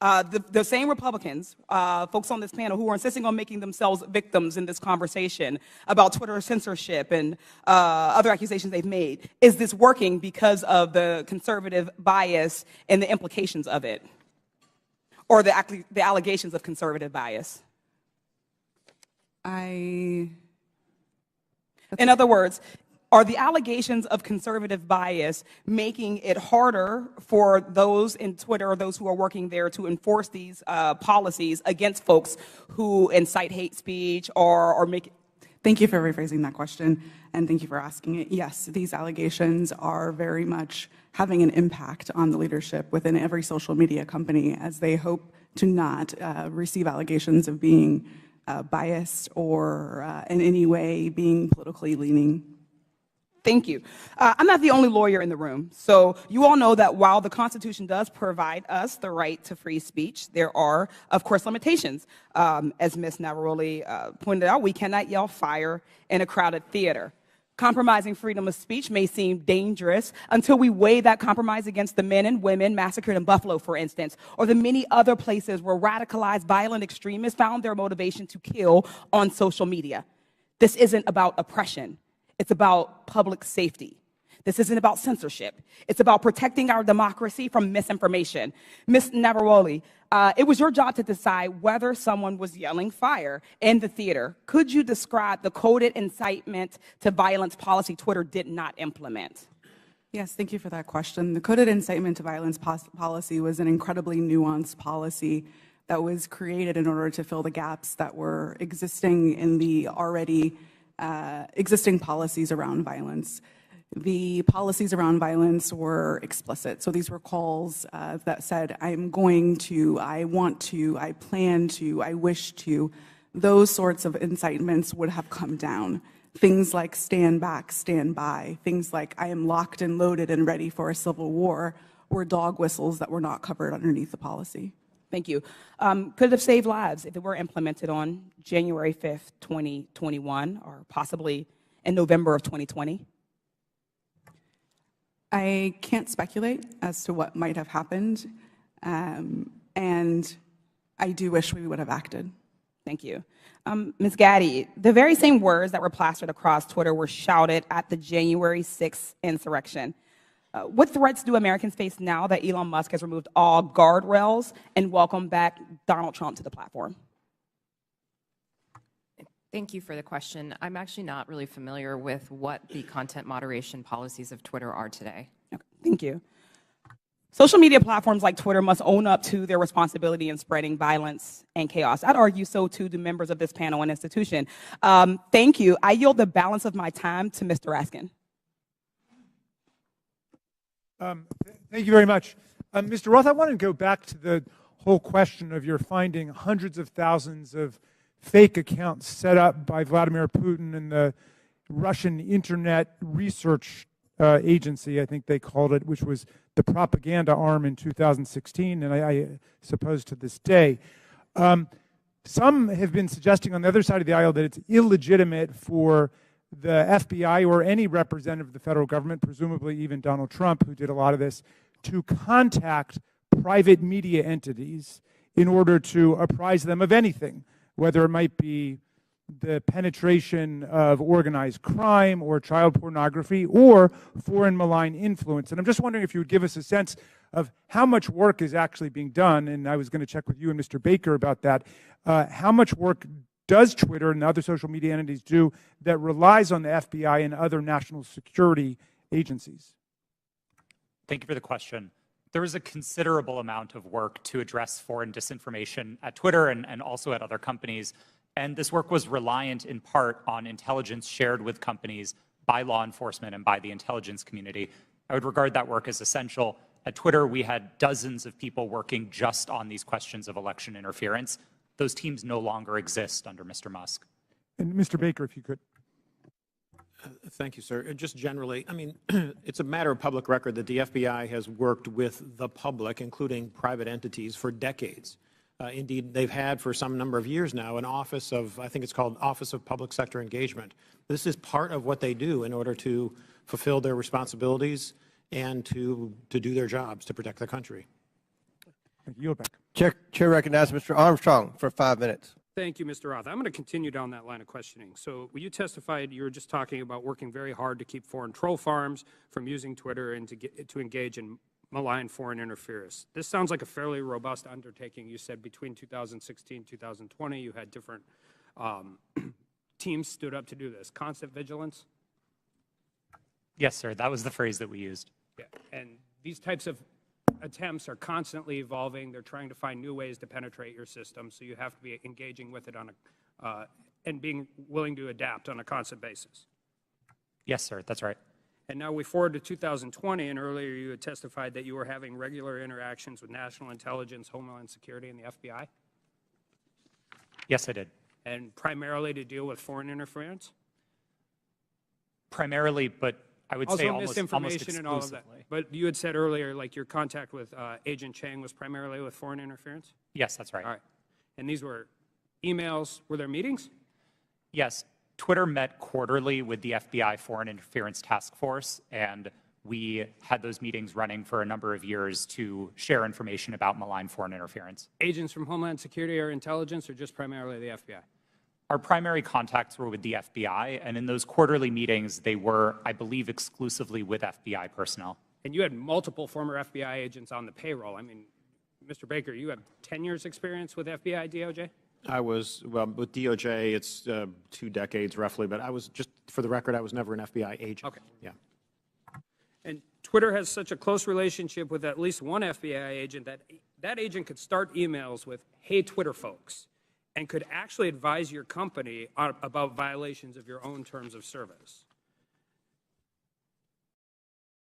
The same Republicans, folks on this panel who are insisting on making themselves victims in this conversation about Twitter censorship and other accusations they've made, is this working because of the conservative bias and the implications of it? Or the allegations of conservative bias? In other words, are the allegations of conservative bias making it harder for those in Twitter or those who are working there to enforce these policies against folks who incite hate speech or make it? Thank you for rephrasing that question, and thank you for asking it. Yes, these allegations are very much having an impact on the leadership within every social media company, as they hope to not receive allegations of being biased or in any way being politically leaning. Thank you. I'm not the only lawyer in the room, so you all know that while the Constitution does provide us the right to free speech, there are, of course, limitations. As Ms. Navaroli pointed out, we cannot yell fire in a crowded theater. Compromising freedom of speech may seem dangerous until we weigh that compromise against the men and women massacred in Buffalo, for instance, or the many other places where radicalized violent extremists found their motivation to kill on social media. This isn't about oppression. It's about public safety. This isn't about censorship. It's about protecting our democracy from misinformation. Ms. Navaroli, it was your job to decide whether someone was yelling fire in the theater. Could you describe the coded incitement to violence policy Twitter did not implement? Yes, thank you for that question. The coded incitement to violence policy was an incredibly nuanced policy that was created in order to fill the gaps that were existing in the already existing policies around violence. The policies around violence were explicit. So these were calls that said, I'm going to, I want to, I plan to, I wish to. Those sorts of incitements would have come down. Things like stand back, stand by. Things like I am locked and loaded and ready for a civil war were dog whistles that were not covered underneath the policy. Thank you. Could it have saved lives if it were implemented on January 5th, 2021, or possibly in November of 2020? I can't speculate as to what might have happened, and I do wish we would have acted. Thank you. Ms. Gaddy, the very same words that were plastered across Twitter were shouted at the January 6th insurrection. What threats do Americans face now that Elon Musk has removed all guardrails and welcomed back Donald Trump to the platform? Thank you for the question. I'm actually not really familiar with what the content moderation policies of Twitter are today. Okay, thank you. Social media platforms like Twitter must own up to their responsibility in spreading violence and chaos. I'd argue so too do members of this panel and institution. Thank you. I yield the balance of my time to Mr. Raskin. Thank you very much. Mr. Roth, I want to go back to the whole question of your finding hundreds of thousands of fake accounts set up by Vladimir Putin and the Russian Internet Research Agency, I think they called it, which was the propaganda arm in 2016, and I suppose to this day. some have been suggesting on the other side of the aisle that it's illegitimate for the FBI or any representative of the federal government, presumably even Donald Trump, who did a lot of this, to contact private media entities in order to apprise them of anything, whether it might be the penetration of organized crime or child pornography or foreign malign influence. And I'm just wondering if you would give us a sense of how much work is actually being done, and I was going to check with you and Mr. Baker about that. How much work does Twitter and other social media entities do that relies on the FBI and other national security agencies? Thank you for the question. There is a considerable amount of work to address foreign disinformation at Twitter and also at other companies. And this work was reliant in part on intelligence shared with companies by law enforcement and by the intelligence community. I would regard that work as essential. At Twitter, we had dozens of people working just on these questions of election interference. Those teams no longer exist under Mr. Musk. And Mr. Baker, if you could. Thank you, sir. Just generally, I mean, it's a matter of public record that the FBI has worked with the public, including private entities, for decades. Indeed, they've had for some number of years now an office of, I think it's called Office of Public Sector Engagement. This is part of what they do in order to fulfill their responsibilities and to do their jobs to protect the country. Thank you. Yield back. Chair recognizes Mr. Armstrong for 5 minutes. Thank you, Mr. Roth. I'm going to continue down that line of questioning. So when you testified, you were just talking about working very hard to keep foreign troll farms from using Twitter and to engage in malign foreign interference. This sounds like a fairly robust undertaking. You said between 2016 and 2020, you had different teams stood up to do this. Constant vigilance? Yes, sir. That was the phrase that we used. Yeah. And these types of attempts are constantly evolving. They're trying to find new ways to penetrate your system, so you have to be engaging with it on and being willing to adapt on a constant basis. Yes, sir. That's right. And now we forward to 2020, and earlier you had testified that you were having regular interactions with National Intelligence, Homeland Security, and the FBI? Yes, I did. And primarily to deal with foreign interference? Primarily, but I would say almost misinformation and all of that. exclusively. But you had said earlier, like your contact with Agent Chang was primarily with foreign interference? Yes, that's right. All right. And these were emails. Were there meetings? Yes. Twitter met quarterly with the FBI Foreign Interference Task Force, and we had those meetings running for a number of years to share information about malign foreign interference. Agents from Homeland Security or intelligence, or just primarily the FBI? Our primary contacts were with the FBI, and in those quarterly meetings, they were, I believe, exclusively with FBI personnel. And you had multiple former FBI agents on the payroll. I mean, Mr. Baker, you have 10 years experience with FBI, DOJ? I was, well, with DOJ, it's 2 decades roughly, but I was, just for the record, I was never an FBI agent. Okay. Yeah. And Twitter has such a close relationship with at least one FBI agent that that agent could start emails with, "Hey, Twitter folks," and could actually advise your company about violations of your own terms of service.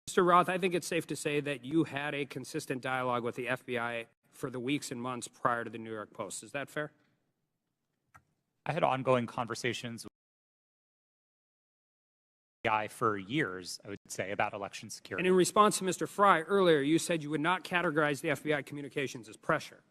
Mr. Roth, I think it's safe to say that you had a consistent dialogue with the FBI for the weeks and months prior to the New York Post. Is that fair? I had ongoing conversations with the FBI for years, I would say, about election security. And in response to Mr. Fry earlier, you said you would not categorize the FBI communications as pressure.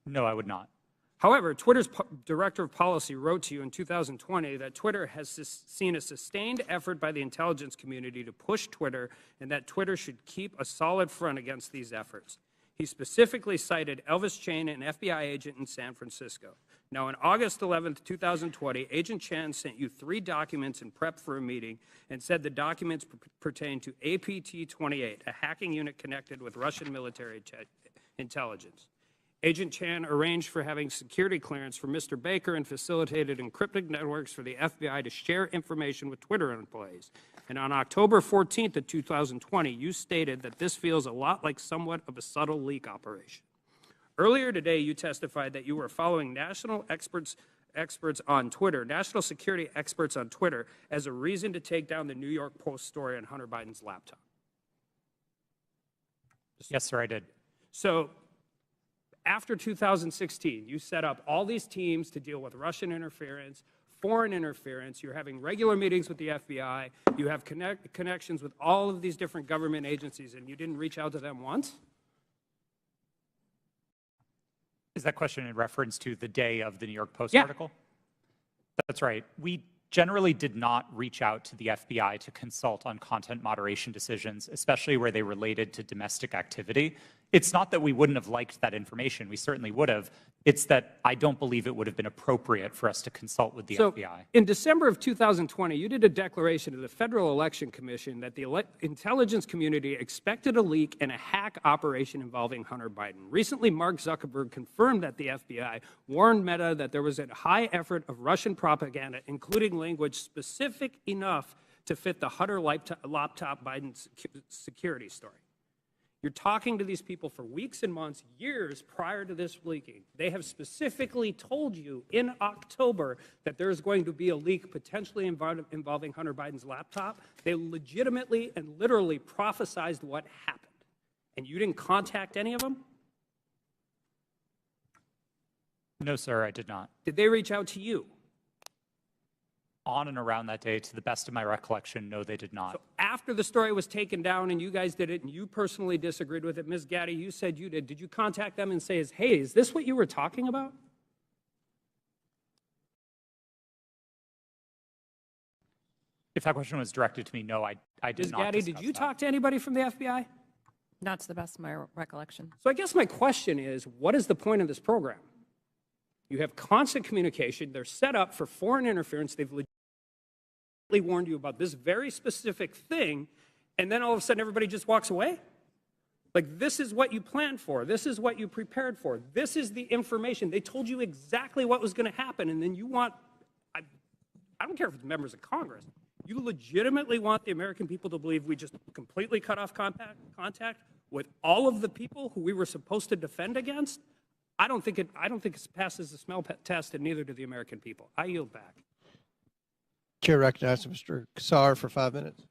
No, I would not. However, Twitter's director of policy wrote to you in 2020 that Twitter has seen a sustained effort by the intelligence community to push Twitter and that Twitter should keep a solid front against these efforts. He specifically cited Elvis Chain, an FBI agent in San Francisco. Now, on August 11th, 2020, Agent Chan sent you 3 documents in prep for a meeting and said the documents pertain to APT-28, a hacking unit connected with Russian military intelligence. Agent Chan arranged for having security clearance for Mr. Baker and facilitated encrypted networks for the FBI to share information with Twitter employees. And on October 14th of 2020, you stated that this feels a lot like somewhat of a subtle leak operation. Earlier today, you testified that you were following national experts on Twitter, national security experts on Twitter, as a reason to take down the New York Post story on Hunter Biden's laptop. Yes, sir, I did. So, after 2016, you set up all these teams to deal with Russian interference, foreign interference. You're having regular meetings with the FBI. You have connections with all of these different government agencies, and you didn't reach out to them once? Is that question in reference to the day of the New York Post Yeah. article? That's right. We generally did not reach out to the FBI to consult on content moderation decisions, especially where they related to domestic activity. It's not that we wouldn't have liked that information. We certainly would have. It's that I don't believe it would have been appropriate for us to consult with the FBI. In December of 2020, you did a declaration to the Federal Election Commission that the intelligence community expected a leak and a hack operation involving Hunter Biden. Recently, Mark Zuckerberg confirmed that the FBI warned Meta that there was a high effort of Russian propaganda, including language specific enough to fit the Hunter laptop Biden security story. You're talking to these people for weeks and months, years prior to this leaking. They have specifically told you in October that there's going to be a leak potentially involving Hunter Biden's laptop. They legitimately and literally prophesized what happened. And you didn't contact any of them? No, sir, I did not. Did they reach out to you? On and around that day, to the best of my recollection, no, they did not. So after the story was taken down and you guys did it and you personally disagreed with it, Ms. Gaddy, you said you did. Did you contact them and say, hey, is this what you were talking about? If that question was directed to me, no, I did Ms. not. Gaddy, did you talk to anybody from the FBI? Not to the best of my recollection. So I guess my question is, what is the point of this program? You have constant communication. They're set up for foreign interference. They've warned you about this very specific thing, and then all of a sudden everybody just walks away? Like, this is what you planned for. This is what you prepared for. This is the information. They told you exactly what was going to happen, and then you want, I don't care if it's members of Congress, you legitimately want the American people to believe we just completely cut off contact with all of the people who we were supposed to defend against? I don't think it passes the smell test, and neither do the American people. I yield back. Chair recognizes Mr. Kassar for 5 minutes.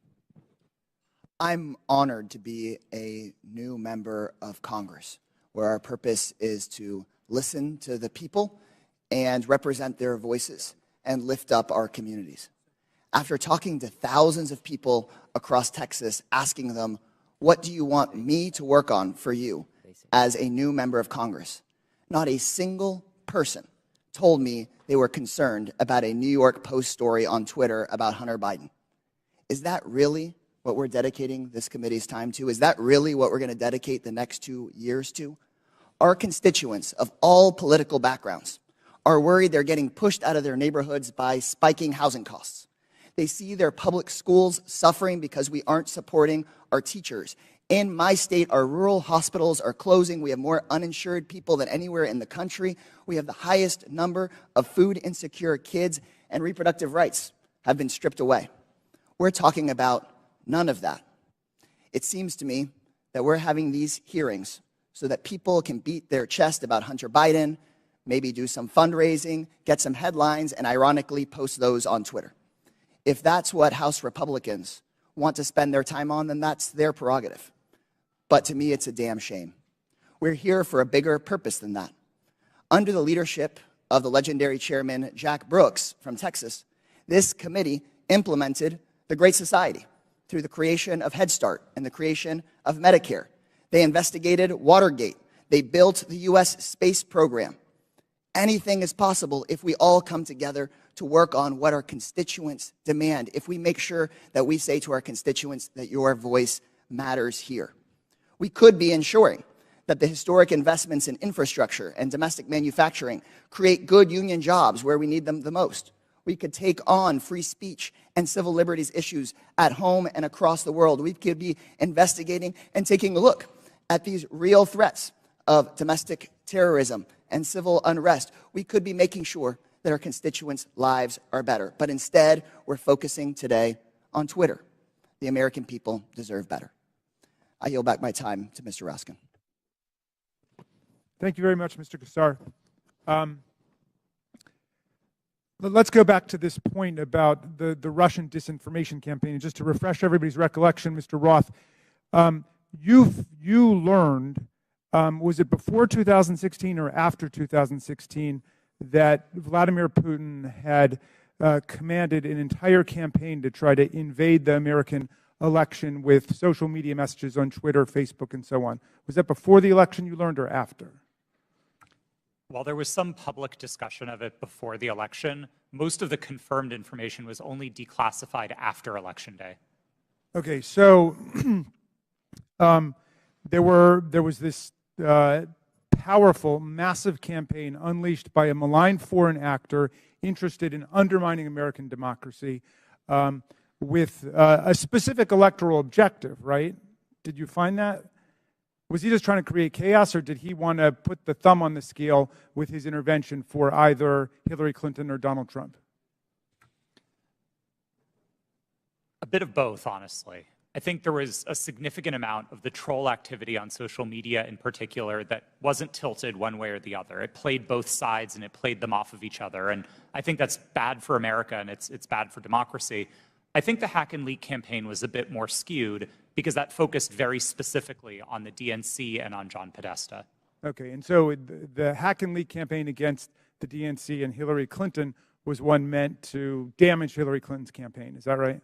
I'm honored to be a new member of Congress, where our purpose is to listen to the people and represent their voices and lift up our communities. After talking to thousands of people across Texas, asking them, what do you want me to work on for you as a new member of Congress? Not a single person told me they were concerned about a New York Post story on Twitter about Hunter Biden. Is that really what we're dedicating this committee's time to? Is that really what we're going to dedicate the next 2 years to? Our constituents of all political backgrounds are worried they're getting pushed out of their neighborhoods by spiking housing costs. They see their public schools suffering because we aren't supporting our teachers. In my state, our rural hospitals are closing. We have more uninsured people than anywhere in the country. We have the highest number of food insecure kids, and reproductive rights have been stripped away. We're talking about none of that. It seems to me that we're having these hearings so that people can beat their chest about Hunter Biden, maybe do some fundraising, get some headlines, and ironically post those on Twitter. If that's what House Republicans want to spend their time on, then that's their prerogative. But to me, it's a damn shame. We're here for a bigger purpose than that. Under the leadership of the legendary chairman, Jack Brooks from Texas, this committee implemented the Great Society through the creation of Head Start and the creation of Medicare. They investigated Watergate. They built the U.S. space program. Anything is possible if we all come together to work on what our constituents demand, if we make sure that we say to our constituents that your voice matters here. We could be ensuring that the historic investments in infrastructure and domestic manufacturing create good union jobs where we need them the most. We could take on free speech and civil liberties issues at home and across the world. We could be investigating and taking a look at these real threats of domestic terrorism and civil unrest. We could be making sure that our constituents' lives are better. But instead, we're focusing today on Twitter. The American people deserve better. I yield back my time to Mr. Raskin. Thank you very much, Mr. Kassar. Let's go back to this point about the Russian disinformation campaign. And just to refresh everybody's recollection, Mr. Roth, you learned, was it before 2016 or after 2016, that Vladimir Putin had commanded an entire campaign to try to invade the American election with social media messages on Twitter, Facebook, and so on? Was that before the election you learned or after? While there was some public discussion of it before the election, most of the confirmed information was only declassified after Election Day. Okay, so there was this powerful, massive campaign unleashed by a malign foreign actor interested in undermining American democracy with a specific electoral objective, right? Did you find that? Was he just trying to create chaos, or did he want to put the thumb on the scale with his intervention for either Hillary Clinton or Donald Trump? A bit of both, honestly. I think there was a significant amount of the troll activity on social media in particular that wasn't tilted one way or the other. It played both sides and it played them off of each other. And I think that's bad for America and it's bad for democracy. I think the hack and leak campaign was a bit more skewed because that focused very specifically on the DNC and on John Podesta. Okay, and so the hack and leak campaign against the DNC and Hillary Clinton was one meant to damage Hillary Clinton's campaign. Is that right?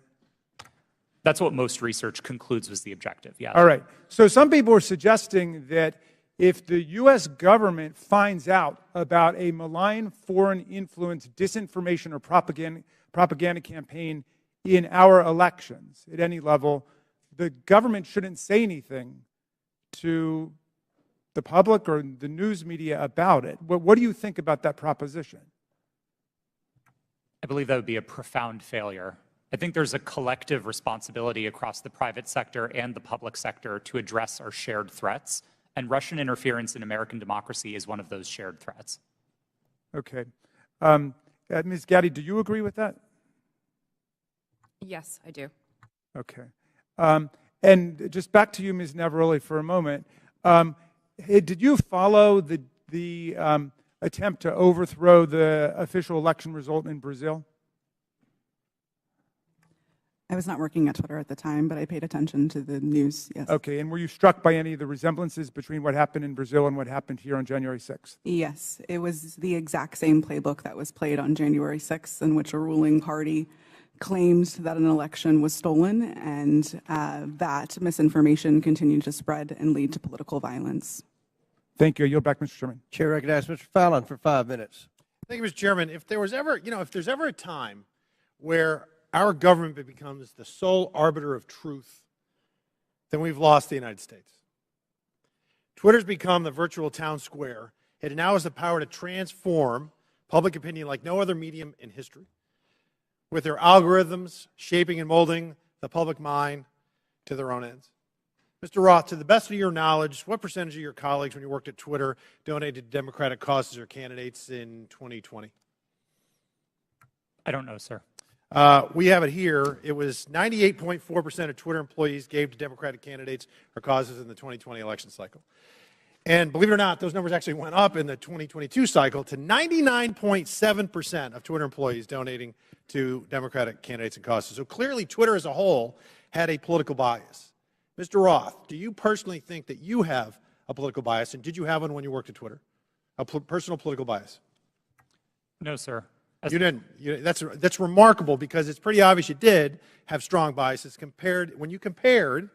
That's what most research concludes was the objective, yes. All right. So some people are suggesting that if the U.S. government finds out about a malign foreign influence disinformation or propaganda campaign in our elections at any level, the government shouldn't say anything to the public or the news media about it. What do you think about that proposition? I believe that would be a profound failure. I think there's a collective responsibility across the private sector and the public sector to address our shared threats, and Russian interference in American democracy is one of those shared threats. Okay. Ms. Gaddy, do you agree with that? Yes, I do. Okay. And just back to you, Ms. Navaroli, for a moment. Did you follow the attempt to overthrow the official election result in Brazil? I was not working at Twitter at the time, but I paid attention to the news, yes. Okay, and were you struck by any of the resemblances between what happened in Brazil and what happened here on January 6th? Yes, it was the exact same playbook that was played on January 6th, in which a ruling party claimed that an election was stolen, and that misinformation continued to spread and lead to political violence. Thank you. I yield back, Mr. Chairman. Chair recognizes Mr. Fallon for 5 minutes. Thank you, Mr. Chairman. If there was ever, if there's ever a time where our government becomes the sole arbiter of truth, then we've lost the United States. Twitter's become the virtual town square. It now has the power to transform public opinion like no other medium in history, with their algorithms shaping and molding the public mind to their own ends. Mr. Roth, to the best of your knowledge, what percentage of your colleagues when you worked at Twitter donated to Democratic causes or candidates in 2020? I don't know, sir. We have it here. It was 98.4% of Twitter employees gave to Democratic candidates or causes in the 2020 election cycle. And believe it or not, those numbers actually went up in the 2022 cycle to 99.7% of Twitter employees donating to Democratic candidates and causes. So clearly, Twitter as a whole had a political bias. Mr. Roth, do you personally think that you have a political bias, and did you have one when you worked at Twitter? A personal political bias? No, sir. You didn't. That's remarkable because it's pretty obvious you did have strong biases when you compared,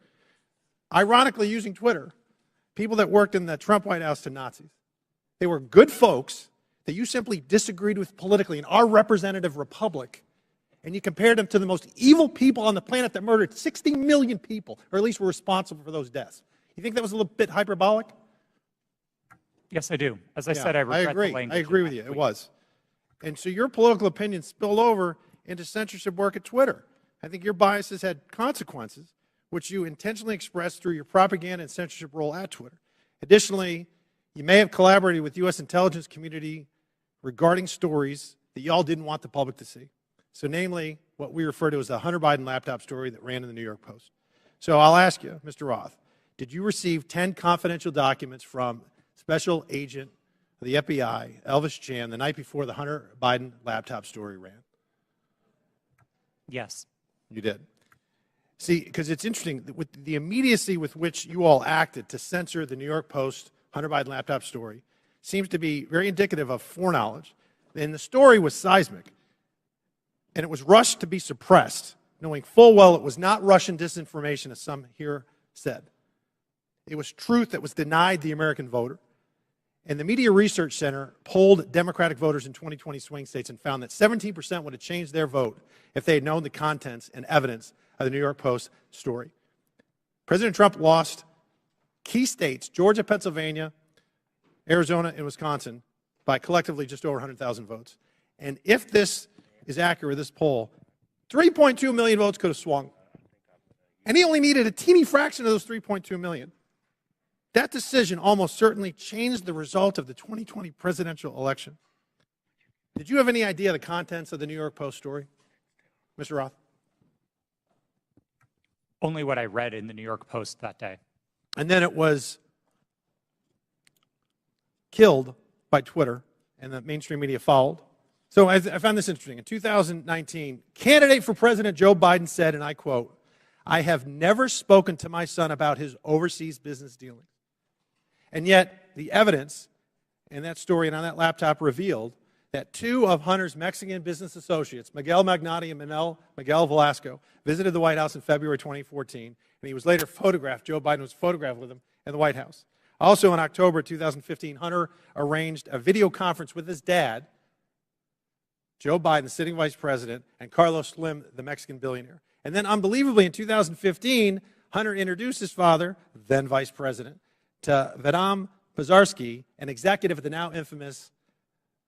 ironically using Twitter, people that worked in the Trump White House to Nazis. They were good folks that you simply disagreed with politically in our representative republic, and you compared them to the most evil people on the planet that murdered 60 million people, or at least were responsible for those deaths. You think that was a little bit hyperbolic? Yes, I do. As I said, I regret the language. I agree with you. It was. And so your political opinion spilled over into censorship work at Twitter. I think your biases had consequences, which you intentionally expressed through your propaganda and censorship role at Twitter. Additionally, you may have collaborated with the U.S. intelligence community regarding stories that y'all didn't want the public to see. So namely, what we refer to as the Hunter Biden laptop story that ran in the New York Post. So I'll ask you, Mr. Roth, did you receive 10 confidential documents from Special Agent of the FBI, Elvis Chan, the night before the Hunter Biden laptop story ran? Yes. You did. See, because it's interesting, with the immediacy with which you all acted to censor the New York Post Hunter Biden laptop story seems to be very indicative of foreknowledge. And the story was seismic, and it was rushed to be suppressed, knowing full well it was not Russian disinformation, as some here said. It was truth that was denied the American voter. And the Media Research Center polled Democratic voters in 2020 swing states and found that 17% would have changed their vote if they had known the contents and evidence of the New York Post story. President Trump lost key states, Georgia, Pennsylvania, Arizona, and Wisconsin, by collectively just over 100,000 votes. And if this is accurate, this poll, 3.2 million votes could have swung. And he only needed a teeny fraction of those 3.2 million. That decision almost certainly changed the result of the 2020 presidential election. Did you have any idea the contents of the New York Post story, Mr. Roth? Only what I read in the New York Post that day. And then it was killed by Twitter, and the mainstream media followed. So I found this interesting. In 2019, candidate for President Joe Biden said, and I quote, "I have never spoken to my son about his overseas business dealings." And yet, the evidence in that story and on that laptop revealed that two of Hunter's Mexican business associates, Miguel Magnati and Miguel Velasco, visited the White House in February 2014, and he was later photographed. Joe Biden was photographed with him in the White House. Also in October 2015, Hunter arranged a video conference with his dad, Joe Biden, the sitting vice president, and Carlos Slim, the Mexican billionaire. And then unbelievably in 2015, Hunter introduced his father, then vice president, to Vadim Pazarski, an executive at the now infamous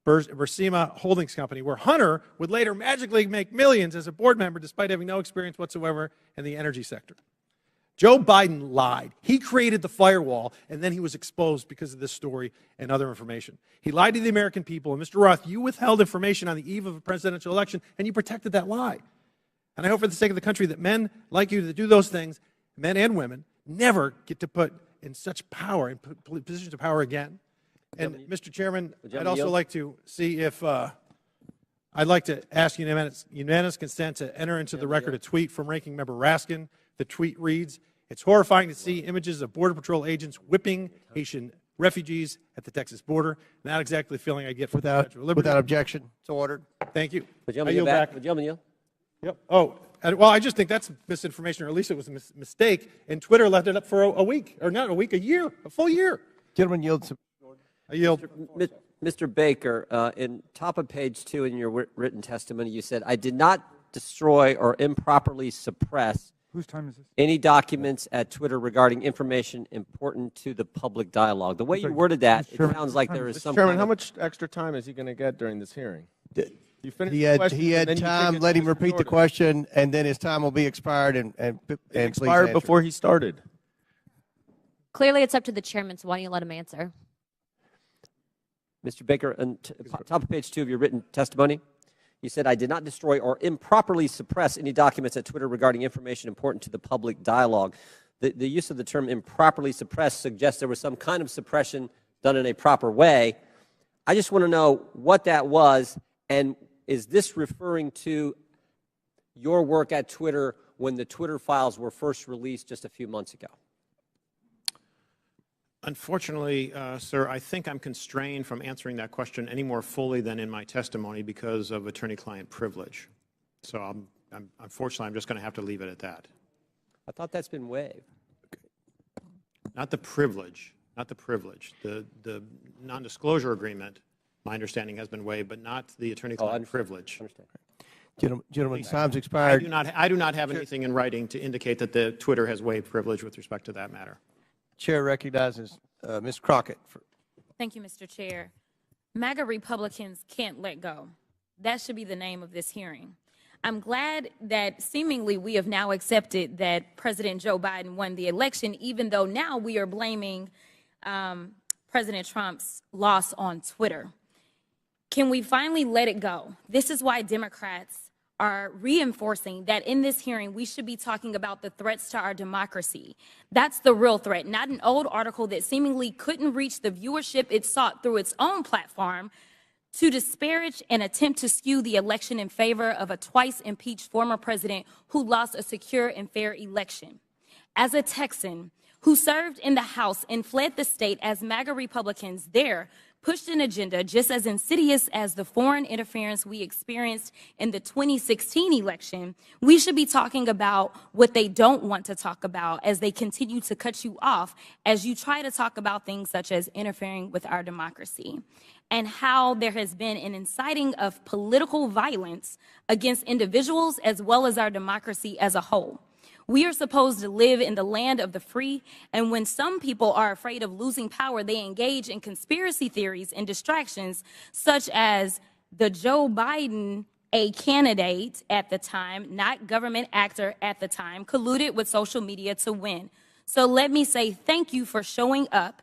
Bursima Holdings Company, where Hunter would later magically make millions as a board member despite having no experience whatsoever in the energy sector. Joe Biden lied. He created the firewall, and then he was exposed because of this story and other information. He lied to the American people, and Mr. Roth, you withheld information on the eve of a presidential election, and you protected that lie. And I hope for the sake of the country that men like you that do those things, men and women, never get to put in such power, in positions of power again. And Mr. Chairman, I'd also like to see if, I'd like to ask unanimous consent to enter into the record a tweet from Ranking Member Raskin. The tweet reads, "It's horrifying to see images of Border Patrol agents whipping Haitian refugees at the Texas border. Not exactly the feeling I get from Without objection, it's ordered. Thank you. Would I yield back. Yep. Oh, well, I just think that's misinformation, or at least it was a mistake. And Twitter left it up for a week, or not a week, a year, a full year. Gentleman yields. I yield. Mr. Baker, in top of page 2 in your written testimony, you said, "I did not destroy or improperly suppress Whose time is this? any documents at Twitter regarding information important to the public dialogue." The way you worded that, it sounds like there is some Chairman, kind how of much extra time is he going to get during this hearing? You finished He the had, question, he and had then you time. took it Let to him Mr. repeat the Jordan. question, and then his time will be expired. And It please expired answer. before he started. Clearly, it's up to the chairman, so why don't you let him answer? Mr. Baker, on top of page 2 of your written testimony, you said, "I did not destroy or improperly suppress any documents at Twitter regarding information important to the public dialogue." The use of the term improperly suppressed suggests there was some kind of suppression done in a proper way. I just want to know what that was, and is this referring to your work at Twitter when the Twitter files were first released just a few months ago? Unfortunately, sir, I think I'm constrained from answering that question any more fully than in my testimony because of attorney-client privilege. So unfortunately, I'm just going to have to leave it at that. I thought that's been waived. Not the privilege, not the privilege. The non-disclosure agreement, my understanding, has been waived, but not the attorney-client privilege. Gentlemen, time's expired. I do not have anything in writing to indicate that the Twitter has waived privilege with respect to that matter. Chair recognizes Ms. Crockett. Thank you, Mr. Chair. MAGA Republicans can't let go. That should be the name of this hearing. I'm glad that seemingly we have now accepted that President Joe Biden won the election, even though now we are blaming President Trump's loss on Twitter. Can we finally let it go? This is why Democrats are reinforcing that in this hearing, we should be talking about the threats to our democracy. That's the real threat, not an old article that seemingly couldn't reach the viewership it sought through its own platform to disparage and attempt to skew the election in favor of a twice impeached former president who lost a secure and fair election. As a Texan who served in the House and fled the state as MAGA Republicans there pushed an agenda just as insidious as the foreign interference we experienced in the 2016 election, we should be talking about what they don't want to talk about as they continue to cut you off as you try to talk about things such as interfering with our democracy, and how there has been an inciting of political violence against individuals as well as our democracy as a whole. We are supposed to live in the land of the free, and when some people are afraid of losing power, they engage in conspiracy theories and distractions, such as the Joe Biden, a candidate at the time, not government actor at the time, colluded with social media to win. So let me say thank you for showing up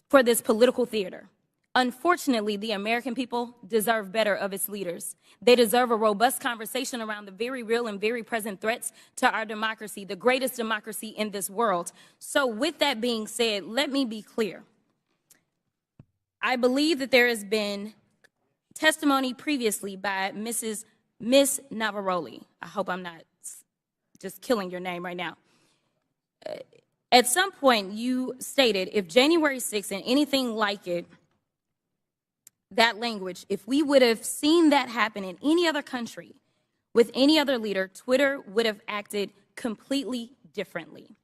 for this political theater. Unfortunately, the American people deserve better of its leaders. They deserve a robust conversation around the very real and very present threats to our democracy, the greatest democracy in this world. So with that being said, let me be clear. I believe that there has been testimony previously by Miss Navaroli. I hope I'm not just killing your name right now. At some point, you stated if January 6th and anything like it, that language, if we would have seen that happen in any other country with any other leader, Twitter would have acted completely differently.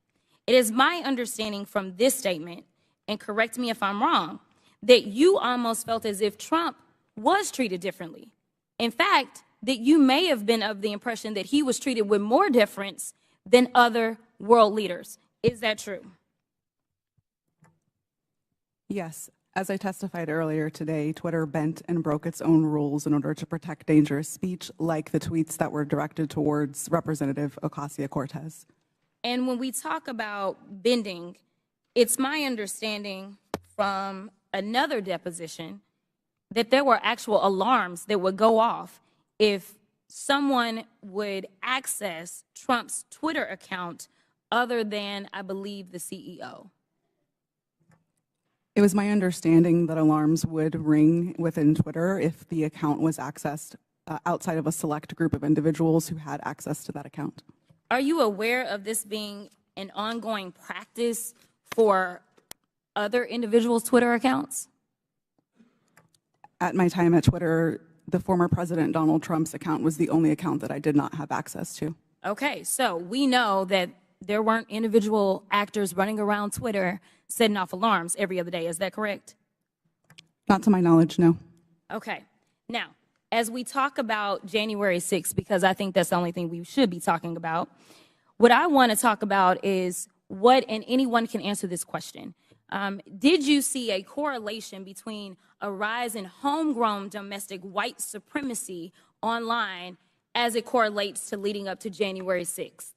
It is my understanding from this statement, and correct me if I'm wrong, that you almost felt as if Trump was treated differently. In fact, that you may have been of the impression that he was treated with more deference than other world leaders. Is that true? Yes. As I testified earlier today, Twitter bent and broke its own rules in order to protect dangerous speech, like the tweets that were directed towards Representative Ocasio-Cortez. And when we talk about bending, it's my understanding from another deposition that there were actual alarms that would go off if someone would access Trump's Twitter account other than, I believe, the CEO. It was my understanding that alarms would ring within Twitter if the account was accessed outside of a select group of individuals who had access to that account. Are you aware of this being an ongoing practice for other individuals' Twitter accounts? At my time at Twitter, the former President Donald Trump's account was the only account that I did not have access to. Okay, so we know that there weren't individual actors running around Twitter setting off alarms every other day. Is that correct? Not to my knowledge, no. Okay. Now, as we talk about January 6th, because I think that's the only thing we should be talking about, what I want to talk about is what, and anyone can answer this question. Did you see a correlation between a rise in homegrown domestic white supremacy online as it correlates to leading up to January 6th?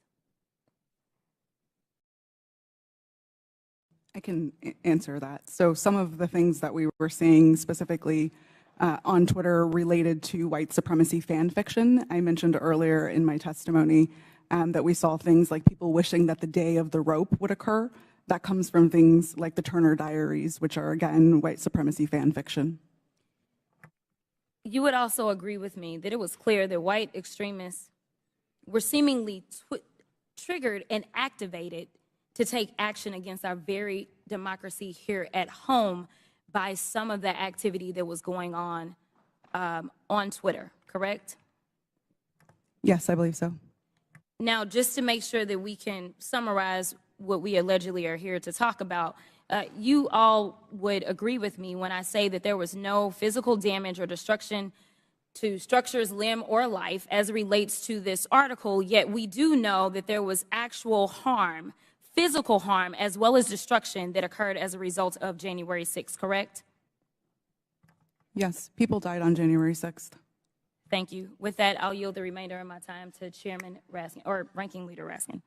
I can answer that. So some of the things that we were seeing specifically on Twitter related to white supremacy fan fiction. I mentioned earlier in my testimony that we saw things like people wishing that the day of the rope would occur. That comes from things like the Turner Diaries, which are, again, white supremacy fan fiction. You would also agree with me that it was clear that white extremists were seemingly triggered and activated to take action against our very democracy here at home by some of the activity that was going on Twitter, correct? Yes, I believe so. Now, just to make sure that we can summarize what we allegedly are here to talk about, you all would agree with me when I say that there was no physical damage or destruction to structures, limb, or life as it relates to this article, yet we do know that there was actual harm, physical harm, as well as destruction that occurred as a result of January 6th, correct? Yes, people died on January 6th. Thank you. With that, I'll yield the remainder of my time to Chairman Raskin, or Ranking Leader Raskin.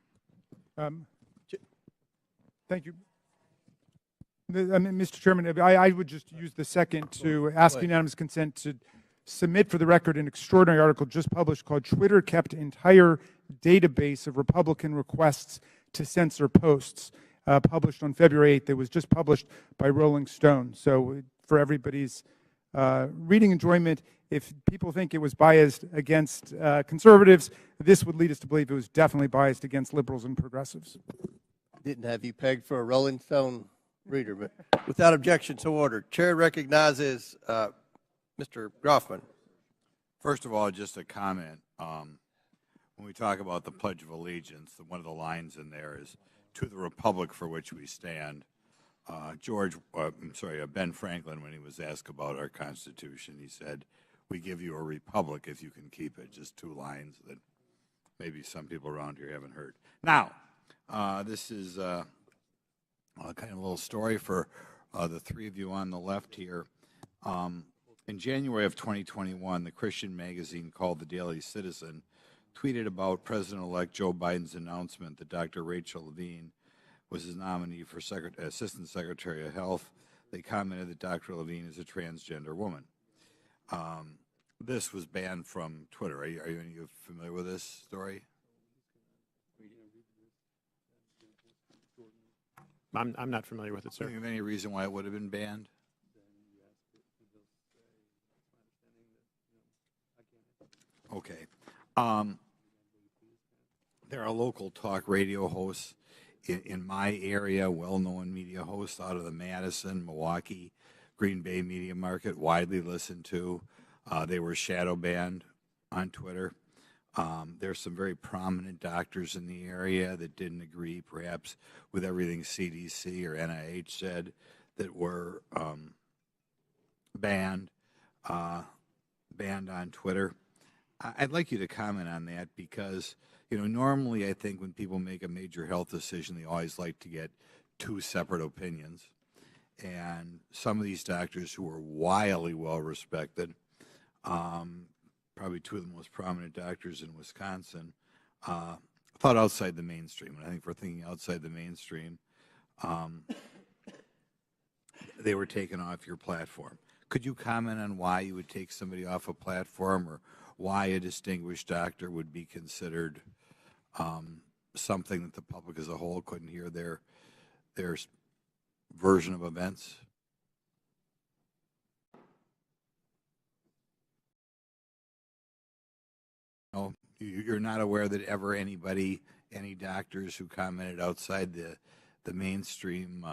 Thank you. Mr. Chairman, I would just use the second to ask unanimous consent to submit for the record an extraordinary article just published called "Twitter Kept Entire Database of Republican Requests to Censor Posts," published on February 8th. It was just published by Rolling Stone. So for everybody's reading enjoyment, if people think it was biased against conservatives, this would lead us to believe it was definitely biased against liberals and progressives. Didn't have you pegged for a Rolling Stone reader, but without objection, so ordered. Chair recognizes Mr. Groffman. First of all, just a comment. When we talk about the Pledge of Allegiance, one of the lines in there is, "To the Republic for which we stand." Ben Franklin, when he was asked about our Constitution, he said, "We give you a republic if you can keep it." Just two lines that maybe some people around here haven't heard. Now, this is kind of a little story for the three of you on the left here. In January of 2021, the Christian magazine called the Daily Citizen tweeted about President-elect Joe Biden's announcement that Dr. Rachel Levine was his nominee for Assistant Secretary of Health. They commented that Dr. Levine is a transgender woman. This was banned from Twitter. Are you familiar with this story? I'm not familiar with it, sir. Do you have any reason why it would have been banned? Okay. There are local talk radio hosts in my area, well-known media hosts out of the Madison, Milwaukee, Green Bay media market, widely listened to. They were shadow banned on Twitter. There's some very prominent doctors in the area that didn't agree, perhaps, with everything CDC or NIH said, that were banned on Twitter. I'd like you to comment on that because, normally I think when people make a major health decision, they always like to get two separate opinions. And some of these doctors who are wildly well-respected, probably two of the most prominent doctors in Wisconsin, thought outside the mainstream. And I think if we're thinking outside the mainstream, they were taken off your platform. Could you comment on why you would take somebody off a platform, or why a distinguished doctor would be considered something that the public as a whole couldn't hear their version of events? No, you're not aware that ever any doctors who commented outside the mainstream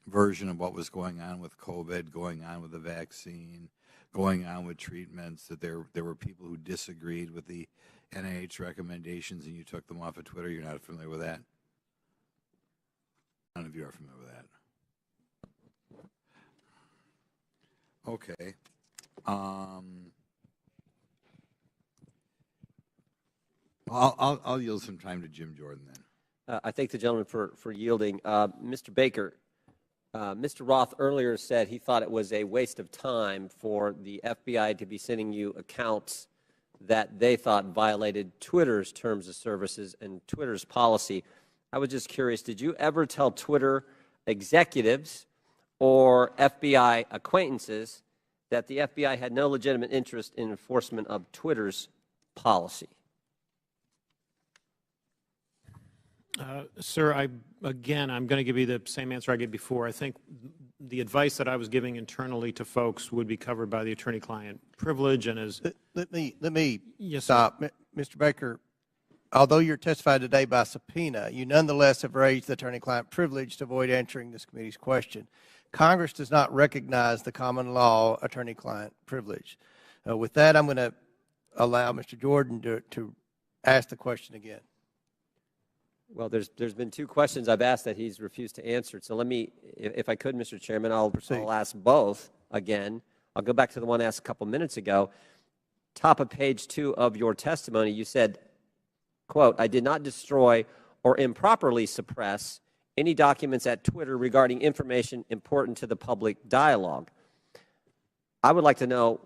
version of what was going on with COVID, going on with the vaccine, going on with treatments, that there were people who disagreed with the NIH recommendations and you took them off of Twitter? You're not familiar with that? None of you are familiar with that. Okay. I'll yield some time to Jim Jordan then. I thank the gentleman for yielding. Mr. Baker, Mr. Roth earlier said he thought it was a waste of time for the FBI to be sending you accounts that they thought violated Twitter's terms of services and Twitter's policy. I was just curious, did you ever tell Twitter executives or FBI acquaintances that the FBI had no legitimate interest in enforcement of Twitter's policy? Sir, I'm going to give you the same answer I gave before. I think the advice that I was giving internally to folks would be covered by the attorney-client privilege. And as let me yes, stop, Mr. Baker. Although you're testified today by subpoena, you nonetheless have raised the attorney-client privilege to avoid answering this committee's question. Congress does not recognize the common law attorney-client privilege. With that, I'm going to allow Mr. Jordan to ask the question again. Well, there's been two questions I've asked that he's refused to answer. So let me, if I could, Mr. Chairman, I'll ask both again. I'll go back to the one asked a couple minutes ago. Top of page 2 of your testimony, you said, quote, "I did not destroy or improperly suppress any documents at Twitter regarding information important to the public dialogue." I would like to know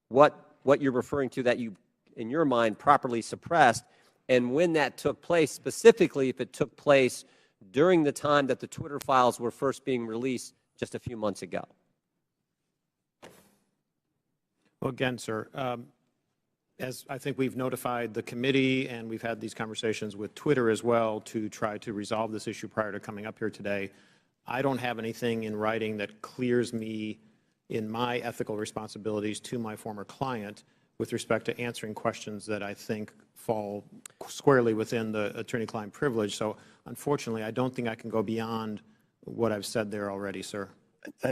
what you're referring to that you, in your mind, properly suppressed, and when that took place, specifically if it took place during the time that the Twitter files were first being released just a few months ago. Well, again, sir, as I think we've notified the committee and we've had these conversations with Twitter as well to try to resolve this issue prior to coming up here today, I don't have anything in writing that clears me in my ethical responsibilities to my former client with respect to answering questions that I think fall squarely within the attorney-client privilege. So unfortunately, I don't think I can go beyond what I've said there already, sir.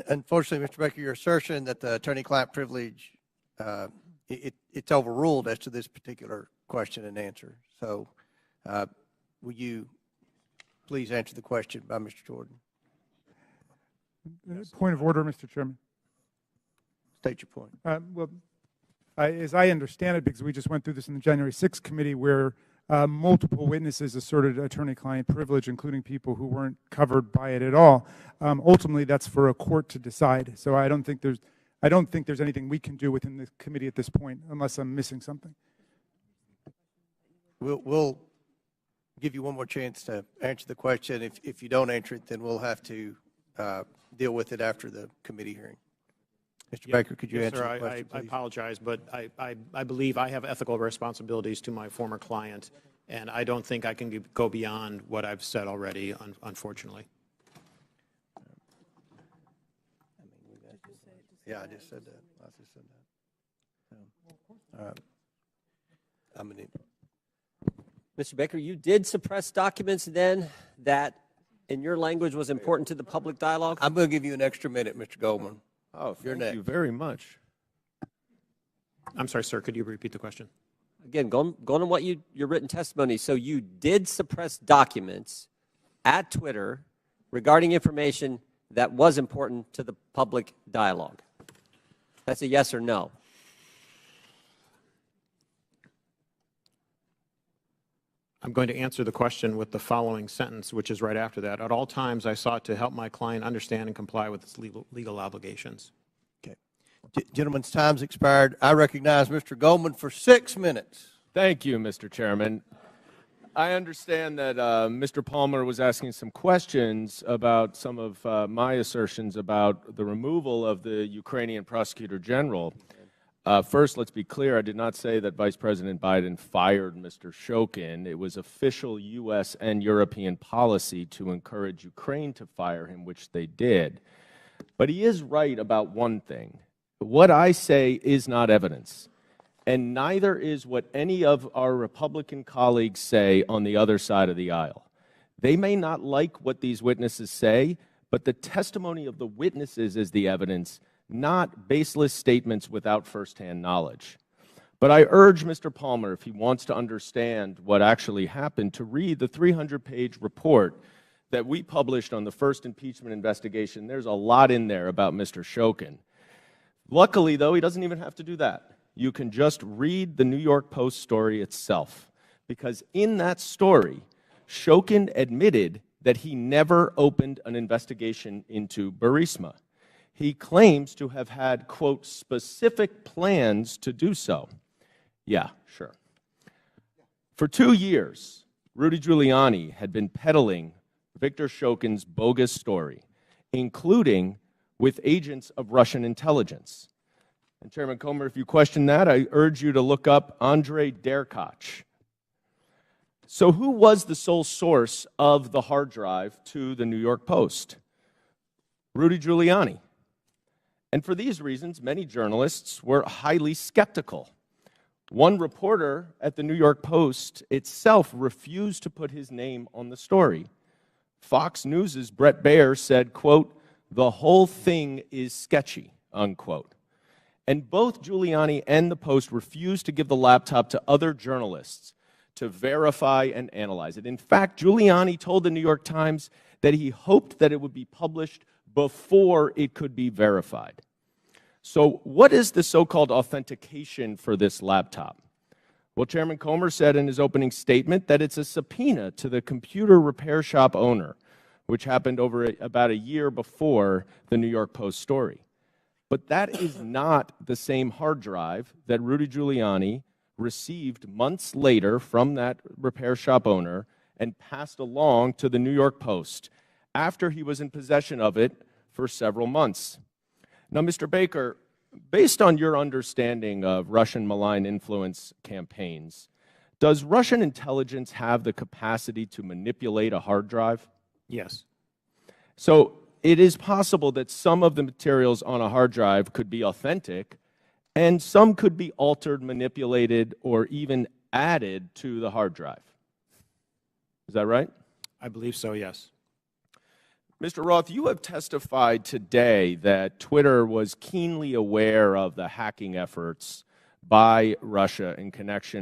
Unfortunately, Mr. Baker, your assertion that the attorney-client privilege, it's overruled as to this particular question and answer. So will you please answer the question by Mr. Jordan? Point of order, Mr. Chairman. State your point. Well, as I understand it, because we just went through this in the January 6th committee where multiple witnesses asserted attorney-client privilege, including people who weren't covered by it at all. Ultimately, that's for a court to decide. So I don't think there's anything we can do within the committee at this point, unless I'm missing something. We'll give you one more chance to answer the question. If you don't answer it, then we'll have to deal with it after the committee hearing. Mr. Baker, could you answer the question, I please? apologize, but I believe I have ethical responsibilities to my former client, and I don't think I can go beyond what I've said already, unfortunately. Yeah, I just said that. All right. I'm going to Mr. Baker, you did suppress documents then that, in your language, was important to the public dialogue? I'm going to give you an extra minute, Mr. Goldman. Oh, You're thank you next. very much. I'm sorry, sir. Could you repeat the question? Again, going on what your written testimony. So you did suppress documents at Twitter regarding information that was important to the public dialogue. That's a yes or no. I'm going to answer the question with the following sentence, which is right after that. At all times, I sought to help my client understand and comply with its legal obligations. Okay. Gentlemen's time's expired. I recognize Mr. Goldman for 6 minutes. Thank you, Mr. Chairman. I understand that Mr. Palmer was asking some questions about some of my assertions about the removal of the Ukrainian prosecutor general. First, let's be clear, I did not say that Vice President Biden fired Mr. Shokin. It was official U.S. and European policy to encourage Ukraine to fire him, which they did. But he is right about one thing. What I say is not evidence, and neither is what any of our Republican colleagues say on the other side of the aisle. They may not like what these witnesses say, but the testimony of the witnesses is the evidence, not baseless statements without firsthand knowledge. But I urge Mr. Palmer, if he wants to understand what actually happened, to read the 300-page report that we published on the first impeachment investigation. There's a lot in there about Mr. Shokin. Luckily, though, he doesn't even have to do that. You can just read the New York Post story itself, because in that story, Shokin admitted that he never opened an investigation into Burisma. He claims to have had, quote, specific plans to do so. Yeah, sure. For 2 years, Rudy Giuliani had been peddling Victor Shokin's bogus story, including with agents of Russian intelligence. And Chairman Comer, if you question that, I urge you to look up Andrei Derkach. So who was the sole source of the hard drive to the New York Post? Rudy Giuliani. And for these reasons, many journalists were highly skeptical. One reporter at the New York Post itself refused to put his name on the story. Fox News' Brett Baer said, quote, "The whole thing is sketchy," unquote. And both Giuliani and the Post refused to give the laptop to other journalists to verify and analyze it. In fact, Giuliani told the New York Times that he hoped that it would be published before it could be verified. So what is the so-called authentication for this laptop? Well, Chairman Comer said in his opening statement that it's a subpoena to the computer repair shop owner, which happened over about a year before the New York Post story. But that is not the same hard drive that Rudy Giuliani received months later from that repair shop owner and passed along to the New York Post after he was in possession of it for several months. Now, Mr. Baker, based on your understanding of Russian malign influence campaigns, does Russian intelligence have the capacity to manipulate a hard drive? Yes. So it is possible that some of the materials on a hard drive could be authentic, and some could be altered, manipulated, or even added to the hard drive. Is that right? I believe so, yes. Mr. Roth, you have testified today that Twitter was keenly aware of the hacking efforts by Russia in connection